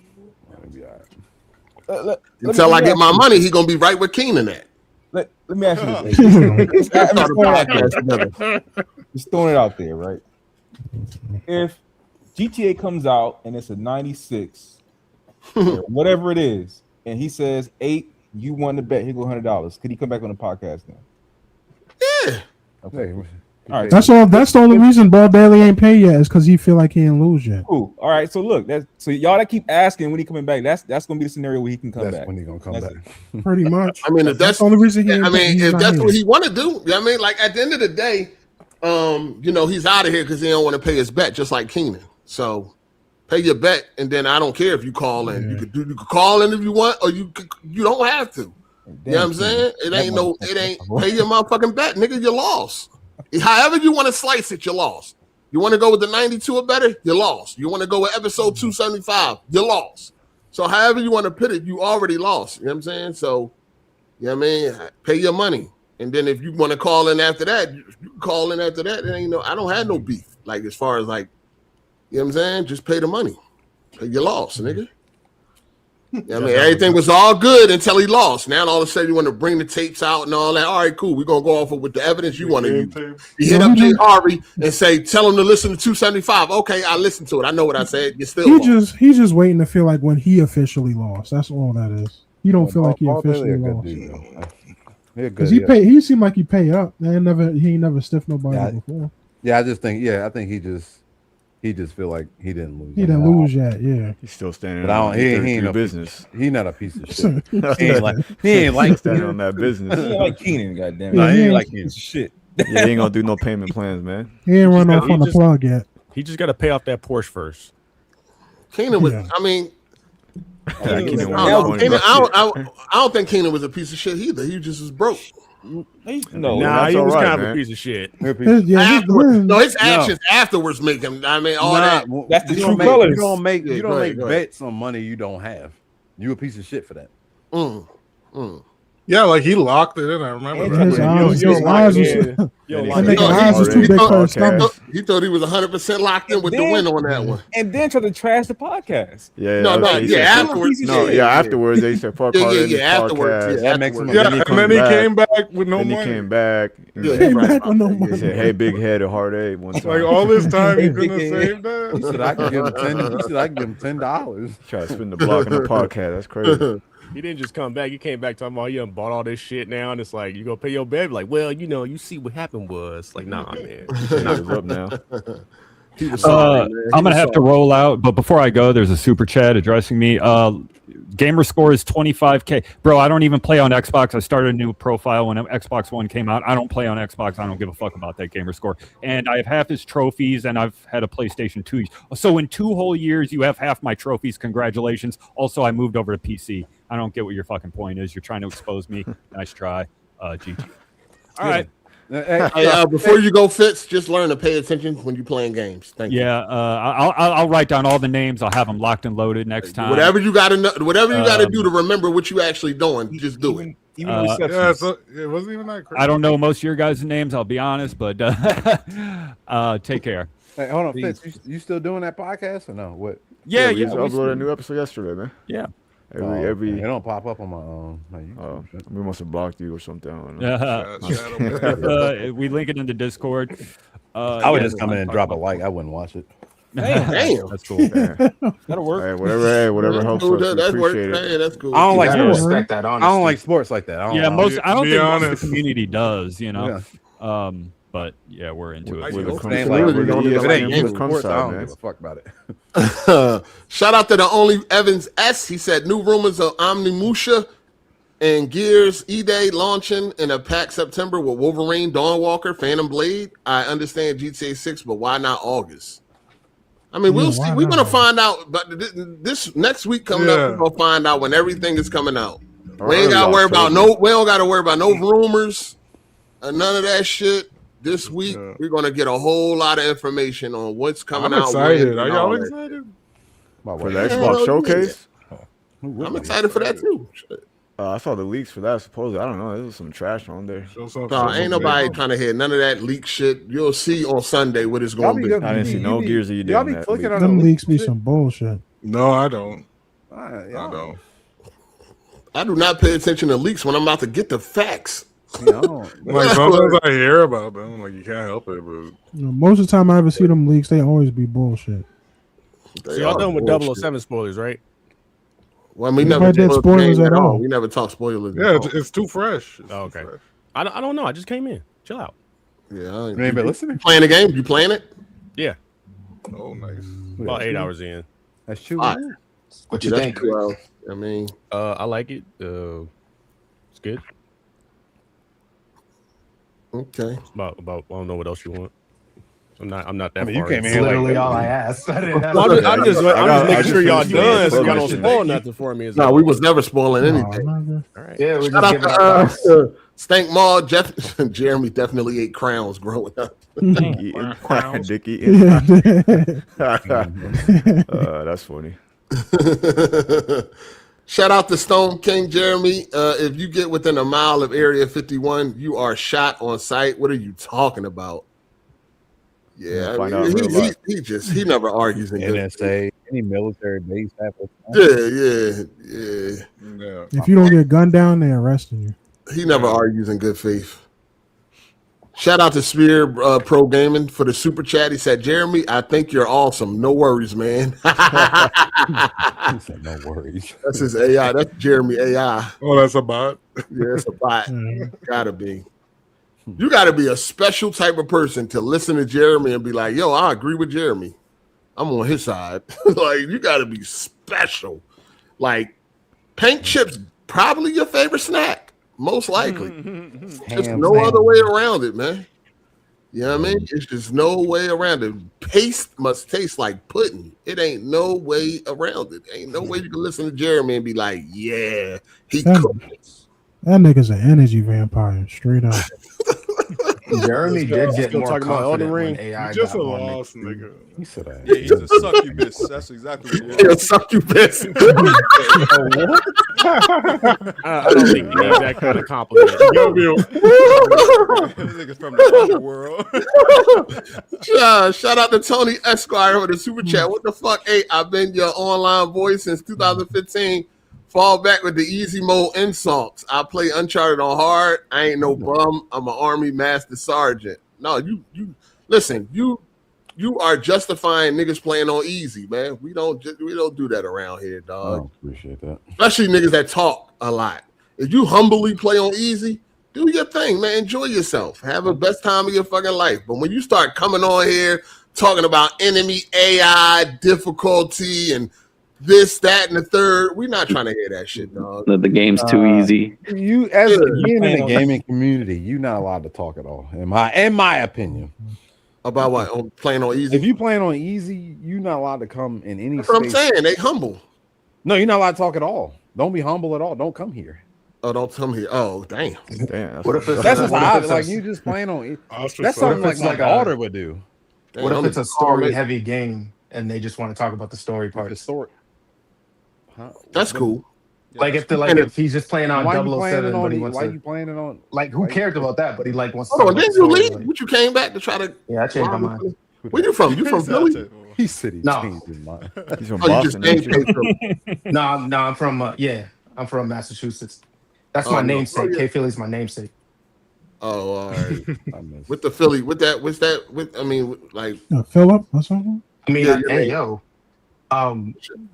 Until I get my money, he gonna be right where Keenan at. Let me ask you this. Just throwing it out there, right? If GTA comes out and it's a 96, or whatever it is, and he says 8, you won the bet, here go $100. Could he come back on the podcast then? Yeah. Okay. All right. That's all. That's the only reason Ball Dailly ain't paid yet is because he feel like he ain't lose yet. Cool. All right. So look, so y'all that keep asking when he coming back, that's gonna be the scenario where he can come back. When he gonna come back. Pretty much. I mean, if that's the only reason if that's what he want to do, you know what I mean, like at the end of the day, he's out of here because he don't want to pay his bet, just like Keenan. So pay your bet, and then I don't care if you call in. Yeah. You could call in if you want, or you don't have to. You know what I'm saying? It ain't pay your motherfucking bet, nigga. You lost. However you want to slice it, you lost. You want to go with the 92 or better, you lost. You want to go with episode 275, you lost. So however you want to put it, you already lost. You know what I'm saying? So, you know what I mean? Pay your money. And then if you want to call in after that, you can call in after that. It ain't I don't have no beef. Like as far as like, you know what I'm saying? Just pay the money. Pay your loss, nigga. I mean, everything was all good until he lost. Now all of a sudden you want to bring the tapes out and all that. All right, cool. We're gonna go off with the evidence you want to use. You hit up Jay Harvey and say, tell him to listen to 275. Okay, I listened to it. I know what I said. You still he's just waiting to feel like when he officially lost. That's all that is. He don't feel like he officially lost. Because he seemed like he pay up. He ain't never stiffed nobody before. Yeah, I think he just feel like he didn't lose. He didn't lose yet. Yeah, he's still standing. But on he ain't no business. He not a piece of shit. he ain't like standing on that business. He ain't like Keenan, goddamn. No, he ain't like his shit. Yeah, he ain't gonna do no payment plans, man. He ain't run off on the plug yet. He just got to pay off that Porsche first. Keenan was. I mean. I don't think Keenan was a piece of shit either. He just was broke. Nah, he was kind of a piece of shit. His actions afterwards make him. I mean, all that. That's the true colors. You don't make bets on money you don't have. You a piece of shit for that. Yeah, like he locked it in. I remember. His eyes was too big for his stomach. He thought he was 100% locked in with the win on that one. And then tried to trash the podcast. Afterwards they said fuck Harden. Afterwards. And then he came back with no money. He came back with no money. He said, "Hey, big head of Hard8 one time." Like all this time he couldn't have saved that. He said I could give him $10. Try to spin the block in the podcast. That's crazy. He didn't just come back. He came back talking about he done bought all this shit now, and it's like you gonna pay your bet. Like, well, you see what happened was like, nah, man. Knock up now. I'm gonna have to roll out, but before I go, there's a super chat addressing me. Gamer score is 25K. Bro, I don't even play on Xbox. I started a new profile when Xbox One came out. I don't play on Xbox. I don't give a fuck about that gamer score. And I have half his trophies, and I've had a PlayStation 2. So in 2 whole years, you have half my trophies. Congratulations. Also, I moved over to PC. I don't get what your fucking point is. You're trying to expose me. Nice try. GG. All right. Before you go, Fitz, just learn to pay attention when you're playing games. Thank you. Yeah, I'll write down all the names. I'll have them locked and loaded next time. Whatever you got to do to remember what you actually doing, just do it. It wasn't even that crazy. I don't know most of your guys' names. I'll be honest, but take care. Hey, hold on, Fitz. You still doing that podcast or no? What? Yeah, we uploaded a new episode yesterday, man. Yeah. Every it don't pop up on my we must have blocked you or something. We link it in the Discord. I would just come in and drop a like. I wouldn't watch it. Damn, that's cool. That'll work. Hey, whatever helps us. That's Appreciate it. Hey, that's cool. I don't like sports. Respect that. Honestly. I don't like sports like that. I don't most of the community does. But yeah, we're into it. If it ain't sports, I don't give a fuck about it. Shout out to the only Evans S. He said new rumors of Omnimusha and Gears E-Day launching in a packed September with Wolverine, Dawnwalker, Phantom Blade. I understand GTA 6, but why not August? I mean, we'll see. We're gonna find out, but this next week coming up, we're gonna find out when everything is coming out. We ain't gotta worry about We don't gotta worry about no rumors, none of that shit. This week, we're going to get a whole lot of information on what's coming out. Excited. Are y'all excited? For the Xbox Showcase? I'm excited for that, too. I saw the leaks for that, supposedly. I don't know. There's some trash on there. Ain't nobody trying to hear none of that leak shit. You'll see on Sunday what it's going to be. I didn't see no Gears of you doing that. Them leaks be some bullshit. No, I don't. I don't. I do not pay attention to leaks when I'm about to get the facts. Like sometimes I hear about them, like you can't help it. But most of the time I ever see them leaks, they always be bullshit. So y'all done with 007 spoilers, right? Well, we never did spoilers at all. We never talk spoilers. Yeah, it's too fresh. Okay. I don't know. I just came in. Chill out. Yeah, you ain't been listening. Playing the game? You playing it? Yeah. Oh, nice. About 8 hours in. That's true. What you think? 2 hours. I mean, I like it. It's good. Okay. About I don't know what else you want. I'm not that far. You came in literally all I asked. I'm just making sure y'all done so y'all don't spoil nothing for me. No, we was never spoiling anything. All right. Yeah, we're Shout just out giving to Stank Mall. Jeremy definitely ate crowns growing up. Dick eating. That's funny. Shout out to Stone King Jeremy. If you get within a mile of Area 51, you are shot on sight. What are you talking about? Yeah, find out in real life. He never argues in good NSA, any military base have Yeah. If you don't get gunned down, they're arresting you. He never argues in good faith. Shout out to Spear Pro Gaming for the super chat. He said, Jeremy, I think you're awesome. No worries, man. He said, no worries. That's his AI. That's Jeremy AI. Oh, that's a bot? Yeah, it's a bot. Gotta be. You gotta be a special type of person to listen to Jeremy and be like, yo, I agree with Jeremy. I'm on his side. Like, you gotta be special. Like, paint chips, probably your favorite snack. Most likely. There's no other way around it, man. You know what I mean? It's just no way around it. Paste must taste like pudding. It ain't no way around it. Ain't no way you can listen to Jeremy and be like, yeah, he cooked it. That nigga's an energy vampire, straight up. Jeremy did get more talking about confident Elden when Ring. AI He's just got a more lost mixed. nigga. He said that. Yeah, he's a succubus. That's exactly what he is. He's a succubus. I don't think he needs that kind of compliment. This nigga's from the underworld. Shout out to Tony Esquire for the super chat. What the fuck? Hey, I've been your online voice since 2015. Fall back with the easy mode insults. I play Uncharted on hard. I ain't no bum. I'm an Army Master Sergeant. No, you listen. You are justifying niggas playing on easy, man. We don't do that around here, dog. I appreciate that. Especially niggas that talk a lot. If you humbly play on easy, do your thing, man. Enjoy yourself. Have the best time of your fucking life. But when you start coming on here talking about enemy AI difficulty and this, that, and the third, we're not trying to hear that shit, dog. The game's too easy. You as being in the gaming community, you're not allowed to talk at all. In my opinion. About what? Playing on easy? If you playing on easy, you're not allowed to come in any That's what I'm space. saying. They humble. No, you're not allowed to talk at all. Don't be humble at all. Don't come here. Oh, don't come here. Oh, damn. What if it's That's just like you just playing on. That's something like my daughter would do. What if it's a story-heavy game and they just want to talk about the story part? The story. That's cool. Like if he's just playing on Why you 007, playing but he on? wants Why to, you playing it on? like who cares about that? But he like wants to. Hold on, talk about didn't the you story, leave? like- But you came back to try to. Yeah, I changed my mind. Where you from? You from Philly? He said he No. changed his mind. He's from Oh, you just Boston. came from. No, I'm from I'm from Massachusetts. That's my Oh, no. namesake. Oh, yeah. K Philly's my namesake. Oh, all right. With the Philly, with that, I mean, like. Philip or something? I mean, Yeah, hey, yeah. yo.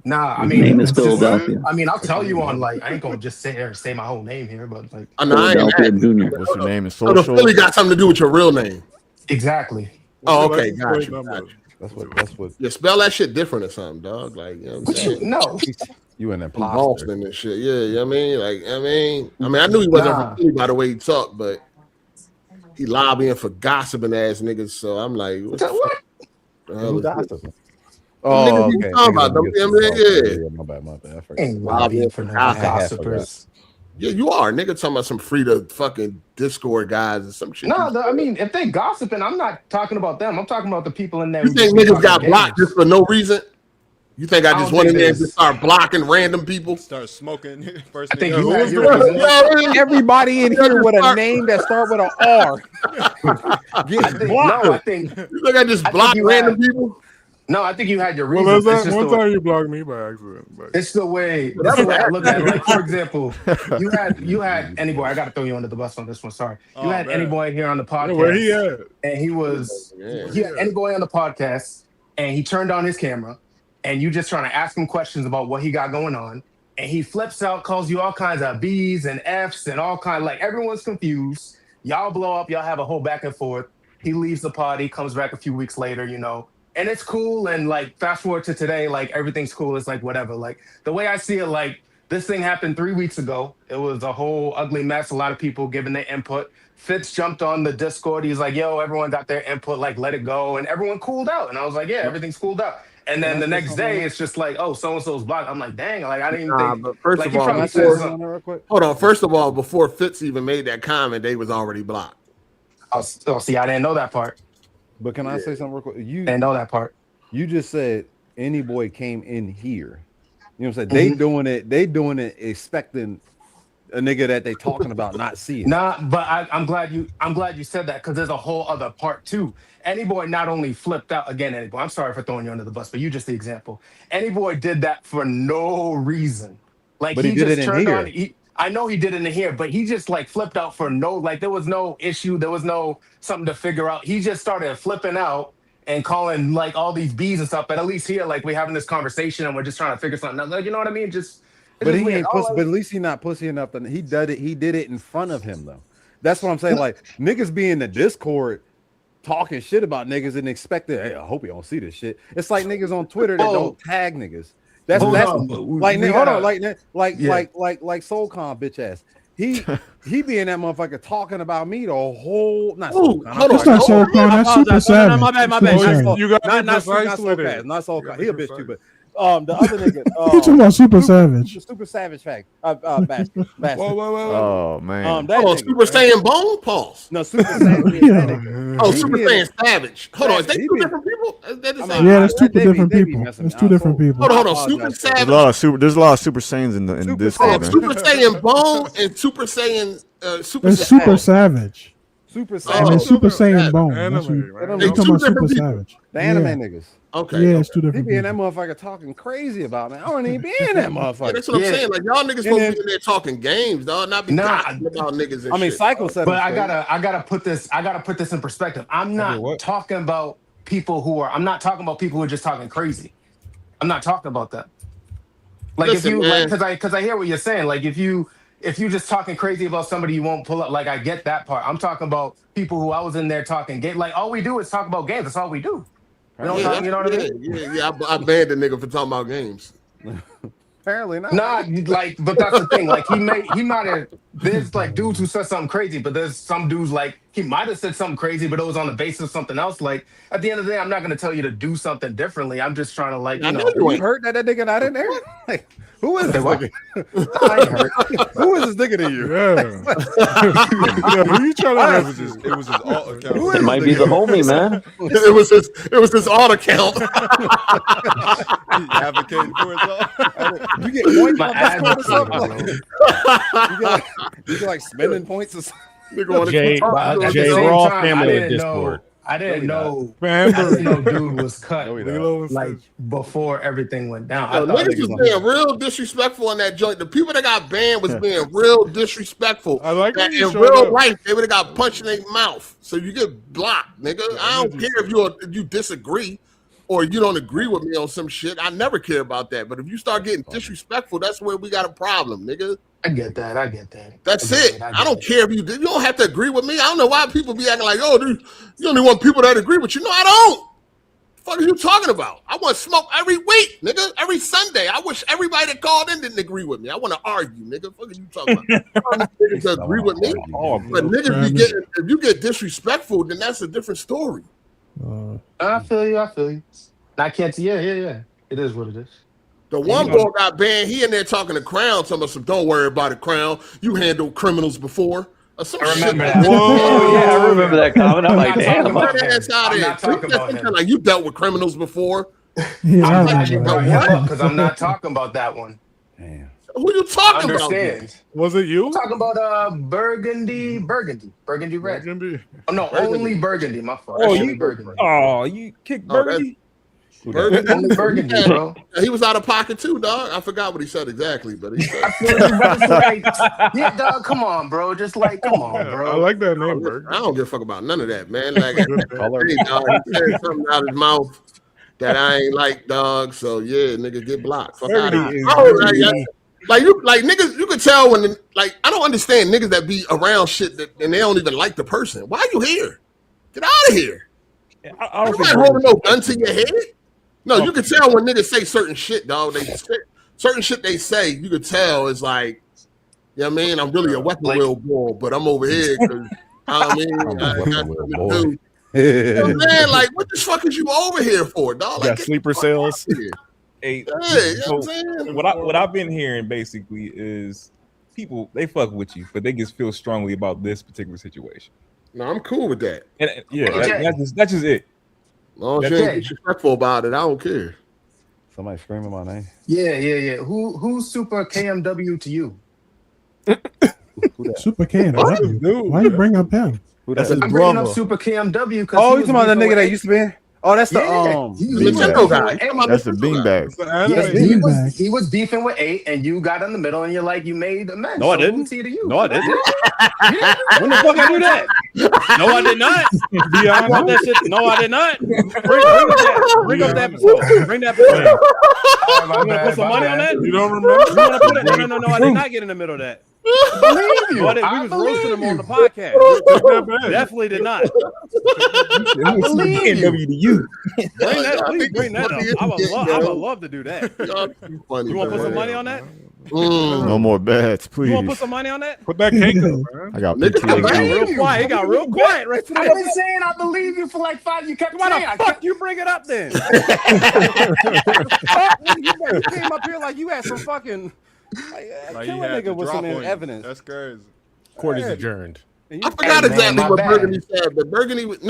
Nah, I His mean, name is it's just- Philadelphia. I mean, I'll tell you on like I ain't gonna just sit here and say my whole name here, but like I know, I ain't Philadelphia mad. Junior. What's your name? Is So the social? Philly got something to do with your real name. exactly. Oh, okay, got you. That's what. You spell that shit different or something, dog. Like, you know what I'm saying? No, You in that From posture. Boston and shit. Yeah, you know what I mean? Like, I knew he wasn't Nah. from Philly by the way he talked, but he lobbying for gossiping ass niggas. So I'm like, what the what? fuck? Hell Who is this? gossiping? Niggas Oh, he okay. talking about them, Niggas you know what I mean? yeah, my bad. I forgot. Ain't lobbying for no gossipers. Yeah, you are. Nigga talking about some free to fucking Discord guys or some shit. No, I mean, if they gossiping, I'm not talking about them. I'm talking about the people in there. You who think just be niggas got talking blocked games. just for no reason? You think I I just don't went in think there and there's- just start blocking random people? Start smoking first. I think nigga. you Who had was your the- reasons. Everybody in here with a name that start with an R. I think, no, I think You think I just I think blocked you random had- people? no, I think you had your Well, reasons. that's It's that just one the way, time you blocked me by accident. But it's the way I look at it. Like, for example, you had any boy. I got to throw you under the bus on this one. Sorry, you Oh, had man. any boy here on the podcast. yeah, where he at? And he was Yeah. he had any boy on the podcast, and he turned on his camera, and you just trying to ask him questions about what he got going on, and he flips out, calls you all kinds of B's and F's and all kinds, like everyone's confused. Y'all blow up, y'all have a whole back and forth. He leaves the party, comes back a few weeks later, and it's cool. And like fast forward to today, like everything's cool. It's like whatever. Like the way I see it, like this thing happened 3 weeks ago. It was a whole ugly mess. A lot of people giving their input. Fitz jumped on the Discord. He's like, yo, everyone got their input, like let it go. And everyone cooled out. And I was like, yeah, everything's cooled out. And then the next day, it's just like, oh, so-and-so's blocked. I'm like, dang, like I didn't even Nah, think. but first like, of he all, probably before- said something. Hold on. First of all, before Fitz even made that comment, they was already blocked. Oh, see, I didn't know that part. But can I say something real quick? You Didn't know that part. You just said any boy came in here. You know what I'm saying? They doing it expecting a nigga that they talking about not seeing. Nah, but I'm glad you said that because there's a whole other part too. Anyboy not only flipped out again. Anyboy, I'm sorry for throwing you under the bus, but you just the example. Anyboy did that for no reason. Like But he did just it in turned here. on. I know he did it in here, but he just like flipped out for no. Like there was no issue. There was no something to figure out. He just started flipping out and calling like all these bees and stuff. But at least here, like we're having this conversation and we're just trying to figure something out. Like, you know what I mean? Just. But he ain't pussy. But at least he not pussy enough. That he did it. He did it in front of him though. That's what I'm saying. Like niggas be in the Discord talking shit about niggas and expect it. Hey, I hope you don't see this shit. It's like niggas on Twitter that don't tag niggas. That's like hold on, like Soulcon bitch ass. He be in that motherfucker talking about me the whole. Not Soulcon. It's not Soulcon. That's Super Savage. My bad. You got not Soulcon. Not Soulcon. He a bitch too, but. The other nigga. You talking about Super Savage? Super Savage fact. Bastard. Oh man. Super Saiyan Bone? Pause. No, Super Savage. Super Saiyan Savage. Hold on, is that two different people? Yeah, that's two different people. That's two different people. Hold on. Super Savage. There's a lot of Super Saiyans in this. Super Saiyan Bone and Super Saiyan. It's Super Savage. Super Saiyan. And Super Saiyan Bone. They talking about Super Savage. The anime niggas. Okay. Yeah, it's two different. He be in that motherfucker talking crazy about me. I don't even be in that motherfucker. Yeah, that's what I'm saying. Like y'all niggas supposed to be in there talking games, dog. Not be talking about niggas and shit. Psycho said. But I gotta put this in perspective. I'm not talking about people who are. I'm not talking about people who are just talking crazy. I'm not talking about that. Like if you like, because I hear what you're saying. Like if you just talking crazy about somebody, you won't pull up. Like I get that part. I'm talking about people who I was in there talking game. Like all we do is talk about games. That's all we do. You know what I mean? Yeah. I banned the nigga for talking about games. Apparently not. Nah, like, but that's the thing. Like he might have. There's like dudes who said something crazy, but there's some dudes like he might have said something crazy, but it was on the basis of something else. Like at the end of the day, I'm not gonna tell you to do something differently. I'm just trying to like you heard that nigga not in there. Like, who is this nigga? I ain't hurt. Who is this nigga to you? Yeah. Who you trying to messages? It was his alt account. It might be the homie, man. It was his alt account. Advocating for his alt. You get points on Discord or something? You get like spending points or something. Jay Raw family in Discord. I didn't know dude was cut like before everything went down. Niggas was being real disrespectful in that joint. The people that got banned was being real disrespectful. I like that in real life they would have got punched in their mouth. So you get blocked, nigga. I don't care if you disagree or you don't agree with me on some shit. I never care about that. But if you start getting disrespectful, that's where we got a problem, nigga. I get that. That's it. I don't care if you don't have to agree with me. I don't know why people be acting like, oh, you only want people that agree with you. No, I don't. What the fuck are you talking about? I want smoke every week, nigga. Every Sunday. I wish everybody that called in didn't agree with me. I want to argue, nigga. What are you talking about? Niggas that agree with me. But niggas be getting, if you get disrespectful, then that's a different story. I feel you. I can't see. Yeah. It is what it is. The one boy got banned. He in there talking to Crown, telling us, "Don't worry about it, Crown. You handled criminals before." I remember that. Whoa, yeah, I remember that comment. I'm like, damn. I'm not talking about him. Like you dealt with criminals before. Because I'm not talking about that one. Damn. Who you talking about? Was it you? I'm talking about Burgundy Red. Burgundy. Oh no, only Burgundy. My fault. You kicked Burgundy. Only Burgundy, bro. He was out of pocket too, dog. I forgot what he said exactly, but he said, yeah, dog. Come on, bro. Come on, bro. I like that name, Burgundy. I don't give a fuck about none of that, man. Like, hey, dog, he said something out his mouth that I ain't like, dog. So yeah, nigga, get blocked. Fuck out of here. Like niggas, you can tell when I don't understand niggas that be around shit and they don't even like the person. Why are you here? Get out of here. I don't think holding no gun to your head. No, you can tell when niggas say certain shit, dog. Certain shit they say, you can tell is like, you know what I mean? I'm really a weapon wheel boy, but I'm over here because I got something to do. You know, man, like, what the fuck is you over here for, dog? Like, got sleeper cells. Hey, you know what I've been hearing basically is people, they fuck with you, but they just feel strongly about this particular situation. No, I'm cool with that. And that's just it. Long as you ain't disrespectful about it, I don't care. Somebody screaming my name. Yeah. Who's super KMW to you? Super KMW. Why you bring up him? That's I'm bringing up Super KMW because you talking about the nigga that used to be? Oh, that's the That's the beanbag. He was beefing with 8, and you got in the middle, and you're like, you made amends. No, I didn't. To you. No, I didn't. When the fuck I do that? No, I did not. I want that shit. No, I did not. Bring up the episode. Bring that episode. You want to put some money on that? You don't remember? You want to put it? No. I did not get in the middle of that. I believe you. We was roasting him on the podcast. Definitely did not. I believe you. Bring that, please bring that up. I would love to do that. You want to put some money on that? No more bets, please. You want to put some money on that? Put that cake up, man. I got real quiet. It got real quiet right today. I've been saying I believe you for like 5. You kept Why saying. the fuck you bring it up then? You came up here like you had some fucking. Like Kill a nigga with some evidence. That's crazy. Court is adjourned. I forgot exactly what Burgundy said, but Burgundy with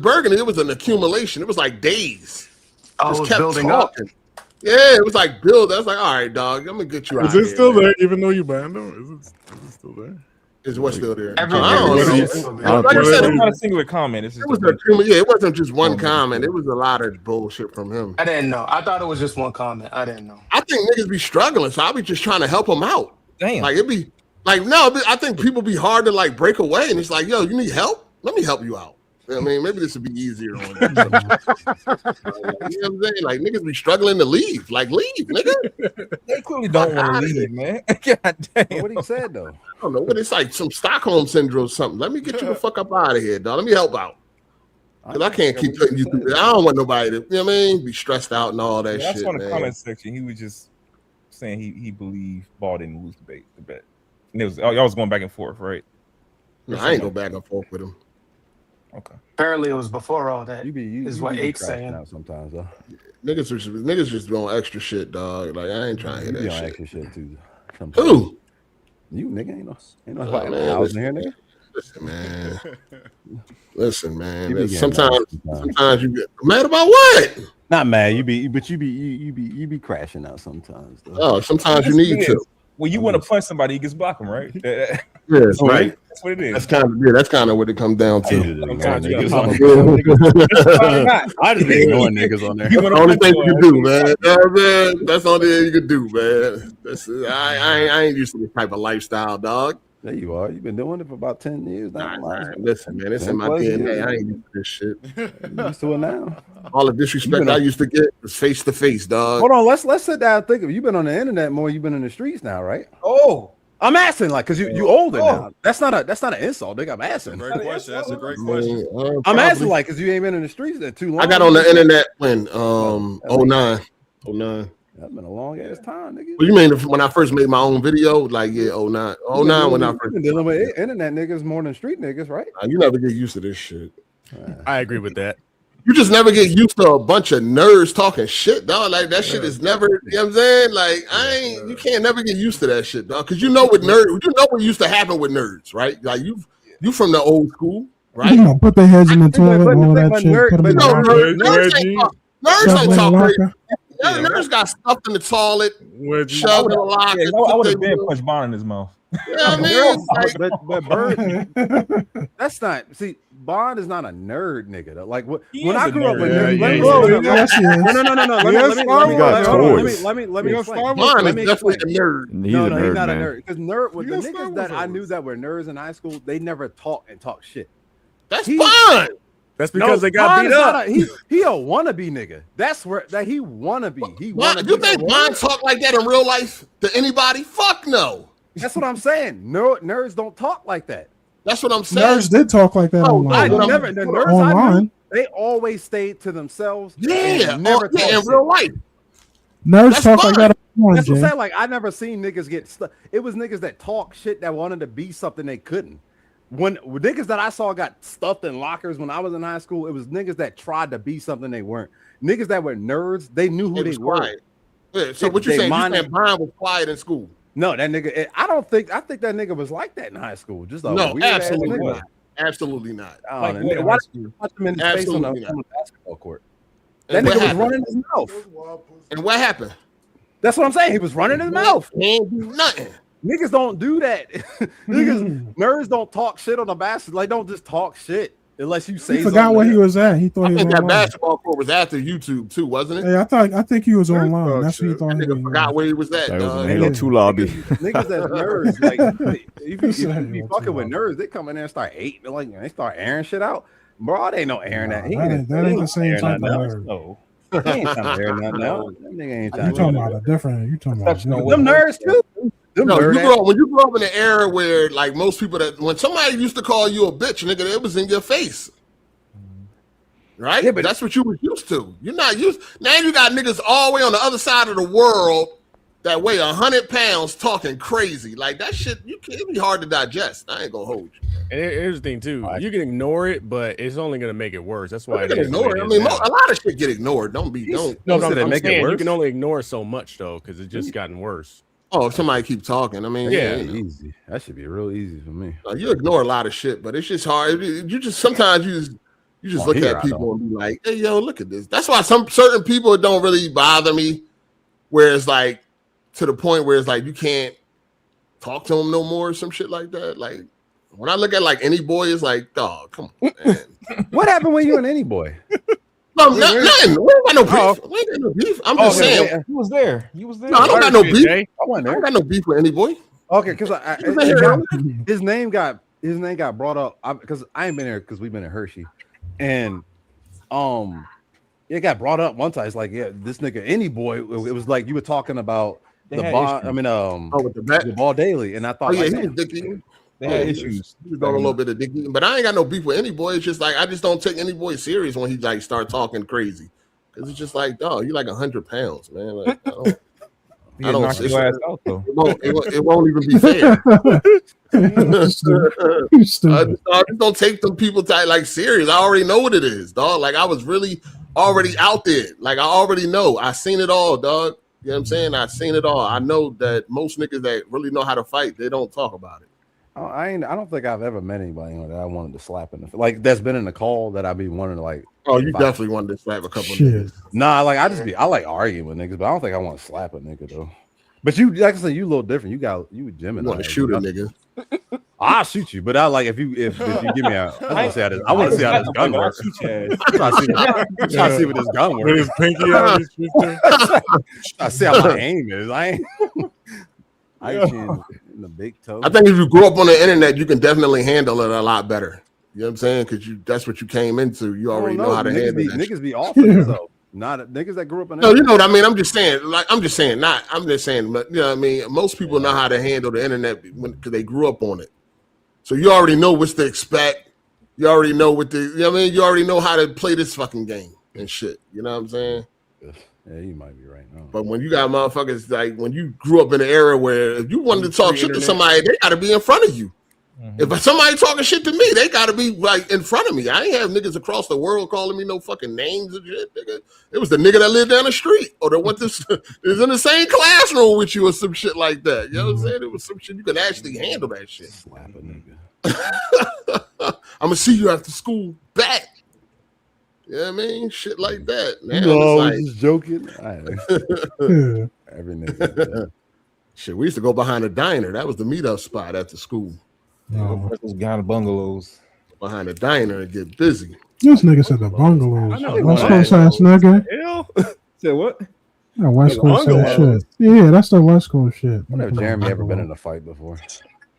Burgundy, it was an accumulation. It was like days. Oh, it was building up. Yeah, it was like build. I was like, all right, dog, I'm gonna get you out. Is it still there, even though you banned him? Is it still there? Is what still there? Like I said, it's not a singular comment. It wasn't just one comment. It was a lot of bullshit from him. I didn't know. I thought it was just one comment. I didn't know. I think niggas be struggling, so I'll be just trying to help them out. Damn. Like, it'd be like, no, I think people be hard to like break away, and it's like, yo, you need help? Let me help you out. I mean, maybe this would be easier on you. You know what I'm saying? Like, niggas be struggling to leave. Like, leave, nigga. They clearly don't want to leave, man. God damn. What he said, though? I don't know. What it's like, some Stockholm syndrome or something. Let me get you the fuck up out of here, dog. Let me help out. Because I can't keep putting you through this. I don't want nobody to, you know what I mean, be stressed out and all that shit, I saw in the man. comment section, he was just saying he believed Ball didn't lose the bet. And it was y'all was going back and forth, right? No, I ain't go back and forth with him. Okay. Apparently, it was before all that. You is what 8's saying. Sometimes, though. Niggas just doing extra shit, dog. Like, I ain't trying to hear that shit. Extra shit too. Sometimes. Who? You, nigga, ain't no fucking house in here, nigga. Listen, man. Sometimes you get mad about what? Not mad. You be crashing out sometimes. Though. Oh, sometimes you need to. When you want to punch somebody, you just block them, right? Yes, right. That's what it is. That's kind of what it comes down to. I just be ignoring niggas on there. The only thing you can do, man. That's the only thing you can do, man. I ain't used to this type of lifestyle, dog. There you are. You've been doing it for about 10 years now. Listen, man, it's in my DNA. I ain't used to this shit. You used to it now. All the disrespect I used to get was face to face, dog. Hold on, let's sit down and think of it. You've been on the internet more. You've been in the streets now, right? Oh, I'm asking, like, because you older now. That's not an insult, nigga. I'm asking. Great question. That's a great question. I'm asking, like, because you ain't been in the streets that too long. I got on the internet when 09. That's been a long ass time, nigga. What you mean when I first made my own video? Like, yeah, 09 when I first been dealing with internet niggas more than street niggas, right? You never get used to this shit. I agree with that. You just never get used to a bunch of nerds talking shit, dog. Like, that shit is never, you know what I'm saying? Like, you can't never get used to that shit, dog. Because you know what used to happen with nerds, right? Like, you from the old school, right? You know, put their heads in the toilet and all that shit. Nerds don't talk crazy. Nerds got stuffed in the toilet, shoved in the locker. I would have been punched Bond in his mouth. Yeah, but Bird, that's not. See, Bond is not a nerd, nigga. Though. Like when I grew up with nerds, let me explain. Bond is definitely a nerd. No, he's not a nerd. Because the niggas that I knew that were nerds in high school, they never talk shit. That's Bond. That's because they got beat up. He a wannabe nigga. That's where that he wanna be. You think Bond talk like that in real life to anybody? Fuck no. That's what I'm saying. Nerds don't talk like that. That's what I'm saying. Nerds did talk like that online. The nerds I knew, they always stayed to themselves. Yeah, never in real life. Nerds talk like that online. That's what I'm saying. Like, I never seen niggas get stuck. It was niggas that talk shit that wanted to be something they couldn't. When niggas that I saw got stuffed in lockers when I was in high school, it was niggas that tried to be something they weren't. Niggas that were nerds, they knew who they were. Yeah, so what you saying? You saying Bond was quiet in school? No, that nigga. I think that nigga was like that in high school. Just no, absolutely not. Absolutely not. Why did you watch him in the face on the basketball court? That nigga was running his mouth. And what happened? That's what I'm saying. He was running his mouth. He ain't do nothing. Niggas don't do that. Nerds don't talk shit on the basketball. Like, don't just talk shit unless you say. He forgot where he was at. He thought I he was think that online. basketball court was after YouTube too, wasn't it? Hey, I think he was online. That's what he thought. Nigga forgot where he was at. That was in Halo 2 lobby. Niggas that's nerds, like if you be fucking with nerds, they come in there and start hating, like they start airing shit out. Bro, they ain't no airing that. That ain't the same type of nerd. No, he ain't trying to air nothing out. That nigga ain't trying. You talking about a different? You talking about them nerds too? No, when you grow up in an era where, like, most people when somebody used to call you a bitch, nigga, it was in your face. Right? Yeah, but that's what you were used to. You're not used. Now you got niggas all the way on the other side of the world that weigh 100 pounds talking crazy. Like, that shit, it'd be hard to digest. I ain't gonna hold you. And here's the thing too. You can ignore it, but it's only gonna make it worse. That's why you can ignore it. I mean, a lot of shit get ignored. Don't. No, I'm saying you can only ignore so much though, because it's just gotten worse. Oh, if somebody keep talking, I mean, yeah, easy. That should be real easy for me. You ignore a lot of shit, but it's just hard. Sometimes you just look at people and be like, hey, yo, look at this. That's why certain people don't really bother me, where it's like to the point where it's like you can't talk to them no more or some shit like that. Like when I look at like Any Boy, it's like, dog, come on, man. What happened with you and Any Boy? No, nothing. We ain't got no beef. We ain't got no beef. I'm just saying. You was there. You was there. No, I don't got no beef. I wasn't there. I don't got no beef with Any Boy. Okay, because his name got brought up because I ain't been there because we've been at Hershey, and it got brought up one time. It's like, yeah, this nigga Any Boy. It was like you were talking about the ball. I mean, with the ball Dailly, and I thought, he was dicky. They had issues. He was doing a little bit of dicky, but I ain't got no beef with Any Boy. It's just like I just don't take Any Boy serious when he like start talking crazy, because it's just like, dog, you like 100 pounds, man. Like, I don't. It won't even be fair. I just don't take them people like serious. I already know what it is, dog. Like I was really already out there. Like I already know. I seen it all, dog. You know what I'm saying? I seen it all. I know that most niggas that really know how to fight, they don't talk about it. I don't think I've ever met anybody that I wanted to slap in the like that's been in the call that I'd be wanting to like. Oh, you definitely wanted to slap a couple of niggas. Nah, like I like arguing with niggas, but I don't think I want to slap a nigga though. But you, like I said, you a little different. You Gemini. You want to shoot a nigga? I'll shoot you, but I like if you give me a. I want to see how this gun works. I'm trying to see what this gun works. With his pinky out. I see how my aim is. I ain't in the big toe. I think if you grew up on the internet, you can definitely handle it a lot better. You know what I'm saying? Because that's what you came into. You already know how to handle it. Niggas be off themselves. Not niggas that grew up in. No, you know what I mean. I'm just saying. But you know what I mean. Most people know how to handle the internet because they grew up on it. So you already know what to expect. You already know what you know what I mean. You already know how to play this fucking game and shit. You know what I'm saying? Yeah, you might be right now. But when you got motherfuckers like when you grew up in an era where if you wanted to talk shit to somebody, they got to be in front of you. Mm-hmm. If somebody talking shit to me, they got to be like in front of me. I ain't have niggas across the world calling me no fucking names and shit. Nigga. It was the nigga that lived down the street or that went to is in the same classroom with you or some shit like that. You know what I'm saying? It was some shit you could actually handle that shit. Slap a nigga. I'm gonna see you after school back. You know what I mean? Shit like that. Now, no, I was just joking. Every nigga. Shit, we used to go behind a diner. That was the meetup spot after school. Those behind the bungalows. Behind the diner and get busy. This nigga said the bungalows. West Coast ass nigga. Said what? Yeah, West Coast ass shit. Yeah, that's the West Coast shit. Wonder if Jeremy ever been in a fight before?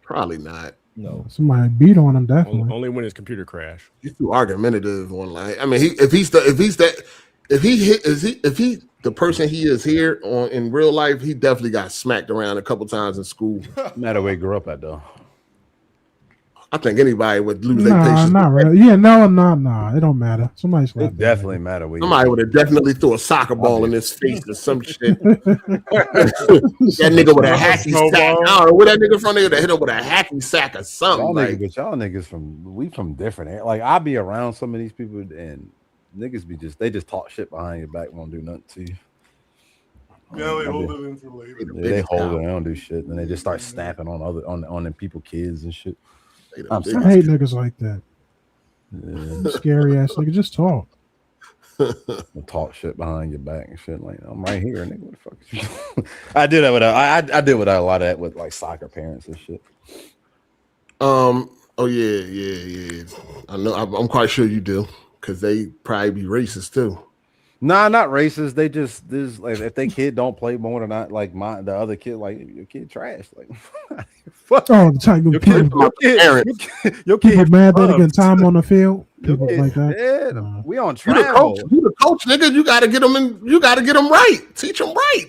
Probably not. No. Somebody beat on him definitely. Only when his computer crashed. He's too argumentative on like. I mean, if he the person he is here on in real life, he definitely got smacked around a couple times in school. No matter where he grew up at though. I think anybody would lose their patience. Not really. Yeah, no. It don't matter. Somebody's it definitely matter. Somebody would have definitely threw a soccer ball in his face or some shit. That nigga with a hacky sack. I don't know where that nigga from there that hit him with a hacky sack or something. Y'all niggas from different. Like I be around some of these people and niggas they just talk shit behind your back, won't do nothing to you. Yeah, they hold it in for later. Yeah, they hold it, they don't do shit. Then they just start snapping on them people, kids and shit. I hate niggas like that. Yeah. Scary ass nigga. Just talk. Talk shit behind your back and shit. Like, I'm right here, nigga. What the fuck is you I did that with I did with a lot of that with like soccer parents and shit. Oh yeah. I know. I'm quite sure you do, because they probably be racist too. Nah, not racist. They just this like if they kid don't play more than not like the other kid, like your kid trash. Like fuck. Oh, the time Your kid mad that they get time on the field. People like that. Yeah, we on travel. You the coach, nigga. You gotta get them in. You gotta get them right. Teach them right.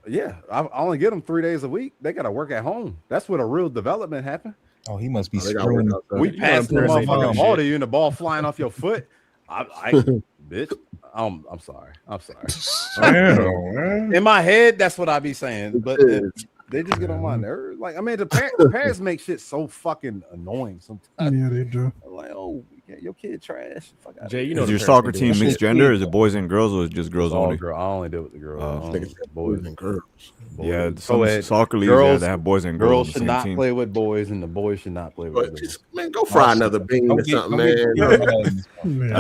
Yeah, I only get them 3 days a week. They gotta work at home. That's where the real development happen. Oh, he must be screwing. We passed the motherfucking ball to you and the ball flying off your foot. Bitch. I'm sorry. In my head, that's what I be saying. But they just get on my nerves. Like, I mean, the parents make shit so fucking annoying sometimes. Yeah, they do. Like, oh, your kid trash. Fuck out. Jay, is your soccer team mixed gender? Is it boys and girls, or is it just girls only? Girl. I only do it with the girls. Boys and girls. Yeah, some soccer leagues that have boys and girls. Girls should not play with boys, and the boys should not play with girls. Man, go fry another bean or something, man. You're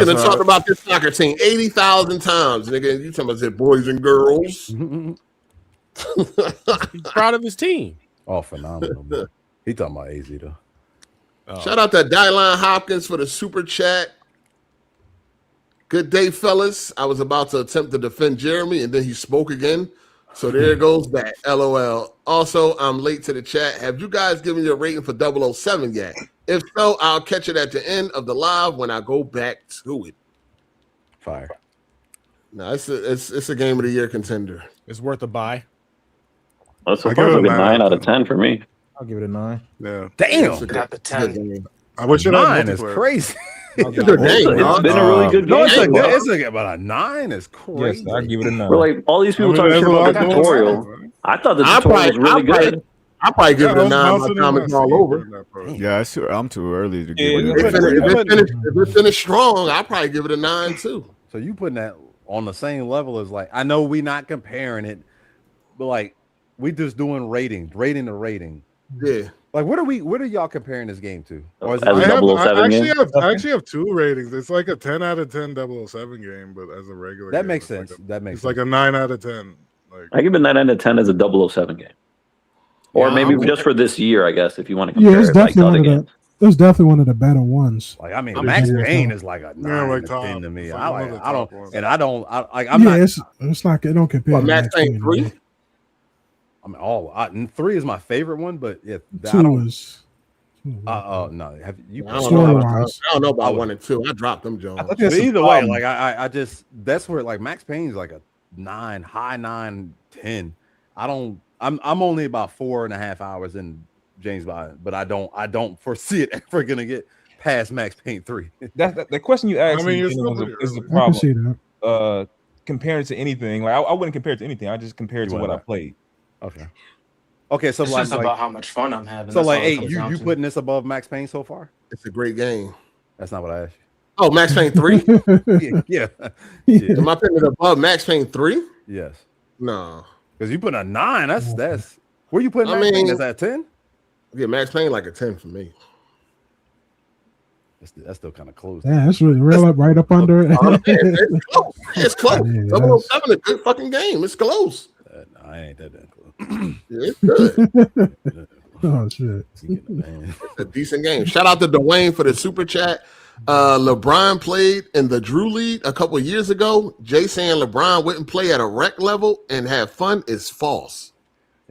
gonna talk about this soccer team 80,000 times, nigga. You talking about it, boys and girls? He's proud of his team. Oh, phenomenal. Man. He talking about AZ though. Shout out to Dailly Hopkins for the super chat. Good day, fellas. I was about to attempt to defend Jeremy, and then he spoke again. So there goes that. LOL. Also, I'm late to the chat. Have you guys given your rating for 007 yet? If so, I'll catch it at the end of the live when I go back to it. Fire. No, it's a game of the year contender. It's worth a buy. Well, so far, it's like a 9 out of 10 for me. I'll give it a 9. Yeah. Damn. Got the 10. I wish it 9 is crazy. It's been a really good game. No, it's a good, but a 9 is crazy. Yes, I'll give it a 9. We're like all these people talking shit about the tutorial. I thought the tutorial was really good. I'll probably give it a 9 by the time it's all over. Yeah, I'm too early to give it. If it finished strong, I'll probably give it a 9 too. So you putting that on the same level as like, I know we not comparing it, but like we just doing rating the rating. Yeah. Like what are y'all comparing this game to? Or is I actually have 2 ratings. It's like a 10 out of 10 007 game, but as a regular that game, makes sense. It's like a 9 out of 10. Like, I give it 9 out of 10 as a 007 game. Or maybe just for this year, I guess, if you want to compare it's it like to other games. It's definitely one of the better ones. Like I mean, Max Payne is like a 9 like out of 10 to me. I'm not. It's like it don't compare. Well, Max Payne 3. I mean, 3 is my favorite one, but yeah, 2 is. No, have you? I don't know about 1 and 2. I dropped them, Jones. But either way, like I just that's where like Max Payne's like a 9, high 9, 10. I'm only about 4.5 hours in James Bond, but I don't foresee it ever gonna get past Max Payne 3. That the question you asked me is the problem. I Comparing it to anything, like I wouldn't compare it to anything. I just compare it to what I played. Okay, so it's like, just about how much fun I'm having. So like, hey, you putting this above Max Payne so far? It's a great game. That's not what I asked you. Oh, Max Payne 3? yeah. Am I putting it above Max Payne 3? Yes. No. Because you put a 9. That's where you putting Max Payne? Is that 10? Yeah, Max Payne like a 10 for me. That's still kind of close. Yeah, that's really right up under it. It's close. It's close. 007 is a good fucking game. It's close. No, I ain't that damn close. Yeah, it's good. Oh shit. It's a decent game. Shout out to Dwayne for the super chat. LeBron played in the Drew League a couple of years ago. Jay saying LeBron wouldn't play at a rec level and have fun is false.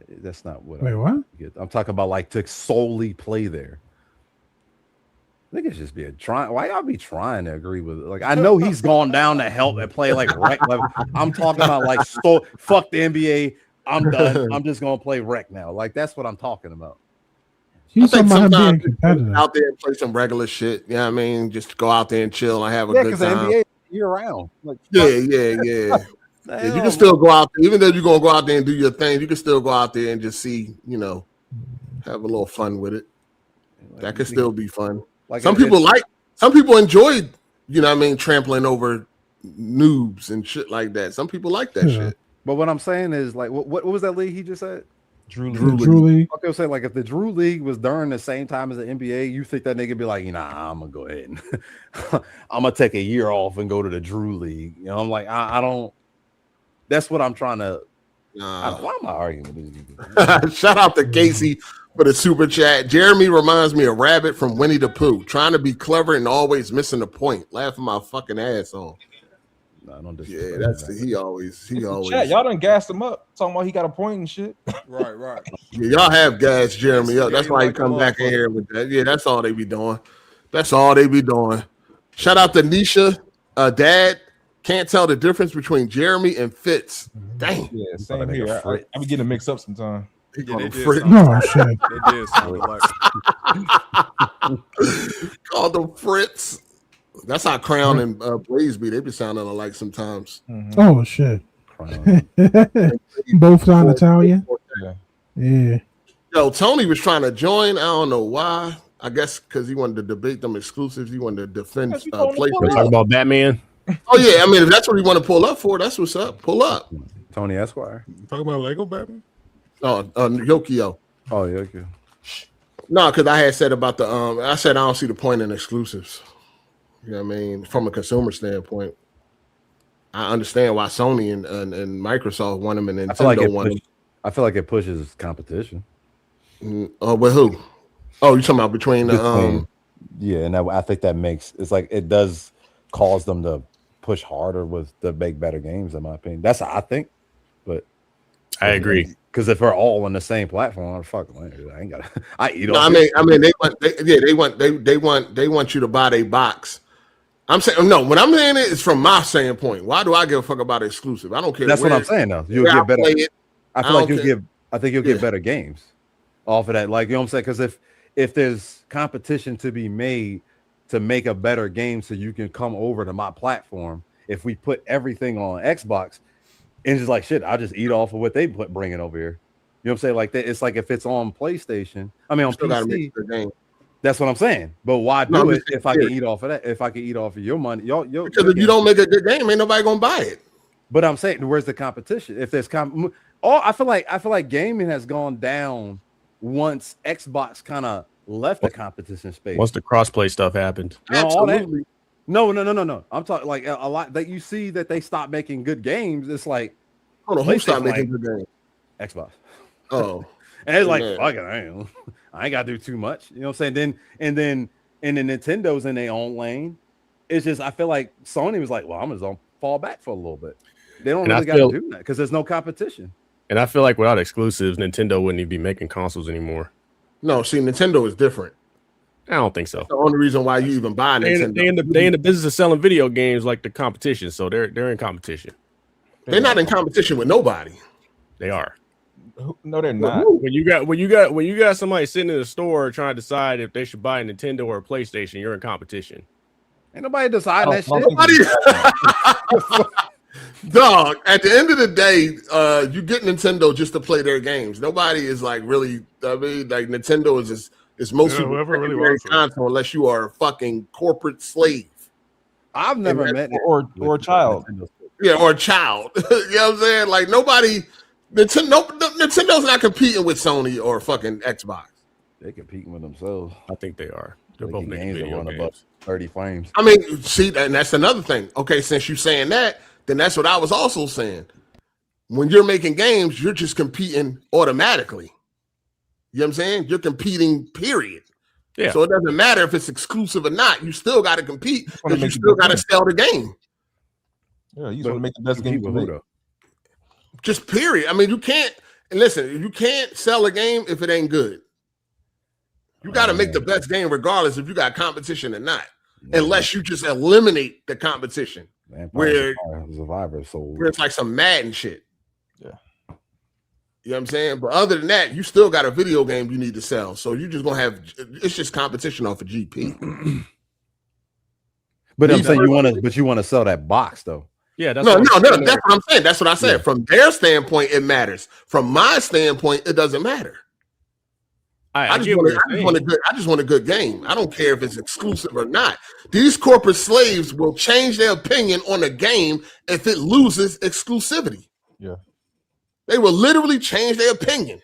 That's not what. Wait, what? I'm talking about like to solely play there. Niggas just be trying. Why y'all be trying to agree with it? Like I know he's gone down to help and play like rec level. I'm talking about like fuck the NBA. I'm done. I'm just gonna play rec now. Like that's what I'm talking about. I think sometimes out there and play some regular shit. You know what I mean? Just go out there and chill and have a good time. NBA year round. Like, yeah. You can still go out there, even though you're gonna go out there and do your thing. You can still go out there and just see, have a little fun with it. That could still be fun. Like some people enjoy, trampling over noobs and shit like that. Some people like that shit. But what I'm saying is, like, what was that league he just said? Drew League. Okay, I'm saying, like, if the Drew League was during the same time as the NBA, you think that nigga be like, nah, I'm gonna go ahead and I'm gonna take a year off and go to the Drew League. You know, I'm like, I don't. That's what I'm trying to. Why am I arguing with this? Shout out to Casey for the super chat. Jeremy reminds me of Rabbit from Winnie the Pooh, trying to be clever and always missing the point. Laughing my fucking ass off. Yeah, that's he always. Chat, y'all done gassed him up, talking about he got a point and shit. Right. Yeah, y'all have gas Jeremy up. That's why he come back in here with that. Yeah, that's all they be doing. That's all they be doing. Shout out to Nisha, Dad. Can't tell the difference between Jeremy and Fitz. Dang. Yeah, same here. I be getting mixed up sometimes. No, shit. They did sound alike. Called them Fritz. That's how Crown and Blaze be. They be sounding alike sometimes. Oh shit. Both sound Italian. Yeah. Yo, Tony was trying to join. I don't know why. I guess because he wanted to debate them exclusives. He wanted to defend PlayStation. Talk about Batman. Oh yeah, I mean if that's what he want to pull up for, that's what's up. Pull up. Tony Esquire. Talking about Lego Batman. Oh, Yokio. Oh, Yokio. No, because I had said about the I said I don't see the point in exclusives. You know what I mean? From a consumer standpoint, I understand why Sony and Microsoft want them and Nintendo want them. I feel like it pushes competition. With who? Oh, you talking about between the Yeah, and I think that makes it's like it does cause them to push harder to make better games, in my opinion. That's how I think. But I agree. Because if we're all on the same platform, fuck, man, I ain't got. I eat. No, I mean, they want you to buy their box. I'm saying no. What I'm saying is from my standpoint. Why do I give a fuck about exclusive? I don't care. That's what I'm saying. Though you'll get better. I feel like I think you'll get better games off of that. Like, you know what I'm saying? Because if there's competition to be made to make a better game, so you can come over to my platform. If we put everything on Xbox, and it's just like shit, I'll just eat off of what they bringing over here. You know what I'm saying? Like that. It's like if it's on PlayStation. I mean, on PC. That's what I'm saying. But why do it if I can eat off of that? If I can eat off of your money, because if you don't make a good game, ain't nobody gonna buy it. But I'm saying, where's the competition? If there's I feel like gaming has gone down once Xbox kind of left the competition space. Once the crossplay stuff happened. Absolutely. No. I'm talking like a lot that you see that they stopped making good games. It's like, hold on, who stopped making good games? Xbox. Oh, and it's like, fuck it, I ain't got to do too much. You know what I'm saying? Then the Nintendo's in their own lane. It's just I feel like Sony was like, well, I'm just gonna fall back for a little bit. They don't really got to do that because there's no competition. And I feel like without exclusives, Nintendo wouldn't even be making consoles anymore. No, see, Nintendo is different. I don't think so. That's the only reason why you even buy Nintendo. They in the business of selling video games like the competition, so they're in competition. They're not in competition with nobody. They are. No, they're not. When you got somebody sitting in the store trying to decide if they should buy a Nintendo or a PlayStation, you're in competition. Ain't nobody deciding that shit. Dog, at the end of the day, you get Nintendo just to play their games. Nobody is like really. I mean, like Nintendo is mostly really console unless you are a fucking corporate slave. I've never met or a child. Yeah, or a child. You know what I'm saying? Like nobody. Nintendo's not competing with Sony or fucking Xbox. They're competing with themselves. I think they are. They're both making video games above 30 frames. I mean, see, and that's another thing. Okay, since you're saying that, then that's what I was also saying. When you're making games, you're just competing automatically. You know what I'm saying? You're competing, period. Yeah. So it doesn't matter if it's exclusive or not. You still got to compete because you still got to sell the game. Yeah, you just want to make the best game you can make. Just period. I mean, you can't sell a game if it ain't good. You got to make the best game regardless if you got competition or not, unless you just eliminate the competition. Where it's like some Madden shit. Yeah. You know what I'm saying? But other than that, you still got a video game you need to sell. So you're just gonna have it's just competition off of GP. But I'm saying you want to sell that box though. Yeah, that's that's what I'm saying. That's what I said. Yeah. From their standpoint, it matters. From my standpoint, it doesn't matter. I just want a good game. I don't care if it's exclusive or not. These corporate slaves will change their opinion on a game if it loses exclusivity. Yeah. They will literally change their opinion.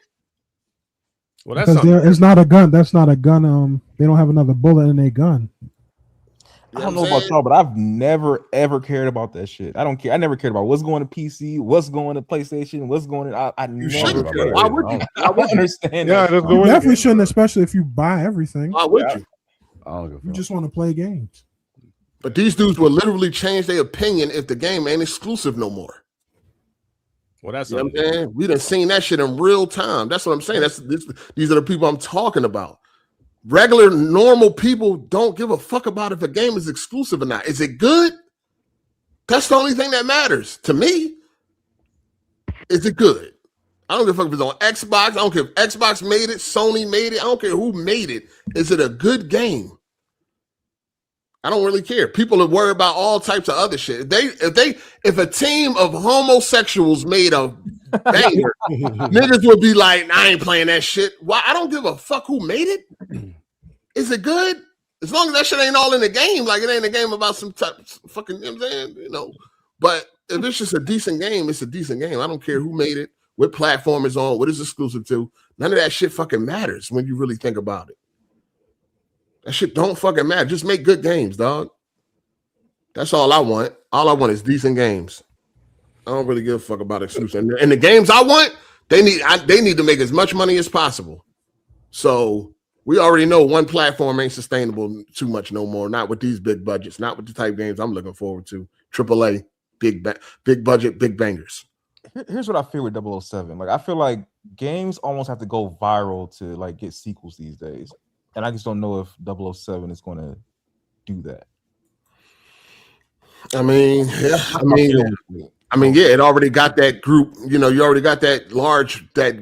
Well, that's because it's not a gun. That's not a gun. They don't have another bullet in their gun. I don't know about y'all, but I've never ever cared about that shit. I don't care. I never cared about what's going to PC, what's going to PlayStation, what's going to. I never cared. Why would you? I don't understand. Yeah, that. You definitely shouldn't, especially if you buy everything. Why would you? I don't give a You just want to play games. But these dudes will literally change their opinion if the game ain't exclusive no more. Well, that's you know what I'm saying. We done seen that shit in real time. That's what I'm saying. These are the people I'm talking about. Regular, normal people don't give a fuck about if a game is exclusive or not. Is it good? That's the only thing that matters to me. Is it good? I don't give a fuck if it's on Xbox. I don't care if Xbox made it, Sony made it. I don't care who made it. Is it a good game? I don't really care. People are worried about all types of other shit. If a team of homosexuals made a banger, niggas would be like, I ain't playing that shit. Why? I don't give a fuck who made it. Is it good? As long as that shit ain't all in the game, like it ain't a game about some type of fucking, you know what I'm saying? You know. But if it's just a decent game, it's a decent game. I don't care who made it, what platform it's on, what it's exclusive to. None of that shit fucking matters when you really think about it. That shit don't fucking matter. Just make good games, dog. That's all I want. All I want is decent games. I don't really give a fuck about exclusive. And the games I want, they need to make as much money as possible. So we already know one platform ain't sustainable too much no more. Not with these big budgets. Not with the type of games I'm looking forward to. AAA, big budget, big bangers. Here's what I feel with 007. Like I feel like games almost have to go viral to like get sequels these days. And I just don't know if 007 is going to do that. I mean, yeah. Yeah, it already got that group. You know, you already got that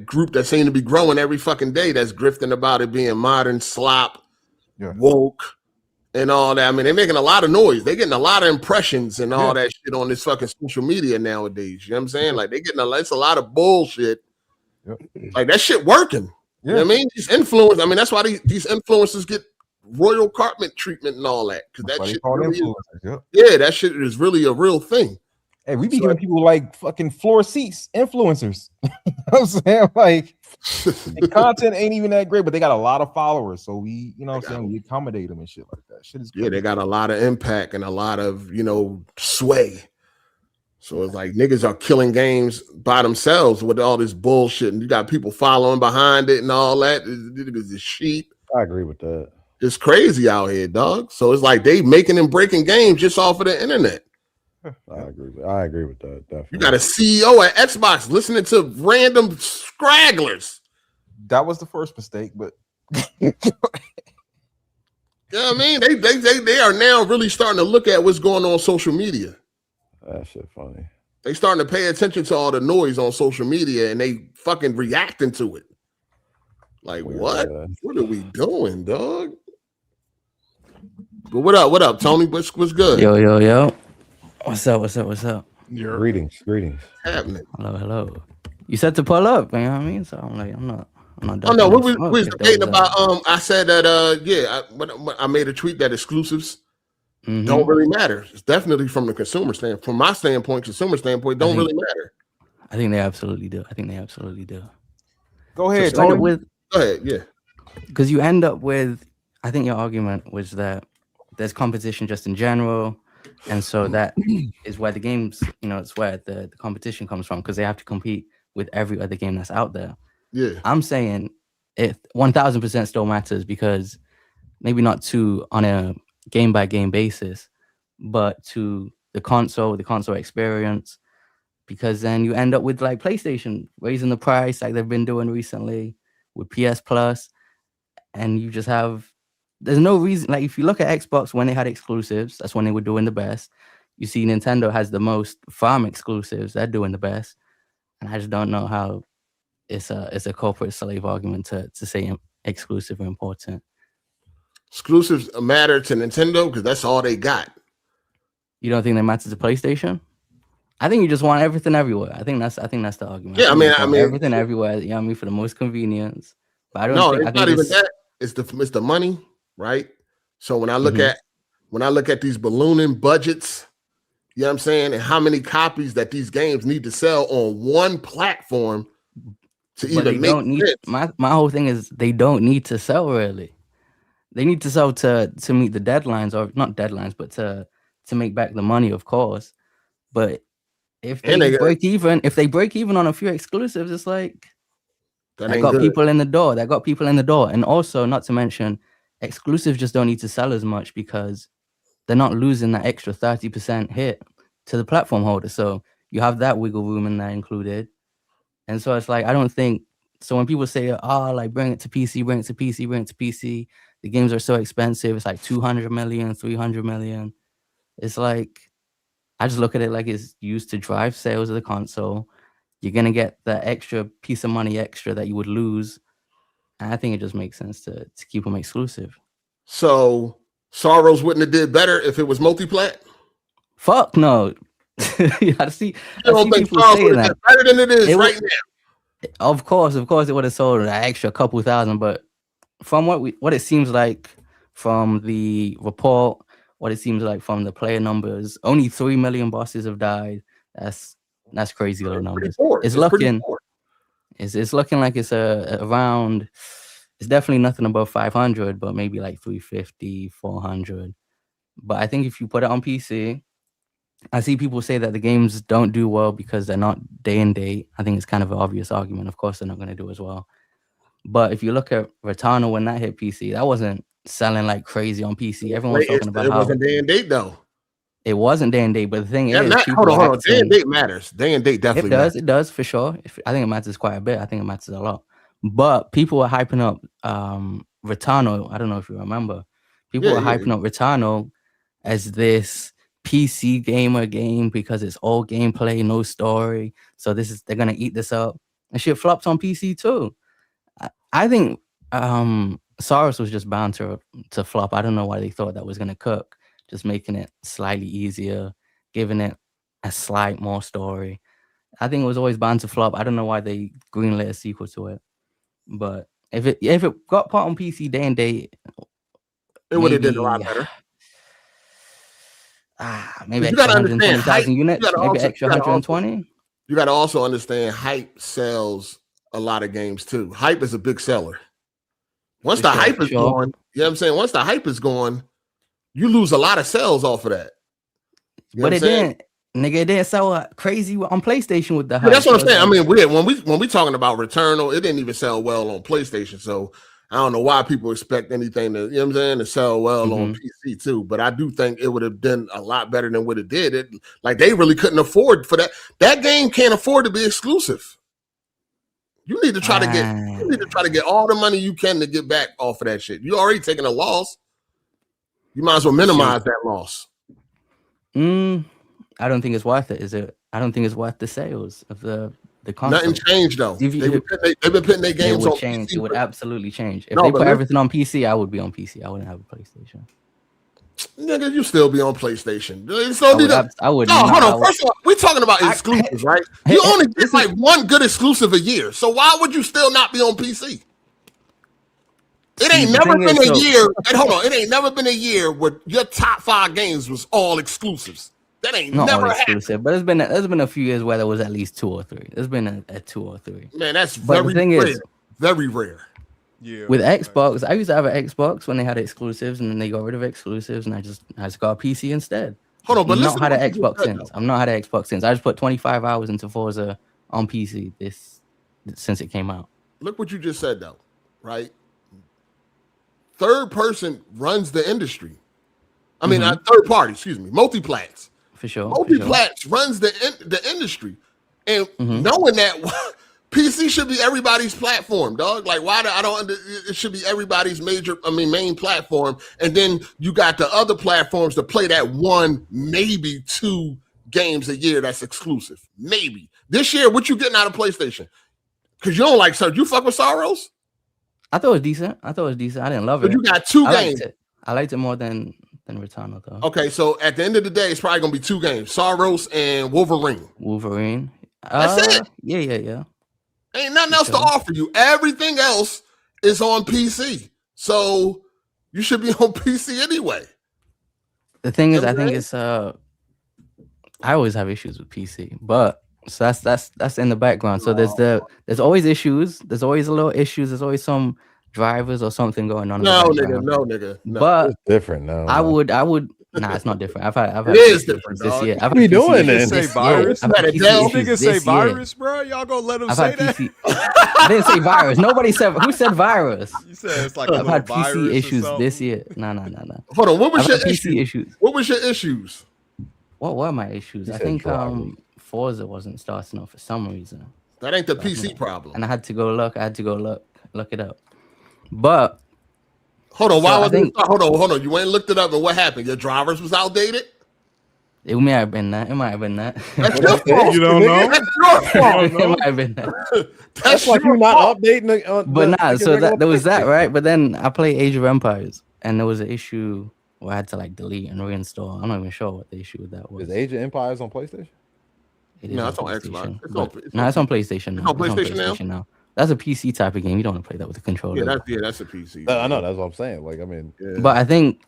group that seem to be growing every fucking day that's grifting about it being modern, slop, woke, and all that. I mean, they're making a lot of noise. They're getting a lot of impressions and all that shit on this fucking social media nowadays. You know what I'm saying? Like, it's a lot of bullshit. Like, that shit working. You know what I mean? These influencers, I mean, that's why these influencers get royal carpet treatment and all that. Because that shit that shit is really a real thing. Hey, we be giving people like fucking floor seats, influencers. You know what I'm saying? Like, the content ain't even that great, but they got a lot of followers. So we, you know what I'm saying? We accommodate them and shit like that. Shit is crazy. Yeah, they got a lot of impact and a lot of, you know, sway. So it's like niggas are killing games by themselves with all this bullshit, and you got people following behind it and all that. It's a sheep. I agree with that. It's crazy out here, dog. So it's like they making and breaking games just off of the internet. I agree with that. Definitely. You got a CEO at Xbox listening to random scragglers. That was the first mistake, but you know what I mean? They are now really starting to look at what's going on social media. That shit funny. They starting to pay attention to all the noise on social media and they fucking reacting to it. Like, what? What are we doing, dog? But what up, Tony? What's good? Yo. What's up? Greetings. Happening. Hello. You said to pull up, you know what I mean? So I'm not. Oh no, we was debating about. I said that. I made a tweet that exclusives don't really matter. It's definitely from the consumer standpoint. From my standpoint, consumer standpoint, don't really matter. I think they absolutely do. Go ahead. Go ahead. Yeah. Because you end up with. I think your argument was that there's competition just in general. And so that is where the games, you know, it's where the competition comes from because they have to compete with every other game that's out there. Yeah. I'm saying it 1000% still matters because maybe not on a game by game basis, but to the console experience, because then you end up with like PlayStation raising the price like they've been doing recently with PS Plus. And you just have, there's no reason, like if you look at Xbox when they had exclusives, that's when they were doing the best. You see Nintendo has the most farm exclusives, they're doing the best. And I just don't know how it's a corporate slave argument to say exclusive are important. Exclusives matter to Nintendo because that's all they got. You don't think they matter to PlayStation? I think you just want everything everywhere. I think that's the argument. Yeah, I mean everything everywhere, you know what I mean, for the most convenience. But I don't think it's not even that. It's the money, right? So when I look at these ballooning budgets, you know what I'm saying, and how many copies that these games need to sell on one platform, to But even they make don't need sense. my whole thing is they don't need to sell really. They need to sell to meet the deadlines, or not deadlines, but to make back the money, of course. But if they break even on a few exclusives, it's like that got people in the door. That got people in the door. And also, not to mention, exclusives just don't need to sell as much because they're not losing that extra 30% hit to the platform holder. So you have that wiggle room in there included. And so it's like, I don't think, so when people say, oh, like bring it to PC, bring it to PC, bring it to PC, the games are so expensive. It's like 200 million, 300 million. It's like, I just look at it like it's used to drive sales of the console. You're going to get the extra piece of money extra that you would lose. And I think it just makes sense to keep them exclusive. So Sorrows wouldn't have did better if it was multi-plat? Fuck no. I see people saying that. Better than it is right now. Of course, it would have sold an extra couple thousand, but from what it seems like from the report, what it seems like from the player numbers, only 3 million bosses have died. That's crazy low numbers. It's looking like it's around. It's definitely nothing above 500, but maybe like 350, 400. But I think if you put it on PC, I see people say that the games don't do well because they're not day and date. I think it's kind of an obvious argument. Of course, they're not going to do as well. But if you look at Returnal when that hit PC, that wasn't selling like crazy on PC. Everyone was talking about it wasn't day and date though. It wasn't day and date, but the thing is, hold on. Day and date matters. Day and date definitely matters. It does for sure. I think it matters quite a bit. I think it matters a lot. But people were hyping up Returnal. I don't know if you remember. People were hyping up Returnal as this PC gamer game because it's all gameplay, no story. So they're gonna eat this up, and shit flopped on PC too. I think Sorrows was just bound to flop. I don't know why they thought that was gonna cook. Just making it slightly easier, giving it a slight more story. I think it was always bound to flop. I don't know why they greenlit a sequel to it, but if it got put on PC day and date, it would have did a lot better. Maybe extra 120,000 units, maybe extra 120. You got to also understand hype sells a lot of games too. Hype is a big seller. Once the hype is gone, you know what I'm saying? Once the hype is gone, you lose a lot of sales off of that. But it didn't sell crazy on PlayStation with the hype. That's what I'm saying. I mean, when we talking about Returnal, it didn't even sell well on PlayStation. So I don't know why people expect anything to, you know what I'm saying, to sell well on PC too. But I do think it would have done a lot better than what it did. Like they really couldn't afford for that. That game can't afford to be exclusive. You need to try to get all the money you can to get back off of that shit. You already taking a loss. You might as well minimize that loss. I don't think it's worth it. Is it? I don't think it's worth the sales of the console. Nothing changed though. They've been putting their games on change. PC. It would absolutely change. If they put everything on PC, I would be on PC. I wouldn't have a PlayStation. Nigga, you still be on PlayStation. I would. No, hold on. First of all, we're talking about exclusives, right? You only get like one good exclusive a year. So why would you still not be on PC? It ain't never been a year. And hold on, it ain't never been a year where your top 5 games was all exclusives. That ain't not never all exclusive, but there's been a few years where there was at least 2 or 3. There's been a 2 or 3. Man, that's very rare. Very rare. Yeah. With Xbox, I used to have an Xbox when they had exclusives, and then they got rid of exclusives, and I just got a PC instead. Hold on, but I've not had an Xbox since. I've not had an Xbox since. I just put 25 hours into Forza on PC since it came out. Look what you just said though, right? Third person runs the industry. I mean, third party, excuse me, multiplats. For sure. Multiplats runs the industry. And knowing that PC should be everybody's platform, dog. Like, why it should be everybody's main platform. And then you got the other platforms to play that 1, maybe 2 games a year that's exclusive. Maybe. This year, what you getting out of PlayStation? Because you don't like Sorrows. You fuck with Sorrows? I thought it was decent. I didn't love it. But you got 2 games. I liked it more than Returnal though. Okay, so at the end of the day, it's probably gonna be 2 games: Sorrows and Wolverine. That's it. Yeah. Ain't nothing else to offer you. Everything else is on PC, so you should be on PC anyway. The thing is, I think it's I always have issues with PC, but So that's in the background. So there's always issues. There's always a little issues. There's always some drivers or something going on. No, in the nigga, background. no, nigga. No. But It's different now. I would. Nah, it's not different. I've had It is PC different, this dog. year. What I've we had PC doing issues then? this Say year. virus? I've had PC Niggas issues say this year. virus, bro. Y'all gonna let them I've say had that? PC. I didn't say virus. Nobody said. Who said virus? You said it's like a I've had little virus or PC issues something. this year. No. Hold on. What was I've your had PC issue? issues? What was your issues? What were my issues? You I said think driving. Forza wasn't starting off for some reason. That ain't the PC problem. And I had to go look. I had to go look it up. But hold on. Why so I was think it? Hold on. You ain't looked it up, and what happened? Your drivers was outdated. it might have been that. It might have been that. That's your fault. You don't know? That's your fault. It might have been that. That's like you not updating. But nah, so there was that, right? But then I played Age of Empires, and there was an issue where I had to like delete and reinstall. I'm not even sure what the issue with that was. Is Age of Empires on PlayStation? It is No, on it's on PlayStation, Xbox. but- no, it's on PlayStation now. It's on PlayStation now? That's a PC type of game. You don't want to play that with a controller. Yeah, that's a PC. I know. That's what I'm saying. Like, I mean, But I think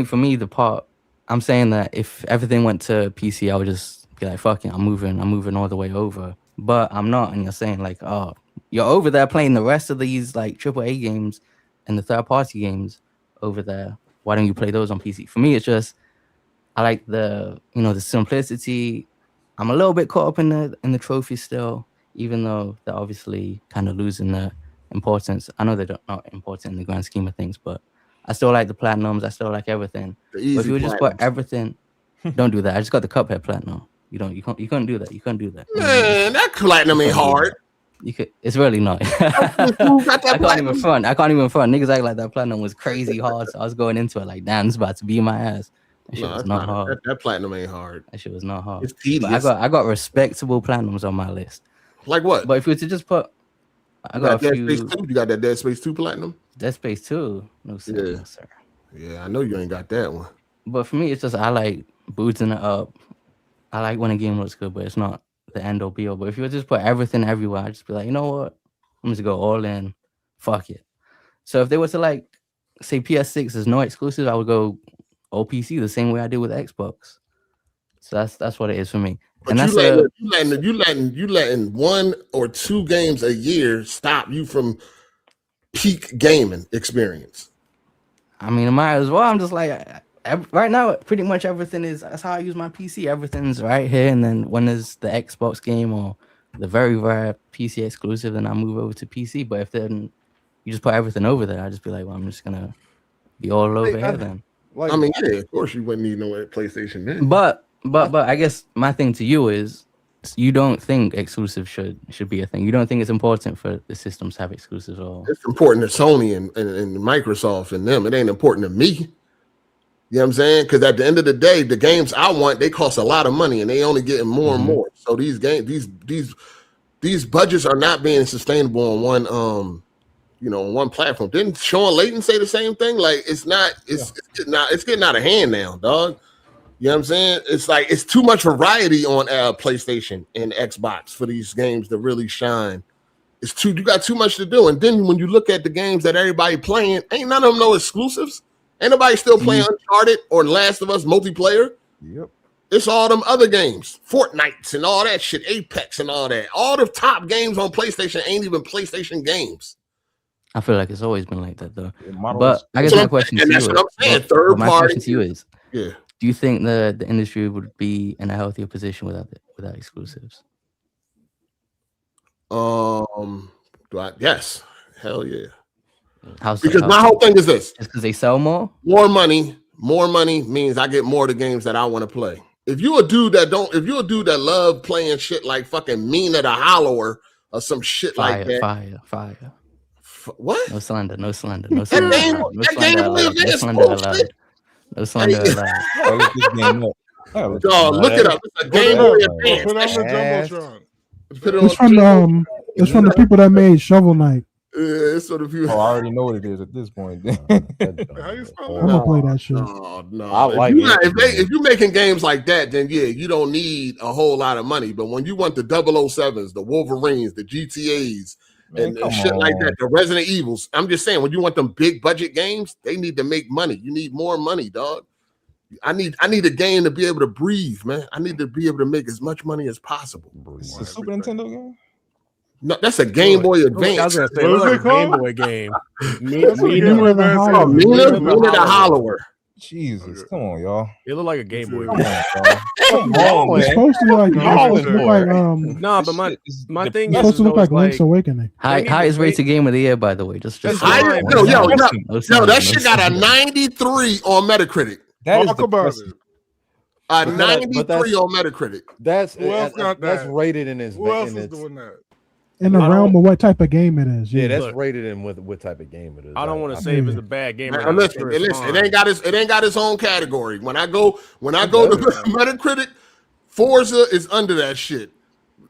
for me, the part I'm saying that if everything went to PC, I would just be like, fuck it, I'm moving all the way over. But I'm not, and you're saying like, oh, you're over there playing the rest of these like AAA games and the third party games over there. Why don't you play those on PC? For me, it's just I like the the simplicity. I'm a little bit caught up in the trophy still, even though they're obviously kind of losing their importance. I know they're not important in the grand scheme of things, but I still like the platinums. I still like everything. But if you would just put everything, don't do that. I just got the Cuphead platinum. You couldn't do that. You couldn't do that. Man, that platinum ain't hard. You could. It's really not. I can't even front. Niggas act like that platinum was crazy hard. So I was going into it like, damn, it's about to be my ass. That shit was not hard. That platinum ain't hard. That shit was not hard. It's tedious. But I got respectable platinums on my list. Like what? But if you were to just put, I got a few. Dead Space 2? You got that Dead Space 2 platinum? Dead Space 2? No sir. Yeah. No, sir. Yeah, I know you ain't got that one. But for me, it's just I like booting it up. I like when a game looks good, but it's not the end or be all. But if you would just put everything everywhere, I'd just be like, you know what? I'm just go all in. Fuck it. So if they were to like say PS6 is no exclusive, I would go all PC the same way I did with Xbox. So that's what it is for me. But and that's you letting 1 or 2 games a year stop you from peak gaming experience. I mean, it might as well. I'm just like right now, pretty much everything is. That's how I use my PC. Everything's right here, and then when there's the Xbox game or the very rare PC exclusive, then I move over to PC. But if then you just put everything over there, I just be like, well, I'm just gonna be all over here then. Like, I mean, yeah, of course you wouldn't need no PlayStation then. But I guess my thing to you is you don't think exclusive should be a thing. You don't think it's important for the systems to have exclusives or it's important to Sony and Microsoft and them. It ain't important to me. You know what I'm saying? Because at the end of the day, the games I want, they cost a lot of money and they only getting more and more. So these games, these budgets are not being sustainable on one on one platform. Didn't Sean Layton say the same thing? Like it's getting out of hand now, dog. You know what I'm saying? It's like it's too much variety on PlayStation and Xbox for these games to really shine. You got too much to do. And then when you look at the games that everybody playing, ain't none of them no exclusives. Ain't nobody still playing Uncharted or Last of Us multiplayer. Yep. It's all them other games, Fortnite and all that shit, Apex and all that. All the top games on PlayStation ain't even PlayStation games. I feel like it's always been like that though. But I guess my question to you is, my question to you is, do you think the industry would be in a healthier position without exclusives? Yes. Hell yeah. Because my whole thing is this. Just because they sell more? More money means I get more of the games that I want to play. If you're a dude that love playing shit like fucking Mina the Hollower or some shit like that. Fire. What? No slander. No slander allowed. Dog, look it up. It's a Game Boy Advance. Put on the Jumbotron. It's from the people that made Shovel Knight. It's sort of you. I already know what it is at this point. How you spell I'm gonna play that shit. No. I like if you're making games like that, then yeah, you don't need a whole lot of money. But when you want the 007s, the Wolverines, the GTAs, and shit like that, the Resident Evils, I'm just saying, when you want them big budget games, they need to make money. You need more money, dog. I need a game to be able to breathe, man. I need to be able to make as much money as possible. It's a Super Nintendo game. No, that's a Game Boy Advance. I was gonna say, like a Game Boy game. Mina the Hollower. Jesus, come on, y'all. It looked like a Game Boy. Come on, It's supposed to look like nah, but my thing is supposed to look like Link's Awakening. Highest rated game of the year, by the way. Just yo, that shit got a 93 on Metacritic. Talk about it. A 93 on Metacritic. That's Who else got that's that? rated in its. Who else is doing that? In the realm of what type of game it is. Yeah, that's rated in with what type of game it is. I don't want to say if it's a bad game. Man, listen, it ain't got its own category. When I go to Metacritic, Forza is under that shit.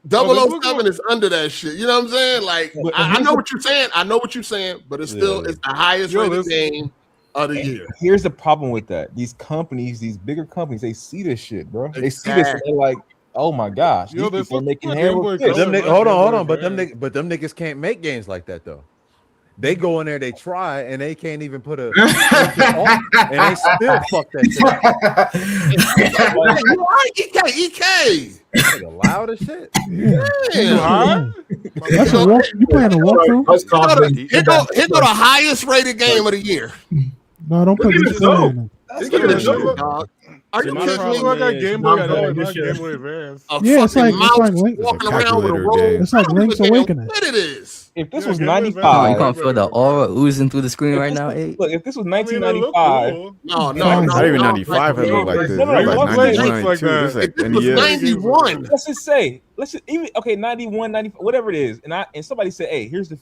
007 is under that shit. You know what I'm saying? Like, I know what you're saying. I know what you're saying, but it's still it's the highest rated game of the year. Here's the problem with that. These companies, these bigger companies, they see this shit, bro. They see this and they're like, oh my gosh, these people are making Hold on, but them niggas can't make games like that though. They go in there, they try, and they can't even put a and they still fuck that shit. EK. Loud as shit. Yeah. That's you playing a walkthrough? Here go the highest rated game of the year. No, don't put this in. Dog. Are you kidding me? Like a Game Boy Advance. Yeah, it's like Link. Walking around with a roll. It's like Link's Awakening. What it is? If this was Oh, 95, you can't feel the aura oozing through the screen right now, eh? Look, if this was 1995, no, not even 95. It looked like this. It looked like 91, 92. This is like it was 91. Let's just say, even 91, 95, whatever it is, and somebody said, "Hey, here's the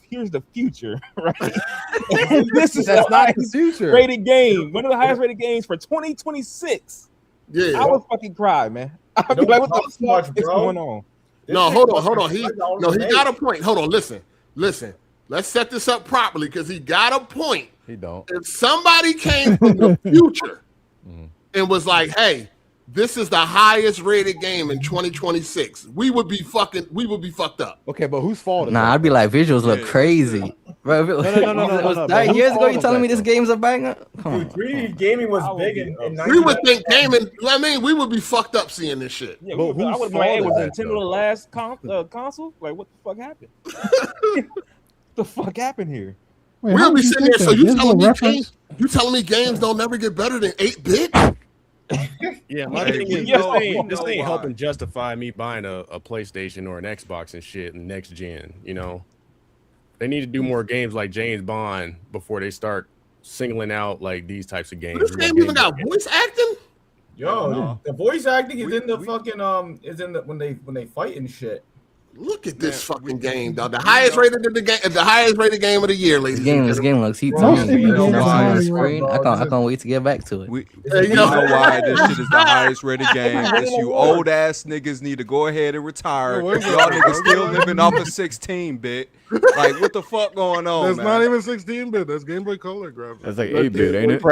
future," right? And this is That's the not the highest future. rated game, one of the highest rated games for 2026. Yeah, I would fucking cry, man. I'd be like, "What the fuck is going on?" No, hold on. He got a point. Hold on, listen. Let's set this up properly because he got a point. He don't. If somebody came from the future and was like, "Hey, this is the highest rated game in 2026," we would be fucked up. Okay, but whose fault is Nah, I'd be like, visuals look crazy. Bro, no. 9 years ago, you telling me this game's a banger? Dude, 3D gaming was big in We would think gaming. I mean, we would be fucked up seeing this shit. Yeah, I would have been like, "Hey, was Nintendo the last console? Like, what the fuck happened? The fuck happened here?" Wait, We'll how be did you sitting there. think So that? you telling me games don't never get better than 8-bit? Yeah, my thing is this ain't helping justify me buying a PlayStation or an Xbox and shit in next gen. You know, they need to do more games like James Bond before they start singling out like these types of games. This game even got voice acting. Yo, the voice acting is in the fucking is in the when they fight and shit. Look at this fucking game, dog. The highest rated game of the year, ladies. This game looks heat to Most me. people You know, don't on the play screen. right I can't wait to get back to it. You know why this shit is the highest rated game? It's you old ass niggas need to go ahead and retire. Y'all niggas still living off a 16-bit. Like, what the fuck going on? That's man? not even 16-bit. That's Game Boy Color graphics. That's like 8-bit, ain't it?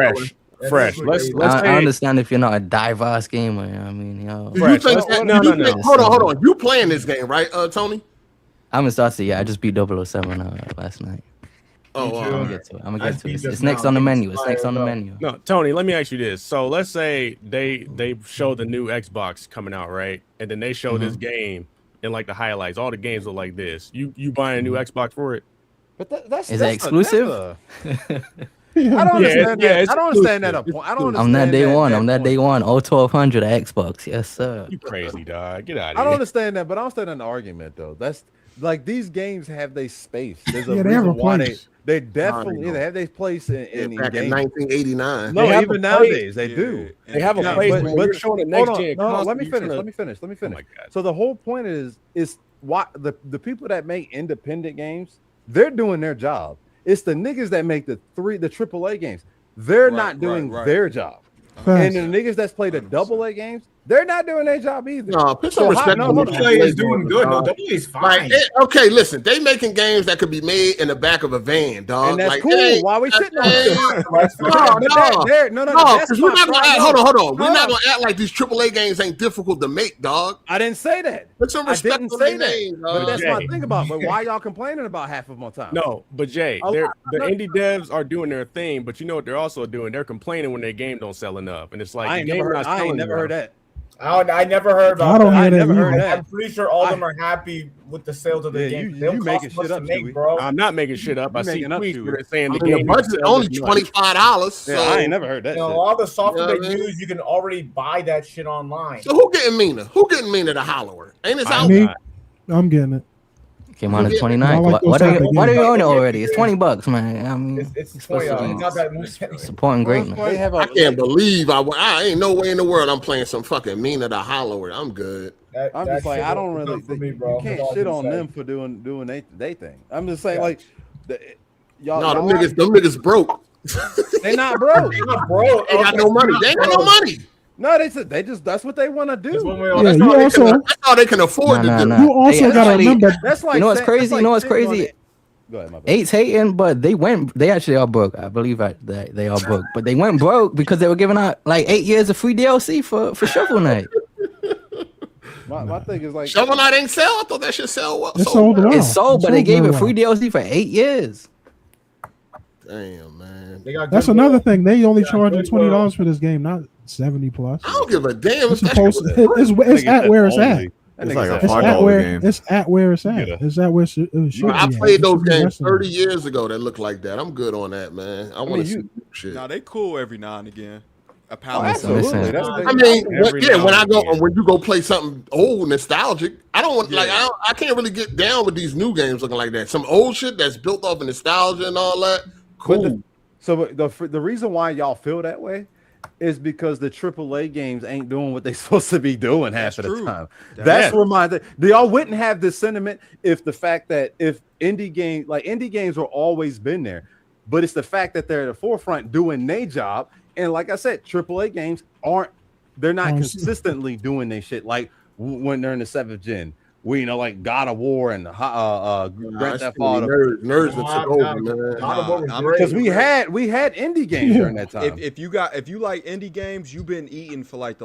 Fresh. Let's I understand if you're not a diverse gamer. I mean, yo. No. Hold on. You playing this game, right, Tony? I haven't started yet. I just beat 007 last night. I'm gonna get to it. It's next on the menu. No, Tony, let me ask you this. So let's say they show the new Xbox coming out, right? And then they show this game and like the highlights. All the games look like this. You buying a new Xbox for it? But that's Is it exclusive? I don't understand that. I don't understand that. I'm that day one. All 1200 at Xbox. Yes, sir. You crazy, dog. Get out of here. I don't understand that, but I don't understand the argument though. That's like these games have their space. There's a Yeah, they have a reason why place. they definitely have their place in Back in games. 1989. No, They even have a nowadays place. they do. They have a place, but you're showing it next gen. No, let me finish. Oh Let me finish. So the whole point is why the people that make independent games, they're doing their job. It's the niggas that make the AAA games. They're not doing their job. And the niggas that's play the AA games, They're not doing their job either. No, put some respect on Double A is doing good. No, Double A is fine. Like, okay, listen, they making games that could be made in the back of a van, dog. And that's like, cool. Why we sitting on No, because we're not gonna act. Hold on. We're not gonna act like these AAA games ain't difficult to make, dog. I didn't say that. Put some respect on their name, But dog. that's my thing about. But why y'all complaining about half of them on time? No, but Jay, the indie devs are doing their thing, but you know what they're also doing? They're complaining when their game don't sell enough, and it's like I ain't never heard that. I never heard about I don't that. hear that never heard either. that. I'm pretty sure all of them are happy with the sales of the game. You making shit up, make, bro. I'm not making shit up. I see tweets where they're saying the The game budget's only $25. So, I ain't never heard that. You know, shit. all the software You know they what I mean? use, you can already buy that shit online. so who getting meaner? Who getting meaner? The Hollower? Ain't it out? Me, I'm getting it. Came out at Yeah. 29. I like Why those do type of you own it games. already? It's $20, man. I mean, It's 20. It's not that much. supporting greatness. They have I can't believe I ain't no way in the world I'm playing some fucking Mina the Hollower. I'm good. I'm just like, I don't really. For me, bro. You can't shit on them for doing they thing. I'm just saying, like, y'all. No, them niggas broke. They not broke. Bro, They got no money. They ain't got no money. No, they just that's what they want to do. Yeah, you also That's all they can afford to do. you also Hey, gotta actually, remember. That's like You know what's saying- crazy? that's like You know what's sitting on crazy? it. Go ahead, my bad. 8's hating, but they actually are broke. I believe that they are broke, but they went broke because they were giving out like 8 years of free DLC for Shovel Knight. My thing is like Shovel Knight ain't sell. I thought that shit sell well. It's sold well. It's sold, but It's they sold gave very it free well. DLC for 8 years. Damn, man. That's another thing. They only charging $20 for this game, not 70 plus. I don't give a damn. It's supposed it's at where it's at. It's like a It's at $5 where game. it's at where it's at. It's at where it should be I at. played It those should be games less than 30 years ago that look like that. I'm good on that, man. I want to see shit. Now they cool every now and again. A Oh, pound. absolutely. That's I mean, when you go play something old, nostalgic, I don't want I can't really get down with these new games looking like that. Some old shit that's built off of nostalgia and all that. Cool. The reason why y'all feel that way is because the AAA games ain't doing what they supposed to be doing half of the time. That's where y'all wouldn't have this sentiment if the fact that if indie games were always been there, but it's the fact that they're at the forefront doing their job. And like I said, AAA games they're not consistently doing their shit like when they're in the 7th gen. We like God of War and Grand Theft Auto. Nerds that took over, man. Because we had indie games during that time. If you like indie games, you've been eating for like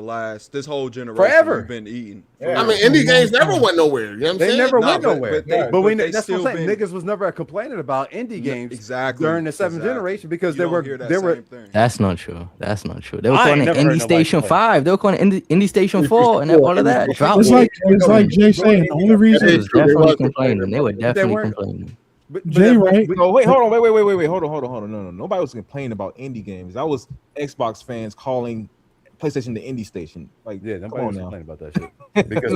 this whole generation. Forever. You've been eating. I mean, indie games never went nowhere. You know what I'm saying? They never went nowhere. But that's what I'm saying. been- Niggas was never complaining about indie games exactly during the 7th generation because You they don't were hear that they were same thing. That's not true. That's not true. They were I calling ain't it never heard Indie nobody Station complain. 5. They were calling it Indie Station 4 and all of that. It's like Jay saying, the only reason They was definitely complaining. They were definitely complaining. Jay, right? No, wait, hold on, wait, hold on. No, nobody was complaining about indie games. That was Xbox fans calling PlayStation the indie station. Like, yeah, nobody was complaining about that shit. Because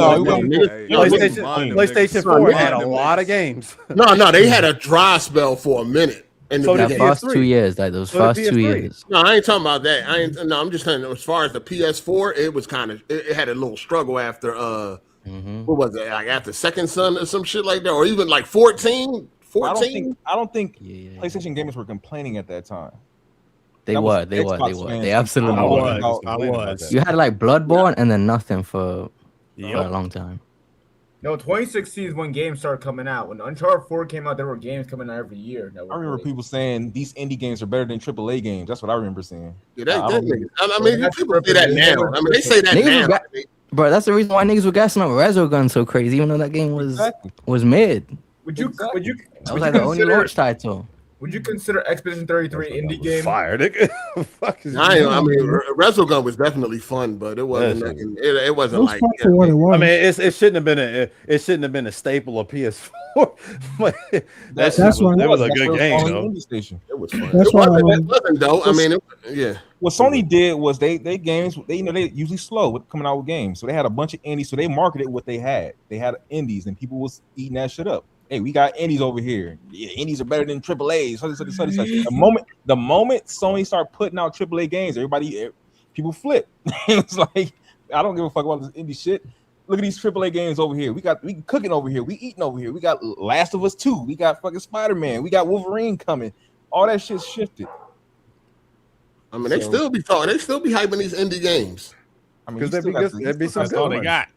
PlayStation 4 had a lot of games. No, they had a dry spell for a minute. And The first 2 years, like those first 2 years. No, I ain't talking about that. I'm just saying as far as the PS4, it was kind of it had a little struggle after what was it, like after Second Son or some shit like that, or even like 14. I don't think PlayStation gamers were complaining at that time. They were. They absolutely I were. was. You had like Bloodborne and then nothing for a long time. No, 2016 is when games started coming out. When Uncharted 4 came out, there were games coming out every year. I remember people saying these indie games are better than AAA games. That's what I remember saying. Yeah, I mean, people say that now. I mean, they say that now. Bro, that's the reason why niggas were gassing up Resogun so crazy, even though that game was mid. Would you That was like the only launch title. Would you consider Expedition 33 indie game? Fire, nigga. I mean, Resogun was definitely fun, but it wasn't. Nothing, it wasn't like. For what it was. I mean, it shouldn't have been a staple of PS4. That's why that was a good game, though. It was fun. That's It wasn't though. I mean, yeah. What Sony did was they games they usually slow with coming out with games, so they had a bunch of indies, so they marketed what they had. They had indies, and people was eating that shit up. Hey, we got indies over here. Yeah, indies are better than AAAs. The moment Sony started putting out AAA games, people flip. It's like, I don't give a fuck about this indie shit. Look at these AAA games over here. We cooking over here. We eating over here. We got Last of Us 2. We got fucking Spider-Man. We got Wolverine coming. All that shit shifted. I mean, they still be talking. They still be hyping these indie games. I mean, Because that'd be some That's good all they ones. got.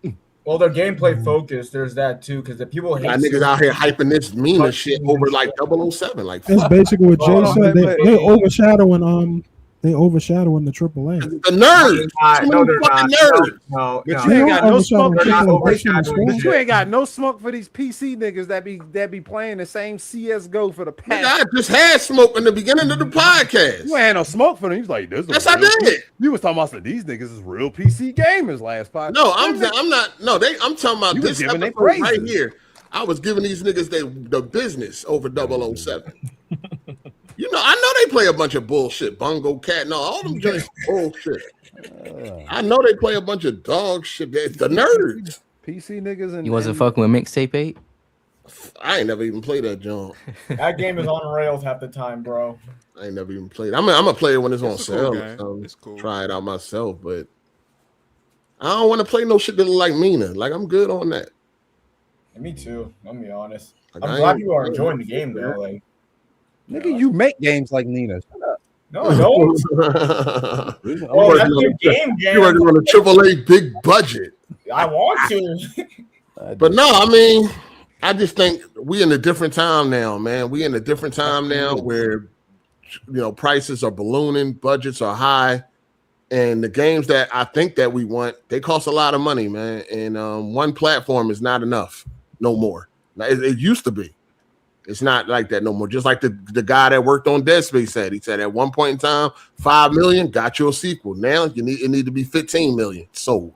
Well, their gameplay focus, there's that too, because the people hate Got niggas out here hyping this Mina shit over like 007. Like, That's fuck. basically what Jay Oh, said. but- They overshadowing the AAA. The nerds. Too many fucking nerds. No, But you ain't got no smoke. They're not But overshadowing you ain't got no smoke for these PC niggas that be playing the same CS:GO for the Nigga, past. I just had smoke in the beginning of the podcast. You ain't had no smoke for them. You was like, this. Yes, I did. You was talking about these niggas is real PC gamers last podcast. No, I'm not. No, I'm talking about You was this giving they episode right praises. here. I was giving these niggas the business over 007. You know, I know they play a bunch of bullshit. Bungo Cat, no, all them joints bullshit. I know they play a bunch of dog shit. The nerds. PC niggas and You wasn't fucking with Mixtape 8? I ain't never even played that joint. That game is on rails half the time, bro. I ain't never even played it. I'm gonna play it when it's on It's a cool sale. game. So It's cool. Try it out myself, but I don't want to play no shit that look like Mina. Like, I'm good on that. Me too. I'm gonna be honest. Like, I'm I glad ain't- people are enjoying the game though. Like, nigga, you make games like Nina. Shut up. no, I don't. Oh, that's your game, You working on a AAA big budget. I want to. But no, I mean, I just think we in a different time now, man. We in a different time now where, prices are ballooning, budgets are high, and the games that I think that we want, they cost a lot of money, man. And one platform is not enough, no more. Now, it used to be. It's not like that no more. Just like the guy that worked on Dead Space said. He said at one point in time, 5 million got you a sequel. Now it need to be 15 million sold.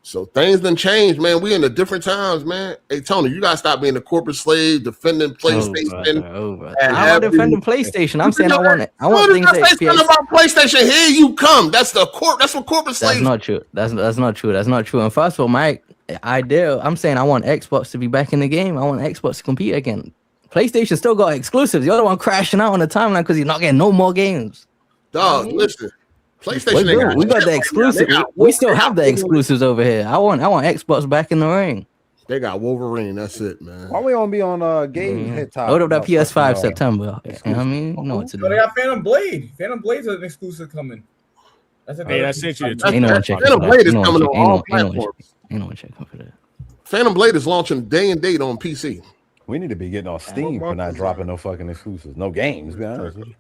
So things done changed, man. We in the different times, man. Hey, Tony, you gotta stop being a corporate slave, defending PlayStation. I'm not defending PlayStation. I'm saying I want it. I want things that like say something about PlayStation. Here you come. That's what corporate slaves. That's not true. That's not true. That's not true. And first of all, my idea, I'm saying I want Xbox to be back in the game. I want Xbox to compete again. PlayStation still got exclusives. You're the one crashing out on the timeline because you're not getting no more games. Dog, listen. PlayStation We got the exclusives. We still have the exclusives over here. I want Xbox back in the ring. They got Wolverine. That's it, man. Why we gonna be on game head top? Load up that PS5 September. You know what I mean? You know what to So they do. got Phantom Blade. Phantom Blade's an exclusive coming. That's Hey, I sent you the Ain't no one checking Phantom for Blade that. is coming on all platforms. Ain't no one checking for that. Phantom Blade is launching day and date on PC. We need to be getting on Steam for not dropping no fucking exclusives, no games. Be honest with you.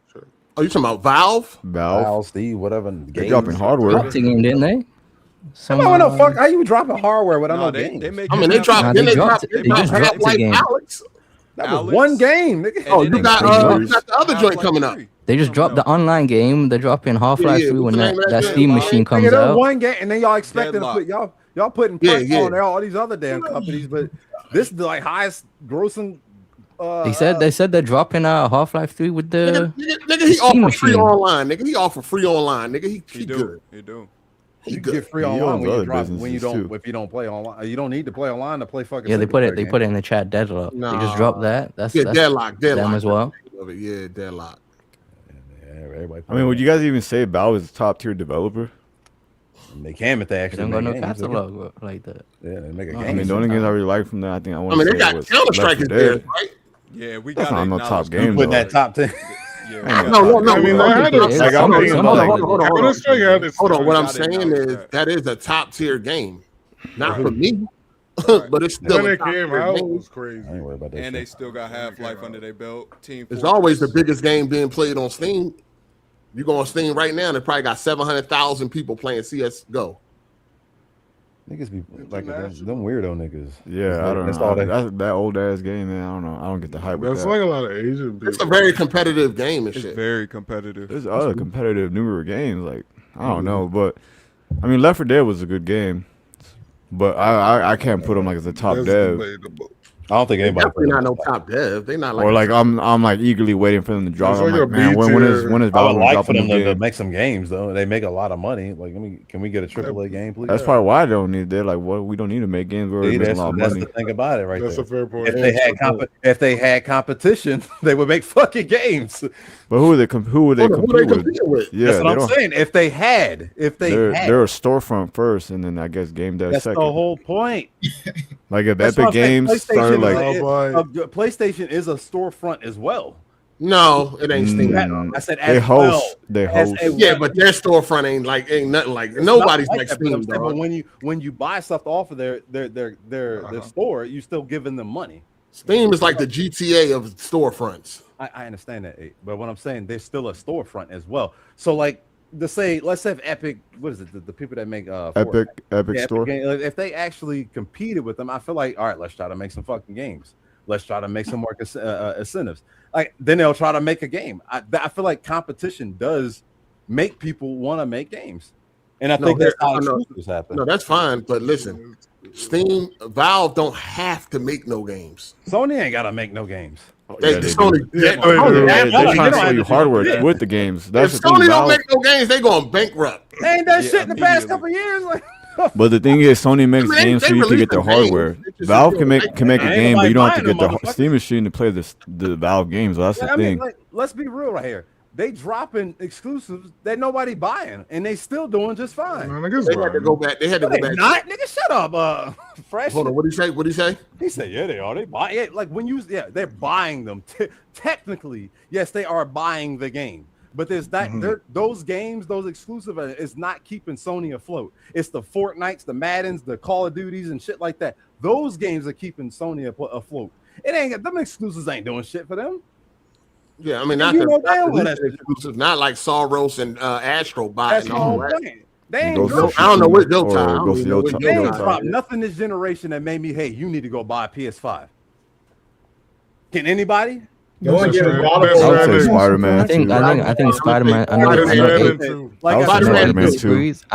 Oh, you talking about Valve? Valve, Steve, whatever. They're dropping hardware. Dropped a game, didn't they? What the fuck? How you dropping hardware without no games? They dropped. They just dropped a game. Alex. That was one game, nigga. Oh, you got the other joint coming up. They just dropped the online game. They're dropping Half-Life 3 when that Steam machine comes Nigga, that out. one game, and then y'all expecting to put y'all putting pressure on there, all these other damn companies, but this is the highest grossing. They said they're dropping Half-Life 3 with the Nigga, he Steam offer free machine. online. Nigga, he offer free online. Nigga, he good. He do. You can get free online when you don't if you don't play online. You don't need to play online to play fucking. Yeah, they put it single-player in the chat. Deadlock. Nah. They just dropped that. That's Deadlock. them as well. Yeah, Deadlock. Everybody. I mean, would you guys even say Valve is a top tier developer? They can if they They actually don't got no make games, catalog like that. Yeah, they make a No, game. I mean, the only games I really like from that, I think I want I mean, to they say got was Counter-Strike Left 4 is there, Dead. right? Yeah, we That's got not no top game. Put though. that top 10. No. I mean, they had Hold it. Like, I'm thinking about, like, Counter-Strike had it. on. What I'm Got it, saying now, is right. that is a top tier game. Not for me, but it's still When a it top came tier out, it game. was crazy. I ain't worried about that. And they shit. still got Half-Life under their belt. Team It's Fortress. always the biggest game being played on Steam. You go on Steam right now, they probably got 700,000 people playing CS:GO. Niggas be like them weirdo niggas. Yeah, I don't That's all know. they. That's that old ass game, man. I don't know. I don't get the hype with That's that. like a lot of Asian people. It's a very competitive game and It's shit. very competitive. There's other competitive newer games, like I don't know, but I mean, Left 4 Dead was a good game, but I can't put them like as a top That's dev, debatable. I don't think anybody. Definitely not no top dev. They not like or like I'm like eagerly waiting for them to drop. It's I'm like like, a man, when is B-tier. when is I Valve would like for dropping them the to game? make some games though. They make a lot of money. Like, can we get a AAA game, please? That's probably why I don't need. They're like, what? We don't need to make games. We're already See, making a lot of that's money. the thing about it, right That's there. a fair point. If they had competition, they would make fucking games. But who would they compete with? Yeah, That's they what I'm don't- saying. If they had, they're a storefront first, and then I guess game dev that's second. the whole point. Like if That's what Epic I'm saying. Games started like, PlayStation is a storefront as well. No, it ain't Steam. I said They as host. well. They As host. a Yeah, but their storefront ain't nothing like It's nobody's not like that, but Steam, I'm saying, dog. but when you buy stuff off of their store, you still giving them money. Steam is like the GTA of storefronts. I understand that, but what I'm saying, there's still a storefront as well. So like let's say if Epic, what is it, the people that make Epic Store, if they actually competed with them, I feel like, all right, let's try to make some fucking games. Let's try to make some more incentives. Like then they'll try to make a game. I feel like competition does make people want to make games, and I think that's how exclusives happen. No, that's fine, but listen, Valve don't have to make no games. Sony ain't gotta make no games. They're trying to sell you hardware with the games. That's if the thing. Sony don't make no games, they going bankrupt. They ain't done shit in the past couple of years. Like, But the thing is, Sony makes games so you can get their hardware. Valve can make a game, but you don't have to get the Steam machine to play the Valve games. So that's the thing. like, let's be real right here. They dropping exclusives that nobody buying, and they still doing just fine. They had to go back. They had to go back. Not, nigga, shut up. Fresh. Hold on. What did he say? What did he say? He said, "Yeah, they are. They buy it. Like when you, they're buying them. Technically, yes, they are buying the game." But there's that those games, those exclusive is not keeping Sony afloat. It's the Fortnites, the Maddens, the Call of Duties, and shit like that. Those games are keeping Sony afloat. It ain't them exclusives ain't doing shit for them. Yeah, I mean not the exclusive, not like Soros and Astro Bot and all that. They ain't I don't know what your time. They ain't dropped nothing this generation that made me, hey, you need to go buy a PS5. Can anybody? I would say Spider-Man. I think Spider-Man. I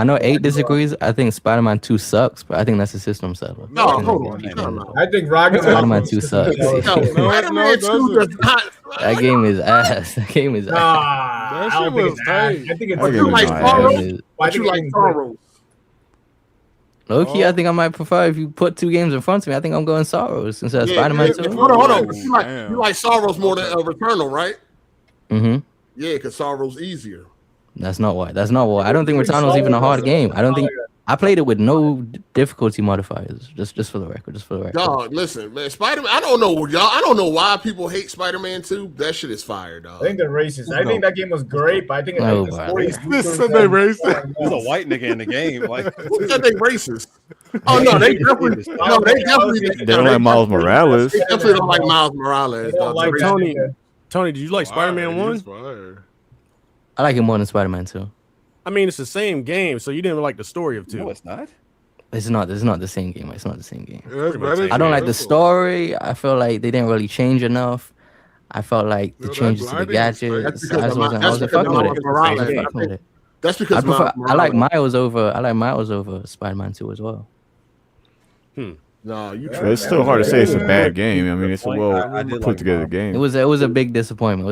know 8 disagrees. I think Spider-Man 2 sucks, but I think that's a system seller. No, hold on. I think Ragnarok. Spider-Man 2 sucks. Spider-Man 2 does not. That game is ass. That game is ass. That shit was tight. I think it's you like Sorrows. But you like Sorrows. Low key, I think I might prefer if you put 2 games in front of me. I think I'm going Sorrows instead of Spider-Man 2. Hold on. You like Sorrows more than Returnal, right? Mm-hmm. Yeah, because Sorrows easier. That's not why. I don't think Returnal's even a hard game. I don't think I played it with no difficulty modifiers. Just for the record. Dog, listen, man. Spider-Man. I don't know, y'all. I don't know why people hate Spider-Man 2. That shit is fire, dog. I think they're racist. I think that game was great, but I think the story is This said they racist. There's a white nigga in the game. Like, who said they racist? Oh no, they definitely. No, they definitely. They don't like Miles Morales. They definitely don't like Miles Morales. Like Tony, did you like Spider-Man 1? I like it more than Spider-Man 2. I mean, it's the same game, so you didn't like the story of 2. No, it's not. It's not the same game. It's not the same game. Yeah, I don't like the story. I feel like they didn't really change enough. I felt like the changes to the gadgets. I wasn't fucking with it. That's because I like Miles over Spider-Man 2 as well. No, it's still hard to say it's a bad game. I mean, it's a well put together game. It was a big disappointment.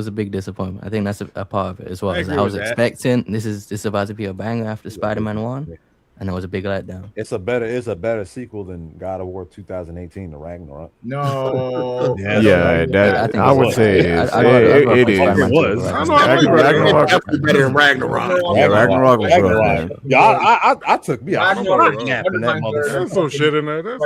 I think that's a part of it as well. I was expecting this is about to be a banger after Spider-Man 1, and it was a big letdown. It's a better sequel than God of War 2018 to Ragnarok. No. I would say it is. Ragnarok better than Ragnarok. Yeah, Ragnarok was rough, man. Yeah, I took me out. There's some shit in there.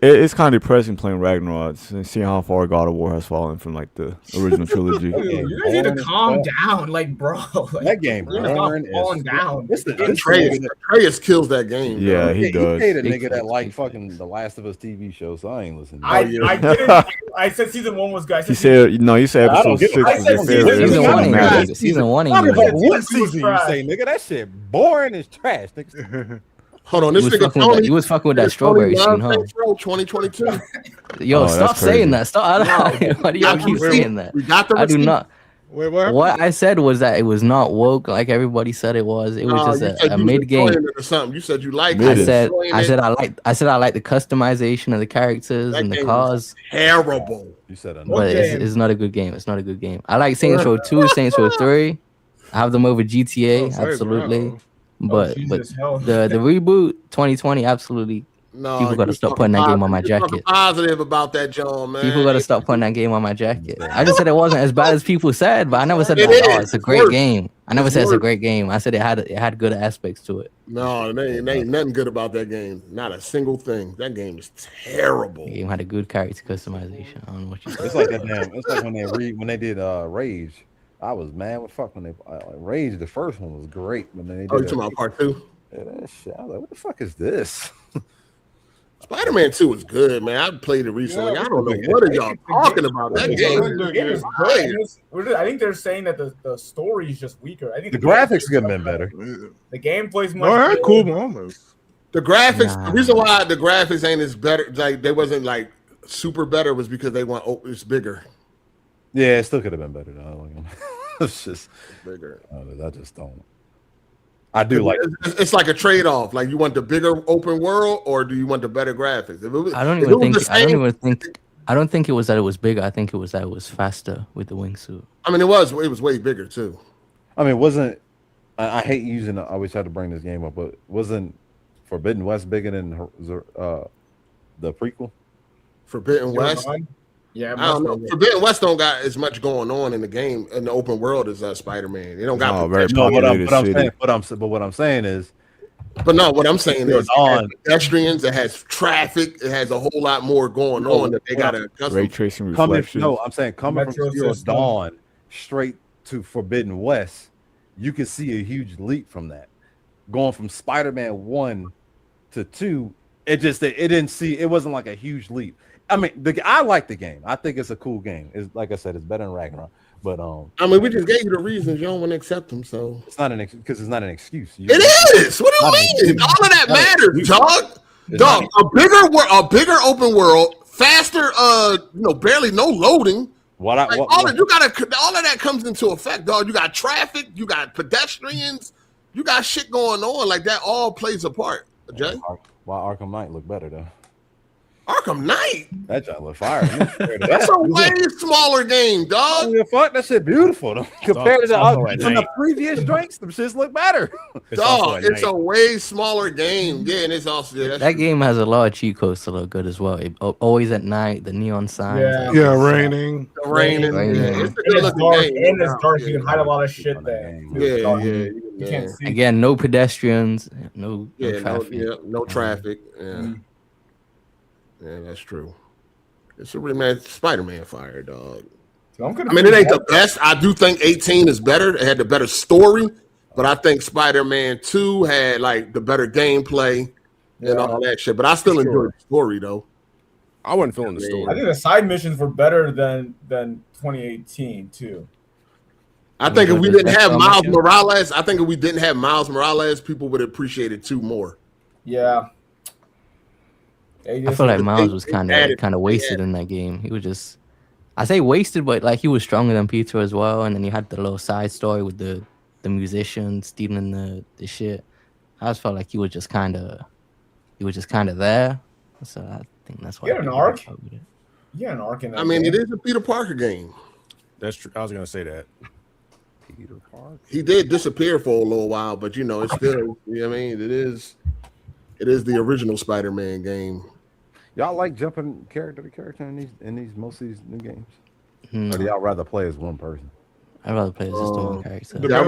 It's kind of depressing playing Ragnarok and seeing how far God of War has fallen from like the original trilogy. You guys need to calm down, like, bro. That game, falling down. Atreus kills that game. Yeah, he does. He paid a nigga that like fucking The Last of Us TV show, so I ain't listening. I didn't. I said season 1 was good. You said episode 6 was your favorite. Season 1 What season you say, nigga? That shit boring as trash. Hold on, this nigga Tony. You was fucking with that strawberry shit, huh? 2022. Yo, stop saying that. Stop. Why do y'all keep saying that? I do not. Wait, what I said was that it was not woke like everybody said it was. It was just a mid game. You said you liked it. I said I like the customization of the characters and the cars. Terrible. You said but it's not a good game. It's not a good game. I like Saints Row 2, Saints Row 3. I have them over GTA, absolutely. But the reboot 2020, absolutely No, People got to stop putting that game on my jacket. Positive about that, John, man. People got to stop putting that game on my jacket. I just said it wasn't as bad as people said, but I never said It like, is. oh, it's a great Worse. game. I never It's said it's a worse. great game. I said it had good aspects to it. No, there ain't nothing good about that game. Not a single thing. That game is terrible. The game had a good character customization. I don't know what you said. It's like that damn. It's like when they did Rage. I was mad with fuck when they Rage. The first one was great, but then they did. Oh, you talking about part 2? Yeah, that shit. I was like, what the fuck is this? Spider-Man 2 is good, man. I played it recently. I don't know what are y'all talking about. That game is good. I think they're saying that the story is just weaker. I think the graphics could have been better. The gameplay's much. No, I had better. cool moments. The graphics. The reason why the graphics ain't as better, like they wasn't like super better, was because they want it's bigger. Yeah, it still could have been better though. It's just bigger. I just don't. I do like. It's like a trade-off. Like, you want the bigger open world, or do you want the better graphics? I don't think it was that it was bigger. I think it was that it was faster with the wingsuit. I mean, it was way bigger too. I mean, it wasn't. I hate using. I always had to bring this game up, but wasn't Forbidden West bigger than the prequel? Forbidden West. Yeah, I don't know. Forbidden West don't got as much going on in the game in the open world as Spider-Man. They don't got very no, populated city. What I'm saying is, but no, what I'm saying is, on it has pedestrians, it has traffic, it has a whole lot more going on that they got to ray tracing coming. reflections. No, I'm saying coming Metro from Zero system. Dawn straight to Forbidden West, you can see a huge leap from that. Going from Spider-Man 1 to 2, it wasn't like a huge leap. I mean, I like the game. I think it's a cool game. It's like I said, it's better than Ragnarok. But I mean, we just gave you the reasons. You don't want to accept them, so it's not because it's not an excuse. It is. What do you mean? All of that matters, dog. Dog, a bigger open world, faster. Barely no loading. All of that comes into effect, dog. You got traffic, you got pedestrians, you got shit going on. Like, that all plays a part. Jay, why Arkham Knight look better though? Arkham Knight. That job look fire. That's a way smaller game, dog. Fuck, that shit beautiful though. Compared to the previous drinks, them shits look better. Dog, it's a way smaller game. Yeah, and it's also That game has a lot of cheat codes to look good as well. Always at night, the neon signs. Yeah, raining. The raining. It's dark, and it's dark. You can hide a lot of shit there. Yeah. You can't see. Again, no pedestrians, no traffic. No traffic. Yeah. Yeah, that's true. It's a Spider-Man fire, dog. I mean, it ain't the best. I do think 18 is better. It had the better story, but I think Spider-Man 2 had like the better gameplay and all that shit. But I still enjoy the story though. I wasn't feeling the story. I think the side missions were better than 2018 too. I think if we didn't have Miles Morales, people would appreciate it too more. Yeah. I feel like Miles was kind of wasted in that game. He was just, I say wasted, but like he was stronger than Peter as well. And then you had the little side story with the musician stealing the shit. I just felt like he was just kind of there. So I think that's why. You had an arc. Yeah, an arc in that. I mean, game. it is a Peter Parker game. That's true. I was gonna say that. Peter Parker. He did disappear for a little while, but it's still. I mean, it is the original Spider-Man game. Y'all like jumping character to character in these most of these new games? Or do y'all rather play as one person? I'd rather play as just one character. Yeah,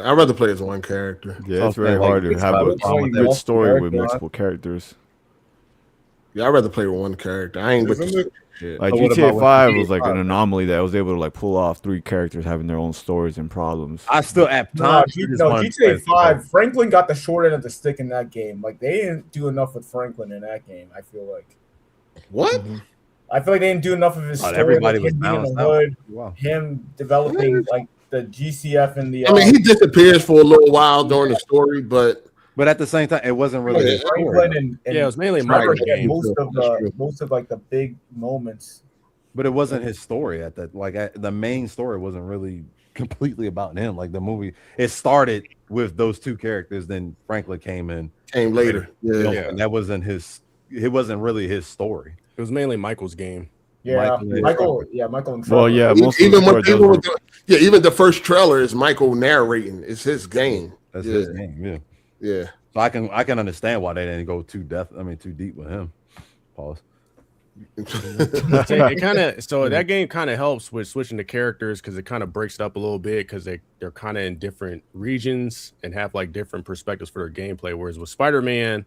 I'd rather play as one character. Yeah, it's very hard to have a good story with multiple characters. Yeah, I'd rather play with one character. I ain't with this shit. Like GTA 5 was like an anomaly that was able to like pull off 3 characters having their own stories and problems. I still at times. GTA 5. Franklin got the short end of the stick in that game. Like they didn't do enough with Franklin in that game. I feel like. What? I feel like they didn't do enough of his story. Everybody like him being in the hood, him developing like the GCF and the. I mean, he disappears for a little while during the story, but at the same time, it wasn't really. Franklin and it was mainly Trevor Michael get most of like the big moments. But it wasn't his story at that. The main story wasn't really completely about him. Like the movie, it started with those 2 characters. Then Franklin came later. Yeah, and that wasn't his. It wasn't really his story. It was mainly Michael's game. Yeah, Michael and Trevor. Well, yeah, even the first trailer is Michael narrating. It's his game. That's his game. Yeah. So I can understand why they didn't go too deep with him. Pause. That game kind of helps with switching the characters because it kind of breaks it up a little bit because they're kind of in different regions and have like different perspectives for their gameplay. Whereas with Spider-Man,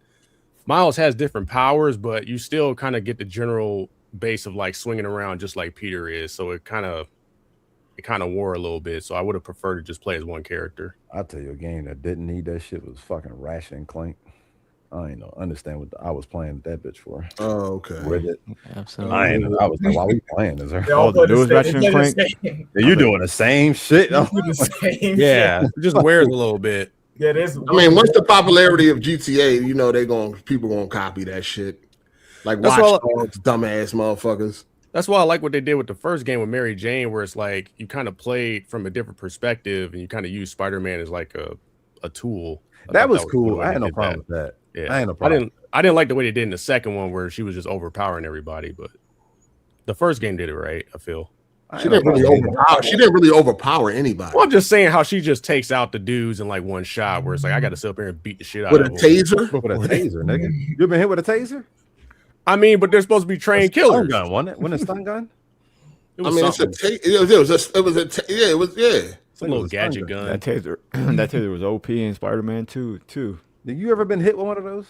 Miles has different powers, but you still kind of get the general base of like swinging around just like Peter is. So it kind of wore a little bit. So I would have preferred to just play as one character. I'll tell you a game that didn't need that shit was fucking Ratchet and Clank. I ain't understand what I was playing that bitch for. Oh, okay. With it. Absolutely. I was like, why we playing this? The newest Ratchet and Clank. You doing the same shit? Yeah, just wears a little bit. Yeah, it is. I mean, once the popularity of GTA, you know, people gonna copy that shit. Like Watch Dogs, dumbass motherfuckers. That's why I like what they did with the first game with Mary Jane, where it's like you kind of played from a different perspective and you kind of use Spider-Man as like a tool. That was cool. I had no problem with that. Yeah, I had no problem. I didn't like the way they did in the second one where she was just overpowering everybody, but the first game did it right. I feel she didn't really overpower anybody. Well, I'm just saying how she just takes out the dudes in like one shot, where it's like I got to sit up here and beat the shit out with of a them. taser. With a taser, nigga. You been hit with a taser? I mean, but they're supposed to be trained killers. Stun gun, wasn't it? Wasn't it stun gun? It was it's a It's a little gadget gun. That taser was OP in Spider-Man 2 too. Have you ever been hit with one of those?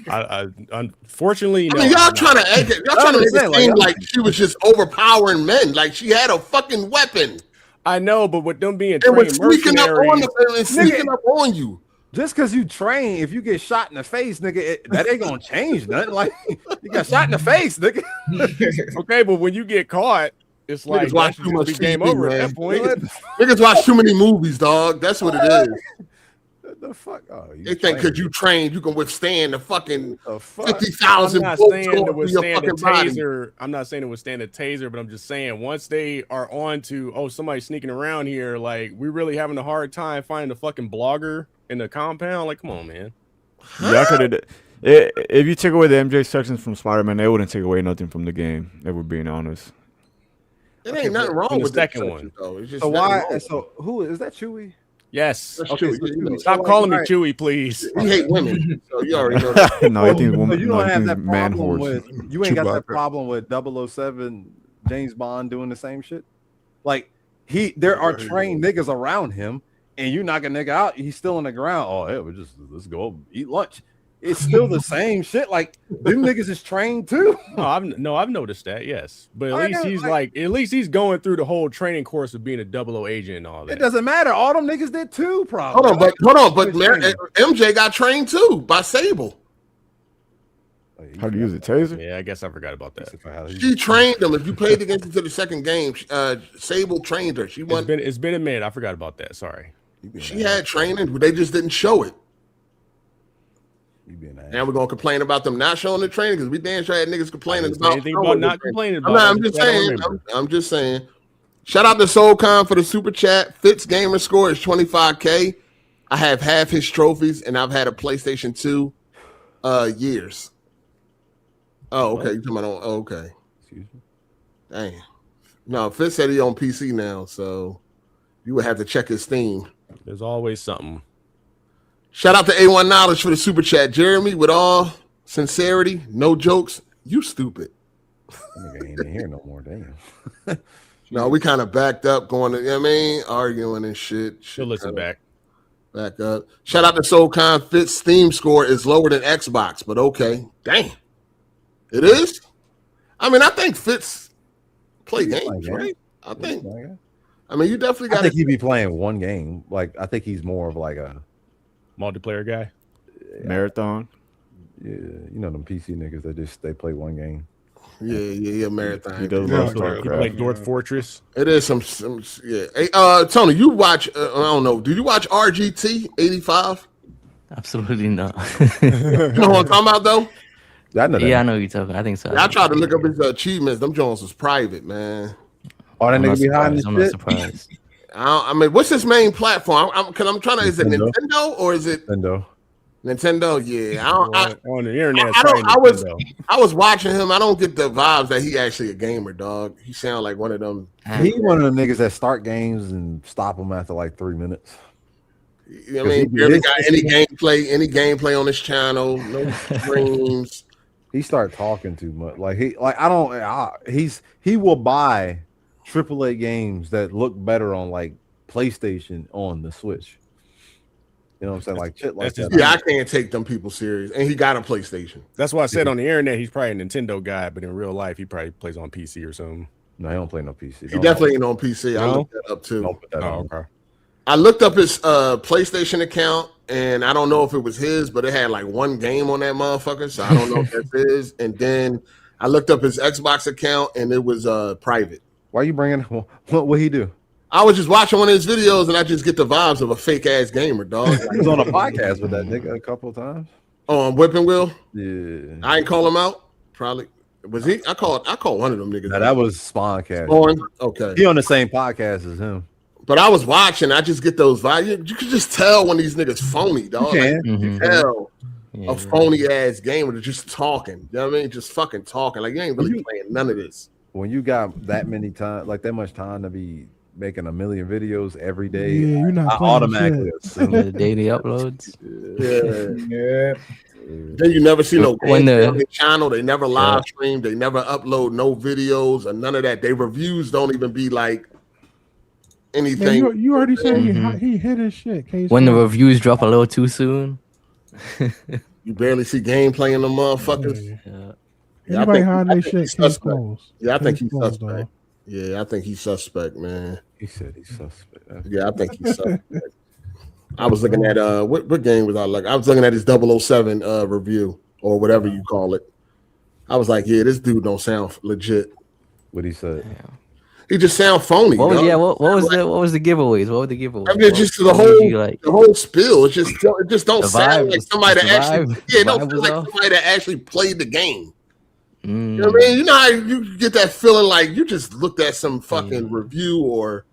I unfortunately, I mean, y'all trying to make it seem like she was just overpowering men. Like she had a fucking weapon. I know, but with them being and was trained sneaking up on them and sneaking up on you. Just because you train, if you get shot in the face, nigga, that ain't gonna change nothing. Like you got shot in the face, nigga. Okay, but when you get caught, it's like watch too much game TV, over man. at that point. Niggas watch too many movies, dog. That's what it is. The fuck? Oh, they think because you trained, you can withstand the fucking 50,000 I'm not volts saying to going through your withstand a fucking body. taser. I'm not saying to withstand a taser, but I'm just saying once they are on to somebody's sneaking around here, like we're really having a hard time finding a fucking blogger in the compound. Like, come on, man. Yeah, I could have. If you took away the MJ sections from Spider-Man, they wouldn't take away nothing from the game. If we're being honest. It ain't nothing wrong the with second that one. though. It's just So why? wrong. So who is that? Chewy? Yes. That's Okay, Chewy. so Chewy. Stop So, calling me like, Chewy, please. He hate women, so you already know that. No, I think So woman. you No, don't I have think that man problem horse. with you ain't got that Chewbacca. problem with 007 James Bond doing the same shit. Like there are trained niggas around him, and you knock a nigga out, he's still on the ground. Oh, hey, let's go eat lunch. It's still the same shit. Like them niggas is trained too. No, I've noticed that. Yes, but at least he's going through the whole training course of being a 00 agent and all that. It doesn't matter. All them niggas did too. Probably. Hold on, but MJ got trained too by Sable. How to use a taser? Yeah, I guess I forgot about that. She trained them. If you played against her to the second game, Sable trained her. It's been a minute. I forgot about that. Sorry. She had training, but they just didn't show it. Now we're gonna complain about them not showing the training because we damn sure had niggas complaining about anything about not complaining about. I'm just saying. I'm just saying. Shout out to SoulCon for the super chat. Fitz gamer score is 25K. I have half his trophies, and I've had a PlayStation 2 years. Oh, okay. You talking about okay. Excuse me. Dang. No, Fitz said he on PC now, so you would have to check his Steam. There's always something. Shout out to A1 Knowledge for the super chat. Jeremy, with all sincerity, no jokes, you stupid. Nigga ain't in here no more. Damn. No, we kind of backed up going to, you know what I mean, arguing and shit. She'll listen back. Back up. Shout out to SoulCon. Fitz Steam score is lower than Xbox, but okay. Damn. It is? I mean, I think Fitz play games, right? I think. I mean, you definitely got I think he'd be playing one game. Like, I think he's more of like a multiplayer guy. Marathon. Yeah, you know them PC niggas that they play one game. Yeah, marathon. He does love StarCraft. Like Dwarf Fortress. It is some yeah. Hey, Tony, you watch? I don't know. Did you watch RGT 85? Absolutely not. You know what I'm talking about though? I know what you're talking. I think so. Yeah, I tried to look up his achievements. Them Jones was private, man. Oh, that nigga behind this I'm shit? not surprised. I mean, what's his main platform? I'm trying to. Is it Nintendo or is it Nintendo? Nintendo, yeah. On the internet. I was watching him. I don't get the vibes that he actually a gamer, dog. He sound like one of them. He one of them niggas that start games and stop them after like 3 minutes. You know what I mean, barely got any gameplay on his channel. No streams. He started talking too much. Like he will buy AAA games that look better on like PlayStation on the Switch. You know what I'm saying? Like shit like that. Yeah, I can't take them people serious. And he got a PlayStation. That's why I said on the internet he's probably a Nintendo guy, but in real life he probably plays on PC or something. No, he don't play no PC. He definitely ain't on PC. I looked that up too. Don't put that on. Okay. I looked up his PlayStation account, and I don't know if it was his, but it had like one game on that motherfucker, so I don't know if that's his. And then I looked up his Xbox account, and it was private. Why are you bringing? What he do? I was just watching one of his videos, and I just get the vibes of a fake ass gamer, dog. He was on a podcast with that nigga a couple of times. Oh, on Whipping Will? Yeah. I ain't call him out. Probably was he? I called one of them niggas. No, that was Spawncast. Spawn? Okay. He on the same podcast as him. But I was watching. I just get those vibes. You can just tell when these niggas phony, dog. You can. Like, you can tell a phony ass gamer that's just talking. You know what I mean? Just fucking talking. Like you ain't really playing none of this. When you got that many time, like that much time to be making a million videos every day, you're not I automatically assume the daily uploads. Yeah. Then you never see no when on the channel. They never live stream. They never upload no videos or none of that. Their reviews don't even be like anything. Man, you already said he hit his shit. When the reviews drop a little too soon. You barely see gameplay in the motherfuckers. Yeah, anybody hiding their shit, case closed. Yeah, I think he's closed, suspect. dog. Yeah, I think he's suspect, man. He said he's suspect. Yeah, I think he's suspect. I was looking at what game was I like? I was looking at his 007 review or whatever you call it. I was like, yeah, this dude don't sound legit. What he said? He just sound phony. What was, dog. what was the giveaways? What were the giveaways? I mean, just the whole spill. It just don't sound like somebody that actually don't feel like somebody that actually played the game. You know what I mean? You know how you get that feeling like you just looked at some fucking review or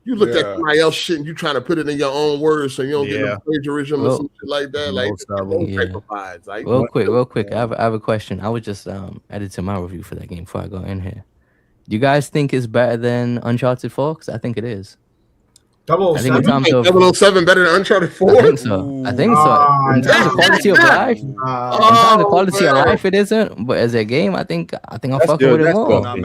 you looked at somebody else shit and you trying to put it in your own words so you don't get no plagiarism or some shit like that. Like vibes. Like real quick. I have a question. I was just added to my review for that game before I got in here. Do you guys think it's better than Uncharted 4? Because I think it is. 007 better than Uncharted 4? I think so. In terms of quality of life, it isn't. But as a game, I think I'm fucking with it more. I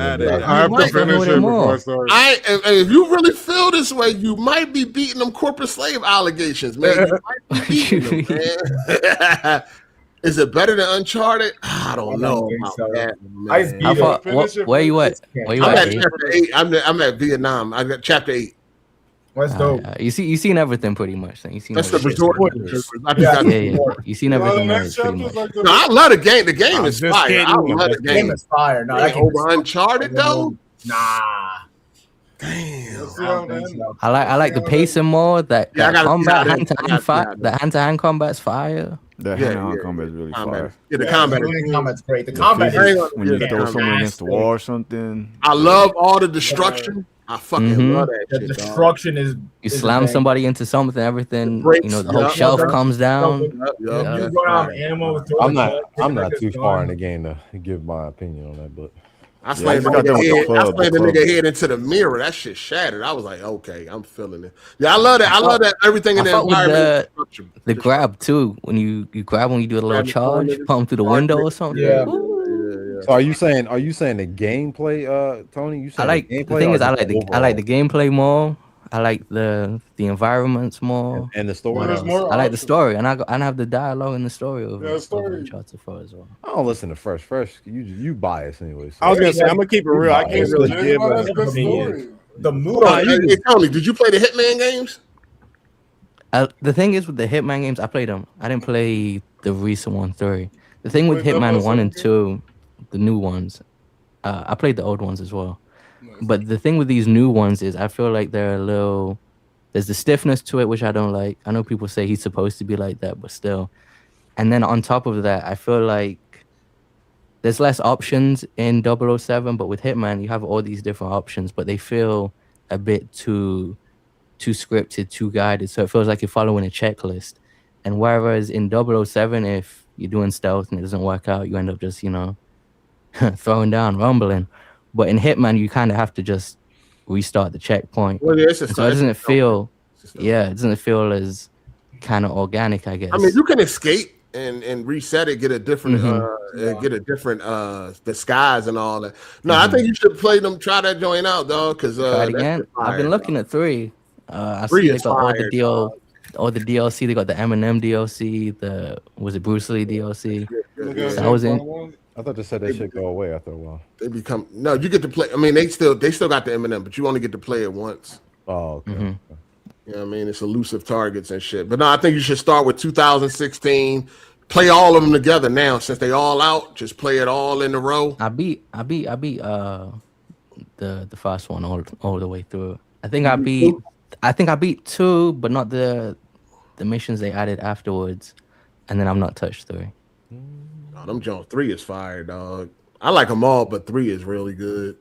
have to finish it before I start. If you really feel this way, you might be beating them corporate slave allegations, man. You might be beating them, man. Is it better than Uncharted? I don't know. Where you at? Chapter 8. I'm at Vietnam. I got chapter 8. That's dope. You seen everything pretty much. Then you seen. That's the resort. You seen everything. Pretty much. No, I love the game. The game is fire. I love the game. It's fire. No, that over Uncharted though. Nah. Damn. I like the pacing more. That combat hand-to-hand combat's fire. The hand-to-hand combat is really fire. Yeah, the combat's great. The combat when you throw someone against the wall or something. I love all the destruction. I fucking love that shit. The destruction is you slam somebody into something, everything. The whole shelf comes down. I'm not too far in the game to give my opinion on that, but I slammed the nigga head into the mirror. That shit shattered. I was like, okay, I'm feeling it. Yeah, I love that. I love that everything in the environment. The grab too. When you grab when you do a little charge, put them through the window or something. Yeah. So are you saying the gameplay, Tony? You I like the thing is I like the gameplay more. I like the environments more and the story. I like the story, and I have the dialogue and the story of Uncharted 4 as well. I don't listen to Fresh. You bias anyway. So. I was gonna say I'm gonna keep it real. I can't really give an opinion. The movie. Hey, Tony, did you play the Hitman games? The thing is with the Hitman games, I played them. I didn't play the recent one 3. The thing with Hitman 1 and 2, the new ones, I played the old ones as well. But the thing with these new ones is I feel like they're a little... There's the stiffness to it, which I don't like. I know people say he's supposed to be like that, but still. And then on top of that, I feel like there's less options in 007, but with Hitman, you have all these different options, but they feel a bit too scripted, too guided. So it feels like you're following a checklist. And whereas in 007, if you're doing stealth and it doesn't work out, you end up just, throwing down, rumbling. But in Hitman, you kind of have to just restart the checkpoint. Well, yeah, so it doesn't feel, it doesn't feel as kind of organic, I guess. I mean, you can escape and reset it, get a different disguise and all that. No, I think you should play them. Try that joint out, dog. Because try it again. I've been looking at 3. I see they got all the DLC. They got the Eminem DLC. Was it Bruce Lee DLC? That was in. I thought they said that shit go away after a while. They become you get to play. I mean, they still got the Eminem, but you only get to play it once. Oh, okay. You know what I mean? It's elusive targets and shit. But no, I think you should start with 2016. Play all of them together now, since they all out. Just play it all in a row. I beat the first one all the way through. I think I beat 2, but not the missions they added afterwards. And then I've not touched 3. No, them Jones 3 is fire, dog. I like them all, but 3 is really good.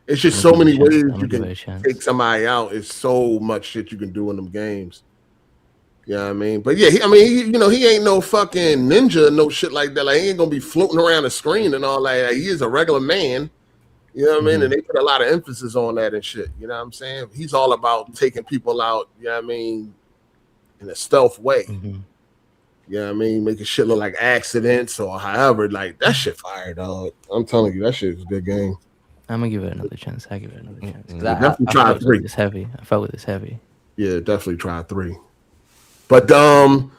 It's just so many ways you can take somebody out. It's so much shit you can do in them games. You know what I mean? But yeah, he ain't no fucking ninja, no shit like that. Like, he ain't gonna be floating around the screen and all that. Like, he is a regular man. You know what I mean? And they put a lot of emphasis on that and shit. You know what I'm saying? He's all about taking people out, you know what I mean, in a stealth way. You know what I mean? Making shit look like accidents or however. Like, that shit fire, dog. I'm telling you, that shit is a good game. I'm gonna give it another chance. I give it another chance. Definitely try 3. It's heavy. I felt with this heavy. Yeah, definitely try 3. But when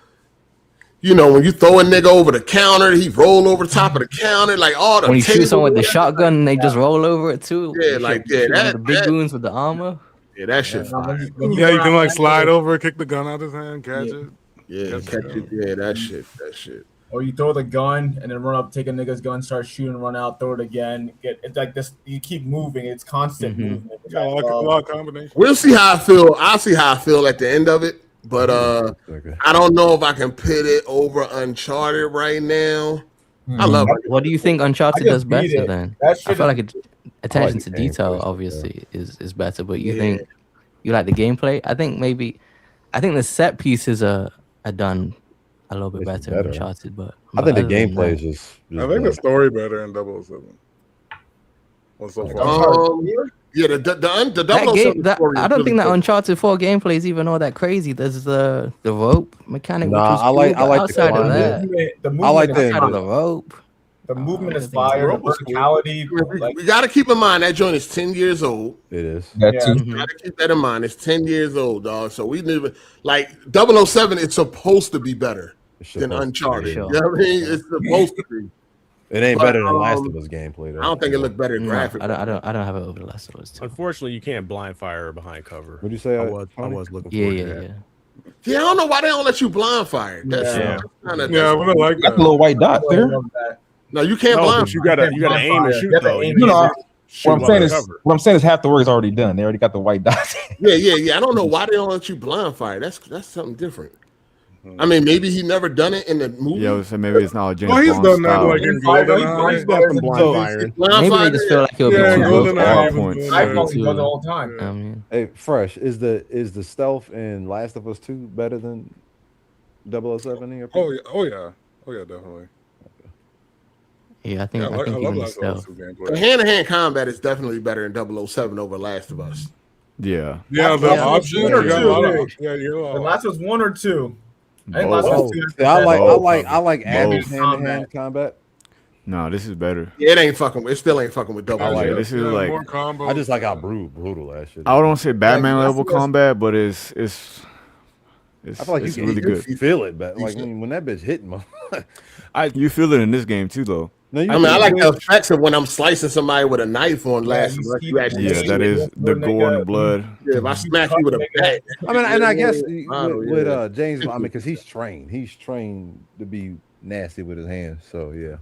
you throw a nigga over the counter, he roll over the top of the counter, like all the. When you shoot someone with the shotgun and they just roll over it too. Yeah, the big goons with the armor. Yeah, that shit fire. Yeah, you can like slide over, kick the gun out of his hand, catch it. Yeah, catch it. Yeah, that shit. Or you throw the gun and then run up, take a nigga's gun, start shooting, run out, throw it again. It's like this. You keep moving. It's constant movement. Yeah, like a lot of combination. We'll see how I feel. I'll see how I feel at the end of it. But I don't know if I can pit it over Uncharted right now. I love it. What do you think Uncharted does better then? I feel like attention to detail obviously is better, but you think you like the gameplay? I think the set pieces are done a little bit better in Uncharted, but I think the gameplay is just I think the story better in 007. Well, so far. Yeah, the I don't think that Uncharted 4 gameplay is even all that crazy. There's the rope mechanic. Nah, I like outside of that. I like the rope. The movement is fire. The verticality. We got to keep in mind that joint is 10 years old. It is. You got to keep that in mind. It's 10 years old, dog. So we never like 007. It's supposed to be better than Uncharted. You know what I mean? It's supposed to be. It ain't better than Last of Us gameplay, though. I don't think it looked better graphically. I don't have it over the Last of Us. Unfortunately, you can't blind fire behind cover. What'd you say? I was looking for Yeah. Yeah, I don't know why they don't let you blind fire. That's we don't like Got the little white dot there. No, you can't blind. You gotta aim and shoot though. What I'm saying is half the work is already done. They already got the white dots. Yeah. I don't know why they don't let you blind fire. That's something different. I mean, maybe he never done it in the movie. Yeah, so maybe it's not a James Well, he's Bond done that style. like in GoldenEye. He's done some blind firing. Maybe they just feel like it'll be too GoldenEye. I probably does it all the time. Hey, Fresh, is the stealth in Last of Us 2 better than 007 in your opinion? Oh yeah, definitely. Yeah, I think I love even Last of Us stealth. 2 gameplay. Hand-to-hand combat is definitely better in 007 over Last of Us. Yeah. Yeah, the options. You got a lot of The last was 1 or 2. I think Both. last was 2. I like average hand-to-hand combat. No, this is better. Yeah, it still ain't fucking with 007. Yeah, this is like more combos. I just like how brutal that shit is. I don't say Batman level combat, but it's I feel like it's you really good. feel it, but like when that bitch hitting me, You feel it in this game too, though. No, I mean, I like the effects of when I'm slicing somebody with a knife on Last of Us. Yeah, that is the gore and the blood. Yeah, if I smack you with a bat. I mean, and I guess with James, I mean, because he's trained to be nasty with his hands. So yeah.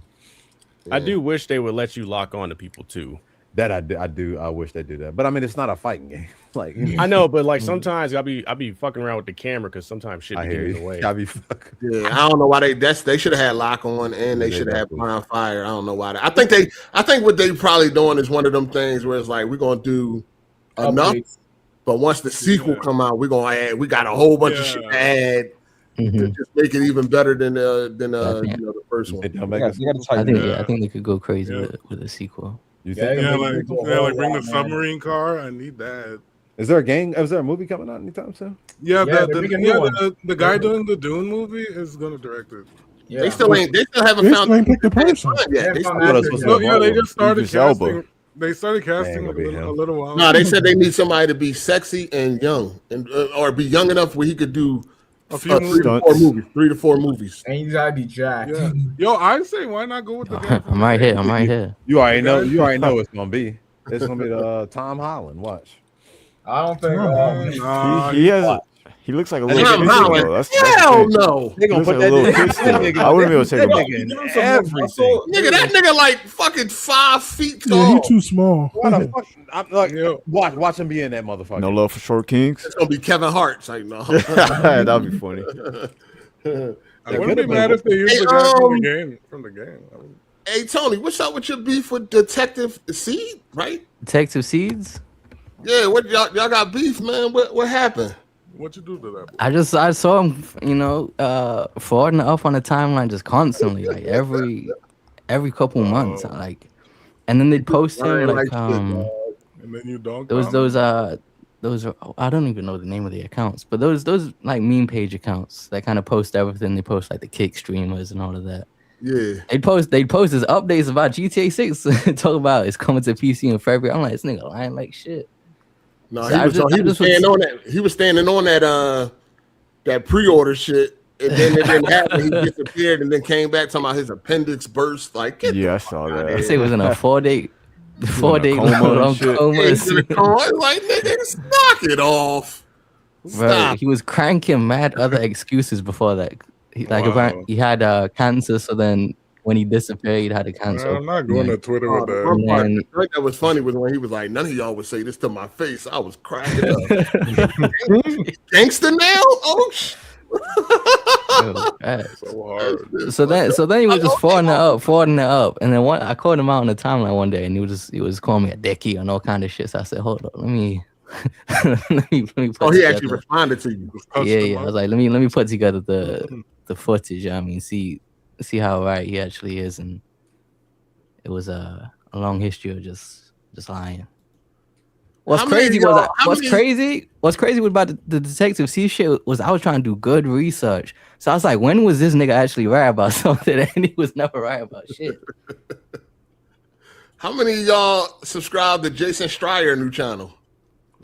I do wish they would let you lock on to people too. That I do. I wish they did that. But I mean, it's not a fighting game. Like I know, but like sometimes I'll be fucking around with the camera because sometimes shit be getting in the way. I be fucking. Yeah, I don't know why they should have had lock on and they should have had blind fire. I don't know why. I think what they probably doing is one of them things where it's like we're gonna do enough, but once the sequel come out, we're gonna add. We got a whole bunch of shit to add. To just make it even better than the first one. I think they could go crazy with a sequel. Like bring the submarine car. I need that. Is there a game? Is there a movie coming out anytime soon? Yeah, Yeah, they're making new ones. the guy doing the Dune movie is gonna direct it. Yeah. They still haven't picked the person. Yeah, They just started Idris Elba. casting. They started casting a little while. No, they said they need somebody to be sexy and young, and or be young enough where he could do a few 3 to 4 movies. And you gotta be jacked. Yeah. Yo, I say why not go with the guy? I'm right here. I'm right here. You already know. You already know it's gonna be. It's gonna be the Tom Holland. Watch. I don't think. He looks like a little Tom kid. Holland. Hell no. They gonna put that nigga. I wouldn't be able to take him. Everything. Nigga, that nigga like fucking 5 feet Yeah, tall. he too small. What the fuck? I'm like, watch him be in that motherfucker. No love for short kings. It's gonna be Kevin Hart. It's like, no. That'd be funny. I wouldn't be mad if they used the guy from the game. Hey Tony, what's up with your beef with Detective Seed? Right? Detective Seeds. Yeah, what y'all got beef, man? What happened? What you do to that? I saw him, forwarding up on the timeline just constantly, like every couple months, like, and then they'd post him like and then you don't. those I don't even know the name of the accounts, but those like meme page accounts that kind of post everything. They post like the kick streamers and all of that. Yeah, they'd post his updates about GTA 6, talk about it's coming to PC in February. I'm like, this nigga lying like shit. No, he was standing on that. He was standing on that pre-order shit, and then it didn't happen. He disappeared, and then came back talking about his appendix burst. Like, I saw that. They say it was in a 4-day coma. coma. Like, nigga, knock it off. Bro, he was cranking mad other excuses before that. He had cancer, so then when he disappeared, he had a cancer. Man, I'm not going to Twitter with that. One part that was funny was when he was like, none of y'all would say this to my face. I was cracking up. Gangster now? Oh, so hard. So then he was just forwarding it up, and then I called him out on the timeline one day, and he was calling me a dicky and all kind of shit. So I said, hold up, let me put he actually responded to you. Yeah. I was like, let me put together the footage. I mean, see how right he actually is, and it was a long history of just lying. What's crazy about the Detective C shit was I was trying to do good research. So I was like, when was this nigga actually right about something? And he was never right about shit. How many of y'all subscribe to Jason Schreier new channel?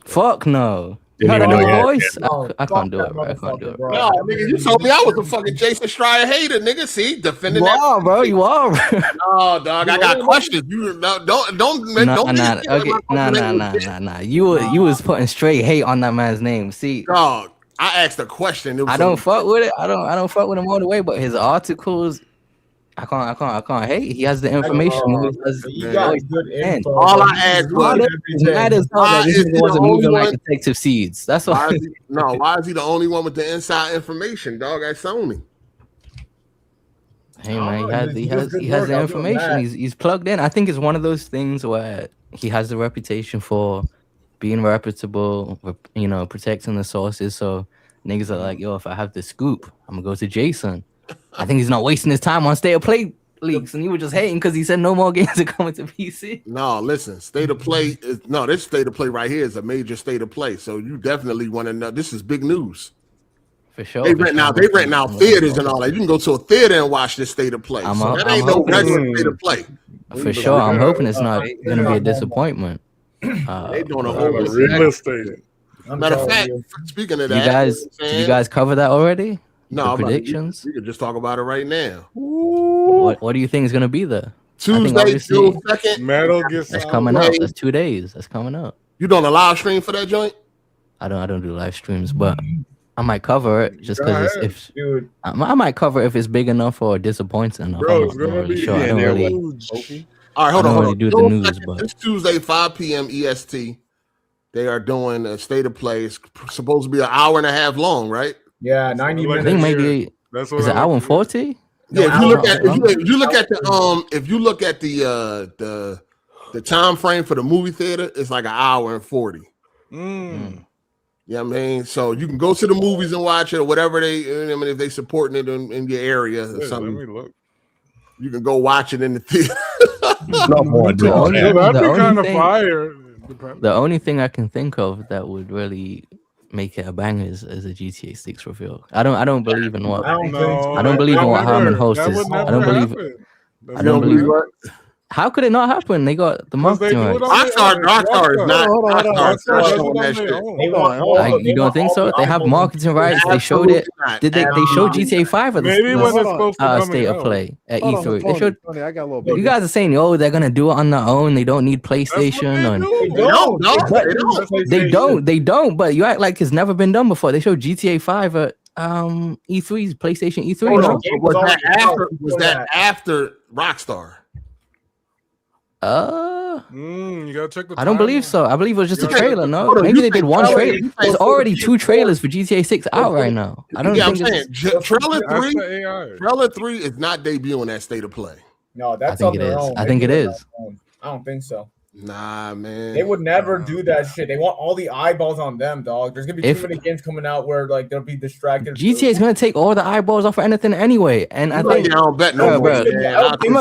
Fuck no. You heard that new voice? I can't do it, bro. No, nigga, you told me I was a fucking Jason Schreier hater, nigga. See, defending that. Wow, bro, you are. No, dog, I got questions. You don't. Nah. You was putting straight hate on that man's name. See, dog, I asked a question. I don't fuck with it. I don't fuck with him all the way, but his articles, I can't hate. He has the information. You got good info. All I asked was, this wasn't moving like Detective Seeds. That's why. Why is he the only one with the inside information, dog? At Sony. Hey man, he has the information. He's plugged in. I think it's one of those things where he has the reputation for being reputable, protecting the sources. So niggas are like, yo, if I have the scoop, I'm gonna go to Jason. I think he's not wasting his time on State of Play leaks, and you were just hating because he said no more games are coming to PC. No, listen, State of Play this State of Play right here is a major State of Play. So you definitely want to know. This is big news. For sure. They rent out theaters and all that. You can go to a theater and watch this State of Play. That ain't no regular State of Play. For sure. I'm hoping it's not gonna be a disappointment. They doing a whole real estate. Matter of fact, speaking of that, did you guys cover that already? No, predictions. We could just talk about it right now. What do you think is going to be there? Tuesday, June 2nd. Metal Gear Solid. That's coming up. That's 2 days. That's coming up. You doing a live stream for that joint? I don't do live streams, but I might cover it just because I might cover it if it's big enough or disappointing enough. Bro, it's gonna be sure. All right, hold on. Really do the news, but it's Tuesday, 5 p.m. EST. They are doing a State of Play. It's supposed to be an hour and a half long, right? Yeah, 90 minutes. I think maybe is it hour and 40? Yeah, if you look at the time frame for the movie theater, it's like an hour and 40. Yeah, I mean, so you can go to the movies and watch it or whatever if they supporting it in your area or something. Let me look. You can go watch it in the theater. That'd be kind of fire. The only thing I can think of that would really make it a banger is a GTA 6 reveal. I don't believe in what I don't believe in what Harmon Host is. I don't believe. I don't believe. How could it not happen? They got the marketing rights. Rockstar is not. Rockstar is showing that shit. You don't think so? They have marketing rights. They showed it. Did they? They showed GTA 5 at the state of play at E3. They showed. You guys are saying, oh, they're gonna do it on their own. They don't need PlayStation. They don't. But you act like it's never been done before. They showed GTA 5 at E3's PlayStation E3. Was that after Rockstar? You gotta check the I don't believe so. I believe it was just a trailer. No, maybe they did one trailer. There's already 2 trailers for GTA 6 out right now. I don't think Trailer 3 is not debuting at State of Play. No, that's I think it is. I think it is. I don't think so. Nah, man. They would never do that shit. They want all the eyeballs on them, dog. There's gonna be too many games coming out where like they'll be distracted. GTA is gonna take all the eyeballs off of anything anyway, and I think I don't bet no more. I don't think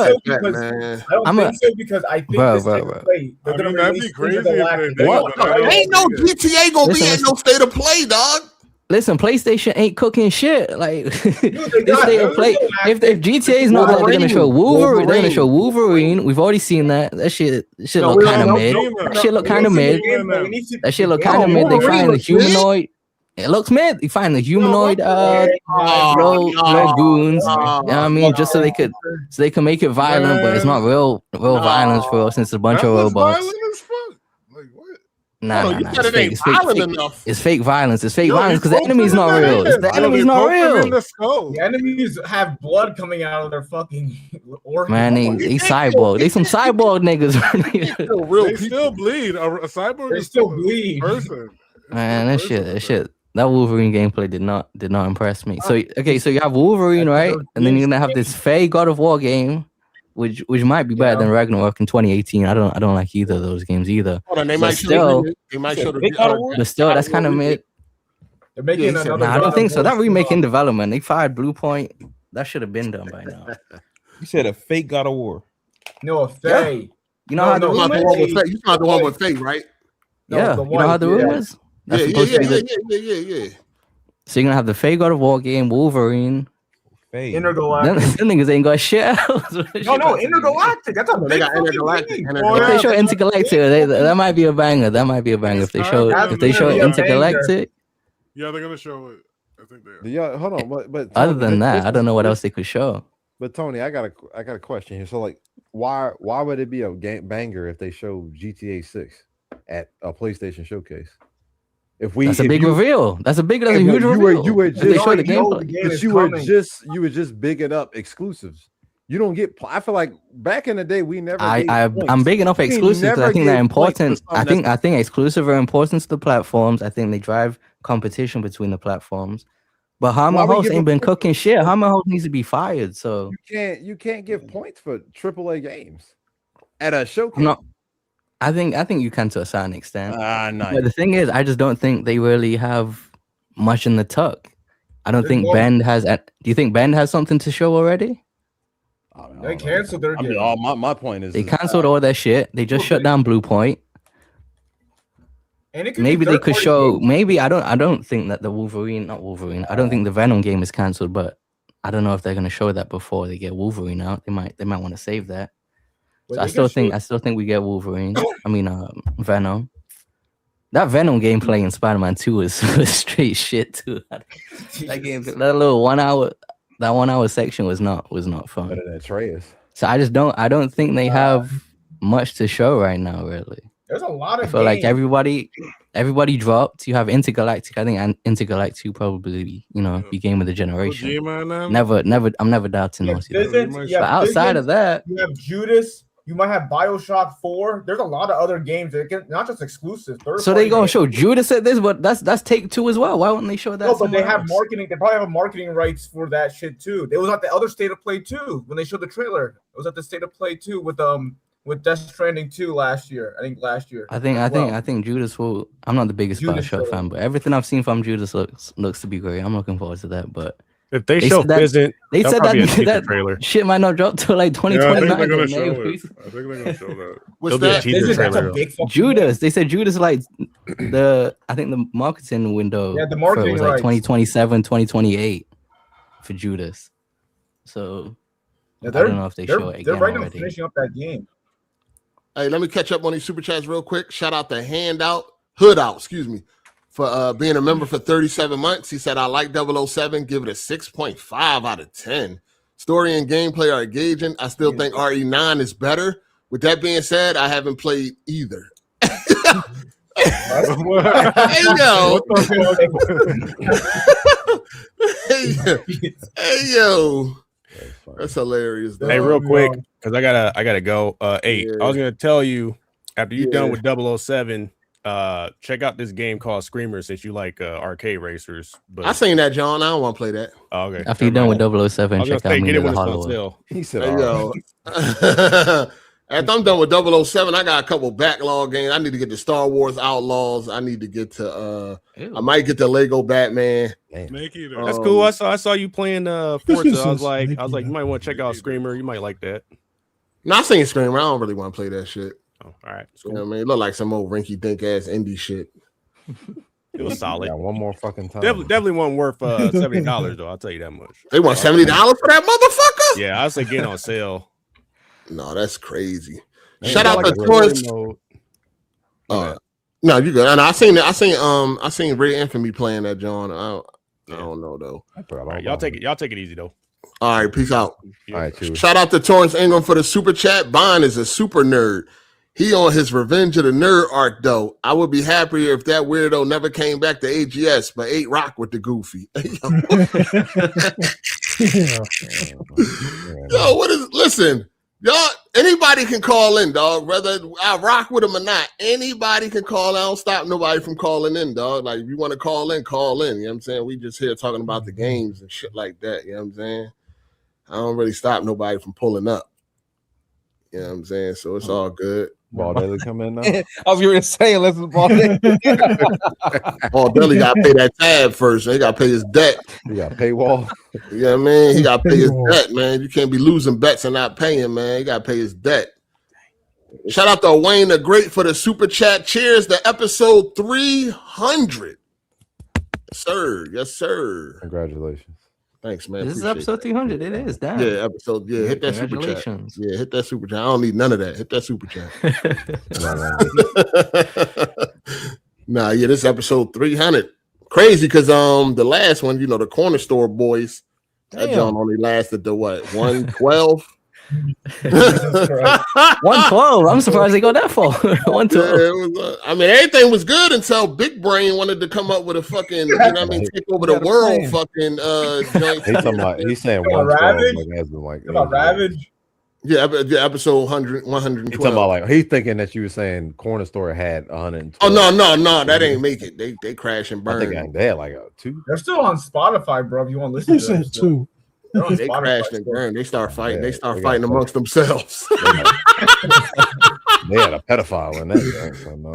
so because I think this play. They're gonna release Ain't no GTA gonna be at no State of Play, dog. Listen, PlayStation ain't cooking shit. Like if GTA is not like they're gonna show Wolverine, they're gonna show Wolverine. We've already seen that. That shit look kind of mid. That shit look kind of mid. That shit look kind of mid. They find the humanoid. It looks mid. You find the humanoid goons. You know what I mean? Just so they can make it violent, but it's not real violence for us since it's a bunch of robots. Nah, it's fake violence. It's fake violence because the enemy's not real. The enemy's not real. The enemies have blood coming out of their fucking organs. Man, they cyborg. They some cyborg niggas. They still bleed. A cyborg they still bleed. Person. Man, that shit. That Wolverine gameplay did not impress me. So so you have Wolverine, right? And then you're gonna have this fake God of War game. Which might be better than Ragnarok in 2018. I don't like either of those games either. Hold on, they might show the but still, that's kind of mid. They're making another. I don't think so. That remake in development. They fired Blue Point. That should have been done by now. You said a fake God of War. No, a fake. You know how the rumor is? You saw the one with fake, right? Yeah. You know how the rumor is? Yeah. So you're gonna have the fake God of War game, Wolverine. Intergalactic. Them niggas ain't got shit else. No, Intergalactic. That's a big Intergalactic. If they show Intergalactic, that might be a banger. That might be a banger if they show Intergalactic. Yeah, they're gonna show it. I think they are. Yeah, hold on, but other than that, I don't know what else they could show. But Tony, I got a question here. So like, why would it be a game banger if they show GTA 6 at a PlayStation showcase? That's a huge reveal. That's a huge reveal. You were just bigging up exclusives. You don't get. I feel like back in the day we never. I'm bigging up exclusives because I think they're important. I think exclusive are important to the platforms. I think they drive competition between the platforms. But Harmon Host ain't been cooking shit. Harmon Host needs to be fired. So you can't give points for AAA games at a showcase. No. I think you can to a certain extent. No. But the thing is, I just don't think they really have much in the tuck. I don't think Bend has. Do you think Bend has something to show already? They canceled their game. My point is they canceled all their shit. They just shut down Blue Point. Maybe they could show. Maybe I don't think that the not Wolverine. I don't think the Venom game is canceled, but I don't know if they're gonna show that before they get Wolverine out. They might want to save that. So I still think we get Wolverine. I mean, Venom. That Venom gameplay in Spider-Man 2 was straight shit too. That game, that little 1 hour, that 1 hour section was not fun. Better than Atreus. So I don't think they have much to show right now. Really, there's a lot of. I feel like everybody dropped. You have Intergalactic. I think Intergalactic probably be game of the generation. Never. I'm never doubting those. But outside of that, you have Judas. You might have BioShock 4. There's a lot of other games that get not just exclusive. So they gonna show Judas at this, but that's Take-Two as well. Why wouldn't they show that? No, but they have marketing. They probably have marketing rights for that shit too. It was at the other State of Play 2 when they showed the trailer. It was at the State of Play 2 with Death Stranding 2 last year. I think Judas will. I'm not the biggest BioShock fan, but everything I've seen from Judas looks to be great. I'm looking forward to that. But If they show Fizzant, they said that trailer. shit might not drop till like 2029. Yeah, I think they're gonna show it. I think they're gonna show that. What's that? Judas. They said Judas like I think the marketing window. Yeah, the marketing was like 2027, 2028 for Judas. So yeah, I don't know if they show it again. They're right now already. finishing up that game. Hey, let me catch up on these super chats real quick. Shout out to Hood Out, excuse me, for being a member for 37 months. He said, I like 007, give it a 6.5 out of 10. Story and gameplay are engaging. I still think RE9 is better. With that being said, I haven't played either. Hey, yo. Hey, yo. That's hilarious, though. Hey, real quick, because I gotta go. 8. I was gonna tell you after you're done with 007, check out this game called Screamer since you like arcade racers. But I seen that, John. I don't want to play that. Oh, okay. After you're done with 007, check out get it the when it's on Hollow. sale. He said, hey, yo. After I'm done with 007, I got a couple backlog games. I need to get to Star Wars Outlaws. I need to get to I might get to Lego Batman. That's cool. I saw you playing Forza. I was like, you might want to check out Screamer. You might like that. No, I seen Screamer. I don't really want to play that shit. Oh, all right. You know what I mean? It look like some old rinky dink ass indie shit. It was solid. Yeah, one more fucking time. Definitely wasn't worth $70 though. I'll tell you that much. They want $70 for that motherfucker? Yeah, I say get on sale. No, that's crazy. Man, Shout out like to Torrance. No, you good. And I seen Ray Infamy playing that, John. I don't know though. All right, y'all take it easy though. All right, peace out. All right, cheers. Shout out to Torrance Ingram for the super chat. Bond is a super nerd. He on his Revenge of the Nerd arc though. I would be happier if that weirdo never came back to AGS, but ate rock with the goofy. Yo, what is? Listen, y'all. Anybody can call in, dog. Whether I rock with him or not, anybody can call. I don't stop nobody from calling in, dog. Like if you want to call in, call in. You know what I'm saying? We just here talking about the games and shit like that. You know what I'm saying? I don't really stop nobody from pulling up. You know what I'm saying? So it's all good. Ball Dailly come in now. I was going to say, unless it's Ball Dailly. Ball Dailly got to pay that tab first. He got to pay his debt. He got paywall. You know what I mean? He got to pay his debt, man. You can't be losing bets and not paying, man. He got to pay his debt. Shout out to Wayne the Great for the super chat. Cheers to episode 300. Yes, sir. Yes, sir. Congratulations. Thanks, man. This is episode 300. It is. Damn. Yeah, episode. Yeah, hit that super chat. Congratulations. Yeah, hit that super chat. I don't need none of that. Hit that super chat. Nah, yeah, this is episode 300. Crazy because the last one, the corner store boys, that John only lasted to what, 112? 112. I'm surprised they go that far. 112. I mean, everything was good until Big Brain wanted to come up with a fucking, take over the world fucking joint. He's saying 112. About Ravage. Yeah, episode 112. He's talking about he thinking that you were saying Corner Store had 112. Oh no, that ain't make it. They crash and burn. I think they had like a 2. They're still on Spotify, bro. If you want to listen to them. 2. They crashed and burned. They start fighting. Yeah, they start fighting amongst themselves. They had a pedophile in that. So no,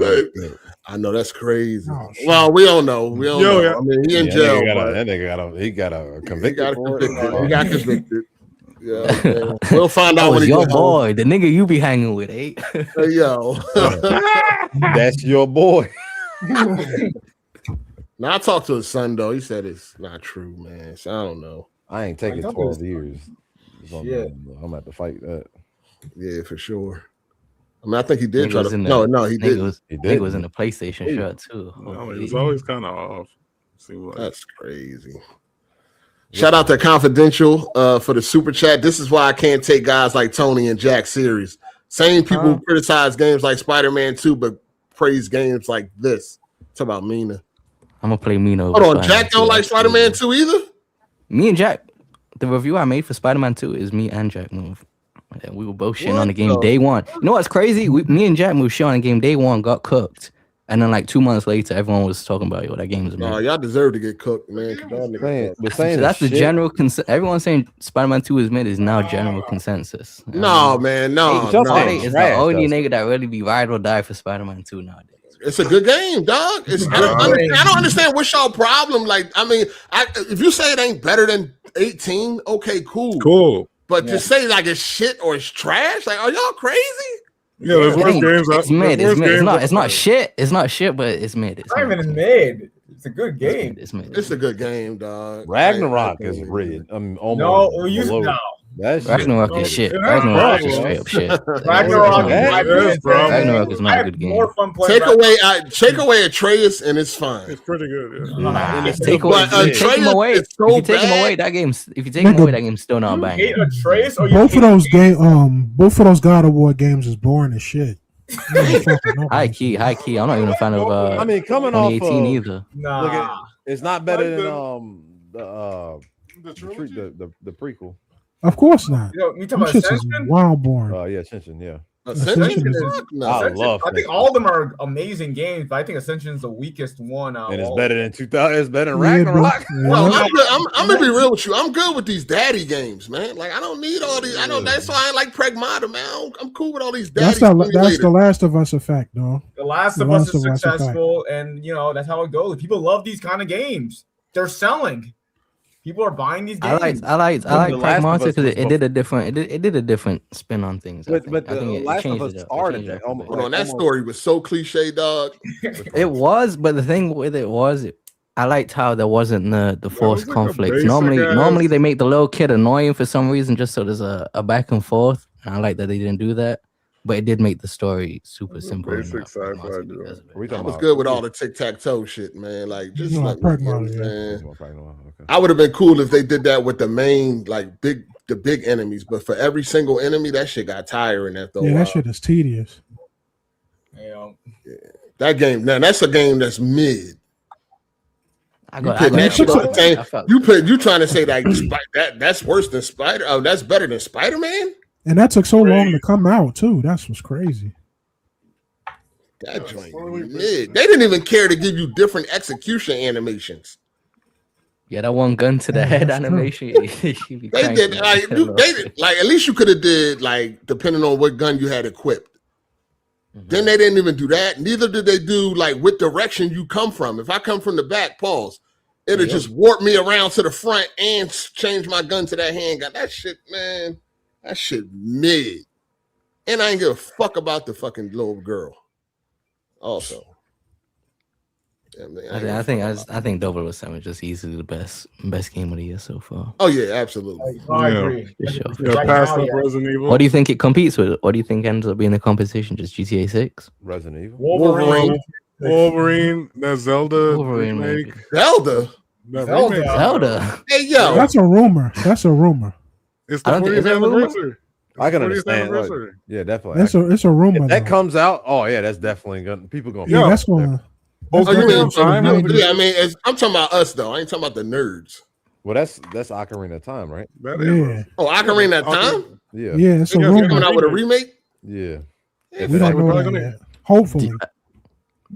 I know that's crazy. Oh, well, we don't know. We don't know. Yeah. I mean, he in jail. That nigga got a convicted. He got convicted. Yeah, we'll find out when he your gets boy, home. the nigga you be hanging with, eh? Hey, yo, that's your boy. Now I talked to his son though. He said it's not true, man. So I don't know. I ain't taking 12 years. Yeah, I'm gonna have to fight that. Yeah, for sure. I mean, I think he did try to. No, he didn't. He was in the PlayStation shirt too. No, he was always kind of off. That's crazy. Shout out to Confidential for the super chat. This is why I can't take guys like Tony and Jack serious. Same people who criticize games like Spider-Man 2, but praise games like this. Talk about Mina. I'm gonna play Mina. Hold on, Jack don't like Spider-Man 2 either? Me and Jack, the review I made for Spider-Man 2 is me and Jack move. And we were both shitting on the game day one. You know what's crazy? Me and Jack moved shit on the game day one, got cooked. And then like 2 months later, everyone was talking about that game is amazing. No, y'all deserve to get cooked, man. So that's the general consensus. Everyone saying Spider-Man 2 is mid is now general consensus. No, man, no. Is the only nigga that really be ride or die for Spider-Man 2 nowadays. It's a good game, dog. I don't understand what's y'all problem. Like, I mean, if you say it ain't better than 18, okay, cool. But to say like it's shit or it's trash, like, are y'all crazy? Yeah, there's worse games. It's mid. It's not shit. It's not shit, but it's mid. It's not even mid. It's a good game. It's a good game, dog. Ragnarok is rid. No. Ragnarok is shit. Ragnarok is straight up shit. Ragnarok is not a good game. More fun playing Take away Atreus and it's fine. It's pretty good. Yeah. Nah, take him away. If you take him away, that game's still not bad. Both of those God of War games is boring as shit. High key. I'm not even a fan of. I mean, coming 2018 off either. Nah, look at, it's not better than the prequel. Of course not. You talking about Shit's Ascension? wild boring. Yeah, Ascension. Yeah. Ascension is I think all of them are amazing games, but I think Ascension's the weakest one. And it's better than 2000. It's better than Ragnarok. Well, I'm gonna be real with you. I'm good with these daddy games, man. Like I don't need all these. I know that's why I like Pragmata, man. I'm cool with all these daddy. That's the Last of Us effect, though. The Last of Us is successful, and that's how it goes. People love these kind of games. They're selling. People are buying these games. I like Pragmata because it did a different spin on things. But the Last of Us started that. Hold on, that story was so cliche, dog. It was, but the thing with it was, I liked how there wasn't the forced conflict. Normally they make the little kid annoying for some reason, just so there's a back and forth. And I like that they didn't do that. But it did make the story super simple. Basic sci-fi. I was good with all the tic-tac-toe shit, man. Like, just like, man. I would have been cool if they did that with the main, like, the big enemies. But for every single enemy, that shit got tiring after a while. That shit is tedious. Yeah. That game, now that's a game that's mid. You trying to say that's worse than Spider? Oh, that's better than Spider-Man? And that took so long to come out too. That's what's crazy. That joint mid. They didn't even care to give you different execution animations. Yeah, that one gun to the head animation. They did like at least you could have did like depending on what gun you had equipped. Then they didn't even do that. Neither did they do like what direction you come from. If I come from the back, pause. It'll just warp me around to the front and change my gun to that handgun. That shit, man. That shit mid. And I ain't give a fuck about the fucking little girl. Also. Yeah, man, I think 007 is just easily the best game of the year so far. Oh yeah, absolutely. I agree. What do you think it competes with? What do you think ends up being the competition? Just GTA 6? Resident Evil. Wolverine. That Zelda remake. Zelda. Hey yo. That's a rumor. It's the 40th anniversary. I can understand. Yeah, definitely. It's a rumor. If that comes out, oh yeah, that's definitely gonna people gonna. Yeah, that's gonna. I'm talking about us though. I ain't talking about the nerds. Well, that's Ocarina of Time, right? Yeah. Oh, Ocarina of Time. Yeah. Yeah, it's a rumor. Coming out with a remake. Yeah. We don't know that yet. Hopefully.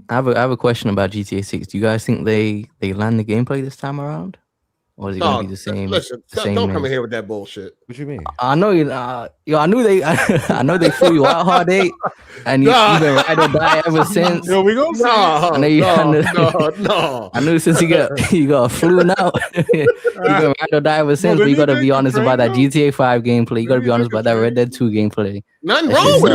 I have a question about GTA 6. Do you guys think they land the gameplay this time around? Or is it going to be the same? Listen, don't come in here with that bullshit. What you mean? I know you. I knew they. I know they flew you out hard 8, and you've been ride or die ever since. Yo, we gonna No. I knew since you got a flu now. You've been ride or die ever since. But you gotta be honest about that GTA 5 gameplay. You gotta be honest about that Red Dead 2 gameplay. Nothing wrong with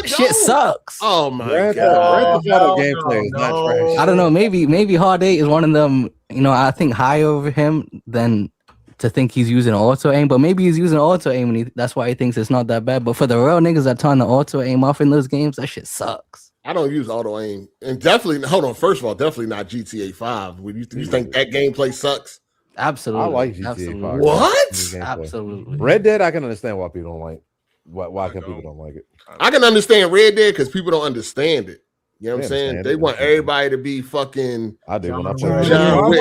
it. Shit sucks. Oh my god. Gameplay is not trash. I don't know. Maybe hard 8 is one of them. I think higher over him than to think he's using auto aim, but maybe he's using auto aim and that's why he thinks it's not that bad. But for the real niggas that turn the auto aim off in those games, that shit sucks. I don't use auto aim, and definitely first of all, definitely not GTA 5. When you think that gameplay sucks? Absolutely, I like GTA 5. What? Absolutely. Red Dead, I can understand why people don't like. Why people don't like it? I can understand Red Dead because people don't understand it. You know what I'm saying? They want everybody to be fucking. I do when I play John Wick.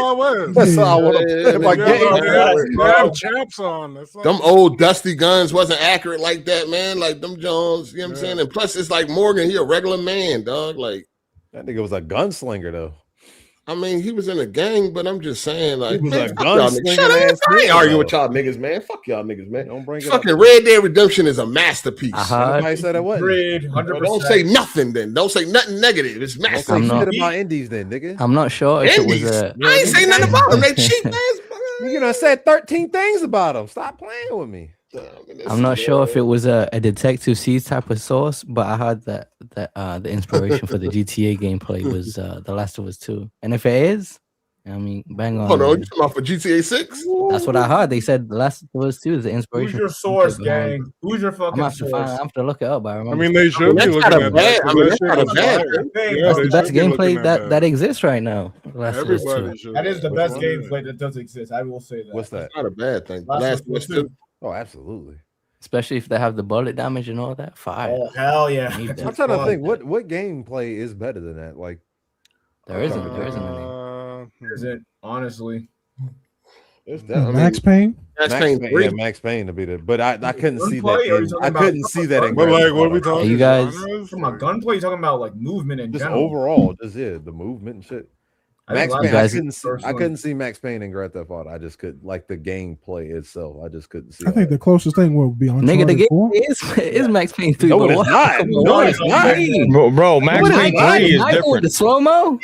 That's how I want to play my game. Have chaps on. Them old dusty guns wasn't accurate like that, man. Like them Jones, you know what I'm saying? And plus, it's like Morgan, he a regular man, dog. Like that nigga was a gunslinger though. I mean, he was in a gang, but I'm just saying, like, He was man, a fuck y'all niggas. Shut gunslinging up. ass I ain't nigga, arguing with though. y'all niggas, man. Fuck y'all niggas, man. Don't bring it Fucking up. Red Dead Redemption is a masterpiece. Nobody said it wasn't. Agreed, Well, 100%. don't say nothing then. Don't say nothing negative. It's Don't masterpiece. say I'm shit not- about indies then, nigga. I'm not sure if it was Indies. a. I ain't saying nothing about them. They cheap ass. You know, I said 13 things about them. Stop playing with me. I'm not sure if it was a Detective Seeds type of source, but I heard that the inspiration for the GTA gameplay was The Last of Us 2. And if it is, I mean, bang on. Hold on, you talking about for GTA 6? That's what I heard. They said The Last of Us 2 is the inspiration. Who's your source, gang? Who's your fucking I'm source? I have to look it up. But I remember. I mean, they should be That's looking not a at bad. that. I mean, that's not a bad thing. Yeah, That's the best gameplay that exists right now. The Last of Us 2. Everybody should. That is the Which best one? gameplay that does exist. I will say that. What's that? It's not a bad thing. Last of Us 2. Oh, absolutely. Especially if they have the bullet damage and all that. Fire. Oh hell yeah! Need that. I'm trying to think what gameplay is better than that. Like There isn't any. Is it honestly? Max Payne. Max Payne 3. Yeah, Max Payne to be the. But I couldn't see Gunplay, or you that. talking I about- couldn't see that in. But Grand like, what are we Theft Auto. talking? You guys- genres? Talking about gunplay, you talking about like movement and Just general. overall, just the movement and shit. I Max think Payne, guys- I couldn't see Max Payne in Grand Theft Auto. I just could like the gameplay itself. I just couldn't see. I think the closest thing would be on Nigga, the game 4. is Max Payne 3. No, but it is what- not. come No, on, it's what not. do you mean? Bro, Max What is Payne that? 3 is Michael with different. the slow mo.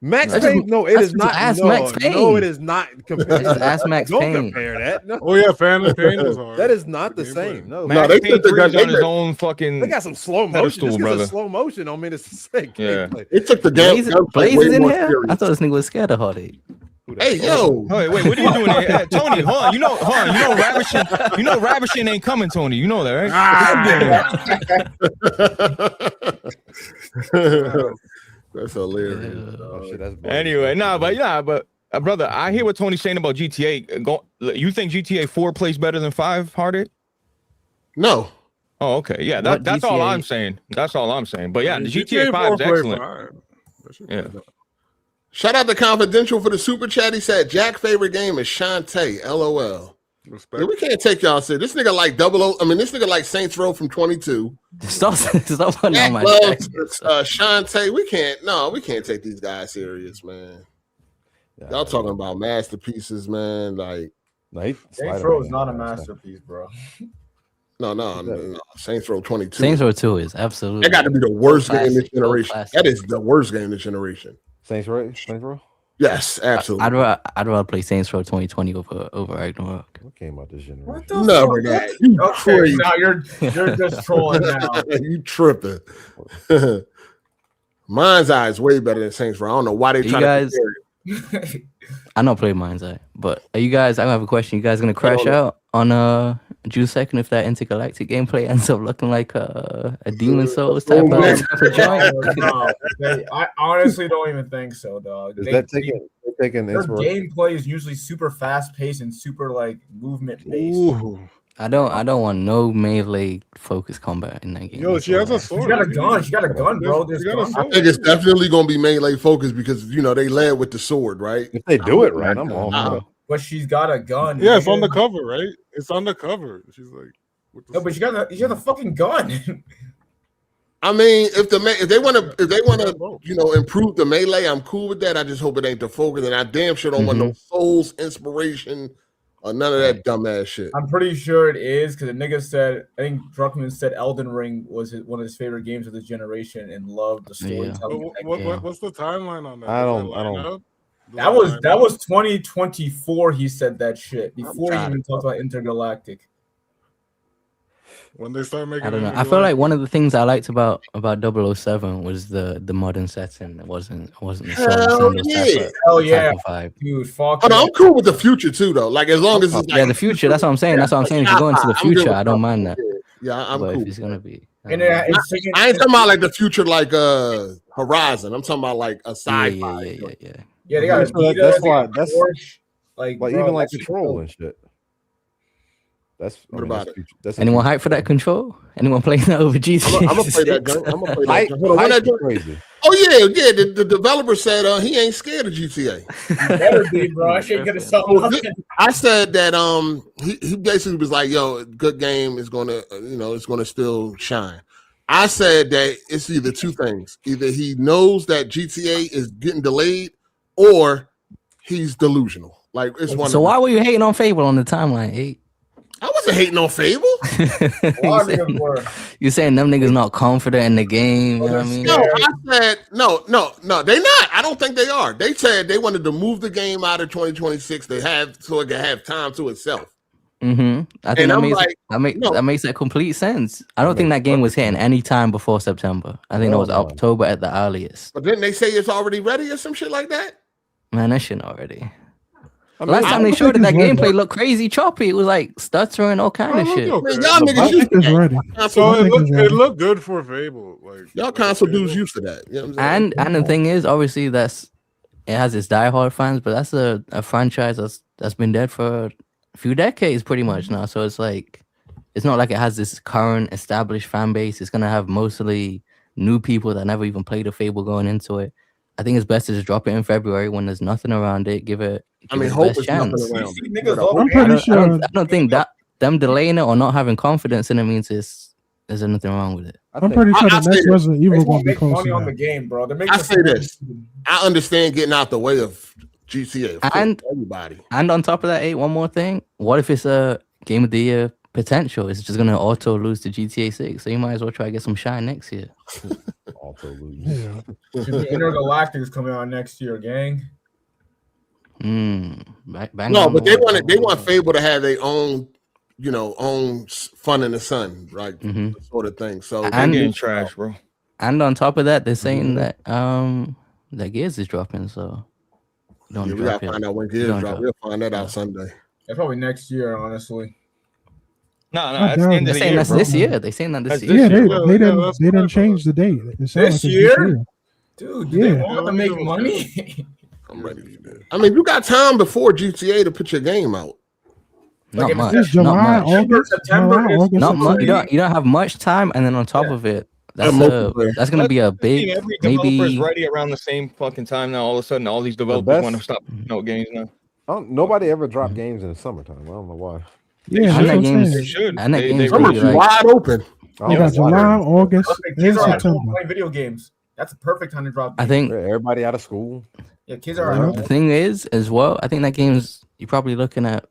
Max That's Payne. just- No, it that's is just not. ass No, Max Payne. no, it is not. That's just ass Max Don't Payne. compare that. No, Oh yeah, Phantom Pain was hard. that is not the Gameplay. same. No, Max they Payne took the 3 is gun- on his own fucking. they got some slow motion. pedestal, Just 'cause brother. of slow motion don't mean it's the same Yeah. gameplay. It took the game. Blaze is in here. I thought this nigga was scared of Heartache. Hey yo, Wait, what are you doing here? Tony, hold on. You know Ravishing ain't coming, Tony. You know that, right? that's hilarious. Oh, shit, that's Anyway, but brother, I hear what Tony's saying about GTA. You think GTA 4 plays better than 5, Heartache? No. Oh, okay. Yeah, What that's all GTA? I'm saying. That's all I'm saying. But yeah, the GTA GTA 5 is 4 play excellent. fine. That shit Yeah. play fine. Shout out to Confidential for the super chat. He said Jack's favorite game is Shantae. LOL. Respect. Yeah, we can't take y'all serious. This nigga like this nigga like Saints Row from 22. Stop putting Jack on my loves jacket. Shantae. We can't take these guys serious, man. Y'all talking about masterpieces, man. Like, Saints Row is not a masterpiece, bro. no. Saints Row 22. Saints Row 2 is absolutely. That got to be the worst game this classic, generation. classic. That is the worst game this generation. Saints Row. Yes, absolutely. I'd rather play Saints Row 2020 over Ragnarok. What came out this generation? Never that. You Okay, crazy. now you're just trolling now. You tripping. Mind's Eye is way better than Saints Row. I don't know why they You try guys- to compare it. I don't play Mind's Eye, but are you guys? I have a question. You guys gonna crash out on June 2nd if that intergalactic gameplay ends up looking like a Demon Souls type of joint? No, I honestly don't even think so, dog. Is that taking Their inspiration? gameplay is usually super fast paced and super like movement based. Ooh. I don't want no melee focused combat in that game. Yo, she has a sword. She got a gun. She got a gun, bro. There's She got a guns. I think it's definitely gonna be melee focused because they led with the sword, right? If they do it right, I'm all for it. But she's got a gun. Yeah, it's nigga. on the cover, right? It's on the cover. She's like, with the No, but she got a fucking gun. I mean, if they want to improve the melee, I'm cool with that. I just hope it ain't the focus, and I damn sure don't want no Souls inspiration or none of that dumbass shit. I'm pretty sure it is because the nigga said, I think Druckmann said Elden Ring was one of his favorite games of this generation and loved the storytelling. What's the timeline on that? I Does don't- that I line don't- up? That was 2024. He said that shit before he even talked about Intergalactic. When they start making, I don't know. I feel like one of the things I liked about 007 was the modern setting. It wasn't the Hell same yeah. Hell yeah, vibe. dude. Fuck. Oh, no, I'm cool with the future too, though. Like as long as it's Yeah, the future. That's what I'm saying. That's what I'm saying. If you go into the I'm good future, with I don't that. mind that. Yeah, I'm But cool. if it's gonna be, And I ain't talking about like the future, like Horizon. I'm talking about like a sci-fi. Yeah, they got That's why- Adidas, that's they why- got that's- Porsche, like bro, even like that's Control cool. and shit. That's What about it? That's anyone hype for that Control? Anyone playing that over GTA? I'm gonna play that gun. I'm gonna play that Hype- gun. Hold on, when hype that is crazy. Oh yeah. The developer said he ain't scared of GTA. Better be, bro. I should get a song. I said that he basically was like, yo, good game is gonna it's gonna still shine. I said that it's either two things. Either he knows that GTA is getting delayed or he's delusional. Like it's one. So why were you hating on Fable on the timeline? Hey, I wasn't hating on Fable. you saying them niggas not confident in the game? You know what I mean? No, I said no. They not. I don't think they are. They said they wanted to move the game out of 2026. They have so it can have time to itself. I think that makes that complete sense. I don't think that game was hitting any time before September. I think it was October at the earliest. But didn't they say it's already ready or some shit like that? Man, that shit already. Last time they showed it, that gameplay looked crazy choppy. It was like stuttering, all kind of shit. Man, y'all niggas used to that. So it looked good for Fable. Like y'all console dudes used to that. You know what I'm saying? And the thing is, obviously, it has its diehard fans, but that's a franchise that's been dead for a few decades pretty much now. So it's like it's not like it has this current established fan base. It's gonna have mostly new people that never even played a Fable going into it. I think it's best to just drop it in February when there's nothing around it. Give it hope best is chance. nothing around I'm pretty sure. I don't think that them delaying it or not having confidence in it means there's nothing wrong with it. I'm pretty sure the next Resident Evil going to be Make close money to on that. the game, bro. They're making I say this. I understand getting out the way of GTA and everybody. And on top of that, one more thing. What if it's a Game of the Year potential? It's just gonna auto lose to GTA 6. So you might as well try to get some shine next year. Auto lose. Intergalactic is coming out next year, gang. No, but they want Fable to have their own, own fun in the sun, right? Sort of thing. So and getting trash, bro. And on top of that, they're saying that that Gears is dropping. So we gotta find out when Gears drop. We'll find that out Sunday. That's probably next year, honestly. No, that's the end of the year, that's bro. this year. They're saying that this year. Yeah, they didn't change the date. It sounds This like year? Dude, do they Yeah. want to make money? I'm ready for that. I mean, you got time before GTA to put your game out. Not if much. it's Not July, much. August, September, July, it's August, Not much. September. You don't have much time, and then on top of it, that's gonna be a big Every developer's maybe. ready around the same fucking time now. All of a sudden, all these developers best- want to stop no games now. Nobody ever dropped games in the summertime. I don't know why. Yeah, And that's that what I'm game's saying. They should. and that They game's Summer's really like wide open. They got July, August, and Kids are at home September. playing video games. That's a perfect time to drop. I think Everybody out of school. Yeah, kids are at home. the thing is as well. I think that game's you're probably looking at,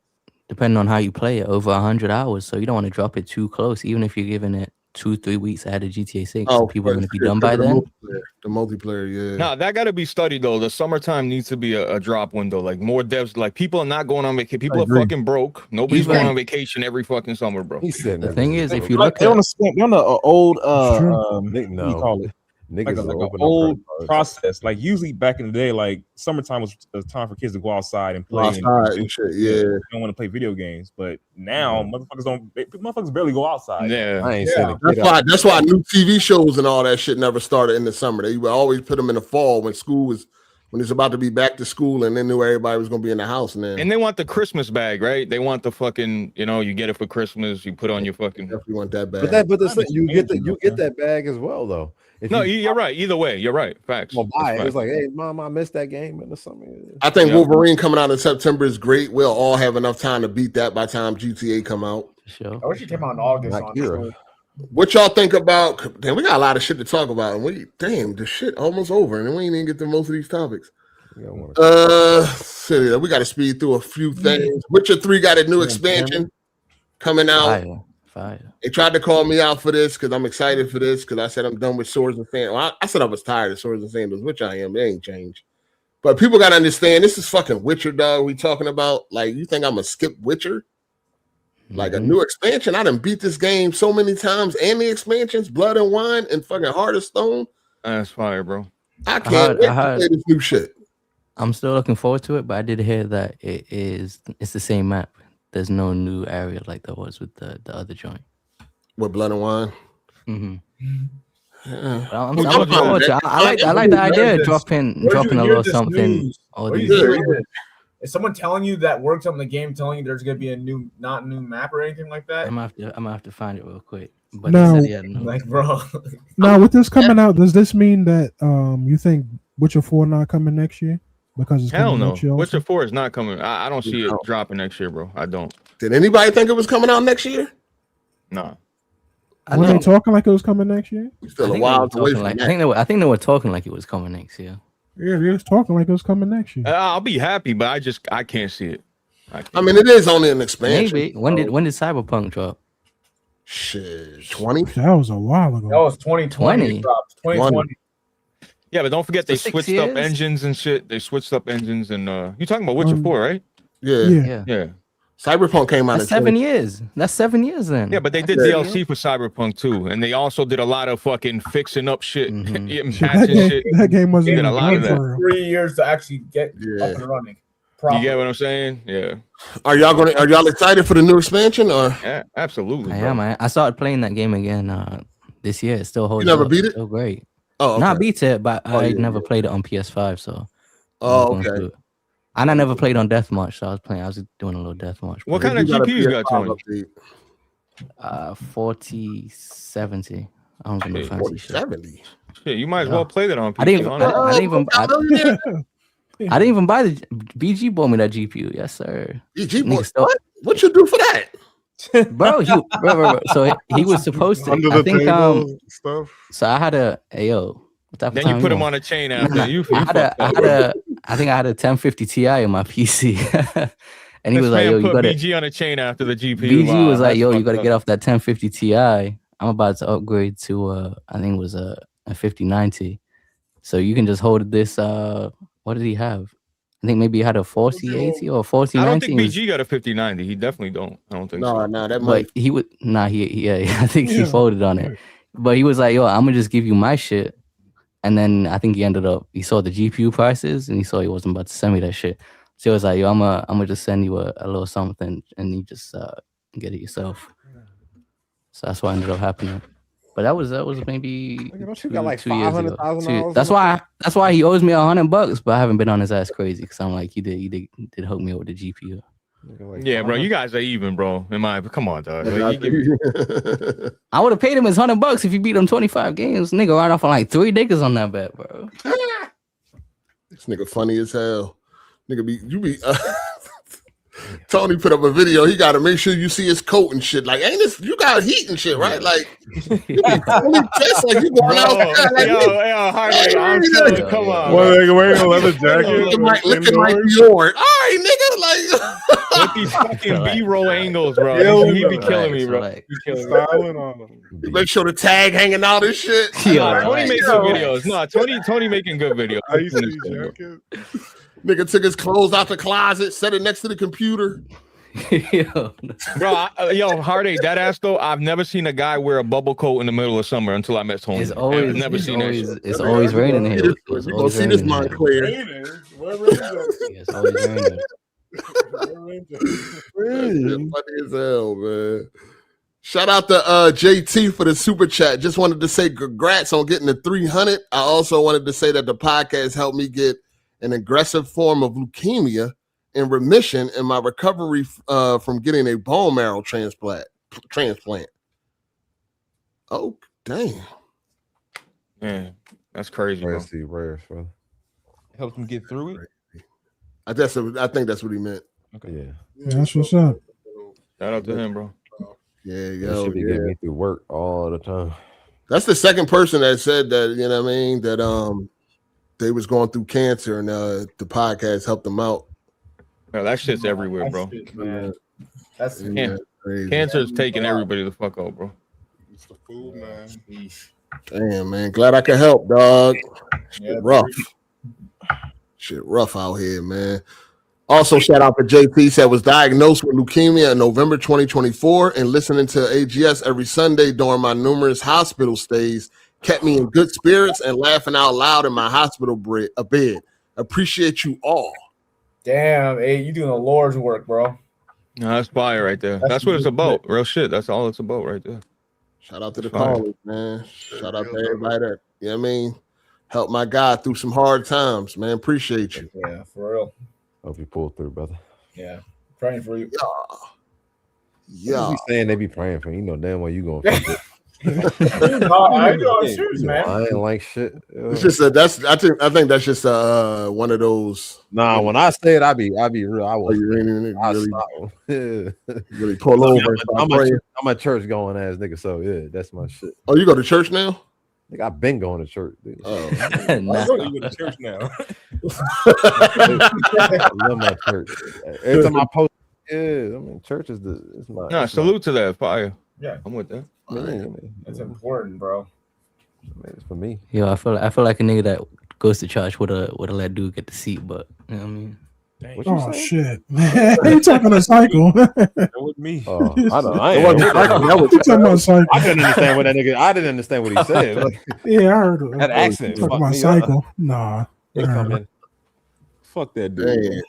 depending on how you play it, over 100 hours. So you don't want to drop it too close, even if you're giving it 2-3 weeks ahead of GTA 6. So people are going to be done by then. The multiplayer, yeah. Nah, that got to be studied though. The summertime needs to be a drop window. Like more devs. Like people are not going on vacation. People are fucking broke. Nobody's going on vacation every fucking summer, bro. The thing is, if you Like, look at they're on the old what do No. you call it? Niggas Like will an open up old credit cards. process. Like usually back in the day, like summertime was a time for kids to go outside and play. Outside and shit, yeah. They don't want to play video games, but now motherfuckers barely go outside. Yeah, I ain't saying That's why new TV shows and all that shit never started in the summer. They would always put them in the fall when it's about to be back to school, and they knew everybody was gonna be in the house. And they want the Christmas bag, right? They want the fucking, you get it for Christmas. You put on your fucking. Definitely want that bag. But you get that bag as well though. If you're right. Either way, you're right. Facts. Well, buy it. That's It's like, hey, mom, I missed that game in the summer. I think Wolverine coming out in September is great. We'll all have enough time to beat that by the time GTA come out. Sure. I wish you came out in August. Honestly. What y'all think about? Damn, we got a lot of shit to talk about, and the shit almost over, and we ain't even get to most of these topics. We got to speed through a few things. Witcher 3 got a new expansion coming out. Fire. They tried to call me out for this because I'm excited for this because I said I'm done with Swords and Sandals. Well, I said I was tired of Swords and Sandals, which I am. It ain't changed. But people got to understand this is fucking Witcher, dog. We talking about, like, you think I'm going to skip Witcher? Like a new expansion? I done beat this game so many times, and the expansions, Blood and Wine and fucking Heart of Stone. That's fire, bro. I can't wait to play this new shit. I'm still looking forward to it, but I did hear that it's the same map. There's no new area like there was with the other joint. With Blood and Wine? Mm-hmm. Yeah. I'm looking forward to it. I like the idea of dropping a little something. Is someone telling you that works on the game, telling you there's gonna be a new map or anything like that? I'm gonna have to find it real quick. But No. they said, no. Like, bro. Now, with this coming out, does this mean that you think Witcher 4 not coming next year? Because it's Hell coming no. next year also? Witcher 4 is not coming. I don't see it dropping next year, bro. I don't. Did anybody think it was coming out next year? No. Were they talking like it was coming next year? Still a while away from I that. think they were talking like it was coming next year. Yeah, he was talking like it was coming next year. I'll be happy, but I can't see it. I mean, it is only an expansion. Maybe. When did Cyberpunk drop? Shit, 20. That was a while ago. That was 2020. It dropped 2020. Yeah, but don't forget they So 6 switched up years? engines and shit. They switched up engines and you're talking about Witcher 4, right? Yeah. Cyberpunk came out That's 7 years. That's 7 years then. Yeah, but they did DLC for Cyberpunk too, and they also did a lot of fucking fixing up shit, and patching shit. That game wasn't They did a even lot of good that. for real. 3 years to actually get up and running. You get what I'm saying? Yeah. Are y'all excited for the new expansion or? Yeah, absolutely. I am. I started playing that game again this year. It still holds. You never up. beat it? Still great. Oh, No, I okay. beat it, but I yeah, never played it on PS5. So. Oh, okay. And I never played on Deathmatch, so I was doing a little Deathmatch. What kind of GPU you got, Tony? 4070. I don't know fancy shit. 4070. Shit, you might as well play that on PC. I didn't even buy the BG bought me that GPU. Yes, sir. BG bought what you do for that? Bro, so he was supposed to Under I the think table stuff. so I had a AO. Then you put him on a chain after you. I think I had a 1050 Ti in my PC. And he This was like, man yo, you put gotta BG on a chain after the GPU. BG was Wow, like, yo, that's you gotta fucked get up. off that 1050 Ti. I'm about to upgrade to I think it was a 5090. So you can just hold this what did he have? I think maybe he had a 4080 or 4090. I don't think BG got a 5090. He definitely don't. I don't think so. No, that But might. he would I think he folded on it. But he was like, yo, I'm gonna just give you my shit. And then I think he saw the GPU prices and he saw he wasn't about to send me that shit. So he was like, yo, I'm gonna just send you a little something and you just get it yourself. So that's what ended up happening. But that was maybe Don't you got like 2 years ago. $500,000? That's why he owes me $100, but I haven't been on his ass crazy because I'm like, he did hook me up with the GPU. Yeah, bro, you guys are even, bro. Come on, dog. Like, I would have paid him his $100 if he beat him 25 games. Nigga ran off on like 3 niggas on that bet, bro. This nigga funny as hell. Nigga Tony put up a video. He got to make sure you see his coat and shit. Like, ain't this? You got heat and shit, right? Like, you be totally pissed. Like you going out. Like, come on. One nigga wearing a leather jacket. Looking like Dior. All right, nigga. Like with these fucking B-roll angles, bro. He be killing me, bro. He killing me. Styling on him. Make sure the tag hanging out and shit. Tony makes good videos. No, Tony making good videos. I used to jacket. Nigga took his clothes out the closet, set it next to the computer. Bro, Hard8, that ass though. I've never seen a guy wear a bubble coat in the middle of summer until I met Tony. It's always I've never seen that shit. It's always raining here. You gonna see this Montclair. It's always raining. Funny as hell, man. Shout out to JT for the super chat. Just wanted to say congrats on getting the 300. I also wanted to say that the podcast helped me get an aggressive form of leukemia in remission in my recovery from getting a bone marrow transplant. Oh, damn. Man, that's crazy, bro. Rare, bro. Helps him get through it. I think that's what he meant. Okay. Yeah, that's what's up. Shout out to him, bro. Yeah, That should be getting me through work all the time. That's the second person that said that, you know what I mean, that they was going through cancer and the podcast helped them out. No, that shit's everywhere, bro. That's crazy. Cancer is taking everybody the fuck out, bro. It's the food, man. Damn, man. Glad I could help, dog. Yeah, Shit rough out here, man. Also, shout out to JP, said was diagnosed with leukemia in November 2024 and listening to AGS every Sunday during my numerous hospital stays kept me in good spirits and laughing out loud in my hospital bed. Appreciate you all. Damn, hey, you doing the Lord's work, bro. No, that's fire right there. That's what it's about. Real shit. That's all it's about right there. Shout out to the callers, man. Shout out to everybody that, you know what I mean, help my guy through some hard times, man. Appreciate you. Yeah, for real. Hope you pull through, brother. Yeah, praying for you. Yeah. They be saying they be praying for you. You know damn well you gonna fix it. I do all shoes, man. I ain't like shit. It's just I think that's just one of those. Nah, when I say it, I be real. I will. Really pull over. I'm a church going ass nigga. So yeah, that's my shit. Oh, you go to church now? Like, I've been going to church. Dude. Oh, Nah. I go to church now. I love my church. Every time I post, yeah, I mean, church is it's my. Nah, salute to that fire. Yeah, I'm with that. it's important, bro. It's for me. Yo, I feel like a nigga that goes to church would have let dude get the seat, but you know what I mean. Oh shit, man! You talking to Cycle? That was me. I know. I couldn't understand what that nigga. I didn't understand what he said. Like, yeah, I heard it. That accent. Talking about Cycle? Nah. Fuck that dude.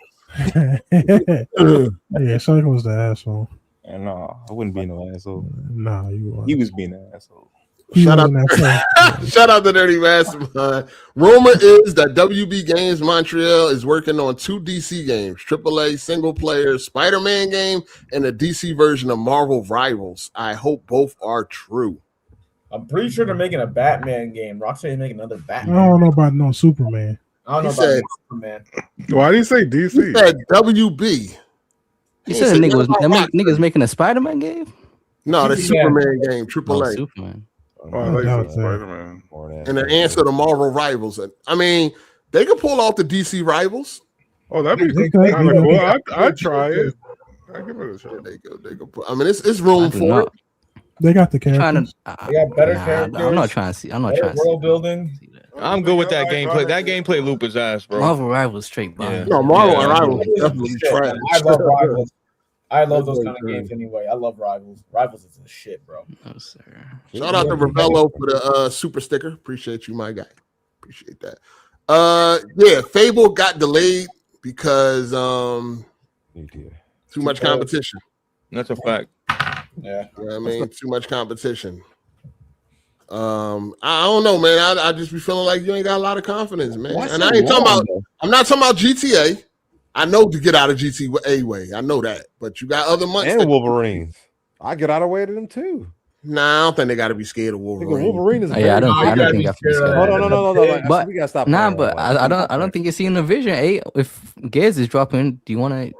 Yeah, Cycle was the asshole. And no, I wouldn't be no asshole. Nah, you are. He was being an asshole. Shout out to Dirty Mastermind. Rumor is that WB Games Montreal is working on 2 DC games, AAA single player Spider-Man game and a DC version of Marvel Rivals. I hope both are true. I'm pretty sure they're making a Batman game. Rockstar is making another I Batman. don't know about no Superman. I don't know about Superman. Why do you say DC? He said WB. You said niggas making a Spider-Man game? No, the Superman game, AAA. Superman. Spider-Man. And the answer to Marvel Rivals. I mean, they could pull off the DC Rivals. Oh, that'd be kind of cool. I'd try it. I'd give it a shot. They go. I mean, it's room for it. They got the characters. They got better characters. I'm not trying to see. World building. I'm good with that gameplay. That gameplay loop is ass, bro. Marvel Rivals straight by. No, Marvel Rivals is definitely trash. I love Rivals. I love those kind of games anyway. I love Rivals. Rivals is the shit, bro. No, sir. Shout out to Ravello for the super sticker. Appreciate you, my guy. Appreciate that. Yeah, Fable got delayed because too much competition. That's a fact. Yeah. You know what I mean, too much competition. I don't know, man. I just be feeling like you ain't got a lot of confidence, man. And I ain't talking about. I'm not talking about GTA. I know to get out of GTA way. I know that, but you got other months. And Wolverines. I get out of the way to them too. Nah, I don't think they got to be scared of Wolverine. Wolverine is. I don't think you have to be scared. No. But we gotta stop. but I don't think it's in the vision. Hey, if Gears is dropping, do you want to?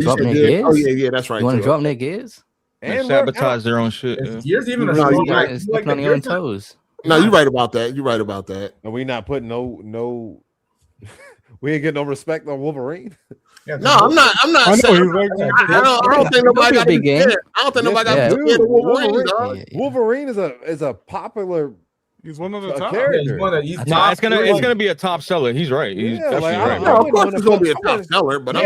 Drop their Gears? Gears? Oh yeah, that's right. You want to drop their Gears? And sabotage their own shit. Gears even It's stepping on your own toes. No, you're right about that. No, we not putting no. We ain't getting no respect on Wolverine. Yeah, no, I'm not. I don't think nobody got to be scared. I don't think nobody got to be scared of Wolverine. Wolverine is a popular. He's one of the top characters. It's gonna be a top seller. He's right. He's definitely right. No, of course, it's gonna be a top seller. But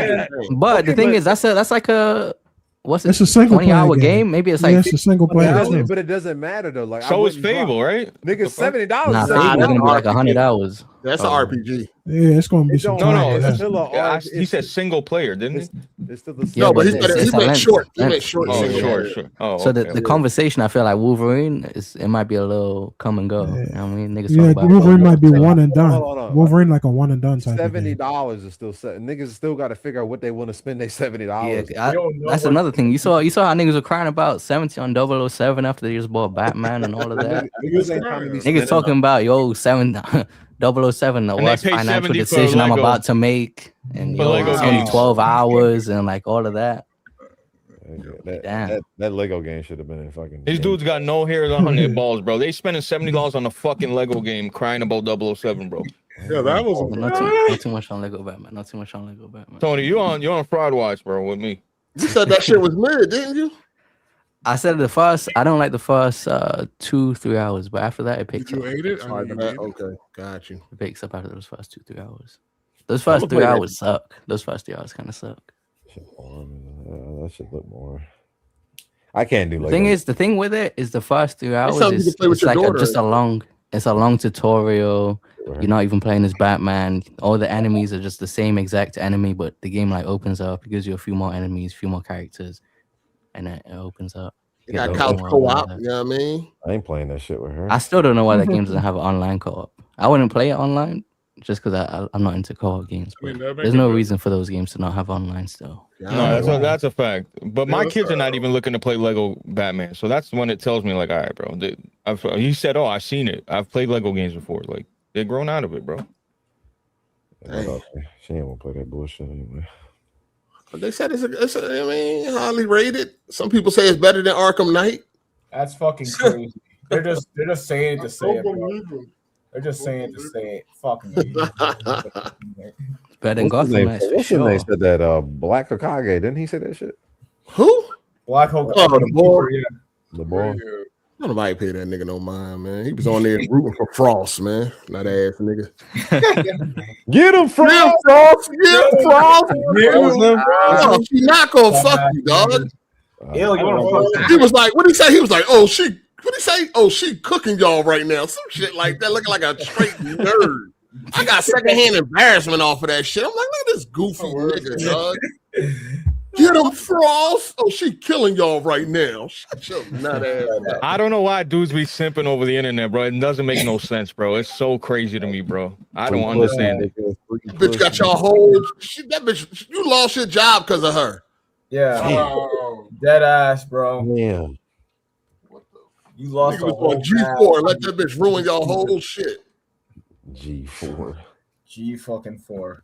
but the thing is, that's like a. What's it? It's a single 20-hour game. Maybe it's like it's a single player. But it doesn't matter though. Like so is Fable, right? Niggas $70. Nah, Fable's gonna be like 100 hours. That's an RPG. Yeah, it's gonna be some. He said single player, didn't he? It's still the no, but he meant short. He meant short. Sure. Oh, so the conversation, I feel like Wolverine it might be a little come and go. Yeah. You know what I mean, niggas. Yeah, talk about Wolverine might be one and done. Wolverine like a one and done type. $70 is still set. Niggas still got to figure out what they want to spend their $70. Yeah, that's another thing. You saw how niggas were crying about 70 on 007 after they just bought Batman and all of that. Niggas talking about 007, the worst financial decision I'm about to make, and it's only 12 hours and like all of that. That Lego game should have been in fucking. These dudes got no hairs on their balls, bro. They spending $70 on a fucking Lego game, crying about 007, bro. Yeah, that was not too much on Lego Batman. Not too much on Lego Batman. Tony, you're on Fraud Watch, bro, with me. You said that shit was mid, didn't you? I said I don't like the first 2-3 hours, but after that it picks up. You ate it? Okay, got you. It picks up after those first 2-3 hours. Those first 3 hours suck. Those first 3 hours kind of suck. That should look more. I can't do. The thing with it is the first 3 hours is like it's a long tutorial. You're not even playing as Batman. All the enemies are just the same exact enemy, but the game like opens up. It gives you a few more enemies, a few more characters, and it opens up. You got couch co-op. You know what I mean? I ain't playing that shit with her. I still don't know why that game doesn't have an online co-op. I wouldn't play it online just because I'm not into co-op games. There's no reason for those games to not have online still. No, that's a fact. But my kids are not even looking to play Lego Batman, so that's when it tells me like, all right, bro. He said, "Oh, I've seen it. I've played Lego games before. Like they're grown out of it, bro." She ain't gonna play that bullshit anyway. They said it's highly rated. Some people say it's better than Arkham Knight. That's fucking crazy. They're just saying it to say it, bro. They're just saying it to say it. Fuck me. Better than Gotham Knights for What's the sure. name said that? Black Hokage, didn't he say that shit? Who? Black Hokage. Oh, the boy. Yeah. The boy. Nobody pay that nigga no mind, man. He was on there rooting for Frost, man. Not ass nigga. Get him, Frost! Get him, Frost! Get him, Frost! Oh, She not gonna fuck you, dog. He was like, what did he say? He was like, oh, she, what did he say? Oh, she cooking y'all right now. Some shit like that, looking like a straight nerd. I got secondhand embarrassment off of that shit. I'm like, look at this goofy nigga, dog. Get him, Frost. Oh, she killing y'all right now. Shut your nut ass up. I don't know why dudes be simping over the internet, bro. It doesn't make no sense, bro. It's so crazy to me, bro. I don't understand it. Bitch got y'all whole that bitch. You lost your job because of her. Yeah. Dead ass, bro. Damn. You lost Nigga was on G4. Let that bitch ruin y'all whole shit. G4. G fucking 4.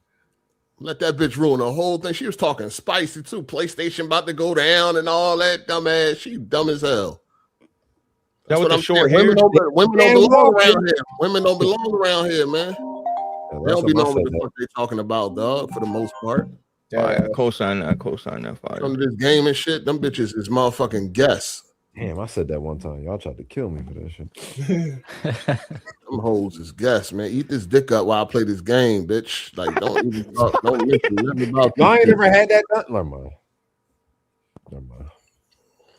Let that bitch ruin the whole thing. She was talking spicy too. PlayStation about to go down and all that. Dumbass. She dumb as hell. That's what I'm saying. Women don't belong around here. Women don't belong around here, man. They don't be knowing what the fuck they talking about, dog, for the most part. Fire. Co-sign that fire. Some of this game and shit, them bitches is motherfucking guests. Damn, I said that one time. Y'all tried to kill me for that shit. Them hoes is guests, man. Eat this dick up while I play this game, bitch. Like, don't even talk, don't mention nothing about Y'all ain't this never had that done. Never mind.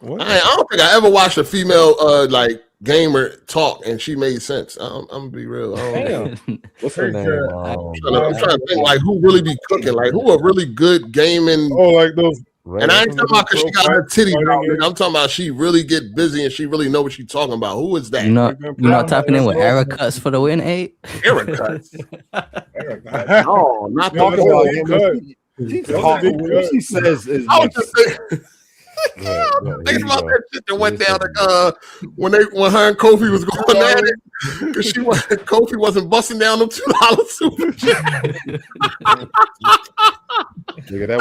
What? I don't think I ever watched a female like gamer talk and she made sense. I'm gonna be real. Damn. What's her name? I'm trying to think like who really be cooking, like who a really good gaming. Oh, like those. And I ain't talking about because she got her titties out. I'm talking about she really get busy and she really know what she's talking about. Who is that? You're not tapping in with error cuts for the win, 8? Error cuts. No, not talking about him. She says is. I was just saying. Think about that shit that went down when her and Kofi was going at it because Kofi wasn't busting down them $2 super chat. Nigga, that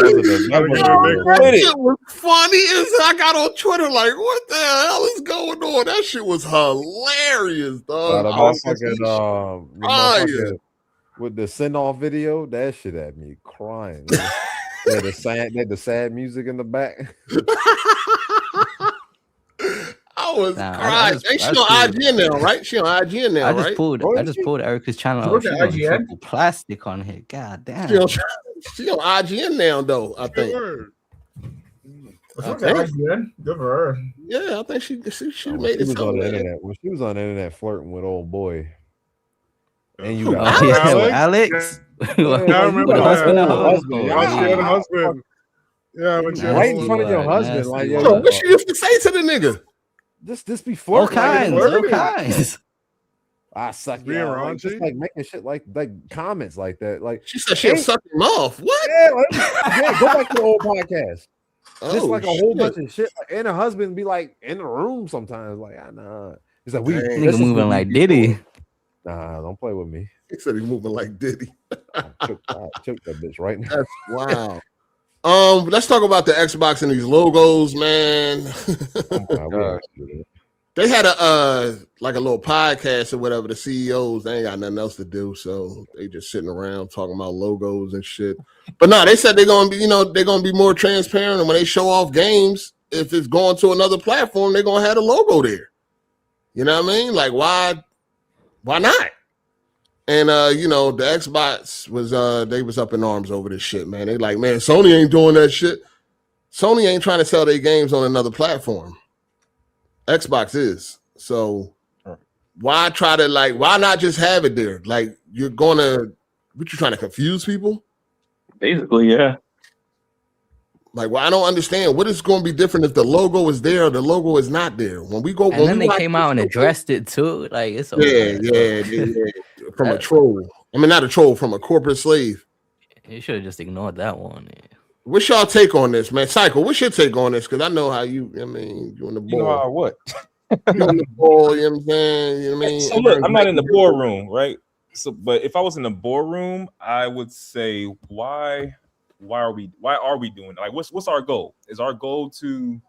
shit was funny as I got on Twitter like, what the hell is going on? That shit was hilarious, dog. With the send off video, that shit had me crying. They had the sad music in the back. I was crying. Ain't she on IGN now, right? She on IGN now, right? I just pulled Erica's channel. She's on triple plastic on here. God damn. She on IGN now, though, I think. IGN? Good for her. Yeah, I think she made it. Was on the internet. When she was on the internet flirting with old boy. And you got Alex? I remember that. She had a husband. Yeah, when she right in front of your husband. Like, so what she used to say to the nigga? This be flirting. All kinds. I suck you out. Like, just like making shit like comments like that. Like she said she'll suck him off. What? Yeah, go back to the old podcast. Just like a whole bunch of shit. Like, and her husband be like in the room sometimes. Like, nah. He's like, nigga moving like Diddy. Nah, don't play with me. He said he's moving like Diddy. I choke that bitch right now. That's wow. Let's talk about the Xbox and these logos, man. Oh my God. They had a like a little podcast or whatever. The CEOs, they ain't got nothing else to do, so they just sitting around talking about logos and shit. But no, they said they're gonna be, they're gonna be more transparent, and when they show off games, if it's going to another platform, they're gonna have a logo there. You know what I mean? Like why not? And the Xbox was they was up in arms over this shit, man. They like, man, Sony ain't doing that shit. Sony ain't trying to sell their games on another platform. Xbox is. So why not just have it there? Like what you trying to confuse people? Basically, yeah. Like, well, I don't understand. What is going to be different if the logo is there or the logo is not there? When we go, and then they came out and addressed it too. Like it's yeah. From a troll. I mean, not a troll, from a corporate slave. You should have just ignored that one. Yeah. What's y'all take on this, man? Psycho, what's your take on this? Because I know how you in the ball. You know how what? You in the ball, you know what I'm saying? You know what I mean? So look, I'm not in the boardroom, right? So, but if I was in the boardroom, I would say, why are we doing it? Like, what's our goal? Is our goal to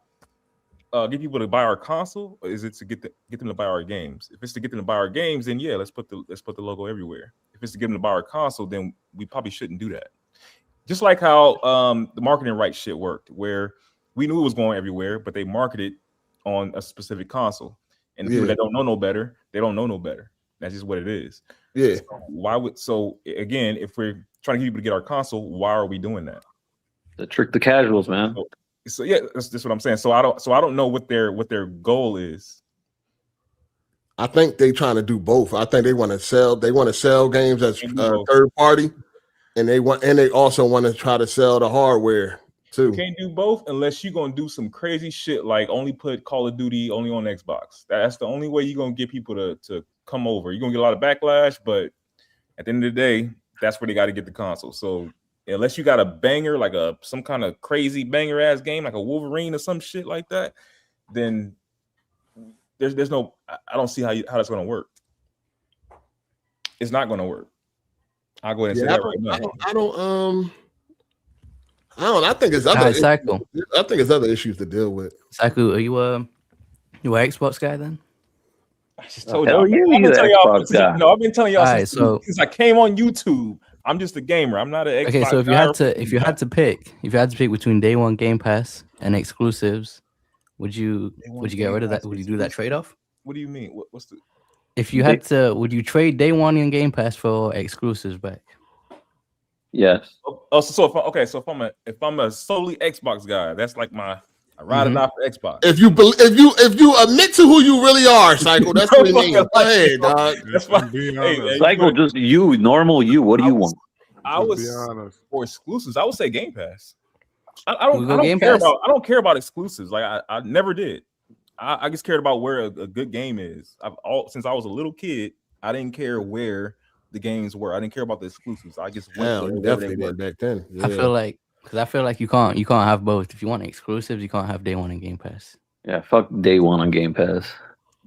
get people to buy our console, or is it to get them to buy our games? If it's to get them to buy our games, then yeah, let's put the logo everywhere. If it's to get them to buy our console, then we probably shouldn't do that. Just like how the marketing rights shit worked, where we knew it was going everywhere, but they marketed on a specific console. And the people that don't know no better, they don't know no better. That's just what it is. Yeah. So again, if we're trying to get people to get our console, why are we doing that? To trick the casuals, man. So yeah, that's what I'm saying. So I don't know what their goal is. I think they trying to do both. I think they want to sell games as third party, and they also want to try to sell the hardware too. You can't do both unless you're gonna do some crazy shit like only put Call of Duty only on Xbox. That's the only way you're gonna get people to come over. You're gonna get a lot of backlash, but at the end of the day, that's where they got to get the console. So unless you got a banger, like some kind of crazy banger ass game, like a Wolverine or some shit like that, then there's no. I don't see how that's gonna work. It's not gonna work. I'll go ahead and say that right now. I don't. I think it's other. Cycle. I think it's other issues to deal with. Cycle, are you an Xbox guy then? I just told y'all. I've been telling y'all since I came on YouTube. I'm just a gamer. I'm not an Xbox. Okay, so if you had to pick between day one Game Pass and exclusives, would you get rid of that? Would you do that trade off? What do you mean? What's the? If you had to, would you trade day one in Game Pass for exclusives back? Yes. Oh, so if I'm a solely Xbox guy, that's like I ride it off for Xbox. If you admit to who you really are, Cycle, that's what it means. Go ahead, dog. That's fine. Hey, Cycle, just normal you. What do you want? I was for exclusives. I would say Game Pass. I don't care about exclusives. Like I never did. I just cared about where a good game is. Since I was a little kid, I didn't care where the games were. I didn't care about the exclusives. I just went definitely did back then. Yeah. I feel like you can't have both. If you want exclusives, you can't have day one in Game Pass. Yeah, fuck day one on Game Pass.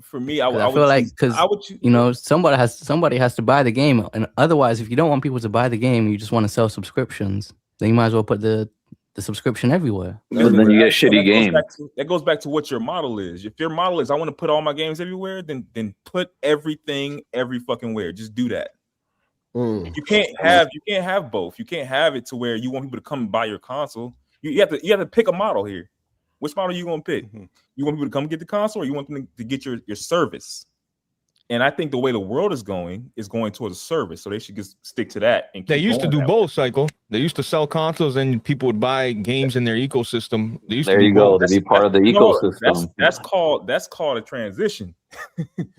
For me, I feel like because somebody has to buy the game, and otherwise, if you don't want people to buy the game, you just want to sell subscriptions. Then you might as well put the subscription everywhere. And then you get shitty games. That goes back to what your model is. If your model is I want to put all my games everywhere, then put everything every fucking where. Just do that. You can't have both. You can't have it to where you want people to come and buy your console. You have to pick a model here. Which model you gonna pick? You want people to come get the console, or you want them to get your service? And I think the way the world is going towards a service, so they should just stick to that. And they used to do both, Cycle. They used to sell consoles, and people would buy games in their ecosystem. There you go. To be part of the ecosystem. That's called a transition.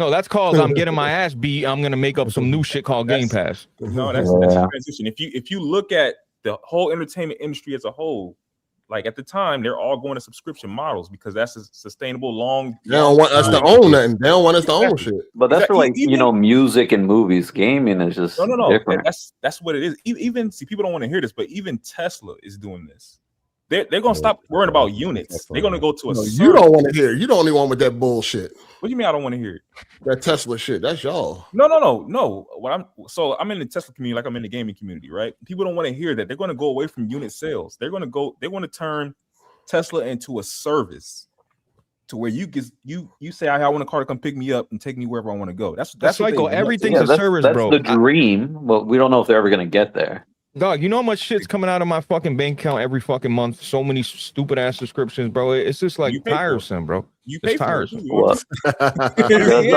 No, that's called I'm getting my ass beat. I'm gonna make up some new shit called Game Pass. No, that's a transition. If you look at the whole entertainment industry as a whole, like at the time, they're all going to subscription models because that's a sustainable long. They don't want us to own nothing. They don't want us to own shit. But that's for like music and movies. Gaming is just different. That's what it is. Even people don't want to hear this, but even Tesla is doing this. They're gonna stop worrying about units. They're gonna go to a. You don't want to hear. You the only one with that bullshit. What do you mean I don't want to hear it? That Tesla shit. That's y'all. No. I'm in the Tesla community, like I'm in the gaming community, right? People don't want to hear that. They're going to go away from unit sales. They want to turn Tesla into a service, to where you say I want a car to come pick me up and take me wherever I want to go. That's like everything's a service, bro. That's the dream, but we don't know if they're ever going to get there. Dog, you know how much shit's coming out of my fucking bank account every fucking month? So many stupid ass subscriptions, bro. It's just like tiresome, bro. It's tiresome. What? When you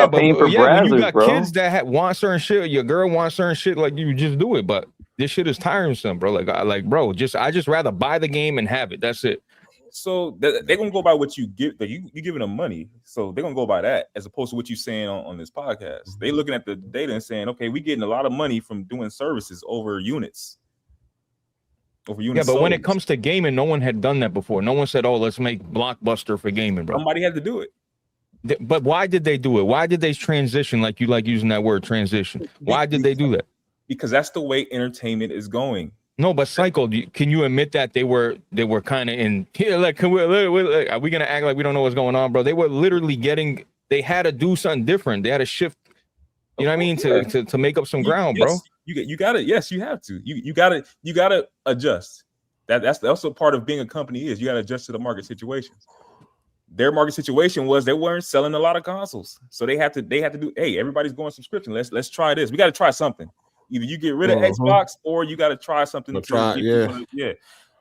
got bro. kids that want certain shit, your girl wants certain shit, like you just do it. But this shit is tiresome, bro. Bro, I just rather buy the game and have it. That's it. So they're gonna go by what you give. You giving them money, so they're gonna go by that as opposed to what you're saying on this podcast. They looking at the data and saying, okay, we getting a lot of money from doing services over units. Yeah, but when it comes to gaming, no one had done that before. No one said, "Oh, let's make Blockbuster for gaming, bro." Somebody had to do it. But why did they do it? Why did they transition? Like you like using that word transition. Why did they do that? Because that's the way entertainment is going. No, but Cycle, can you admit that they were kind of in here? Like, are we gonna act like we don't know what's going on, bro? They were literally they had to do something different. They had to shift. You know what I mean? To make up some ground, bro. You got it. Yes, you have to. You got to adjust. That's also part of being a company is you got to adjust to the market situations. their market situation was they weren't selling a lot of consoles, so they had to do. Hey, everybody's going subscription. Let's try this. We got to try something. Either you get rid of Xbox or you got to try something. Yeah.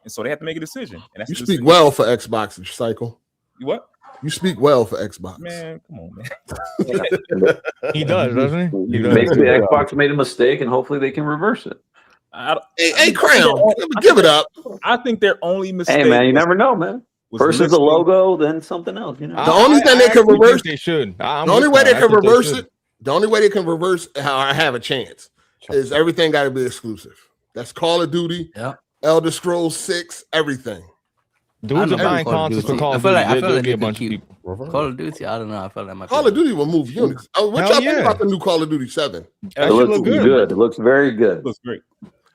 And so they have to make a decision. And that's you speak well for Xbox, Cycle. You what? You speak well for Xbox. Man, come on, man. He does, doesn't he? Maybe Xbox made a mistake, and hopefully they can reverse it. Hey, Crown, give it up. I think their only mistake. Hey, man, you never know, man. First is the logo, then something else. You know, the only thing they can reverse. They should. The only way they can reverse it. The only way they can reverse how I have a chance is everything got to be exclusive. That's Call of Duty, Elder Scrolls 6, everything. Dudes are buying consoles for Call of Duty. There'll be a bunch of people. Call of Duty, I don't know. I felt like Call of Duty will move units. What y'all think about the new Call of Duty 7? It looks good. It looks very good. It looks great.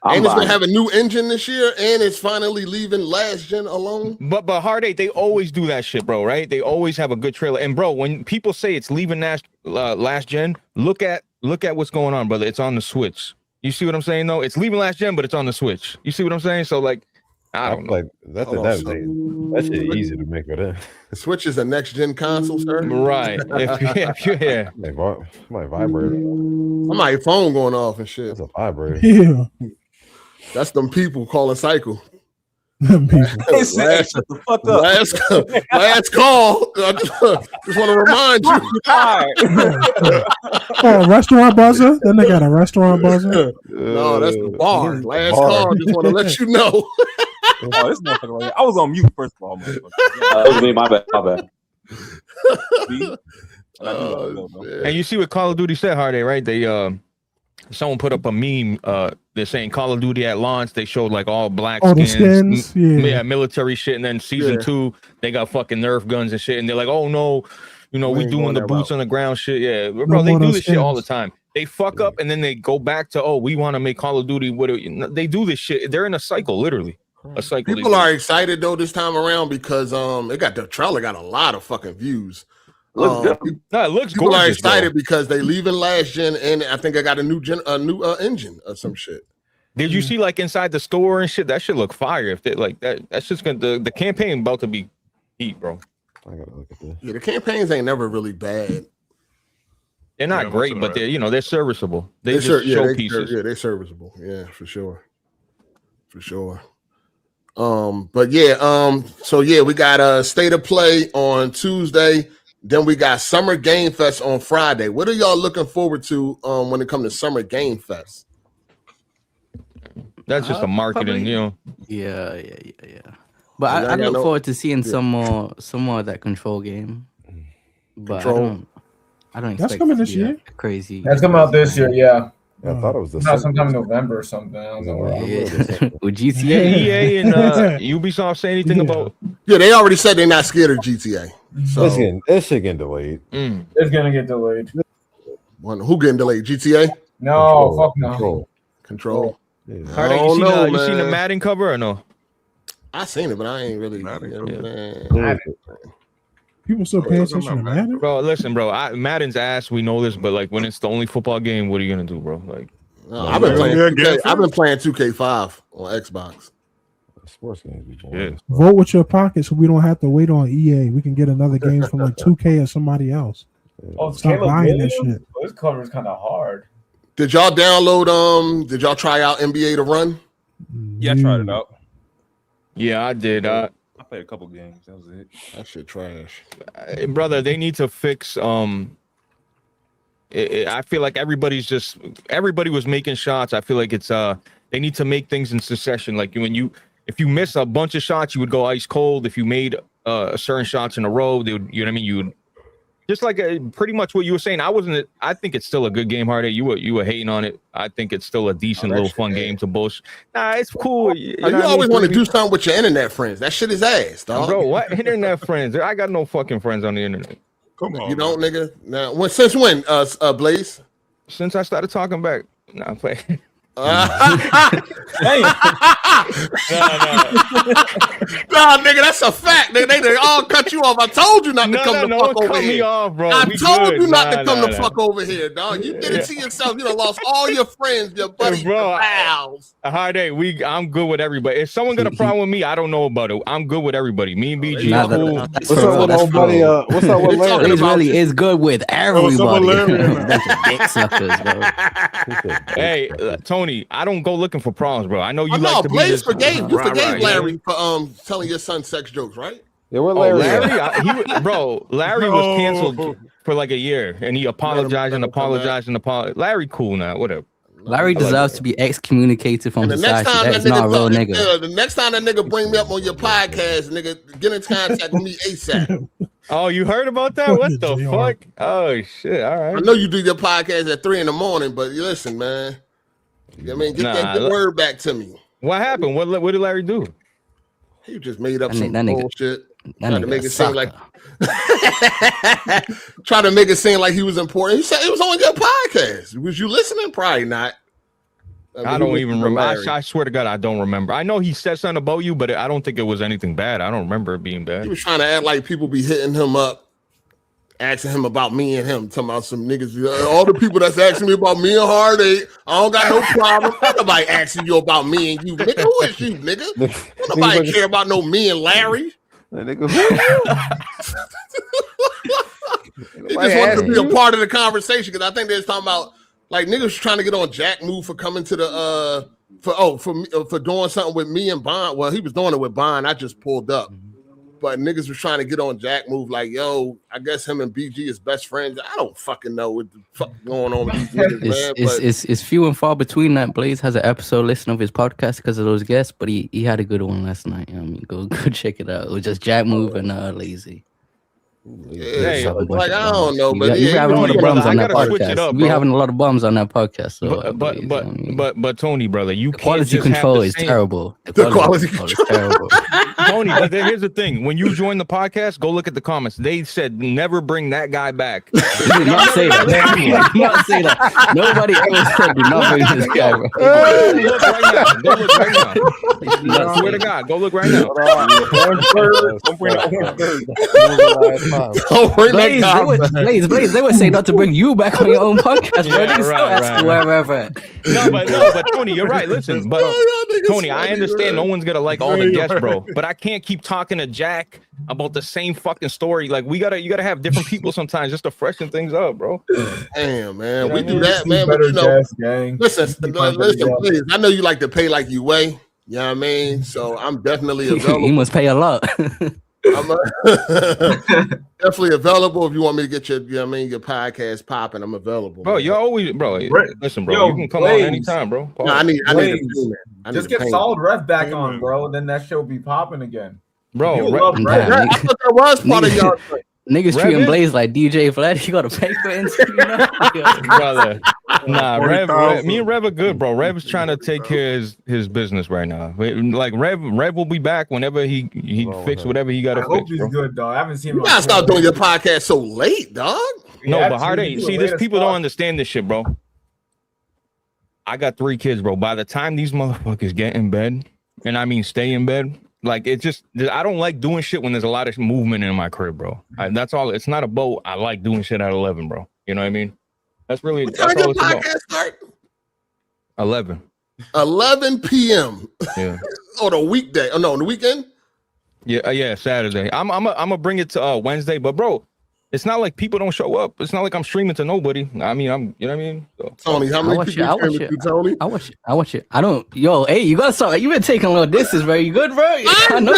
And it's gonna have a new engine this year, and it's finally leaving last gen alone. But Hard8, they always do that shit, bro. Right? They always have a good trailer. And bro, when people say it's leaving last gen, look at what's going on, brother. It's on the Switch. You see what I'm saying? Though it's leaving last gen, but it's on the Switch. You see what I'm saying? So like, I don't know. Like that shit easy to make with it. The Switch is a next gen console, sir. Right? If you're here, my vibrator. My phone going off and shit. That's a vibrator. Yeah. That's them people calling Cycle. Last call. I just want to remind you. Oh, restaurant buzzer? Then they got a restaurant buzzer. No, that's the bar. Last call. Just want to let you know. Oh, this motherfucker. I was on mute first of all. That was me. My bad. And you see what Call of Duty said, Hard8, right? They someone put up a meme. They're saying Call of Duty at launch. They showed like all black skins, military shit, and then season 2 they got fucking Nerf guns and shit. And they're like, oh no, we doing the boots on the ground shit. Yeah, bro, they do this shit all the time. They fuck up and then they go back to we want to make Call of Duty. They do this shit. They're in a cycle, literally. A cycle. People are excited though this time around because the trailer got a lot of fucking views. It looks people gorgeous, are excited bro. because they leaving last gen, and I think I got a new engine or some shit. Did you see like inside the store and shit? That shit look fire. If they like that, that's just gonna the campaign about to be heat, bro. I gotta look at this. Yeah, the campaigns ain't never really bad. They're not great, but they're serviceable. They're showpieces. They're serviceable. Yeah, for sure. But yeah, so yeah, we got State of Play on Tuesday. Then we got Summer Game Fest on Friday. What are y'all looking forward to when it comes to Summer Game Fest? That's just a marketing, Yeah. But I look forward to seeing some more of that Control game. But I don't expect that's coming this year. Crazy. That's coming out this year, yeah. I thought it was sometime in November or something. I don't know. With GTA, EA and Ubisoft say anything about? Yeah, they already said they're not scared of GTA. So that shit getting delayed. It's gonna get delayed. Who getting delayed? GTA? No, fuck no. Control. You seen the Madden cover or no? I seen it, but I ain't really. People still paying attention to Madden? Bro, listen, bro. Madden's ass. We know this, but like when it's the only football game, what are you gonna do, bro? Like, I've been playing 2K. I've been playing 2K5 on Xbox. Sports games. Vote with your pocket so we don't have to wait on EA. We can get another game from like 2K or somebody else. Stop buying this shit. This cover is kind of hard. Did y'all download? Did y'all try out NBA to Run? Yeah, I tried it out. Yeah, I did. I played a couple games. That was it. That shit trash. Brother, they need to fix. I feel like everybody was making shots. I feel like it's they need to make things in succession. Like if you miss a bunch of shots, you would go ice cold. If you made certain shots in a row, they would, you know what I mean? You would just like pretty much what you were saying. I think it's still a good game, Hard8. You were hating on it. I think it's still a decent little fun game to bullshit. Nah, it's cool. You always want to do something with your internet friends. That shit is ass, dog. Bro, what internet friends? I got no fucking friends on the internet. Come on, you don't, nigga. Now, since when, Blaze? Since I started talking back. Nah, I'm playing. Nah, nigga, that's a fact. They all cut you off. I told you not to come the fuck over here. Off, bro. I told you not to come the fuck over here, dog. You did it to yourself. You done lost all your friends, your buddies, your pals. I'm good with everybody. If someone got a problem with me, I don't know about it. I'm good with everybody. Me and BG Nah, cool. What's up with old buddy? What's up with Larry? He really is good with everybody. Dick suckers, bro. Hey, Tony, I don't go looking for problems, bro. I know you like to Blaze be forgave Larry for telling your son sex jokes, right? Yeah, what Larry? Larry was canceled for like a year, and he apologized and apologized and apologized. Larry, cool now, whatever. Larry deserves to be excommunicated from society. That's not a real nigga. The next time that nigga bring me up on your podcast, nigga, get in contact with me ASAP. Oh, you heard about that? What the fuck? Oh shit! All right. I know you do your podcast at 3 a.m, but listen, man. I mean, get that word back to me. What happened? What did Larry do? He just made up some bullshit. Trying to make it seem like try to make it seem like he was important. He said it was on your podcast. Was you listening? Probably not. I don't even remember. I swear to God, I don't remember. I know he said something about you, but I don't think it was anything bad. I don't remember it being bad. He was trying to act like people be hitting him up, asking him about me and him, talking about some niggas. All the people that's asking me about me and Hard8, I don't got no problem. Nobody asking you about me and you, nigga. Who is you, nigga? Nobody care about no me and Larry. He just wanted to be a part of the conversation because I think they was talking about like niggas trying to get on Jack Move for coming to the for doing something with me and Bond. Well, he was doing it with Bond. I just pulled up, but niggas was trying to get on Jack Move like, yo, I guess him and BG is best friends. I don't fucking know what the fuck going on with these niggas, man. It's few and far between that Blaze has an episode listing of his podcast because of those guests, but he had a good one last night. I mean, go check it out. It was just Jack Move and Lazy. Yeah, like I don't know, but you having a lot of bums on that podcast. We having a lot of bums on that podcast. So, but Tony, brother, the quality control is terrible. The quality control is terrible. Tony, but here's the thing: when you join the podcast, go look at the comments. They said never bring that guy back. They did not say that. They did not say that. Nobody ever said do not bring this guy. Look right now. Go look right now. I swear to God, go look right now. Blaze, they would say not to bring you back on your own podcast, bro. They still ask wherever. No, but Tony, you're right. Listen, but Tony, I understand no one's gonna like all the guests, bro. But I can't keep talking to Jack about the same fucking story. Like you gotta have different people sometimes just to freshen things up, bro. Damn, man, we do that, man. But you know, listen, please. I know you like to pay like you weigh. You know what I mean? So I'm definitely available. He must pay a lot. I'm definitely available if you want me to get your, you know what I mean, your podcast popping. I'm available, bro. You're always, bro. Listen, bro, you can come on anytime, bro. No, I need to do that. Just get Solid Ref back on, bro. Then that shit will be popping again, bro. I thought that was part of y'all. Niggas treating Blaze like DJ Vlad. You gotta pay for interview now, brother. Nah, Rev, me and Rev are good, bro. Rev's trying to take care of his business right now. Like Rev will be back whenever he fix whatever he got to fix. I hope he's good, dog. I haven't seen him. You gotta stop doing your podcast so late, dog. No, but Hard8. See, this people don't understand this shit, bro. I got 3 kids, bro. By the time these motherfuckers get in bed, and I mean stay in bed, like it's just I don't like doing shit when there's a lot of movement in my crib, bro. That's all. It's not a boat. I like doing shit at 11, bro. You know what I mean? That's really that's all it's about. Start? 11 p.m. Yeah. On a weekday. Oh no, on the weekend? Yeah, Saturday. I'm gonna bring it to Wednesday, but bro, it's not like people don't show up. It's not like I'm streaming to nobody. I mean, you know what I mean? So, Tony, how many people you streaming to, Tony? I watch it. I don't. Yo, hey, you gotta stop. You been taking a little distance, bro. You good, bro? I know.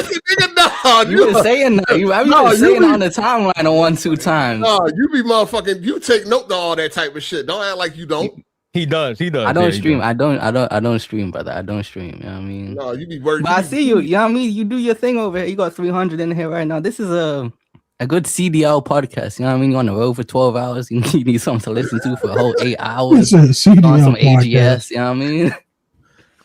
You been saying that. You been saying on the timeline 1-2 times. No, you be motherfucking. You take note to all that type of shit. Don't act like you don't. He does. I don't stream. I don't stream, brother. I don't stream. You know what I mean? No, you be working. But I see you. You know what I mean? You do your thing over here. You got 300 in here right now. This is a good CDL podcast. You know what I mean? You're on the road for 12 hours. You need something to listen to for a whole 8 hours. It's a CDL on some podcast. AGS. You know what I mean?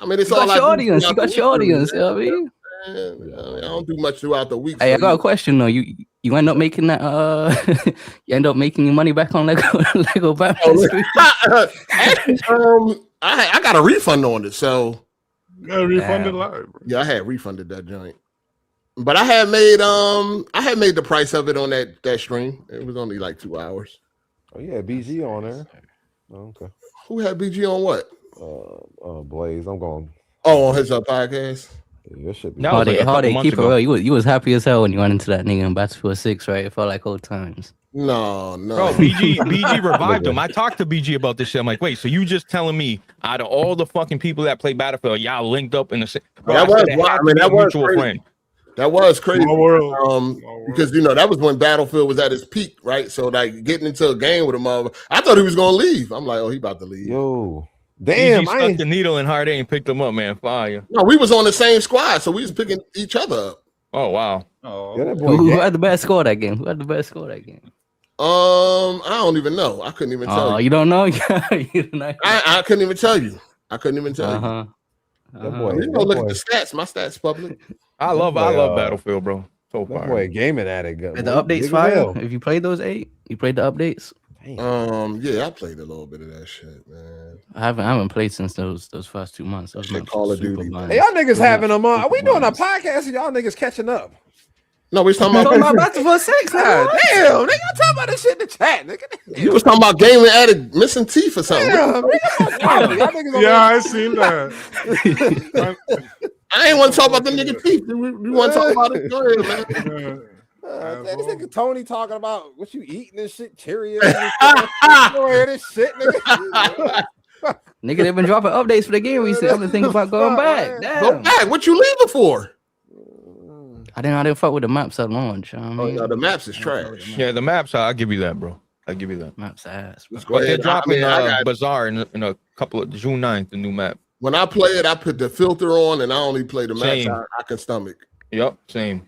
I mean, it's you all got your audience. You got your audience. You know what I mean? I don't do much throughout the week. Hey, I got a question though. You end up making that you end up making your money back on Lego Batman Street? I got a refund on it, so Got refunded live. Bro. Yeah, I had refunded that joint. But I had made the price of it on that stream. It was only like 2 hours. Oh yeah, BG on there. Oh, okay. Who had BG on what? Blaze. I'm going. Oh, on his podcast. Yeah, that should be. Hard8, keep it real. You was happy as hell when you went into that nigga in Battlefield 6, right? It felt like old times. No. Bro, BG revived him. I talked to BG about this shit. I'm like, wait, so you just telling me out of all the fucking people that play Battlefield, y'all linked up in the same? That was crazy. That was crazy. Because that was when Battlefield was at its peak, right? So like getting into a game with him, I thought he was gonna leave. I'm like, oh, he about to leave. Yo, damn! BG stuck the needle in Hard8 and picked him up, man. Fire. No, we was on the same squad, so we was picking each other up. Oh wow. Oh, who had the best score that game? I don't even know. I couldn't even tell you. You don't know? I couldn't even tell you. I couldn't even tell you. That boy, you know, look at the stats. My stats public. I love Battlefield, bro. So far. That boy gaming addict. The updates fire. If you played those 8, you played the updates. Yeah, I played a little bit of that shit, man. I haven't played since those first 2 months. Those Call of Duty. Hey, y'all niggas having them on. Are we doing a podcast and y'all niggas catching up? No, we was talking about Battlefield 6. God damn, nigga, I'm talking about this shit in the chat, nigga. You was talking about gaming addict missing teeth or something. Damn, I seen that. I ain't want to talk about them nigga teeth. We want to talk about it. Go ahead, man. This nigga Tony talking about what you eating and shit, Cheerios. You hear this shit, nigga? Nigga, they've been dropping updates for the game recently. I've been thinking about going back. Damn. Go back. What you leaving for? I didn't fuck with the maps at launch. You know what I mean? No, the maps is trash. Yeah, the maps. I'll give you that, bro. I'll give you that. Maps ass. But they're dropping Bazaar in a couple of June 9th, the new map. When I play it, I put the filter on and I only play the maps I can stomach. Yep, same.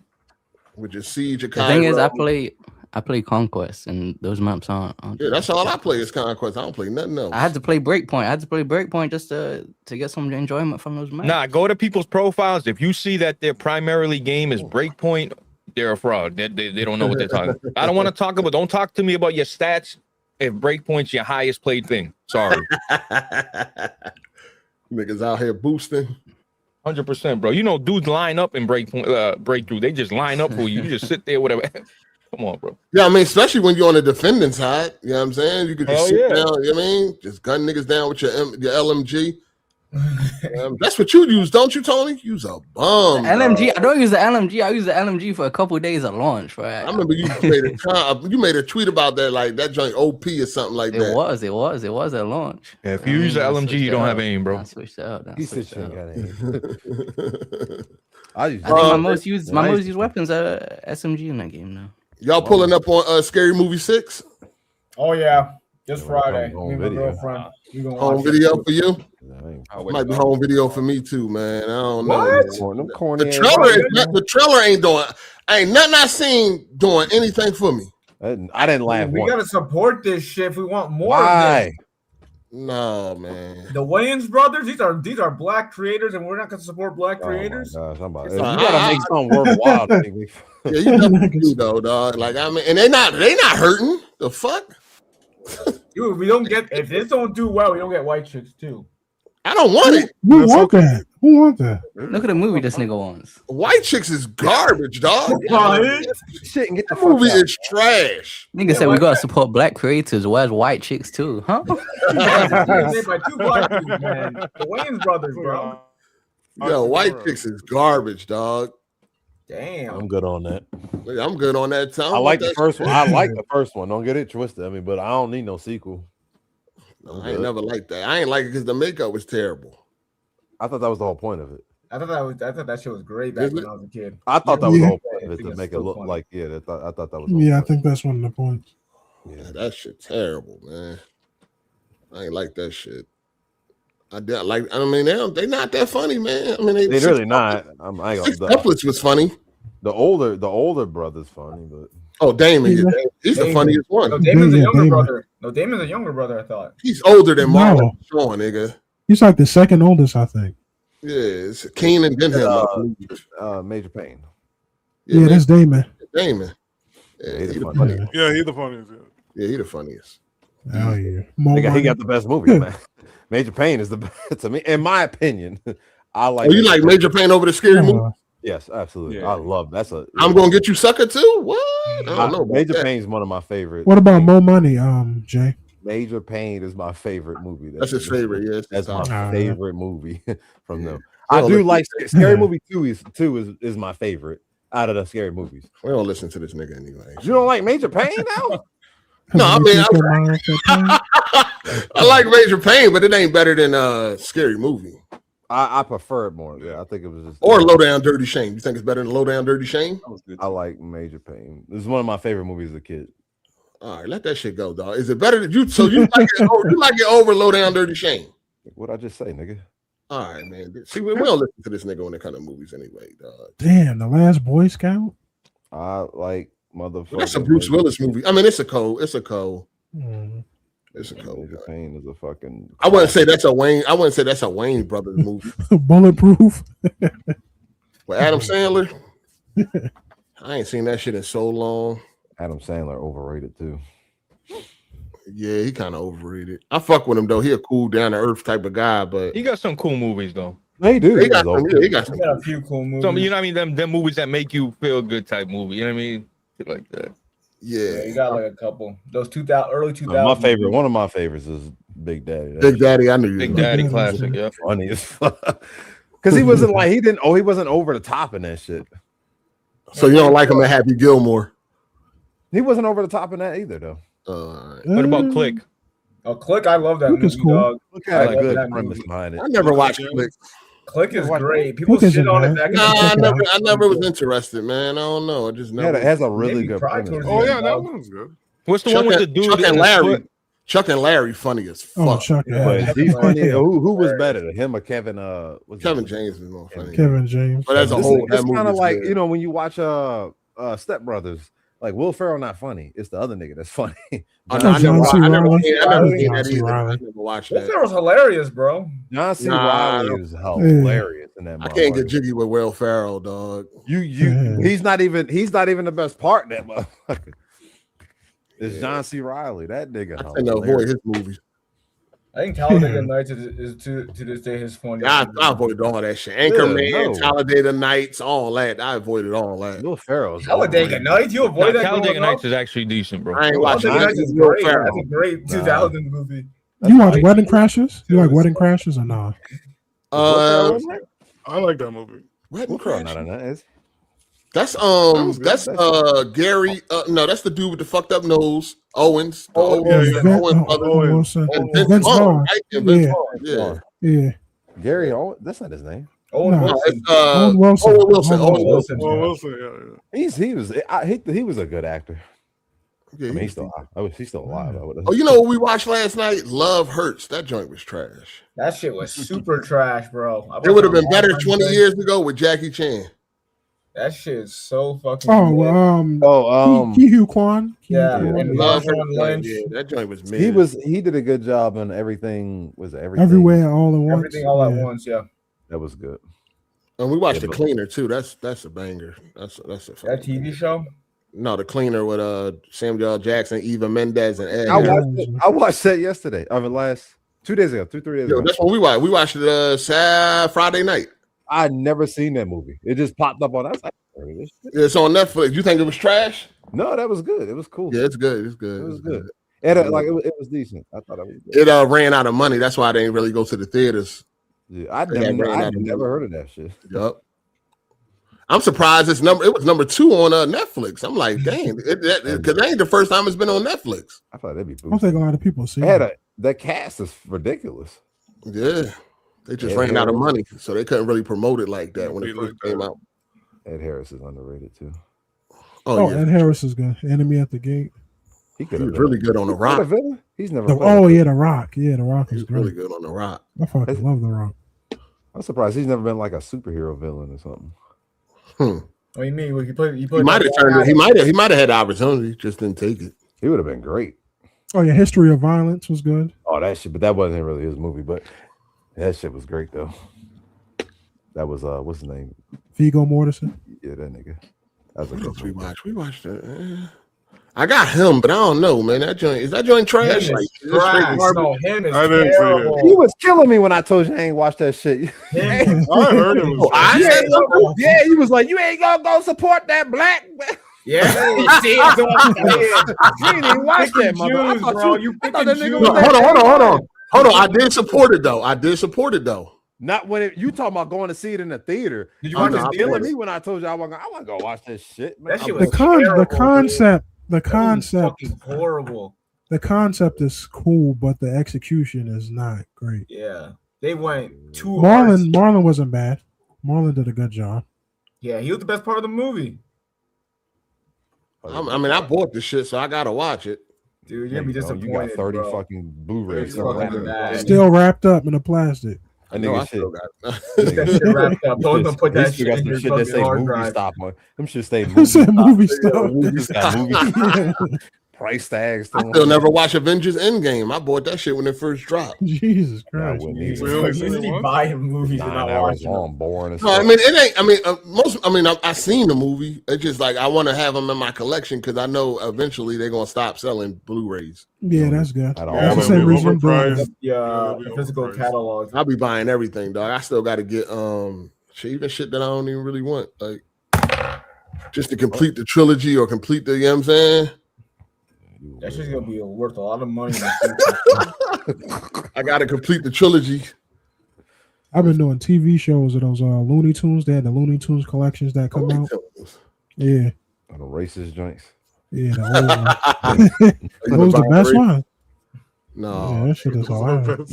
Which is Siege of The thing is, I play Conquest, and those maps aren't. Yeah, that's all I play is Conquest. I don't play nothing else. I had to play Breakpoint. Just to get some enjoyment from those maps. Nah, go to people's profiles. If you see that their primarily game is Breakpoint, they're a fraud. They don't know what they're talking about. I don't want to talk about. Don't talk to me about your stats if Breakpoint's your highest played thing. Sorry. Niggas out here boosting. 100%, bro. You know, dudes line up in breakthrough. They just line up for you. You just sit there, whatever. Come on, bro. Yeah, I mean, especially when you're on the defending side. You know what I'm saying? You could just sit down, you know what I mean? Just gun niggas down with your LMG. That's what you use, don't you, Tony? Use a bum. LMG. I don't use the LMG. I use the LMG for a couple of days at launch, right? I remember you made a tweet about that, like that joint OP or something like that. It was at launch. Yeah, if you use the LMG, you don't have aim, bro. I switched it out. He said you ain't got aim. I think my most used weapons are SMG in that game now. Y'all pulling up on Scary Movie 6? Oh yeah, just Friday. Me and my girlfriend. Home video for you? Might be home video for me too, man. I don't know. The trailer ain't doing. Ain't nothing I seen doing anything for me. I didn't laugh. We gotta support this shit if we want more. Why? No, man. The Wayans brothers, these are black creators, and we're not gonna support black creators. Oh my gosh, you gotta make something worthwhile. Yeah, you definitely do though, dog. Like I mean, and they not hurting. The fuck? Dude, we don't get if this don't do well, we don't get white chicks too. I don't want it. Who want that? Who want that? Look at the movie this nigga wants. White Chicks is garbage, dog. Shit, and get the movie is trash. Nigga said we gotta support black creators. Where's white chicks too? Huh? Made by two black dudes, man. The Wayans brothers, bro. Yo, White Chicks is garbage, dog. Damn. I'm good on that. I'm good on that. I like the first one. I like the first one. Don't get it twisted. I mean, but I don't need no sequel. No, I ain't never liked that. I ain't like it because the makeup was terrible. I thought that was the whole point of it. I thought that shit was great back when I was a kid. I thought that was the whole point of it to make it look like I thought that was. Yeah, I think that's one of the points. Yeah, that shit terrible, man. I ain't like that shit. I mean, they not that funny, man. I mean, they really not. Couplets was funny. The older brother's funny, but Damon, he's the funniest one. No, Damon's a younger brother. No, Damon's a younger brother. I thought he's older than Marlon Sean, nigga. He's like the second oldest, I think. Yeah, it's Keenan then him. Major Payne. Yeah, that's Damon. Damon. Yeah, he's the funniest. Yeah, he's the funniest. Yeah, he's the funniest. Oh yeah, he got the best movie, man. Major Payne is the best to me, in my opinion. I like. Oh, you like Major Pain over the Scary Movie? Yes, absolutely. Yeah. I love that's a. I'm gonna get you sucker too. What? I don't know. Major Pain is one of my favorites. What about Mo Money, Jay? Major Pain is my favorite movie. That's his favorite. Yeah, that's my favorite movie from them. We I don't do listen- like Scary Movie 2 is my favorite out of the scary movies. We don't listen to this nigga anyway. You don't like Major Pain now? No, I mean, I like Major Pain, but it ain't better than Scary Movie I prefer it more. Yeah, I think it was just or Low Down Dirty Shame. You think it's better than Low Down Dirty Shame? I like Major Pain. This is one of my favorite movies as a kid. All right, let that shit go, dog. Is it better than you? So you like it over Low Down Dirty Shame? What I just say, nigga? All right, man. See, we don't listen to this nigga when it comes to movies anyway, dog. Damn, The Last Boy Scout. I like motherfucker. That's a Bruce Willis movie. I mean, it's a cold. It's a cold. Mm. It's a cold. Major Pain is a fucking. I wouldn't say that's a Wayne. I wouldn't say that's a Wayne Brothers movie. Bulletproof. With Adam Sandler. I ain't seen that shit in so long. Adam Sandler overrated too. Yeah, he kind of overrated. I fuck with him though. He a cool, down to earth type of guy, but He got some cool movies though. He do. He got some. Yeah, he got some. got a few cool movies. Some, you know what I mean? Them movies that make you feel good type movie. You know what I mean? Shit like that. Yeah, you got like a couple. Those 2000 early 2000s. My favorite, one of my favorites is Big Daddy. Big Daddy, I knew you. Big Daddy classic. Yeah. Funny as fuck. Because he wasn't like he wasn't over the top in that shit. So you don't like him at Happy Gilmore? He wasn't over the top in that either though. What about Click? Oh, Click! I love that Click movie, is cool. dog. Click had I a love good that premise movie. behind it. I never watched Click. Click is great. People Click shit isn't on it bad. back in Nah, the I never was interested, man. I don't know. I just Yeah, never. it has a really Maybe good cry premise. towards Oh the yeah, end, that dog. one's good. What's the one with the dude Chuck in and the Larry. foot? Chuck and Larry, funny as fuck. Oh, Chuck. But he's funny. Who was better, him or Kevin? What's Kevin his James is more funny. Kevin James. But as a This whole, is that kind of movie's like good. you know when you watch Step Brothers, like Will Ferrell not funny. It's the other nigga that's funny. I never John C. seen that Riley. either. I never watched Will that. Ferrell's hilarious, bro. John C. Nah, Riley is hilarious in that. I can't get motherfucker. jiggy with Will Ferrell, dog. He's not even the best part in that motherfucker. It's John C. Riley. That nigga. I tend to avoid his movies. I think Talladega Nights is to this day his funny. I avoided all that shit. Anchorman, no. Talladega Nights, all that. I avoided all that. Will Ferrell's Talladega Nights, you avoid that. Talladega going Nights is actually decent, bro. I ain't watching Talladega that. Nights is Will great. Ferrell. That's a great 2000 movie. You watch Wedding Crashers? You like Wedding Crashers or not? I like that movie. Will Ferrell not in that, is he? That's Gary. No, that's the dude with the fucked up nose. Owens. The Owens brother. Wilson. And Vince Vince Vaughn, Vaughn. right? And Vince Yeah. Vaughn, yeah. Yeah. Gary Owen. That's not his name. Owen No. Wilson. It's, Owen Wilson. Owen Wilson. Owen Owen Wilson. Wilson. Oh, Wilson, yeah. He was a good actor. Yeah, I mean, he's still alive. Oh, you know what we watched last night? Love Hurts. That joint was trash. That shit was super trash, bro. It would have been better 20 years ago with Jackie Chan. That shit is so fucking. Ki Hugh Kwan. Yeah, Ki-Hugh Kwan. and Love Marshawn Hurts. Lynch. Yeah, that joint was mid. He did a good job on everything. Was everything Everywhere, all at once. Everything all at Yeah. once. Yeah. That was good. And we watched Yeah, The Cleaner too. That's a banger. That's a That TV show. No, The Cleaner with Samuel L. Jackson, Eva Mendes, and Ed. I watched that yesterday. I mean, 2 days ago, 3 days Yo, ago. that's what we watched. We watched it Friday night. I'd never seen that movie. It just popped up on. I was like, It's on Netflix. You think it was trash? no, that was good. It was cool. Yeah, it's good. It's good. It was good. It was decent. I thought it was It good. ran out of money. That's why they didn't really go to the theaters. Yeah, I'd They ran never out of money. heard of that shit. Yup. I'm surprised it was number 2 on Netflix. I'm like, dang, because that ain't the first time it's been on Netflix. I thought that'd be. I don't think a lot of people see They had it. the cast is ridiculous. Yeah, they just Ed ran out of Harris. money, so they couldn't really promote it like that when it first came out. Ed Harris is underrated too. Oh, yeah, Ed Harris is good. Enemy at the Gate. He he was really good on The Rock. He's never. Oh yeah, The Rock. Yeah, The Rock is He was great. really good on The Rock. I fucking love The Rock. I'm surprised he's never been like a superhero villain or something. What do you mean? He might have turned it. He might have had the opportunity, just didn't take it. He would have been great. Oh yeah, History of Violence was good. Oh, that shit, but that wasn't really his movie. But that shit was great though. That was what's his name? Viggo Mortensen. Yeah, that nigga. That was a What good else we movie. watched? We watched it. I got him, but I don't know, man. That joint trash? Him Like, is is it straight trash. garbage? No, him is I didn't see it. terrible. He was killing me when I told you I ain't watched that shit. I heard it was. I said something. Yeah, he was like, you ain't gonna go support that black. Yeah, see, that's what I'm saying. You didn't even watch that, mother. I thought that nigga was Hold on. I did support it though. Not when you talking about going to see it in the theater. Did you You watch was the killing theaters? me when I told you I wasn't gonna go watch this shit, man. That shit The was terrible, the concept, fucking horrible. the concept is cool, but the execution is not great. Yeah, they went too. Marlon wasn't bad. Marlon did a good job. Yeah, he was the best part of the movie. I mean, I bought the shit, so I gotta watch it. Dude, you're gonna be disappointed. You got 30 bro. fucking Blu-rays. Still wrapped up in a plastic. I No, nigga I shit. still got That shit wrapped up. Don't even put that He still shit got in some your shit that fucking say hard movie drive. stop, man. Them shit say It said movie stop. stuff. Just got movie price tags. I still never watched Avengers Endgame. I bought that shit when it first dropped. Jesus Christ. You usually buying movies and not 9 hours watching long, them. boring as No, I fuck. mean it ain't. I mean, I seen the movie. It's just like I want to have them in my collection because I know eventually they're gonna stop selling Blu-rays. Yeah, that's good. At all. That's the same reason I'm doing it. The physical catalog. I'll be buying everything, dog. I still got to get even shit that I don't even really want, like just to complete the trilogy or complete the. You know what I'm saying? That shit's gonna be worth a lot of money. I got to complete the trilogy. I've been doing TV shows of those Looney Tunes. They had the Looney Tunes collections that come out. Yeah. The racist joints. Yeah, the those the best one. No, yeah, that shit is hilarious.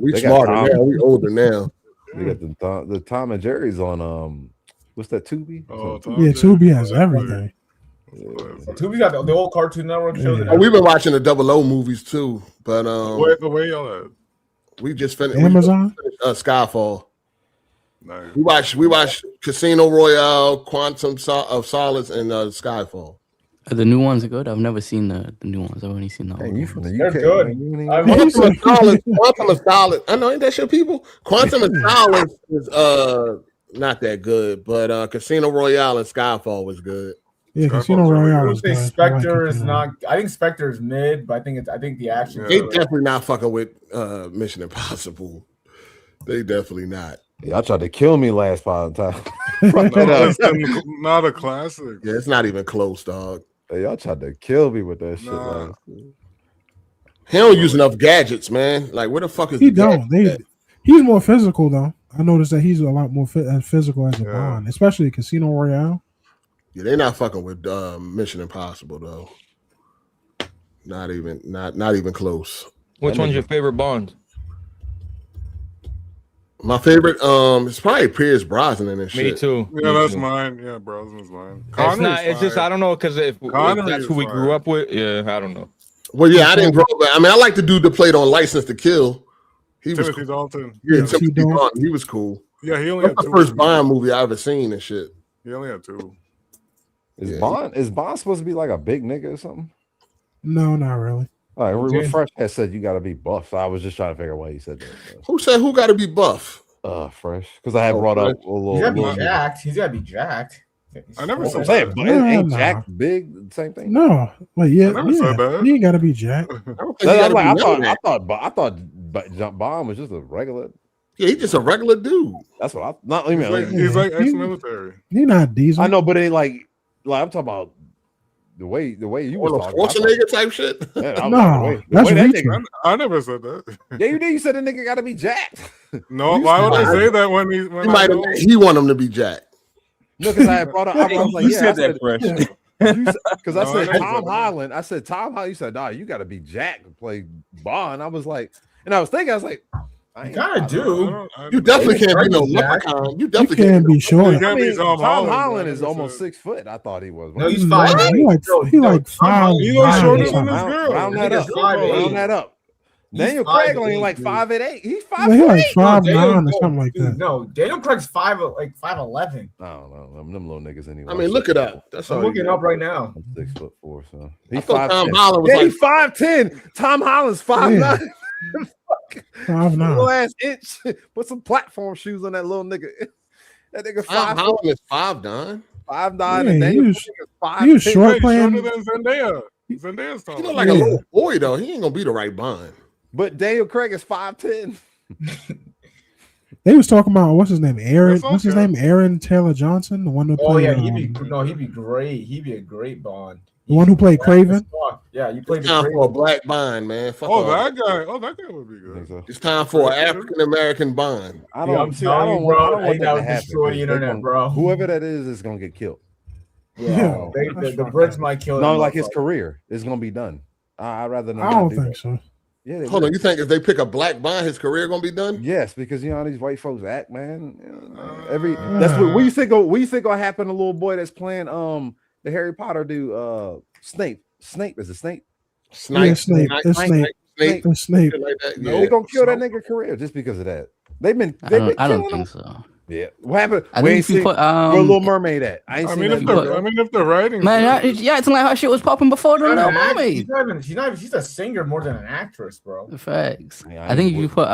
We smarter now. We older now. They got the Tom and Jerry's on what's that, Tubi? Yeah, Tubi has everything. Tubi got the old Cartoon Network shows. Oh, we've been watching the 00 movies too, but where y'all at? we just finished Amazon? Skyfall. Nice. We watched Casino Royale, Quantum of Solace, and Skyfall. Are the new ones good? I've never seen the new ones. I've only seen the old ones. From the They're UK, good. man. Quantum of Solace. I know, ain't that shit, people? Quantum of Solace is not that good, but Casino Royale and Skyfall was good. Yeah, Casino I Royale would is say good. Spectre is not. I think Spectre is mid, but I think the action. They definitely not fucking with Mission Impossible. They definitely not. Y'all tried to kill me last time. Not a classic. Yeah, it's not even close, dog. Hey, y'all tried to kill me with that shit. Nah. He don't use enough gadgets, man. Like, where the fuck is He the don't. gadget at? He's more physical though. I noticed that he's a lot more physical as a Bond, especially Casino Royale. Yeah, they're not fucking with Mission Impossible though. Not even close. Which one's your favorite Bond? My favorite, it's probably Pierce Brosnan and shit. Me too. Yeah, that's mine. Yeah, Brosnan's mine. It's not. It's just I don't know because if Connery that's who is we fine. grew up with, yeah, I don't know. Well, yeah, I didn't grow up. I mean, I like the dude that played on License to Kill. He was Timothy cool. Dalton. Yeah, Timothy Dalton. He was cool. Yeah, he only That's had the two. first Bond movie I ever seen and shit. He only had two. Is Bond supposed to be like a big nigga or something? No, not really. All right, Refresh has said you got to be buff. So I was just trying to figure out why he said that. Who said who got to be buff? Fresh, because I had brought up a little. He's gotta be jacked. He's gotta be jacked. I never That's what said I'm saying, that. but ain't Jack big? Same thing. No, like yeah, I never said that. you ain't gotta be Jack. I thought Bond was just a regular. Yeah, he's just a regular dude. That's what I not even. He's like ex-military. He not Diesel. I know, but it like I'm talking about the way you was talking. Schwarzenegger type shit. Yeah, No, that's reaching. I never said that. Yeah, you did. You said the nigga got to be jacked. No, why would I say that when He want him to be Jack. No, because I had brought up. I was like, You yeah, said I that, Fresh. Because I said Tom Holland. I said Tom Holland. You said, nah, you got to be Jack to play Bond. I was like, and I was thinking, I was like, You gotta do. You definitely can't be no leprechaun. You definitely can't be short. I mean, Tom Holland Holland is almost 6 foot. I thought he was. No, he's 5'8". He like 5'9". He looks shorter than this girl. Round that up. 5'8". Round that up. Daniel Craig only like 5'8". He's Yeah, he like 5'8". 5'9" or something like that. No, Daniel Craig's 5'11". I don't know. Them little niggas anyway. I mean, look it up. That's all. I'm looking up right now. I'm 6'4", so I he's thought 5'10". Tom Holland was Yeah, like he's 5'10". Tom Holland's 5'9". 5'9". Little ass inch. Put some platform shoes on that little nigga. That nigga Tom 5'9". Holland is 5'9". 5'9", Yeah, and Daniel he Craig is 5'10". was short He's playing. shorter than Zendaya. Zendaya's He taller. look like a little boy though. He ain't gonna be the right Bond. But Daniel Craig is 5'10". They was talking about what's his name, Aaron. That's What's his okay. name, Aaron Taylor Johnson, the one who Oh played. yeah, he'd be great. He'd be a great Bond. The one who played Craven. Yeah, you played It's the time for a Craven. black Bond, man. Fuck Oh, all that guy. Oh, that guy would be good. It's time for an African American Bond. I Dude, I'm don't see. I telling don't you, want. bro, I don't want they that gotta to happen. destroy the 'cause they internet, gonna- bro. Whoever that is gonna get killed. Yeah, the Brits might kill. No, that like his motherfucker. career is gonna be done. I'd rather than I don't think so. Yeah, Hold on, you think if they pick a black Bond, his career gonna be done? Yes, because you know how these white folks act, man. You know, that's what you think. What you think gonna happen to little boy that's playing the Harry Potter dude Snape. Snape is it Snape? Yeah, Snape. It's Snape. It's Snape. They're gonna kill that nigga career just because of that. They've been I killing don't him. think so. Yeah, what happened? I We think ain't if you seen put, where Little Mermaid at. I ain't seen that. If the writing, Man, yeah, it's like how shit was popping before the She's Little not an Mermaid. act- She's a singer more than an actress, bro. Facts. Yeah, I think if you put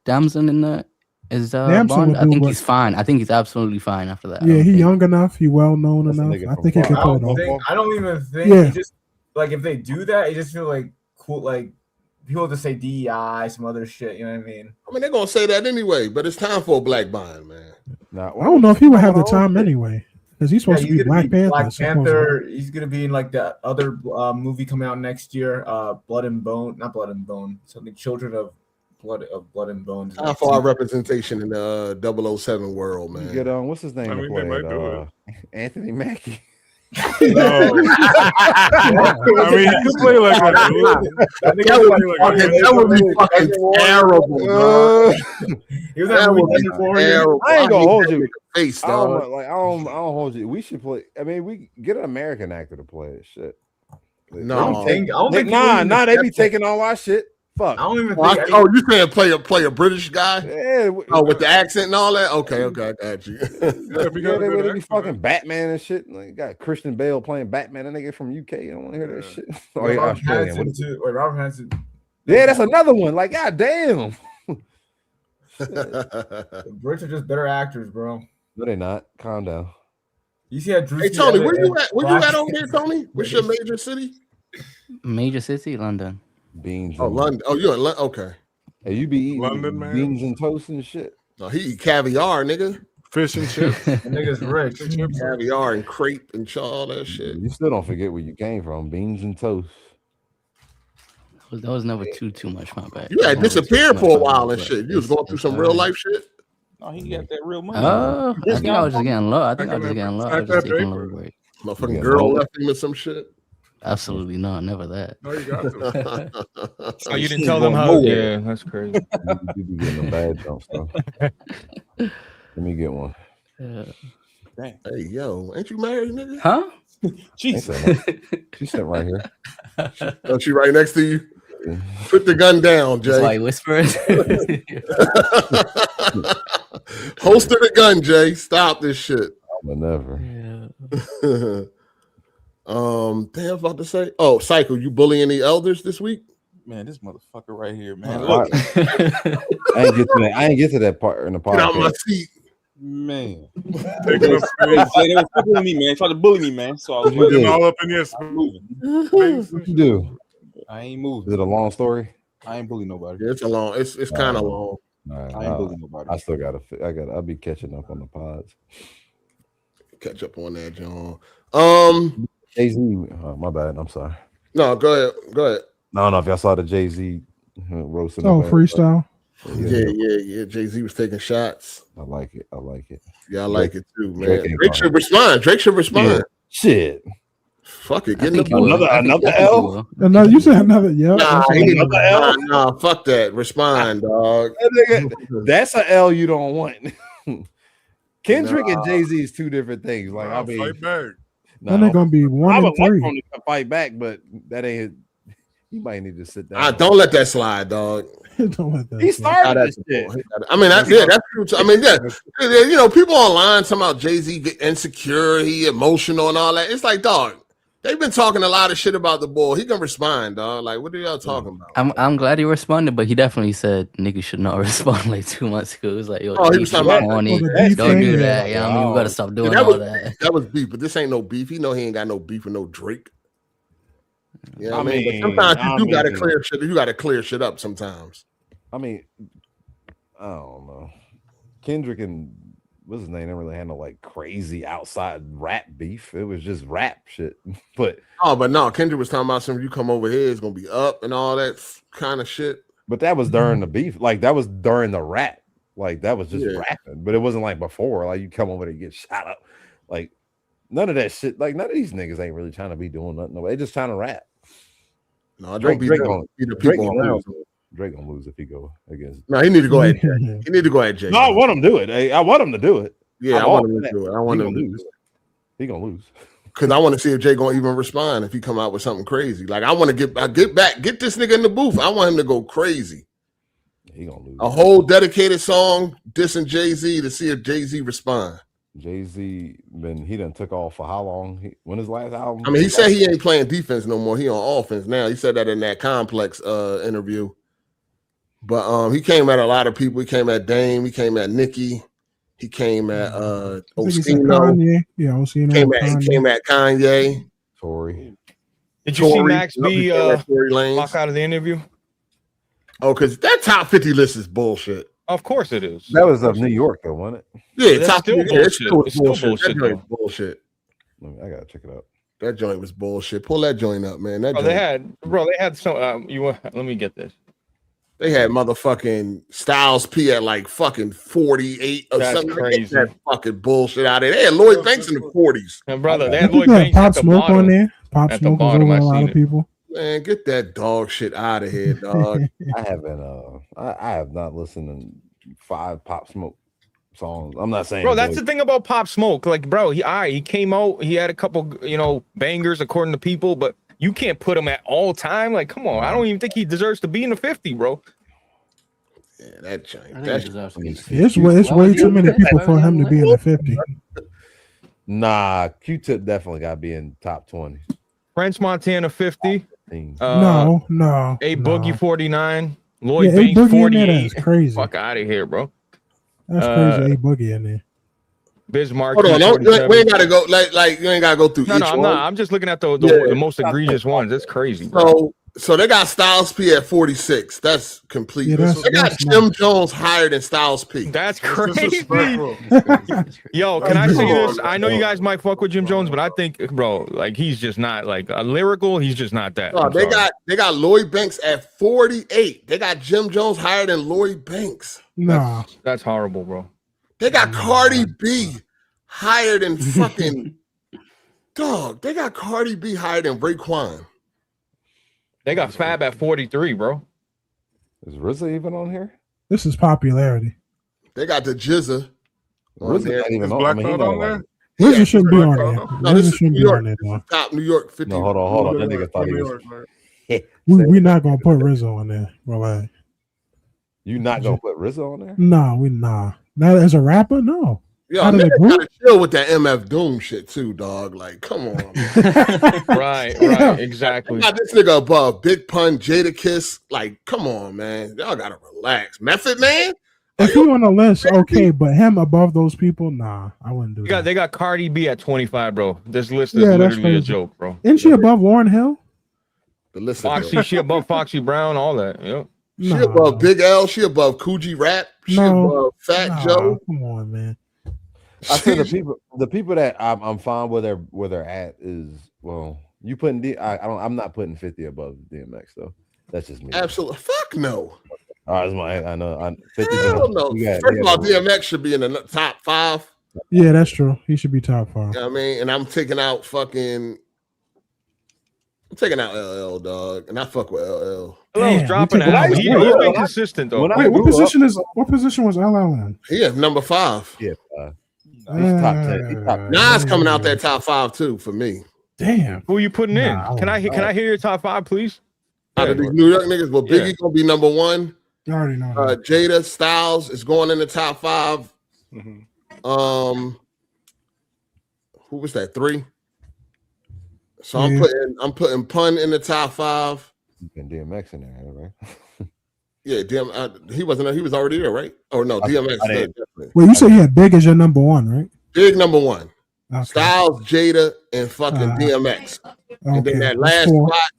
Damson in there as Damson Bond, would I do think what- he's fine. I think he's absolutely fine after that. Yeah, he young enough. He well known enough. I think he can I pull it don't off. think. I don't even think. Yeah. It just like if they do that, it just feel like cool. Like people just say DEI, some other shit. You know what I mean? I mean, they're gonna say that anyway, but it's time for a black Bond, man. I don't know if he would have the time anyway, because he's supposed to be he's Black gonna Panther. Black supposedly. Panther. He's gonna be in like the other movie coming out next year. Blood and Bone, not Blood and Bone. Something Children of Blood and Bones. Time for our representation in the 007 world, man. You get what's his name? I to mean, play they might it? do Anthony Mackie. I mean, he could play like that. That would be fucking terrible, bro. He was That at would be terrible. I ain't gonna hate hold that you. nigga face, I don't, dog. like, I don't hold you. We should play. I mean, we get an American actor to play it. Shit. No. I don't think they be taking all our shit. Fuck. I don't even Oh, think. you saying play a British guy? Yeah. Oh, with the accent and all that? Okay, I got you. Yeah, they be fucking Batman and shit. Like, you got Christian Bale playing Batman. That nigga from UK. I don't want to hear that shit. Oh, yeah, Robert Australian. What Pattinson is it? too. Wait, Robert Pattinson. Yeah, that's another one. Like, god damn. The Brits are just better actors, bro. No, they not. Calm down. You see that? Hey Tony, where you at? Where you at over here, Tony? What's your major city? Major city, London. Beans. Oh, London. Oh, you're in London. Okay. Hey, you be eating London, man. beans and toast and shit. No, he eat caviar, nigga. Fish and chips. That nigga's rich. Caviar and crepe and all that shit. You still don't forget where you came from. Beans and toast. That was never too much, my bad. You had disappeared for a while and shit. You was going through some real life shit. No, he got that real money. I think I was just getting low. I was just taking a little break. Motherfucking girl left him or some shit. Absolutely not. Never that. No, you got to. Oh, you didn't tell them how? Yeah, that's crazy. You be getting a bad jump stuff. Let me get one. Hey, yo, ain't you married, nigga? Huh? She's sitting right here. Oh, she right next to you? Put the gun down, Jay. That's why he whispers. Holster the gun, Jay. Stop this shit. Never. Yeah. Oh, Damn, I was about to say. Oh, Cycle, you bully any elders this week? Man, this motherfucker right here, man. I ain't get to that part in the Get out my podcast. seat. Man. They were fucking with me, man. Tried to bully me, man. So I was What you Getting all up in your What you do? I ain't Is moving. it a long story? I ain't bully nobody. Yeah, it's kind of long. All right, I ain't bully nobody. I still I'll be catching up on the pods. Catch up on that, John. Jay-Z, my bad. I'm sorry. No, go ahead. I don't know if y'all saw the Jay-Z roasting. Oh, freestyle. Yeah. Jay-Z was taking shots. I like it. Yeah, I like it too, man. Drake ain't Drake should respond. Yeah. Shit. Fuck it. I Get in think the he will. Another I think he L? will. Another, you said another. Yeah. Nah, fuck that. Respond, dog. That's an L you don't want. Kendrick and Jay-Z is two different things. Like, I mean, fight back. Then they're gonna be I 1 would and like 3. for him to fight back, but that ain't. He might need to sit down. Don't let that slide, dog. Don't let that. He slide. started this shit. I mean, that's true. I mean, you know, people online talking about Jay-Z get insecure, he emotional and all that. It's like, dog, they've been talking a lot of shit about the boy. He can respond, dog. Like, what are y'all talking about? I'm glad he responded, but he definitely said niggas should not respond like 2 months ago. It was like, yo, He was talking about horny. Don't do that. Yeah, I mean, we gotta stop doing all that. That was beef, but this ain't no beef. You know he ain't got no beef with no Drake. Yeah, I mean, but sometimes you gotta clear shit. You gotta clear shit up sometimes. I mean, I don't know. Kendrick and what's his name didn't really handle like crazy outside rap beef. It was just rap shit. But no, Kendrick was talking about something. You come over here, it's gonna be up and all that kind of shit. But that was during the beef. Like that was during the rap. Like that was just rapping. But it wasn't like before. Like you come over there and get shot up. Like none of that shit. Like none of these niggas ain't really trying to be doing nothing. They just trying to rap. No, Drake gonna lose if he go against. No, he need to go at Jay. He need to go at Jay. No, I want him to do it. I want him to do it. Yeah, I want him to do it. I want him to lose. He gonna lose. Because I want to see if Jay gonna even respond if he come out with something crazy. Like I want to get this nigga in the booth. I want him to go crazy. He gonna lose. A whole dedicated song dissing Jay-Z to see if Jay-Z respond. Jay-Z he done took off for how long? When his last album? I mean, he said he ain't playing defense no more. He on offense now. He said that in that Complex interview. But he came at a lot of people. He came at Dame. He came at Nicki. He came at Oschino. Yeah, Oschino. He came at Kanye. Tory. Did you see Max B walk out of the interview? Oh, because that top 50 list is bullshit. Of course it is. That was of New York, though, wasn't it? Yeah, that's top still 50. bullshit. It's still bullshit. That joint though. was bullshit. I gotta check it out. That joint was bullshit. Pull that joint up, man. That Bro, joint. they had some. Let me get this. They had motherfucking Styles P at like fucking 48 or That's something. crazy. That fucking bullshit out of there. They had Lloyd Banks in the 40s. And brother, they I had think Lloyd they had Banks Pop at the Smoke bottom. on there. Pop At the Smoke was bottom, over I a lot seen of it. people. Man, get that dog shit out of here, dog. I haven't. I have not listened to 5 Pop Smoke songs. I'm not saying, Bro, that's the thing about Pop Smoke. Like, bro, he came out. He had a couple, bangers according to people, but you can't put him at all time. Like, come on, I don't even think he deserves to be in the 50, bro. Yeah, that joint. It's way too many people for him to be in the 50. Nah, Q-Tip definitely got to be in top 20. French Montana 50. No. A Boogie 49. Lloyd Yeah, A Banks Boogie in there, 48. that's crazy. Fuck out of here, bro. That's crazy. A Boogie in there. Bismarck. Hold on, we ain't gotta go like you ain't gotta go through No, each I'm one. not. I'm just looking at the most egregious ones. That's crazy, bro. So they got Styles P at 46. That's complete. Yeah, they got Jim Jones higher than Styles P. That's crazy. Yo, can I say this? I know you guys might fuck with Jim Jones, but I think, bro, like he's just not like a lyrical. He's just not that. No, they got Lloyd Banks at 48. They got Jim Jones higher than Lloyd Banks. Nah, that's horrible, bro. They got Cardi B higher than fucking dog. They got Cardi B higher than Raekwon. They got Fab at 43, bro. Is RZA even on here? This is popularity. They got the Jizza. RZA not even on. Black Thought on there? RZA shouldn't be on there. No, this RZA is shouldn't New be York. on there, This though. is top New York 50. No, hold on. That nigga thought he was. We're not gonna put RZA on there. Relax. You not gonna put RZA on there? No, nah. Not as a rapper, no. Yo, Out of the nigga group? gotta chill with that MF Doom shit too, dog. Like, come on. Right, exactly. I got this nigga above Big Pun, Jada Kiss. Like, come on, man. Y'all gotta relax. Method Man? If you on the list, okay, but him above those people, nah, I wouldn't do that. They got Cardi B at 25, bro. This list is Yeah, that's literally a crazy. joke, bro. Isn't she above Lauryn Hill? The list Foxy, she above Foxy Brown, all that. Yep. She above Big L. She above Coogee Rap. She above Fat Joe. Come on, man. I said the people that I'm fine where they're at is, well, you putting I'm not putting 50 above DMX though. That's just me. Absolutely. Fuck no. I know. 50 Hell no. First of all, DMX should be in the top 5. Yeah, that's true. He should be top 5. You know what I mean? And I'm taking out LL, dog. And I fuck with LL. LL's dropping an album. He's been consistent though. Wait, what position was LL in? Yeah, number 5. Yeah, he's top 10. He's top 10. Nas coming out that top 5 too for me. Damn. Who you putting in? Can I hear your top 5, please? Out of these New York niggas, well, Biggie gonna be number 1. You already know. Jada Styles is going in the top 5. Mm-hmm. Who was that? 3. So I'm putting Pun in the top 5. And DMX in there, right? Yeah, he wasn't there. He was already there, right? Or no, DMX. Definitely. Well, you said you had Big as your number 1, right? Big number 1. Okay. Styles, Jada, and fucking DMX. And then that last spot,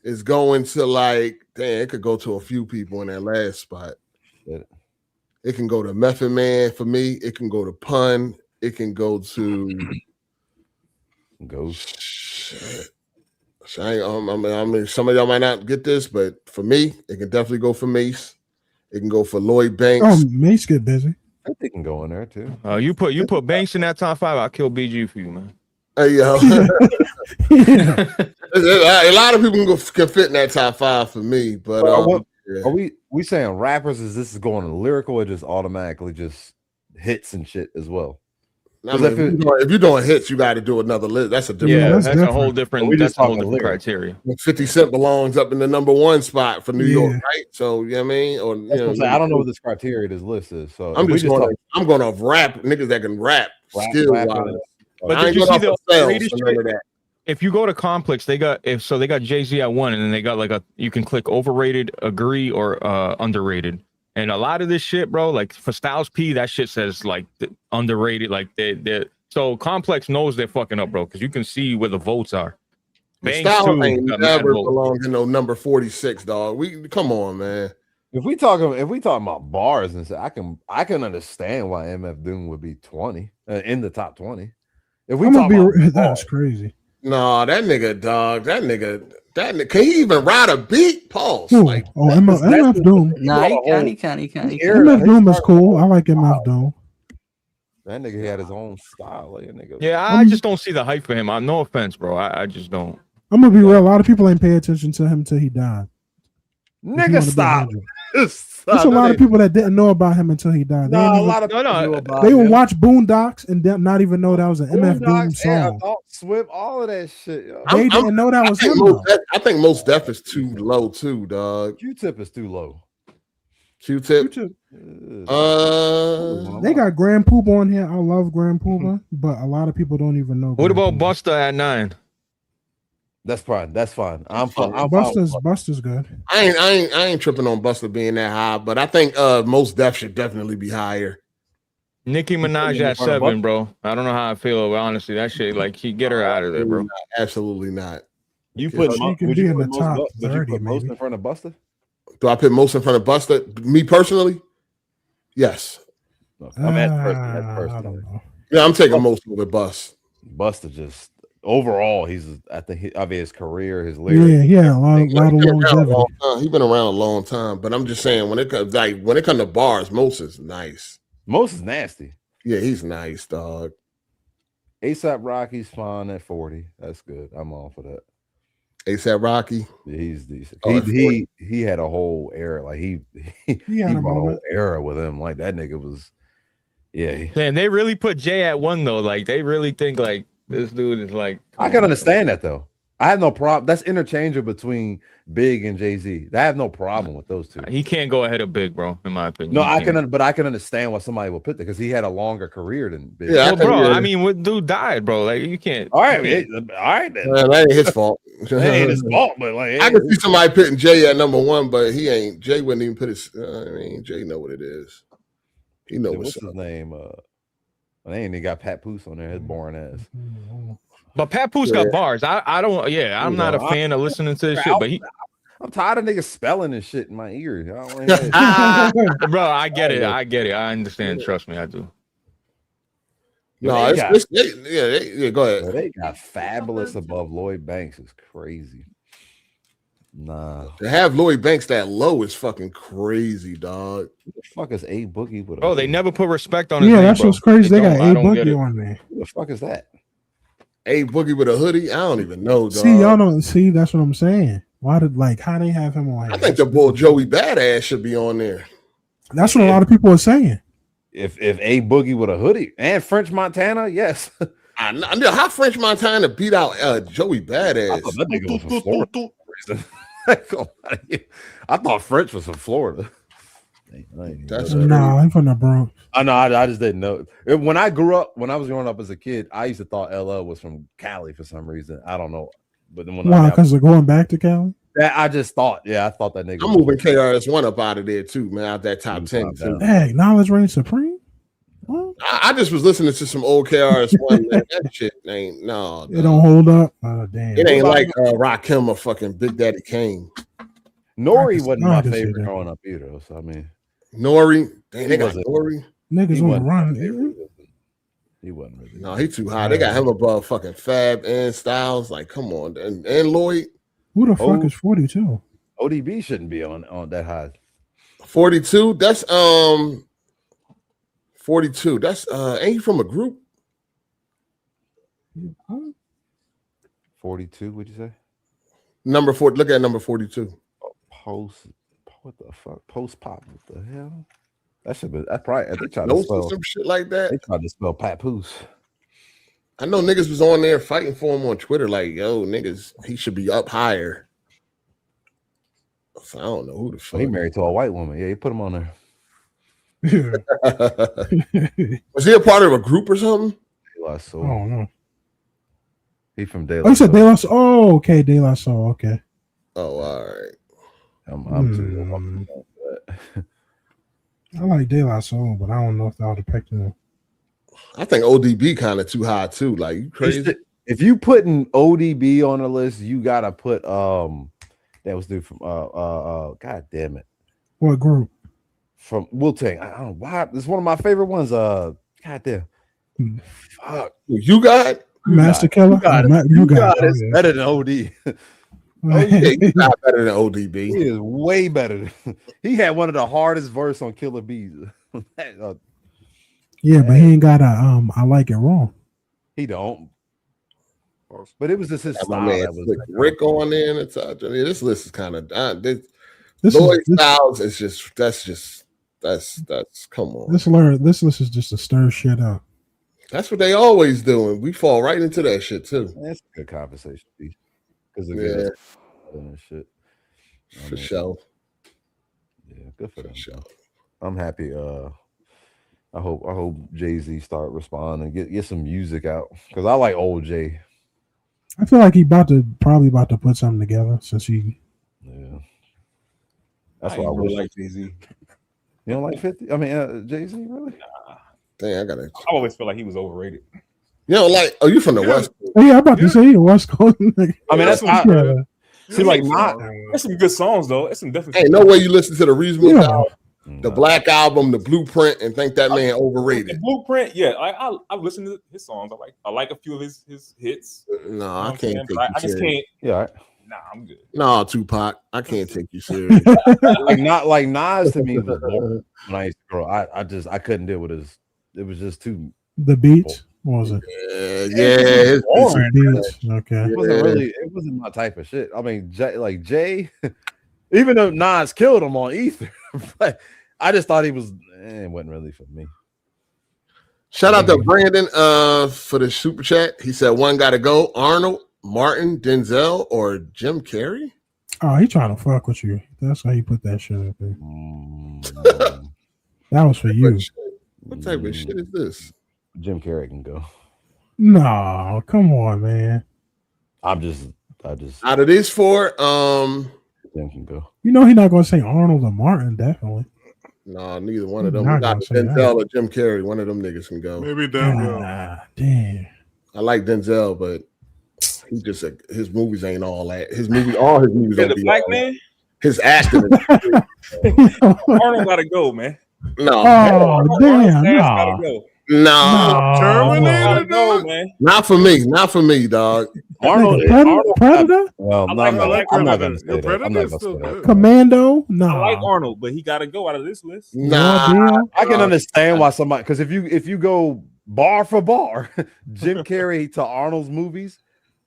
is going to like, damn, it could go to a few people in that last spot. It can go to Method Man for me. It can go to Pun. It can go to Ghost. I mean, some of y'all might not get this, but for me, it can definitely go for Mace. It can go for Lloyd Banks. Oh, Mace get busy. I think it can go in there too. You put Banks in that top 5. I'll kill BG for you, man. Hey yo, a lot of people can fit in that top 5 for me, but are we saying rappers? Is this going to lyrical or just automatically just hits and shit as well? I mean, if you're doing hits, you got to do another list. That's a different. That's a whole different. That's a whole different criteria. 50 Cent belongs up in the #1 spot for New York, right? So you know what I mean, or I don't know what this criteria this list is. So I'm going to rap niggas that can rap skill wise. But did you see the latest shit? If you go to Complex, they got Jay-Z at 1, and then they got you can click overrated, agree, or underrated. And a lot of this shit, bro, like for Styles P, that shit says like underrated. Like so Complex knows they're fucking up, bro, because you can see where the votes are. Styles ain't never belonged to no number 46, dog. Come on, man. If we talking about bars and stuff, I can understand why MF Doom would be 20 in the top 20. If we that's crazy. No, that nigga, dog. That nigga. Can he even ride a beat? Pause. Ooh, like MF Doom. Nah, he can. MF Doom is cool. I like MF Doom. That nigga had his own style, like a nigga. Yeah, I just don't see the hype for him. No offense, bro. I just don't. I'm gonna be real. A lot of people ain't pay attention to him until he died. Nigga, stop. There's a lot of people that didn't know about him until he died. They would watch Boondocks and not even know that was an MF Doom song. Adult Swim, all of that shit. Yo. They didn't know that was him. I think Mos Def is too low too, dog. Q-Tip is too low. Q-Tip. They got Grand Poop on here. I love Grand Pooba, but a lot of people don't even know. What about Busta at 9? That's fine. I'm Busta's good. I ain't tripping on Busta being that high, but I think Mos Def should definitely be higher. Nicki Minaj at 7, bro. I don't know how I feel, but honestly, that shit, like, get her out of there, bro. Absolutely not. You put she could be in the top 30, Most maybe. in front of Busta? Do I put Most in front of Busta? Me personally, yes. That's personally. Yeah, I'm taking Most over Bust. Busta just overall, his career, his lyrics. Yeah, he had a lot of longevity. He's been around a long time, but I'm just saying when it comes to bars, Most is nice. Most is nasty. Yeah, he's nice, dog. ASAP Rocky's fine at 40. That's good. I'm all for that. ASAP Rocky, yeah, he's decent. He had a whole era, like he brought a whole era with him. Like that nigga was, yeah. Man, they really put Jay at 1 though. Like they really think like this dude is like. I can understand that though. I have no problem. That's interchangeable between Big and Jay-Z. I have no problem with those two. He can't go ahead of Big, bro, in my opinion. No, I can understand why somebody will put that because he had a longer career than Big. Yeah, bro. I mean, what dude died, bro? Like you can't. All right, then. That ain't his fault. That ain't his fault, but like I can see somebody putting Jay at #1, but he ain't. Jay wouldn't even put his. I mean, Jay know what it is. He know what's his name. They ain't even got Pat Poose on there. His boring ass. But Papoose got bars. I don't. Yeah, I'm not a fan of listening to this shit. But I'm tired of niggas spelling and shit in my ear. Bro, I get it. I understand. Trust me, I do. No, go ahead. They got Fabulous above Lloyd Banks is crazy. Nah, to have Lloyd Banks that low is fucking crazy, dog. What the fuck is A Boogie with? Oh, they never put respect on his name, that's bro. what's crazy. They got A Boogie on there. Who the fuck is that? A Boogie with a hoodie? I don't even know, dog. See, y'all don't see. That's what I'm saying. Why did how they have him on? I think the boy Joey Badass should be on there. That's what a lot of people are saying. If A Boogie with a hoodie and French Montana, yes. I know how French Montana beat out Joey Badass. I thought that nigga was from Florida. I thought French was from Florida. I'm from the Bronx. I know. I just didn't know. When I was growing up as a kid, I used to thought LL was from Cali for some reason. I don't know. But then why? Because they're going back to Cali. I just thought. Yeah, I thought that nigga. I'm moving KRS-One up out of there too, man. Out that top 10 too. Hey, knowledge reigns supreme. I I just was listening to some old KRS-One. Man. That shit ain't It don't hold up. Oh damn! It ain't like Rakim or fucking Big Daddy Kane. Nori wasn't my favorite growing up either. So I mean, Nori, dang, they got Nori. Niggas on the run. He wasn't really. No, he too high. They got him above fucking Fab and Styles. Like, come on, and Lloyd. Who the fuck is 42? ODB shouldn't be on that high. 42. That's 42. That's ain't he from a group? 42. What'd you say? Number 4. Look at number 42. What the fuck? Post pop. What the hell? That should be. That's probably. They tried No, to spell some shit like that. They tried to spell Papoose. I know niggas was on there fighting for him on Twitter, like, yo, niggas, he should be up higher. So I don't know who the fuck. He married to a white woman. Yeah, he put him on there. Was he a part of a group or something? I don't know. He from Dailly. Oh, you said De La Soul. Oh, okay, De La Soul. Okay. Oh, all right. I'm too. I like De La Soul, but I don't know if I would have picked him. I think ODB kind of too high too. Like, you crazy? If you putting ODB on the list, you gotta put that was dude from God damn it. What group? From Wu-Tang. I don't know why. This is one of my favorite ones. God damn. Fuck. You got Master Killer. You got is better than OD. Oh, yeah, he's not better than ODB. He is way better. He had one of the hardest verse on Killer Bees. Yeah, but he ain't got a I like it wrong. He don't. But it was just his style. Man, that was Rick on there and it's this list is kind of Lloyd Styles is just that's come on. This list is just to stir shit up. That's what they always doing. We fall right into that shit too. That's a good conversation because and shit. For sure. Yeah, good for them. Sure. I'm happy. I hope Jay-Z start responding, get some music out because I like old Jay. I feel like he probably about to put something together since he. Yeah. That's why I really like Jay-Z. You don't like 50? I mean, Jay-Z really? Nah. Dang, I always feel like he was overrated. You know, like, oh, you from the West Coast? Oh, yeah, I'm about to say the West Coast. I mean, that's see, like, there's some good songs though. It's some definitely. Ain't no way you listen to the Reasonable Doubt, the Black Album, the Blueprint, and think that man overrated. The Blueprint, yeah, I listened to his songs. I like a few of his hits. No, I can't take you I just can't. Yeah, right. Nah, I'm good. No, Tupac, I can't take you serious. not like Nas to me was boring when I used to grow. I couldn't deal with his. It was just too. The beats. What was it? Yeah, beats. Okay. It wasn't my type of shit. I mean, Jay, even though Nas killed him on Ether, but I just thought he was. It wasn't really for me. Shout out to Brandon for the super chat. He said one got to go: Arnold, Martin, Denzel, or Jim Carrey. Oh, he trying to fuck with you. That's why he put that shit up there. That was for you. What type of shit is this? Jim Carrey can go. No, come on, man. I just out of these four, Jim can go. You know he's not gonna say Arnold or Martin, definitely. No, neither one of them. We got Denzel or Jim Carrey. One of them niggas can go. Maybe Denzel. Damn. I like Denzel, but he just his movies ain't all that. All his movies don't the be black all man. That. His acting. Arnold gotta go, man. No. Oh damn! Gotta go. No. Terminator, no, man. Not for me. Not for me, dog. Arnold. Predator? Well, I'm not gonna say that. I'm not gonna say that. Commando? No. I like Arnold, but he gotta go out of this list. Nah. I can understand why somebody, because if you go bar for bar, Jim Carrey to Arnold's movies,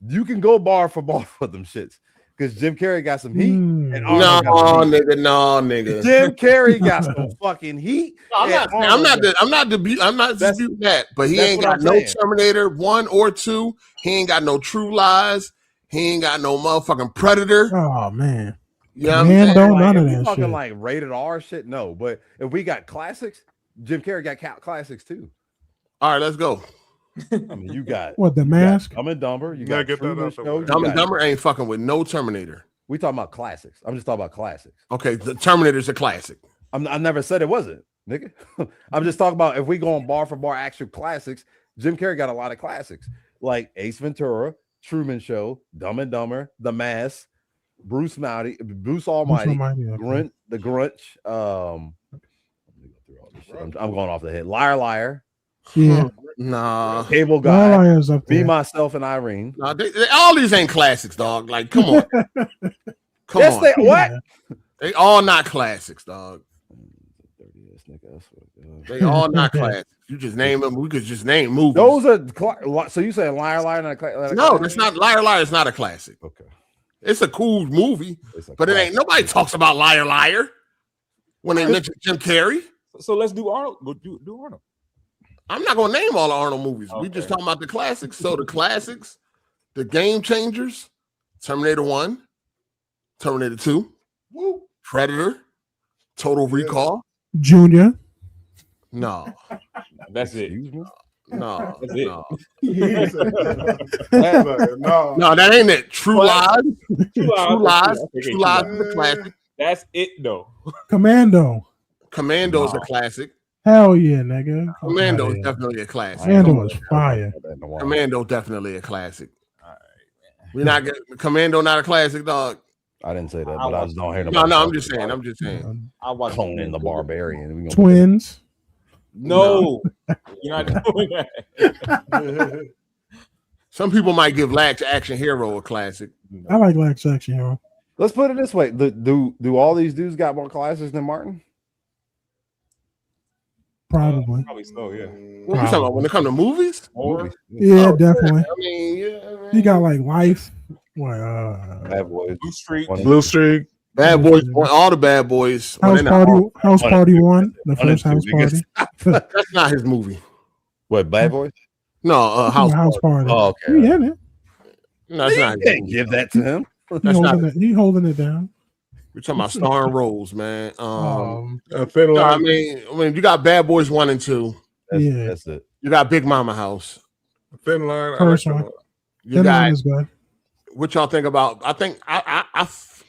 you can go bar for them shits. Because Jim Carrey got some heat. And No, nigga. Jim Carrey got some fucking heat. No, I'm not disputing that, but he ain't got no Terminator 1 or 2. He ain't got no True Lies. He ain't got no motherfucking Predator. Oh man. Yeah, none of that talking shit. like rated R shit. No, but if we got classics, Jim Carrey got classics too. All right, let's go. I mean, you got What, The Mask? Dumb and Dumber. You got get that Truman out the Show. way. Dumb and Dumber ain't fucking with no Terminator. We talking about classics. I'm just talking about classics. Okay, the Terminator's a classic. I never said it wasn't. nigga. I'm just talking about if we go on bar for bar actual classics. Jim Carrey got a lot of classics like Ace Ventura, Truman Show, Dumb and Dumber, The Mask, Bruce Almighty, okay. The Grunch. I'm going off the head. Liar, Liar. Yeah. Nah. Cable Liar, Guy. Liar's up Me, there. Myself, and Irene. Nah, all these ain't classics, dog. Like, come on. Yes, they what? They all not classics, dog. They all not classics. You just name them. We could just name movies. Those are so you say Liar, Liar, not a classic? No, that's not Liar, Liar. Is not a classic. Okay, it's a cool movie, but it ain't. Nobody talks about Liar, Liar when they mention Jim Carrey. So let's do Arnold. Do Arnold. I'm not gonna name all the Arnold movies. We just talking about the classics. So the classics, the Game Changers, Terminator 1, Terminator 2, Predator, Total Recall. Junior. No. That's it. No. That's it. No. No. No, that ain't it. True Lies. True Lies. Okay, True Lies is a classic. That's it though. Commando. Commando is a classic. Hell yeah, nigga. Commando is definitely a classic. Commando is fire. Commando definitely a classic. We're not getting Commando, not a classic, dog. I didn't say that, but I just don't hear No, I'm just saying. I'm just saying. I watch Conan the Barbarian. Twins. No, you're not doing that. Some people might give Lax Action Hero a classic. I like Lax Action Hero. Let's put it this way: do all these dudes got more classics than Martin? Probably. Probably so, yeah. What you talking about when it comes to movies? Yeah, definitely. I mean, yeah. You got like Life. Bad Boys, Blue Streak, Bad Boys, all the Bad Boys. House Party 1, the first House Party. That's not his movie. What, Bad Boys? No, House Party. Oh, okay. Yeah, man. No, that's not. You can't give that to him. He holding it down. We're talking about starring roles, man. Thin no, I Line. mean, you got Bad Boys 1 and 2. That's it. You got Big Mama House. Thin Line. First one. You Thin got. Line is good. What y'all think about? I think Life.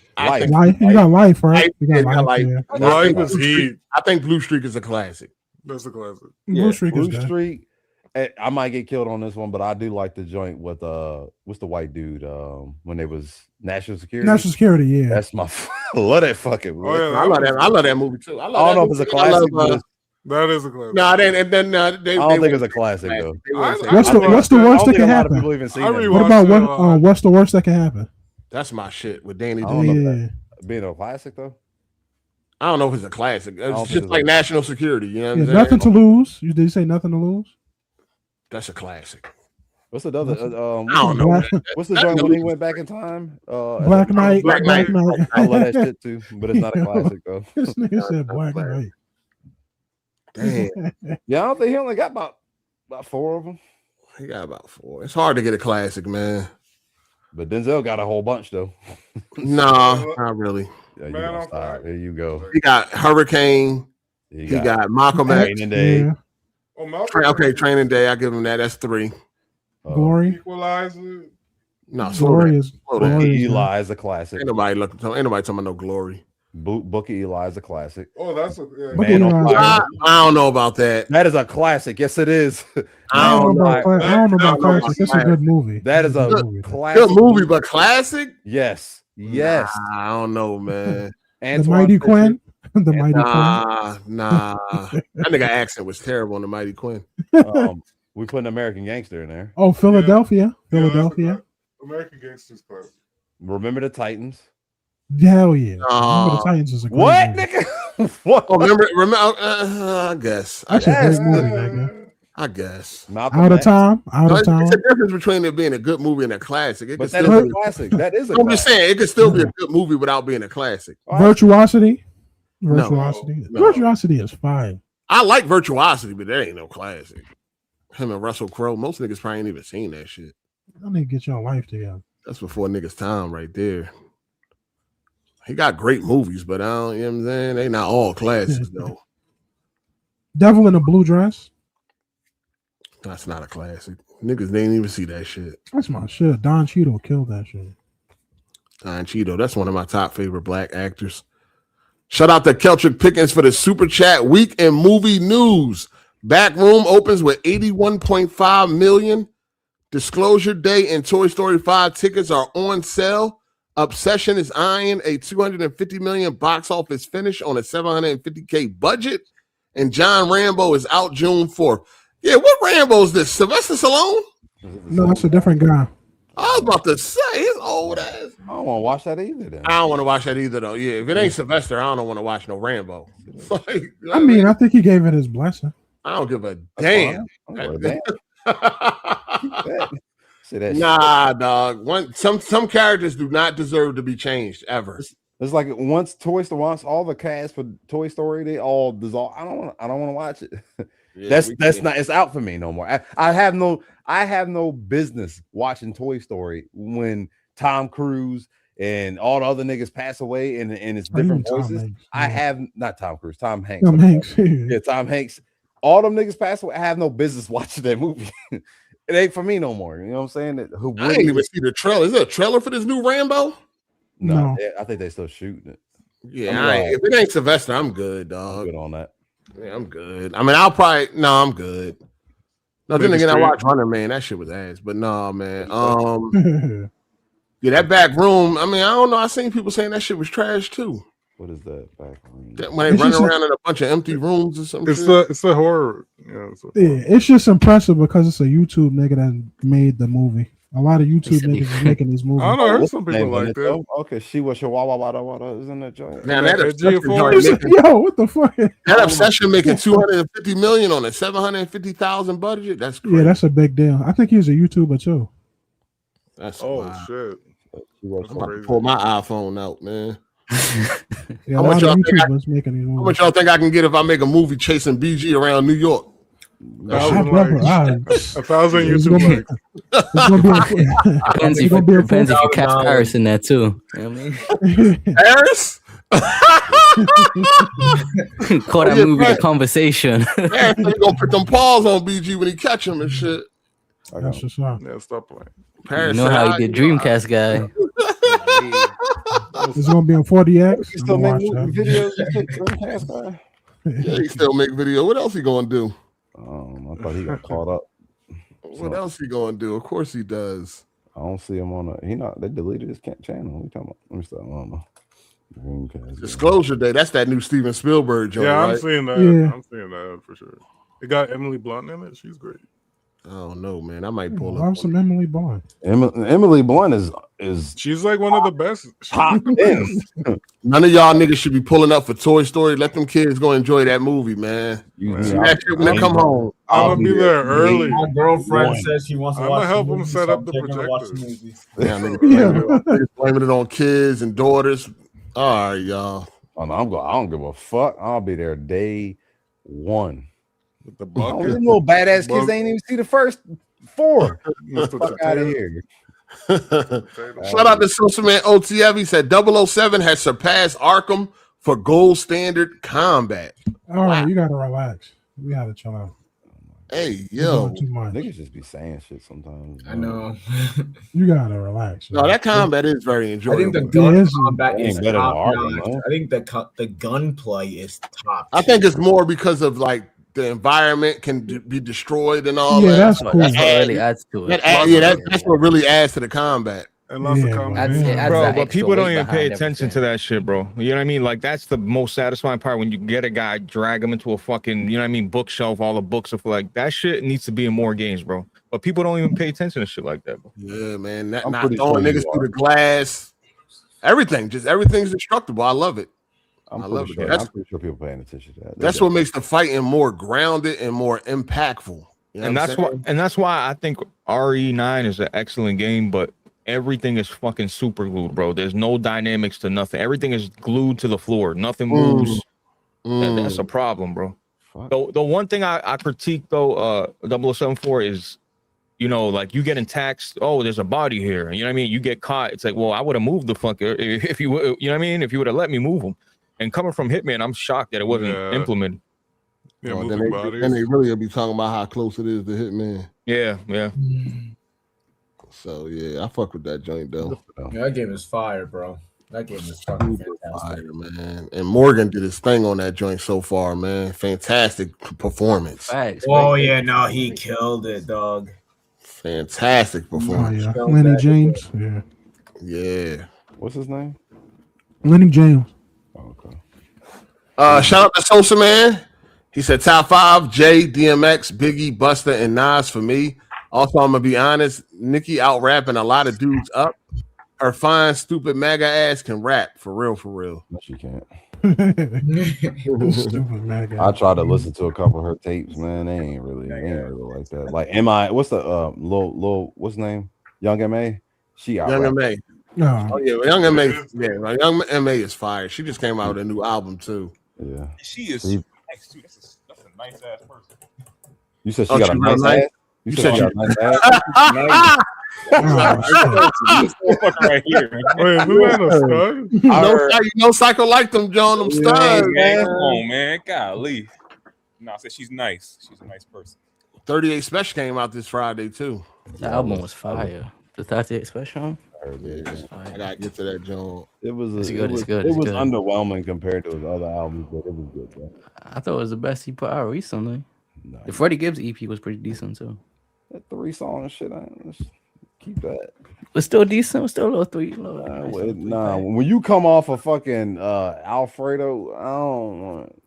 You got Life, right? You got Life. Yeah. Life is heat. I think Blue Streak is a classic. That's a classic. Blue Streak is Blue good. Streak. I might get killed on this one, but I do like the joint with what's the white dude? When they was National Security. National Security, yeah. That's my I love that fucking movie. Oh, yeah, I love that movie too. I don't know if it's a classic. That is a classic. No, they I don't think it's a classic though. What's the worst that can happen? What about what's the worst that can happen? That's my shit with Danny. I don't know if that being a classic though. I don't know if it's a classic. It's just like National Security. You know what I'm saying? Nothing to lose. Did you say Nothing to lose? That's a classic. What's the other? I don't know. What's the joint when he went back in time? Black Knight. Black Knight. I love that shit too, but it's not a classic though. This nigga said Black Knight. Damn. Yeah, I don't think he only got about 4 of them. He got about 4. It's hard to get a classic, man. But Denzel got a whole bunch though. Nah, not really. Yeah, you gotta stop. There you go. He got Hurricane. He got Malcolm X. Training Day. Yeah. Oh, Malcolm. Okay, Training Day. I give him that. That's 3. Glory. Equalizer. No, Glory is Book of Eli is a classic. Ain't nobody talking about no Glory. Book of Eli is a classic. Oh, that's a Man on Fire. I don't know about that. That is a classic. Yes, it is. I don't know about classic. It's a good movie. That is a classic. Good movie, but classic? Yes. Yes. Nah, I don't know, man. The Mighty Quinn. The Mighty Quinn. Nah. That nigga accent was terrible on the Mighty Quinn. We put an American Gangster in there. Oh, Philadelphia. Philadelphia. American Gangster's classic. Remember the Titans. Hell yeah. Remember the Titans is a great What, movie. nigga? What? Oh, remember I guess. That's a great movie, nigga. I guess. Out of time. It's a difference between it being a good movie and a classic. It But could that still is a be- classic. That is a I'm just classic. saying it could still be a good movie without being a classic. Virtuosity. No. Virtuosity. No. Virtuosity is fine. I like Virtuosity, but that ain't no classic. Him and Russell Crowe, most niggas probably ain't even seen that shit. I need to get your life together. That's before niggas' time right there. He got great movies, but I don't, you know what I'm saying? They not all classics, though. Devil in a Blue Dress. That's not a classic. Niggas didn't even see that shit. That's my shit. Don Cheadle killed that shit. Don Cheadle, that's one of my top favorite black actors. Shout out to Keltrick Pickens for the super chat. Week in movie news. Backroom opens with 81.5 million. Disclosure Day and Toy Story 5 tickets are on sale. Obsession is eyeing a 250 million box office finish on a 750K budget. And John Rambo is out June 4th. Yeah, what Rambo is this? Sylvester Stallone? No, that's a different guy. I was about to say, his old ass. I don't want to watch that either. Then I don't want to watch that either, though. Yeah, if it ain't Sylvester, I don't want to watch no Rambo. Like, I mean, I think he gave it his blessing. I don't give a damn. Nah, dog. Some characters do not deserve to be changed ever. It's like once all the cast for Toy Story, they all dissolve. I don't want to watch it. Yeah, that's not. It's out for me no more. I have no business watching Toy Story when Tom Cruise and all the other niggas pass away and it's different voices. I have not Tom Cruise, Tom Hanks. Tom Hanks. Yeah, Tom Hanks. All them niggas pass away. I have no business watching that movie. It ain't for me no more. You know what I'm saying? I didn't even see the trailer. Is there a trailer for this new Rambo? No. I think they still shooting it. Yeah, if it ain't Sylvester, I'm good, dog. I'm good on that. Yeah, I'm good. I mean, I'm good. No, then again, I watched Runner Man. That shit was ass. But no, man. Yeah, that back room. I mean, I don't know. I seen people saying that shit was trash too. What is that back room? When they run around in a bunch of empty rooms or something. It's a horror. Yeah, it's just impressive because it's a YouTube nigga that made the movie. A lot of YouTube niggas are making these movies. I don't know. I heard some people like that. Okay, she was Chihuahua. Isn't that joint? Now that Yo, what the fuck? That Obsession making 250 million on a 750,000 budget. That's crazy. Yeah, that's a big deal. I think he's a YouTuber too. That's shit. I'm about to pull my iPhone out, man. Yeah, how much y'all think I can get if I make a movie chasing BG around New York? 1,000 YouTube likes. Depends if you catch Paris in there too. You know what I mean? Paris? Call that movie The Conversation. Yeah, you gonna put them paws on BG when he catch him and shit. That's just not. Yeah, stop playing. Paris, you know how he did Dreamcast guy. It's gonna be on 40X. He still make videos. Yeah, he still make video. What else he gonna do? I thought he got caught up. What else he gonna do? Of course he does. I don't see him on they deleted his channel. What you talking about? Let me stop. I don't know. Disclosure Day. That's that new Steven Spielberg joint. Yeah, I'm right? seeing that. Yeah. I'm seeing that for sure. It got Emily Blunt in it. She's great. I don't know, man. I might pull Love up. some Emily Blunt. Emily Blunt is she's like one of the best. Top 10. None of y'all niggas should be pulling up for Toy Story. Let them kids go enjoy that movie, man. See that shit when they come home. I'm gonna be there early. My girlfriend says she wants to I'm watch gonna help the them movie, set so up I'm the taking her to watch the projectors. movie. Yeah, niggas blaming it on kids and daughters. All right, y'all. Oh, no, I don't give a fuck. I'll be there day one. With the Oh, bucket. them little badass kids, they ain't even see the first 4. Fuck out of here. Shout out to Social Man OTF. He said 007 has surpassed Arkham for gold standard combat. All right, you gotta relax. We gotta chill out. Hey, yo. Too much. Niggas just be saying shit sometimes. I know. You gotta relax. No, that combat is very I enjoyable. think the gun combat Ain't is better than top Arkham, notch. man. I think the gunplay is top. I think it's more because of like the environment can be destroyed and all Yeah, that. that's cool. That's what really adds to it. That's what really adds to the combat. And lots of Yeah, comments. Adds Bro, that but extra people don't weight even pay behind attention to everything. that shit, bro. You know what I mean? Like, that's the most satisfying part when you get a guy, drag him into a fucking, you know what I mean, bookshelf, all the books of like, that shit needs to be in more games, bro. But people don't even pay attention to shit like that, bro. Yeah, man. Not I'm throwing pretty sure niggas you through are. the glass. Everything's destructible. I love it. I love it. I'm pretty sure people paying attention to that. That's what makes the fighting more grounded and more impactful. You know And what I'm saying? that's why I think RE9 is an excellent game, but everything is fucking super glued, bro. There's no dynamics to nothing. Everything is glued to the floor. Nothing moves. That's a problem, bro. The one thing I critique though, 0074 is, you know, like you getting taxed. Oh, there's a body here. You know what I mean? You get caught. It's like, well, I would have moved the fucker if you would. You know what I mean? If you would have let me move him. And coming from Hitman, I'm shocked that it wasn't implemented. Yeah, then moving bodies. they really will be talking about how close it is to Hitman. Yeah. So yeah, I fuck with that joint though. Yeah, that game is fire, bro. That game is fucking Super fantastic. fire, man. And Morgan did his thing on that joint so far, man. Fantastic performance. Facts, Oh yeah, no, he killed it, dog. Fantastic Oh performance. yeah, Lenny James. Yeah, Yeah. What's his name? Lenny James. Okay. Shout out to Sosa, man. He said top 5, Jay, DMX, Biggie, Busta, and Nas for me. Also, I'm gonna be honest, Nicki out rapping a lot of dudes up. Her fine, stupid MAGA ass can rap for real, for real. No, she can't. Stupid MAGA. I tried to listen to a couple of her tapes, man. They ain't really like that. Like what's the Lil what's his name? Young M.A. She out Young M.A. No. Oh yeah, Young M.A. Yeah, like, Young M.A. is fire. She just came out with a new album too. Yeah. She is nice too. That's a nice ass person. You said she got a nice ass? You said she got a nice ass? Right here. Wait, who had a stud? No Psycho like them, John. Them studs, Man, come on, man. Golly. No, I said she's nice. She's a nice person. 38 Special came out this Friday too. The album was fire. The 38 Special. I gotta get to that, John. It was It's good. good. It was underwhelming compared to his other albums, but it was good, bro. I thought it was the best he put out recently. The Freddie Gibbs EP was pretty decent too. That 3-song shit, let's keep that. It's still decent. It's still a little three. Nah, when you come off a fucking Alfredo, I don't want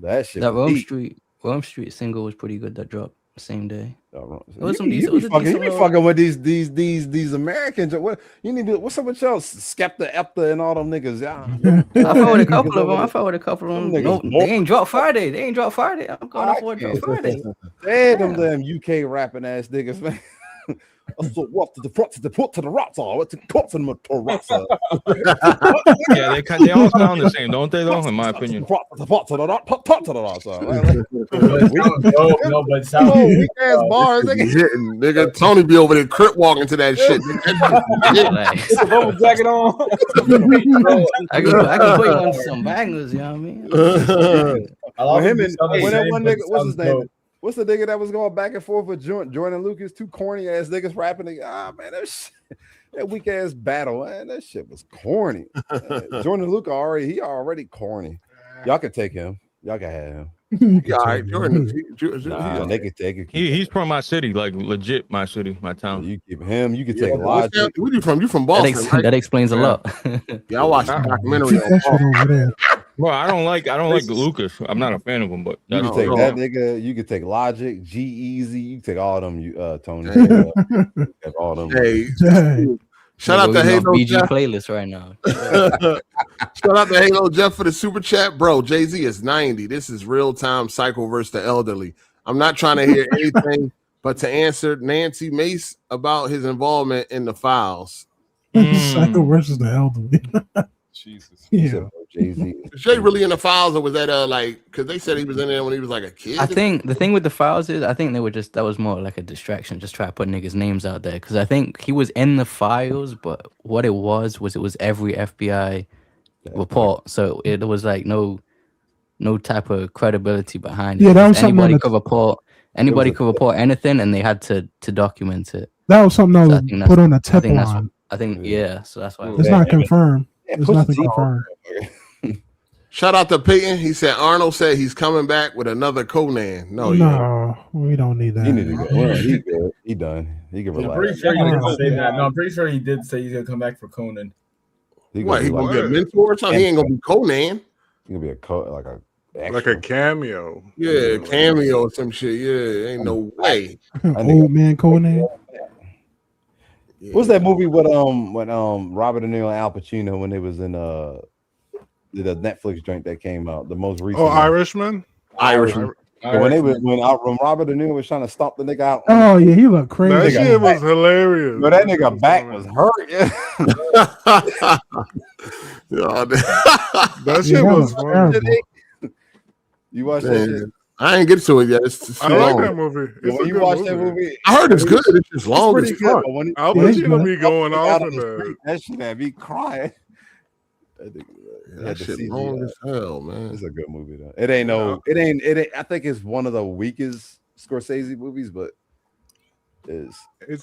that shit. That Rome Street single was pretty good. That dropped the same day. It was some You decent. be fucking with these Americans. What you need to? What's up with y'all? Skepta, Epta, and all them niggas. Yeah, I fought with a couple of them. No, they ain't dropped Friday. I'm going off for drop Friday. Damn UK rapping ass niggas, man. So what to the front to the put to the rats are what to cut to the rats. Yeah, they all sound the same, don't they? Though, in my opinion. No, but Weak ass bars, nigga. Tony be over there crip walking to that shit. Jacket on. I can put you on some bangers, you know what I mean? Him and that one nigga, what's his name? What's the nigga that was going back and forth with Jordan Lucas? Two corny ass niggas rapping. Man, that weak ass battle, man, that shit was corny. Jordan Lucas already corny. Y'all can take him. Y'all can have him. Yeah, all right, Jordan. They could take it. He's from my city, like legit my city, my town. You keep him. You can take Logic. Where you from? You from Boston? That explains a lot. Yeah, I watched the documentary on Boston. Well, I don't like Lucas. I'm not a fan of him, but you can take that nigga. You can take Logic, G-Eazy. You can take all of them. Tony, all of them. Hey, shout out to Halo BG Jeff. playlist right now. Shout out to Halo Jeff for the super chat, bro. Jay-Z is 90. This is real time Psycho versus the elderly. I'm not trying to hear anything but to answer Nancy Mace about his involvement in the files. Psycho versus the elderly. Jesus. Yeah. Jay-Z. Is Jay really in the files, or was that like because they said he was in there when he was like a kid? I think the thing with the files is I think that was more like a distraction, just try to put niggas' names out there. Because I think he was in the files, but what it was every FBI report. So it was like no type of credibility behind it. Yeah, that was something anybody could report anything, and they had to document it. That was something that was put on a tip line. So that's why it's not confirmed. It's nothing confirmed. Shout out to Peyton. He said Arnold said he's coming back with another Conan. No, we don't need that. He need to go. Well, he good. He done. He can relax. I'm pretty sure he didn't say that. No, I'm pretty sure he did say he's gonna come back for Conan. He gonna be a mentor or something? He ain't gonna be Conan. He gonna be like a cameo. Yeah, cameo or some shit. Yeah, ain't no way. Old man Conan. What's that movie with Robert De Niro and Al Pacino when they was in the Netflix joint that came out, the most recent? Oh, Irishman. When Robert De Niro was trying to stomp the nigga out. Oh yeah, he looked crazy. That shit was hilarious. But that nigga back was hurt. That shit was fun. You watched that shit? I ain't get to it yet. It's I like that movie. When you watch that movie, I heard it's good. It's just long as fuck. Al Pacino be going off in that. That shit had me crying. That shit long as hell, man. It's a good movie though. It ain't. I think it's one of the weakest Scorsese movies, but It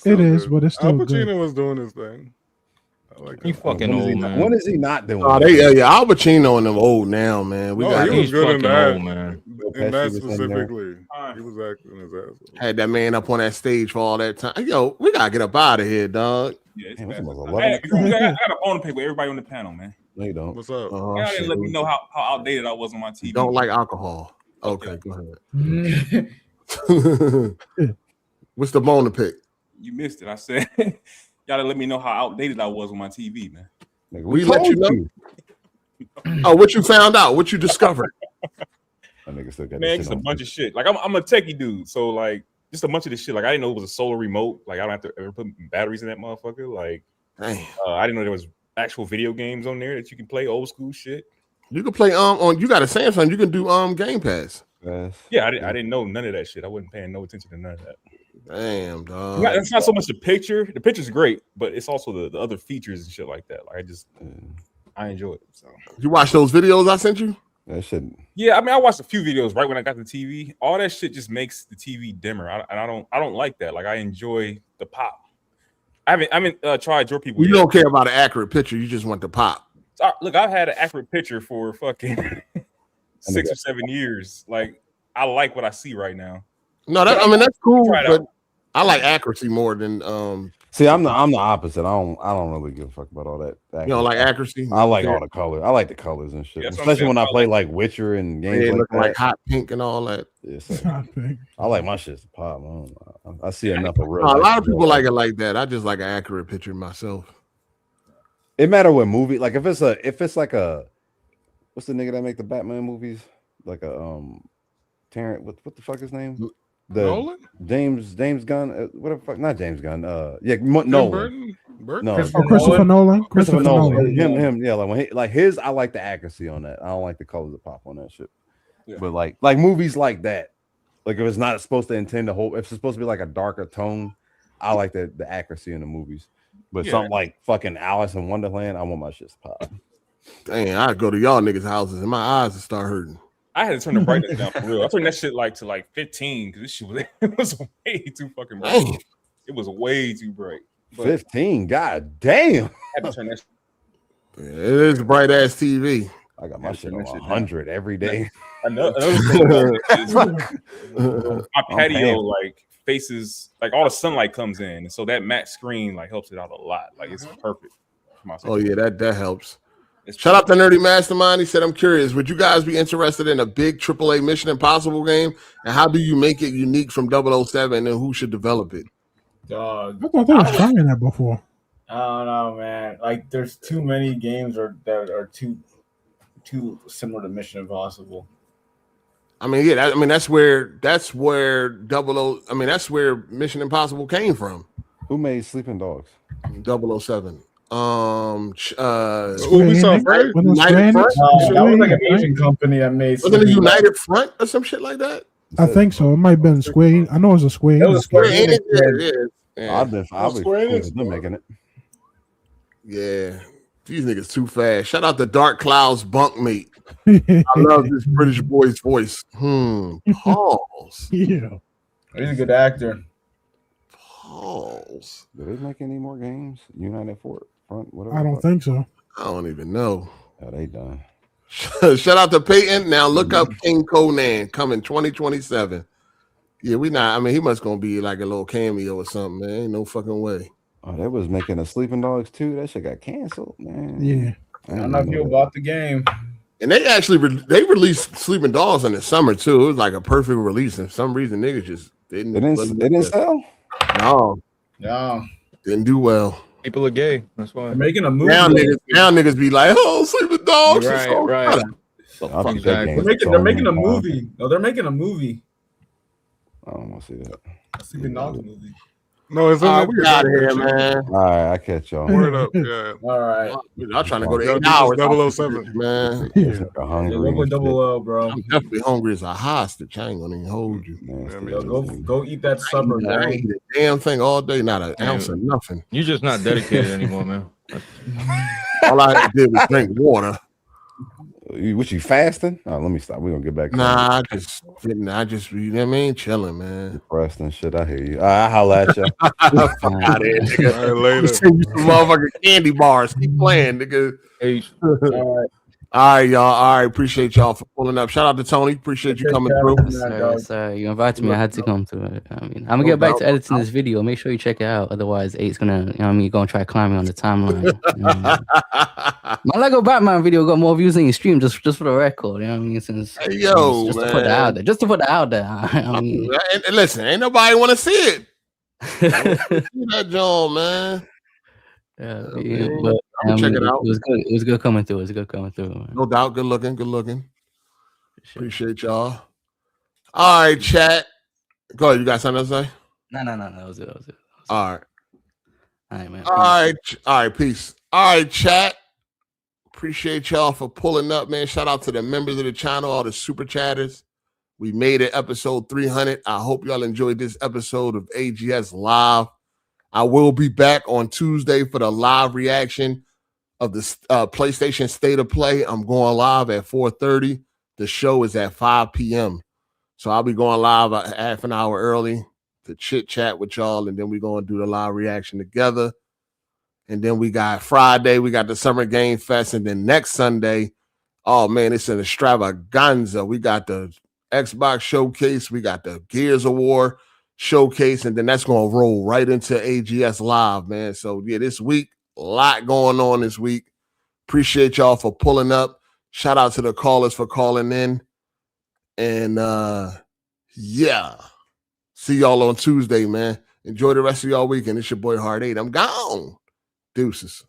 is, but it's still Al Pacino good. was doing his thing. You fucking old, man. When is he not doing? Oh, Al Pacino and them old now, man. He was good in that. In that specifically, he was acting his ass off. Had that man up on that stage for all that time. Yo, we gotta get up out of here, dog. Yeah, it's I got a phone to pay with everybody on the panel, man. No, you don't. What's up? Y'all didn't let me know how outdated I was on my TV. Don't like alcohol. Okay, go ahead. What's the bone to pick? You missed it. I said y'all didn't let me know how outdated I was on my TV, man. We let you know. Oh, what you found out? What you discovered? Man, just a bunch of shit. Like I'm a techie dude, so like just a bunch of this shit. Like I didn't know it was a solar remote. Like I don't have to ever put batteries in that motherfucker. Like I didn't know there was actual video games on there that you can play, old school shit. You can play on. You got a Samsung. You can do Game Pass. Yeah, I didn't know none of that shit. I wasn't paying no attention to none of that. Damn, dog. It's not so much the picture. The picture's great, but it's also the other features and shit like that. Like I enjoy it. So you watch those videos I sent you? That shit. Yeah, I mean, I watched a few videos right when I got the TV. All that shit just makes the TV dimmer. I don't like that. Like I enjoy the pop. I haven't tried your people. You don't care about an accurate picture. You just want the pop. Look, I've had an accurate picture for fucking 6 or 7 years. Like I like what I see right now. No, that's cool, but I like accuracy more than See, I'm the opposite. I don't really give a fuck about all that. You don't like accuracy? I like all the colors. I like the colors and shit. Especially when I play like Witcher and games like that. Like hot pink and all that. Hot pink. I like my shit to pop. I see enough of real. A lot of people like it like that. I just like an accurate picture myself. It matter what movie. Like if it's like a what's the nigga that make the Batman movies? Like a Terrence. What the fuck his name? Nolan? James Gunn, what the fuck? Not James Gunn. Nolan. No, Christopher Nolan. Christopher Nolan. Him. Yeah, like when his, I like the accuracy on that. I don't like the colors that pop on that shit. Yeah. But like movies like that, like if it's not supposed to intend to hold, if it's supposed to be like a darker tone, I like the accuracy in the movies. But something like fucking Alice in Wonderland, I want my shit to pop. Dang, I go to y'all niggas' houses and my eyes would start hurting. I had to turn the brightness down for real. I turned that shit to 15 because this shit was way too fucking bright. Dang. It was way too bright. But 15, god damn. I had to turn that. Yeah, it is a bright ass TV. I got my shit on 100 every day. Another thing is my patio like faces like all the sunlight comes in, and so that matte screen like helps it out a lot. Like it's perfect. Oh yeah, that helps. Shout out to Nerdy Mastermind. He said, I'm curious, would you guys be interested in a big AAA Mission Impossible game? And how do you make it unique from 007 and who should develop it? Dog. I thought they were trying that before. I don't know, man. Like there's too many games that are too similar to Mission Impossible. I mean, yeah, that's where that's where Mission Impossible came from. Who made Sleeping Dogs? 007. Ubisoft, right? United Front? That was like an Asian company that made. Wasn't it United Front or some shit like that? I think so. It might have been Square. I know it was a Square. It was Square Enix. Yeah. I'll be them making it. Yeah. These niggas too fast. Shout out to Dark Cloud's bunkmate. I love this British boy's voice. Pause. Yeah. He's a good actor. Pause. Do they make any more games? United Front, whatever. I don't think so. I don't even know. Yeah, they done. Shout out to Peyton. Now look up King Conan coming 2027. Yeah, we not. I mean, he must gonna be like a little cameo or something, man. Ain't no fucking way. Oh, they was making a Sleeping Dogs too. That shit got canceled, man. Yeah. I don't know if you bought the game. And they actually they released Sleeping Dogs in the summer too. It was like a perfect release, and for some reason niggas just didn't. It didn't sell. No, didn't do well. People are gay. That's why. They're making a movie. Now niggas be like, oh, Sleeping Dogs. Right. They're making a movie. No, they're making a movie. I don't want to see that. Sleeping Dogs movie. No, it's we out of here, man. All right, I catch y'all. Word up, yeah. All right. I'm trying to go to 8 hours. 007, man. Hungry. Go double L, bro. I'm definitely hungry as a hostage. I ain't gonna even hold you. Go eat that supper, I man. ain't eat a damn thing all day, not an ounce of nothing. You're just not dedicated anymore, man. All I did was drink water. What you fasting? Oh, let me stop. We're gonna get back. Nah, I just, you know what I mean, chilling, man. Depressed and shit. I hear you. I holla at you. Fuck out of here, nigga. All right, later. Send you some motherfucking candy bars. Keep playing, nigga. All right, y'all. All right, appreciate y'all for pulling up. Shout out to Tony. Appreciate you coming through. Sorry, you invited me. I had to come through it. I mean, I'm gonna get back to editing this video. Make sure you check it out. Otherwise, 8's gonna, you know what I mean, gonna try climbing on the timeline. My Lego Batman video got more views than your stream, just for the record. You know what I mean? Since hey, yo, just man. to put that out there, just to put that out there. I mean, and listen, ain't nobody want to see it. See that John, man. Yeah, but check it out. It was good. It was good coming through. Man. No doubt. Good looking. Appreciate y'all. All right, chat. Go ahead. You got something to say? No. That was it. All right, man. All right. Peace. All right, chat. Appreciate y'all for pulling up, man. Shout out to the members of the channel, all the super chatters. We made it episode 300. I hope y'all enjoyed this episode of AGS Live. I will be back on Tuesday for the live reaction of the PlayStation State of Play. I'm going live at 4:30. The show is at 5 p.m. So I'll be going live a half an hour early to chit chat with y'all, and then we're going to do the live reaction together. And then we got Friday, we got the Summer Game Fest, and then next Sunday, oh man, it's an extravaganza. We got the Xbox Showcase, we got the Gears Award Showcase, and then that's going to roll right into AGS Live, man. So yeah, this week, a lot going on this week. Appreciate y'all for pulling up. Shout out to the callers for calling in. And yeah, see y'all on Tuesday, man. Enjoy the rest of y'all weekend. It's your boy Hard8. I'm gone. Deuces.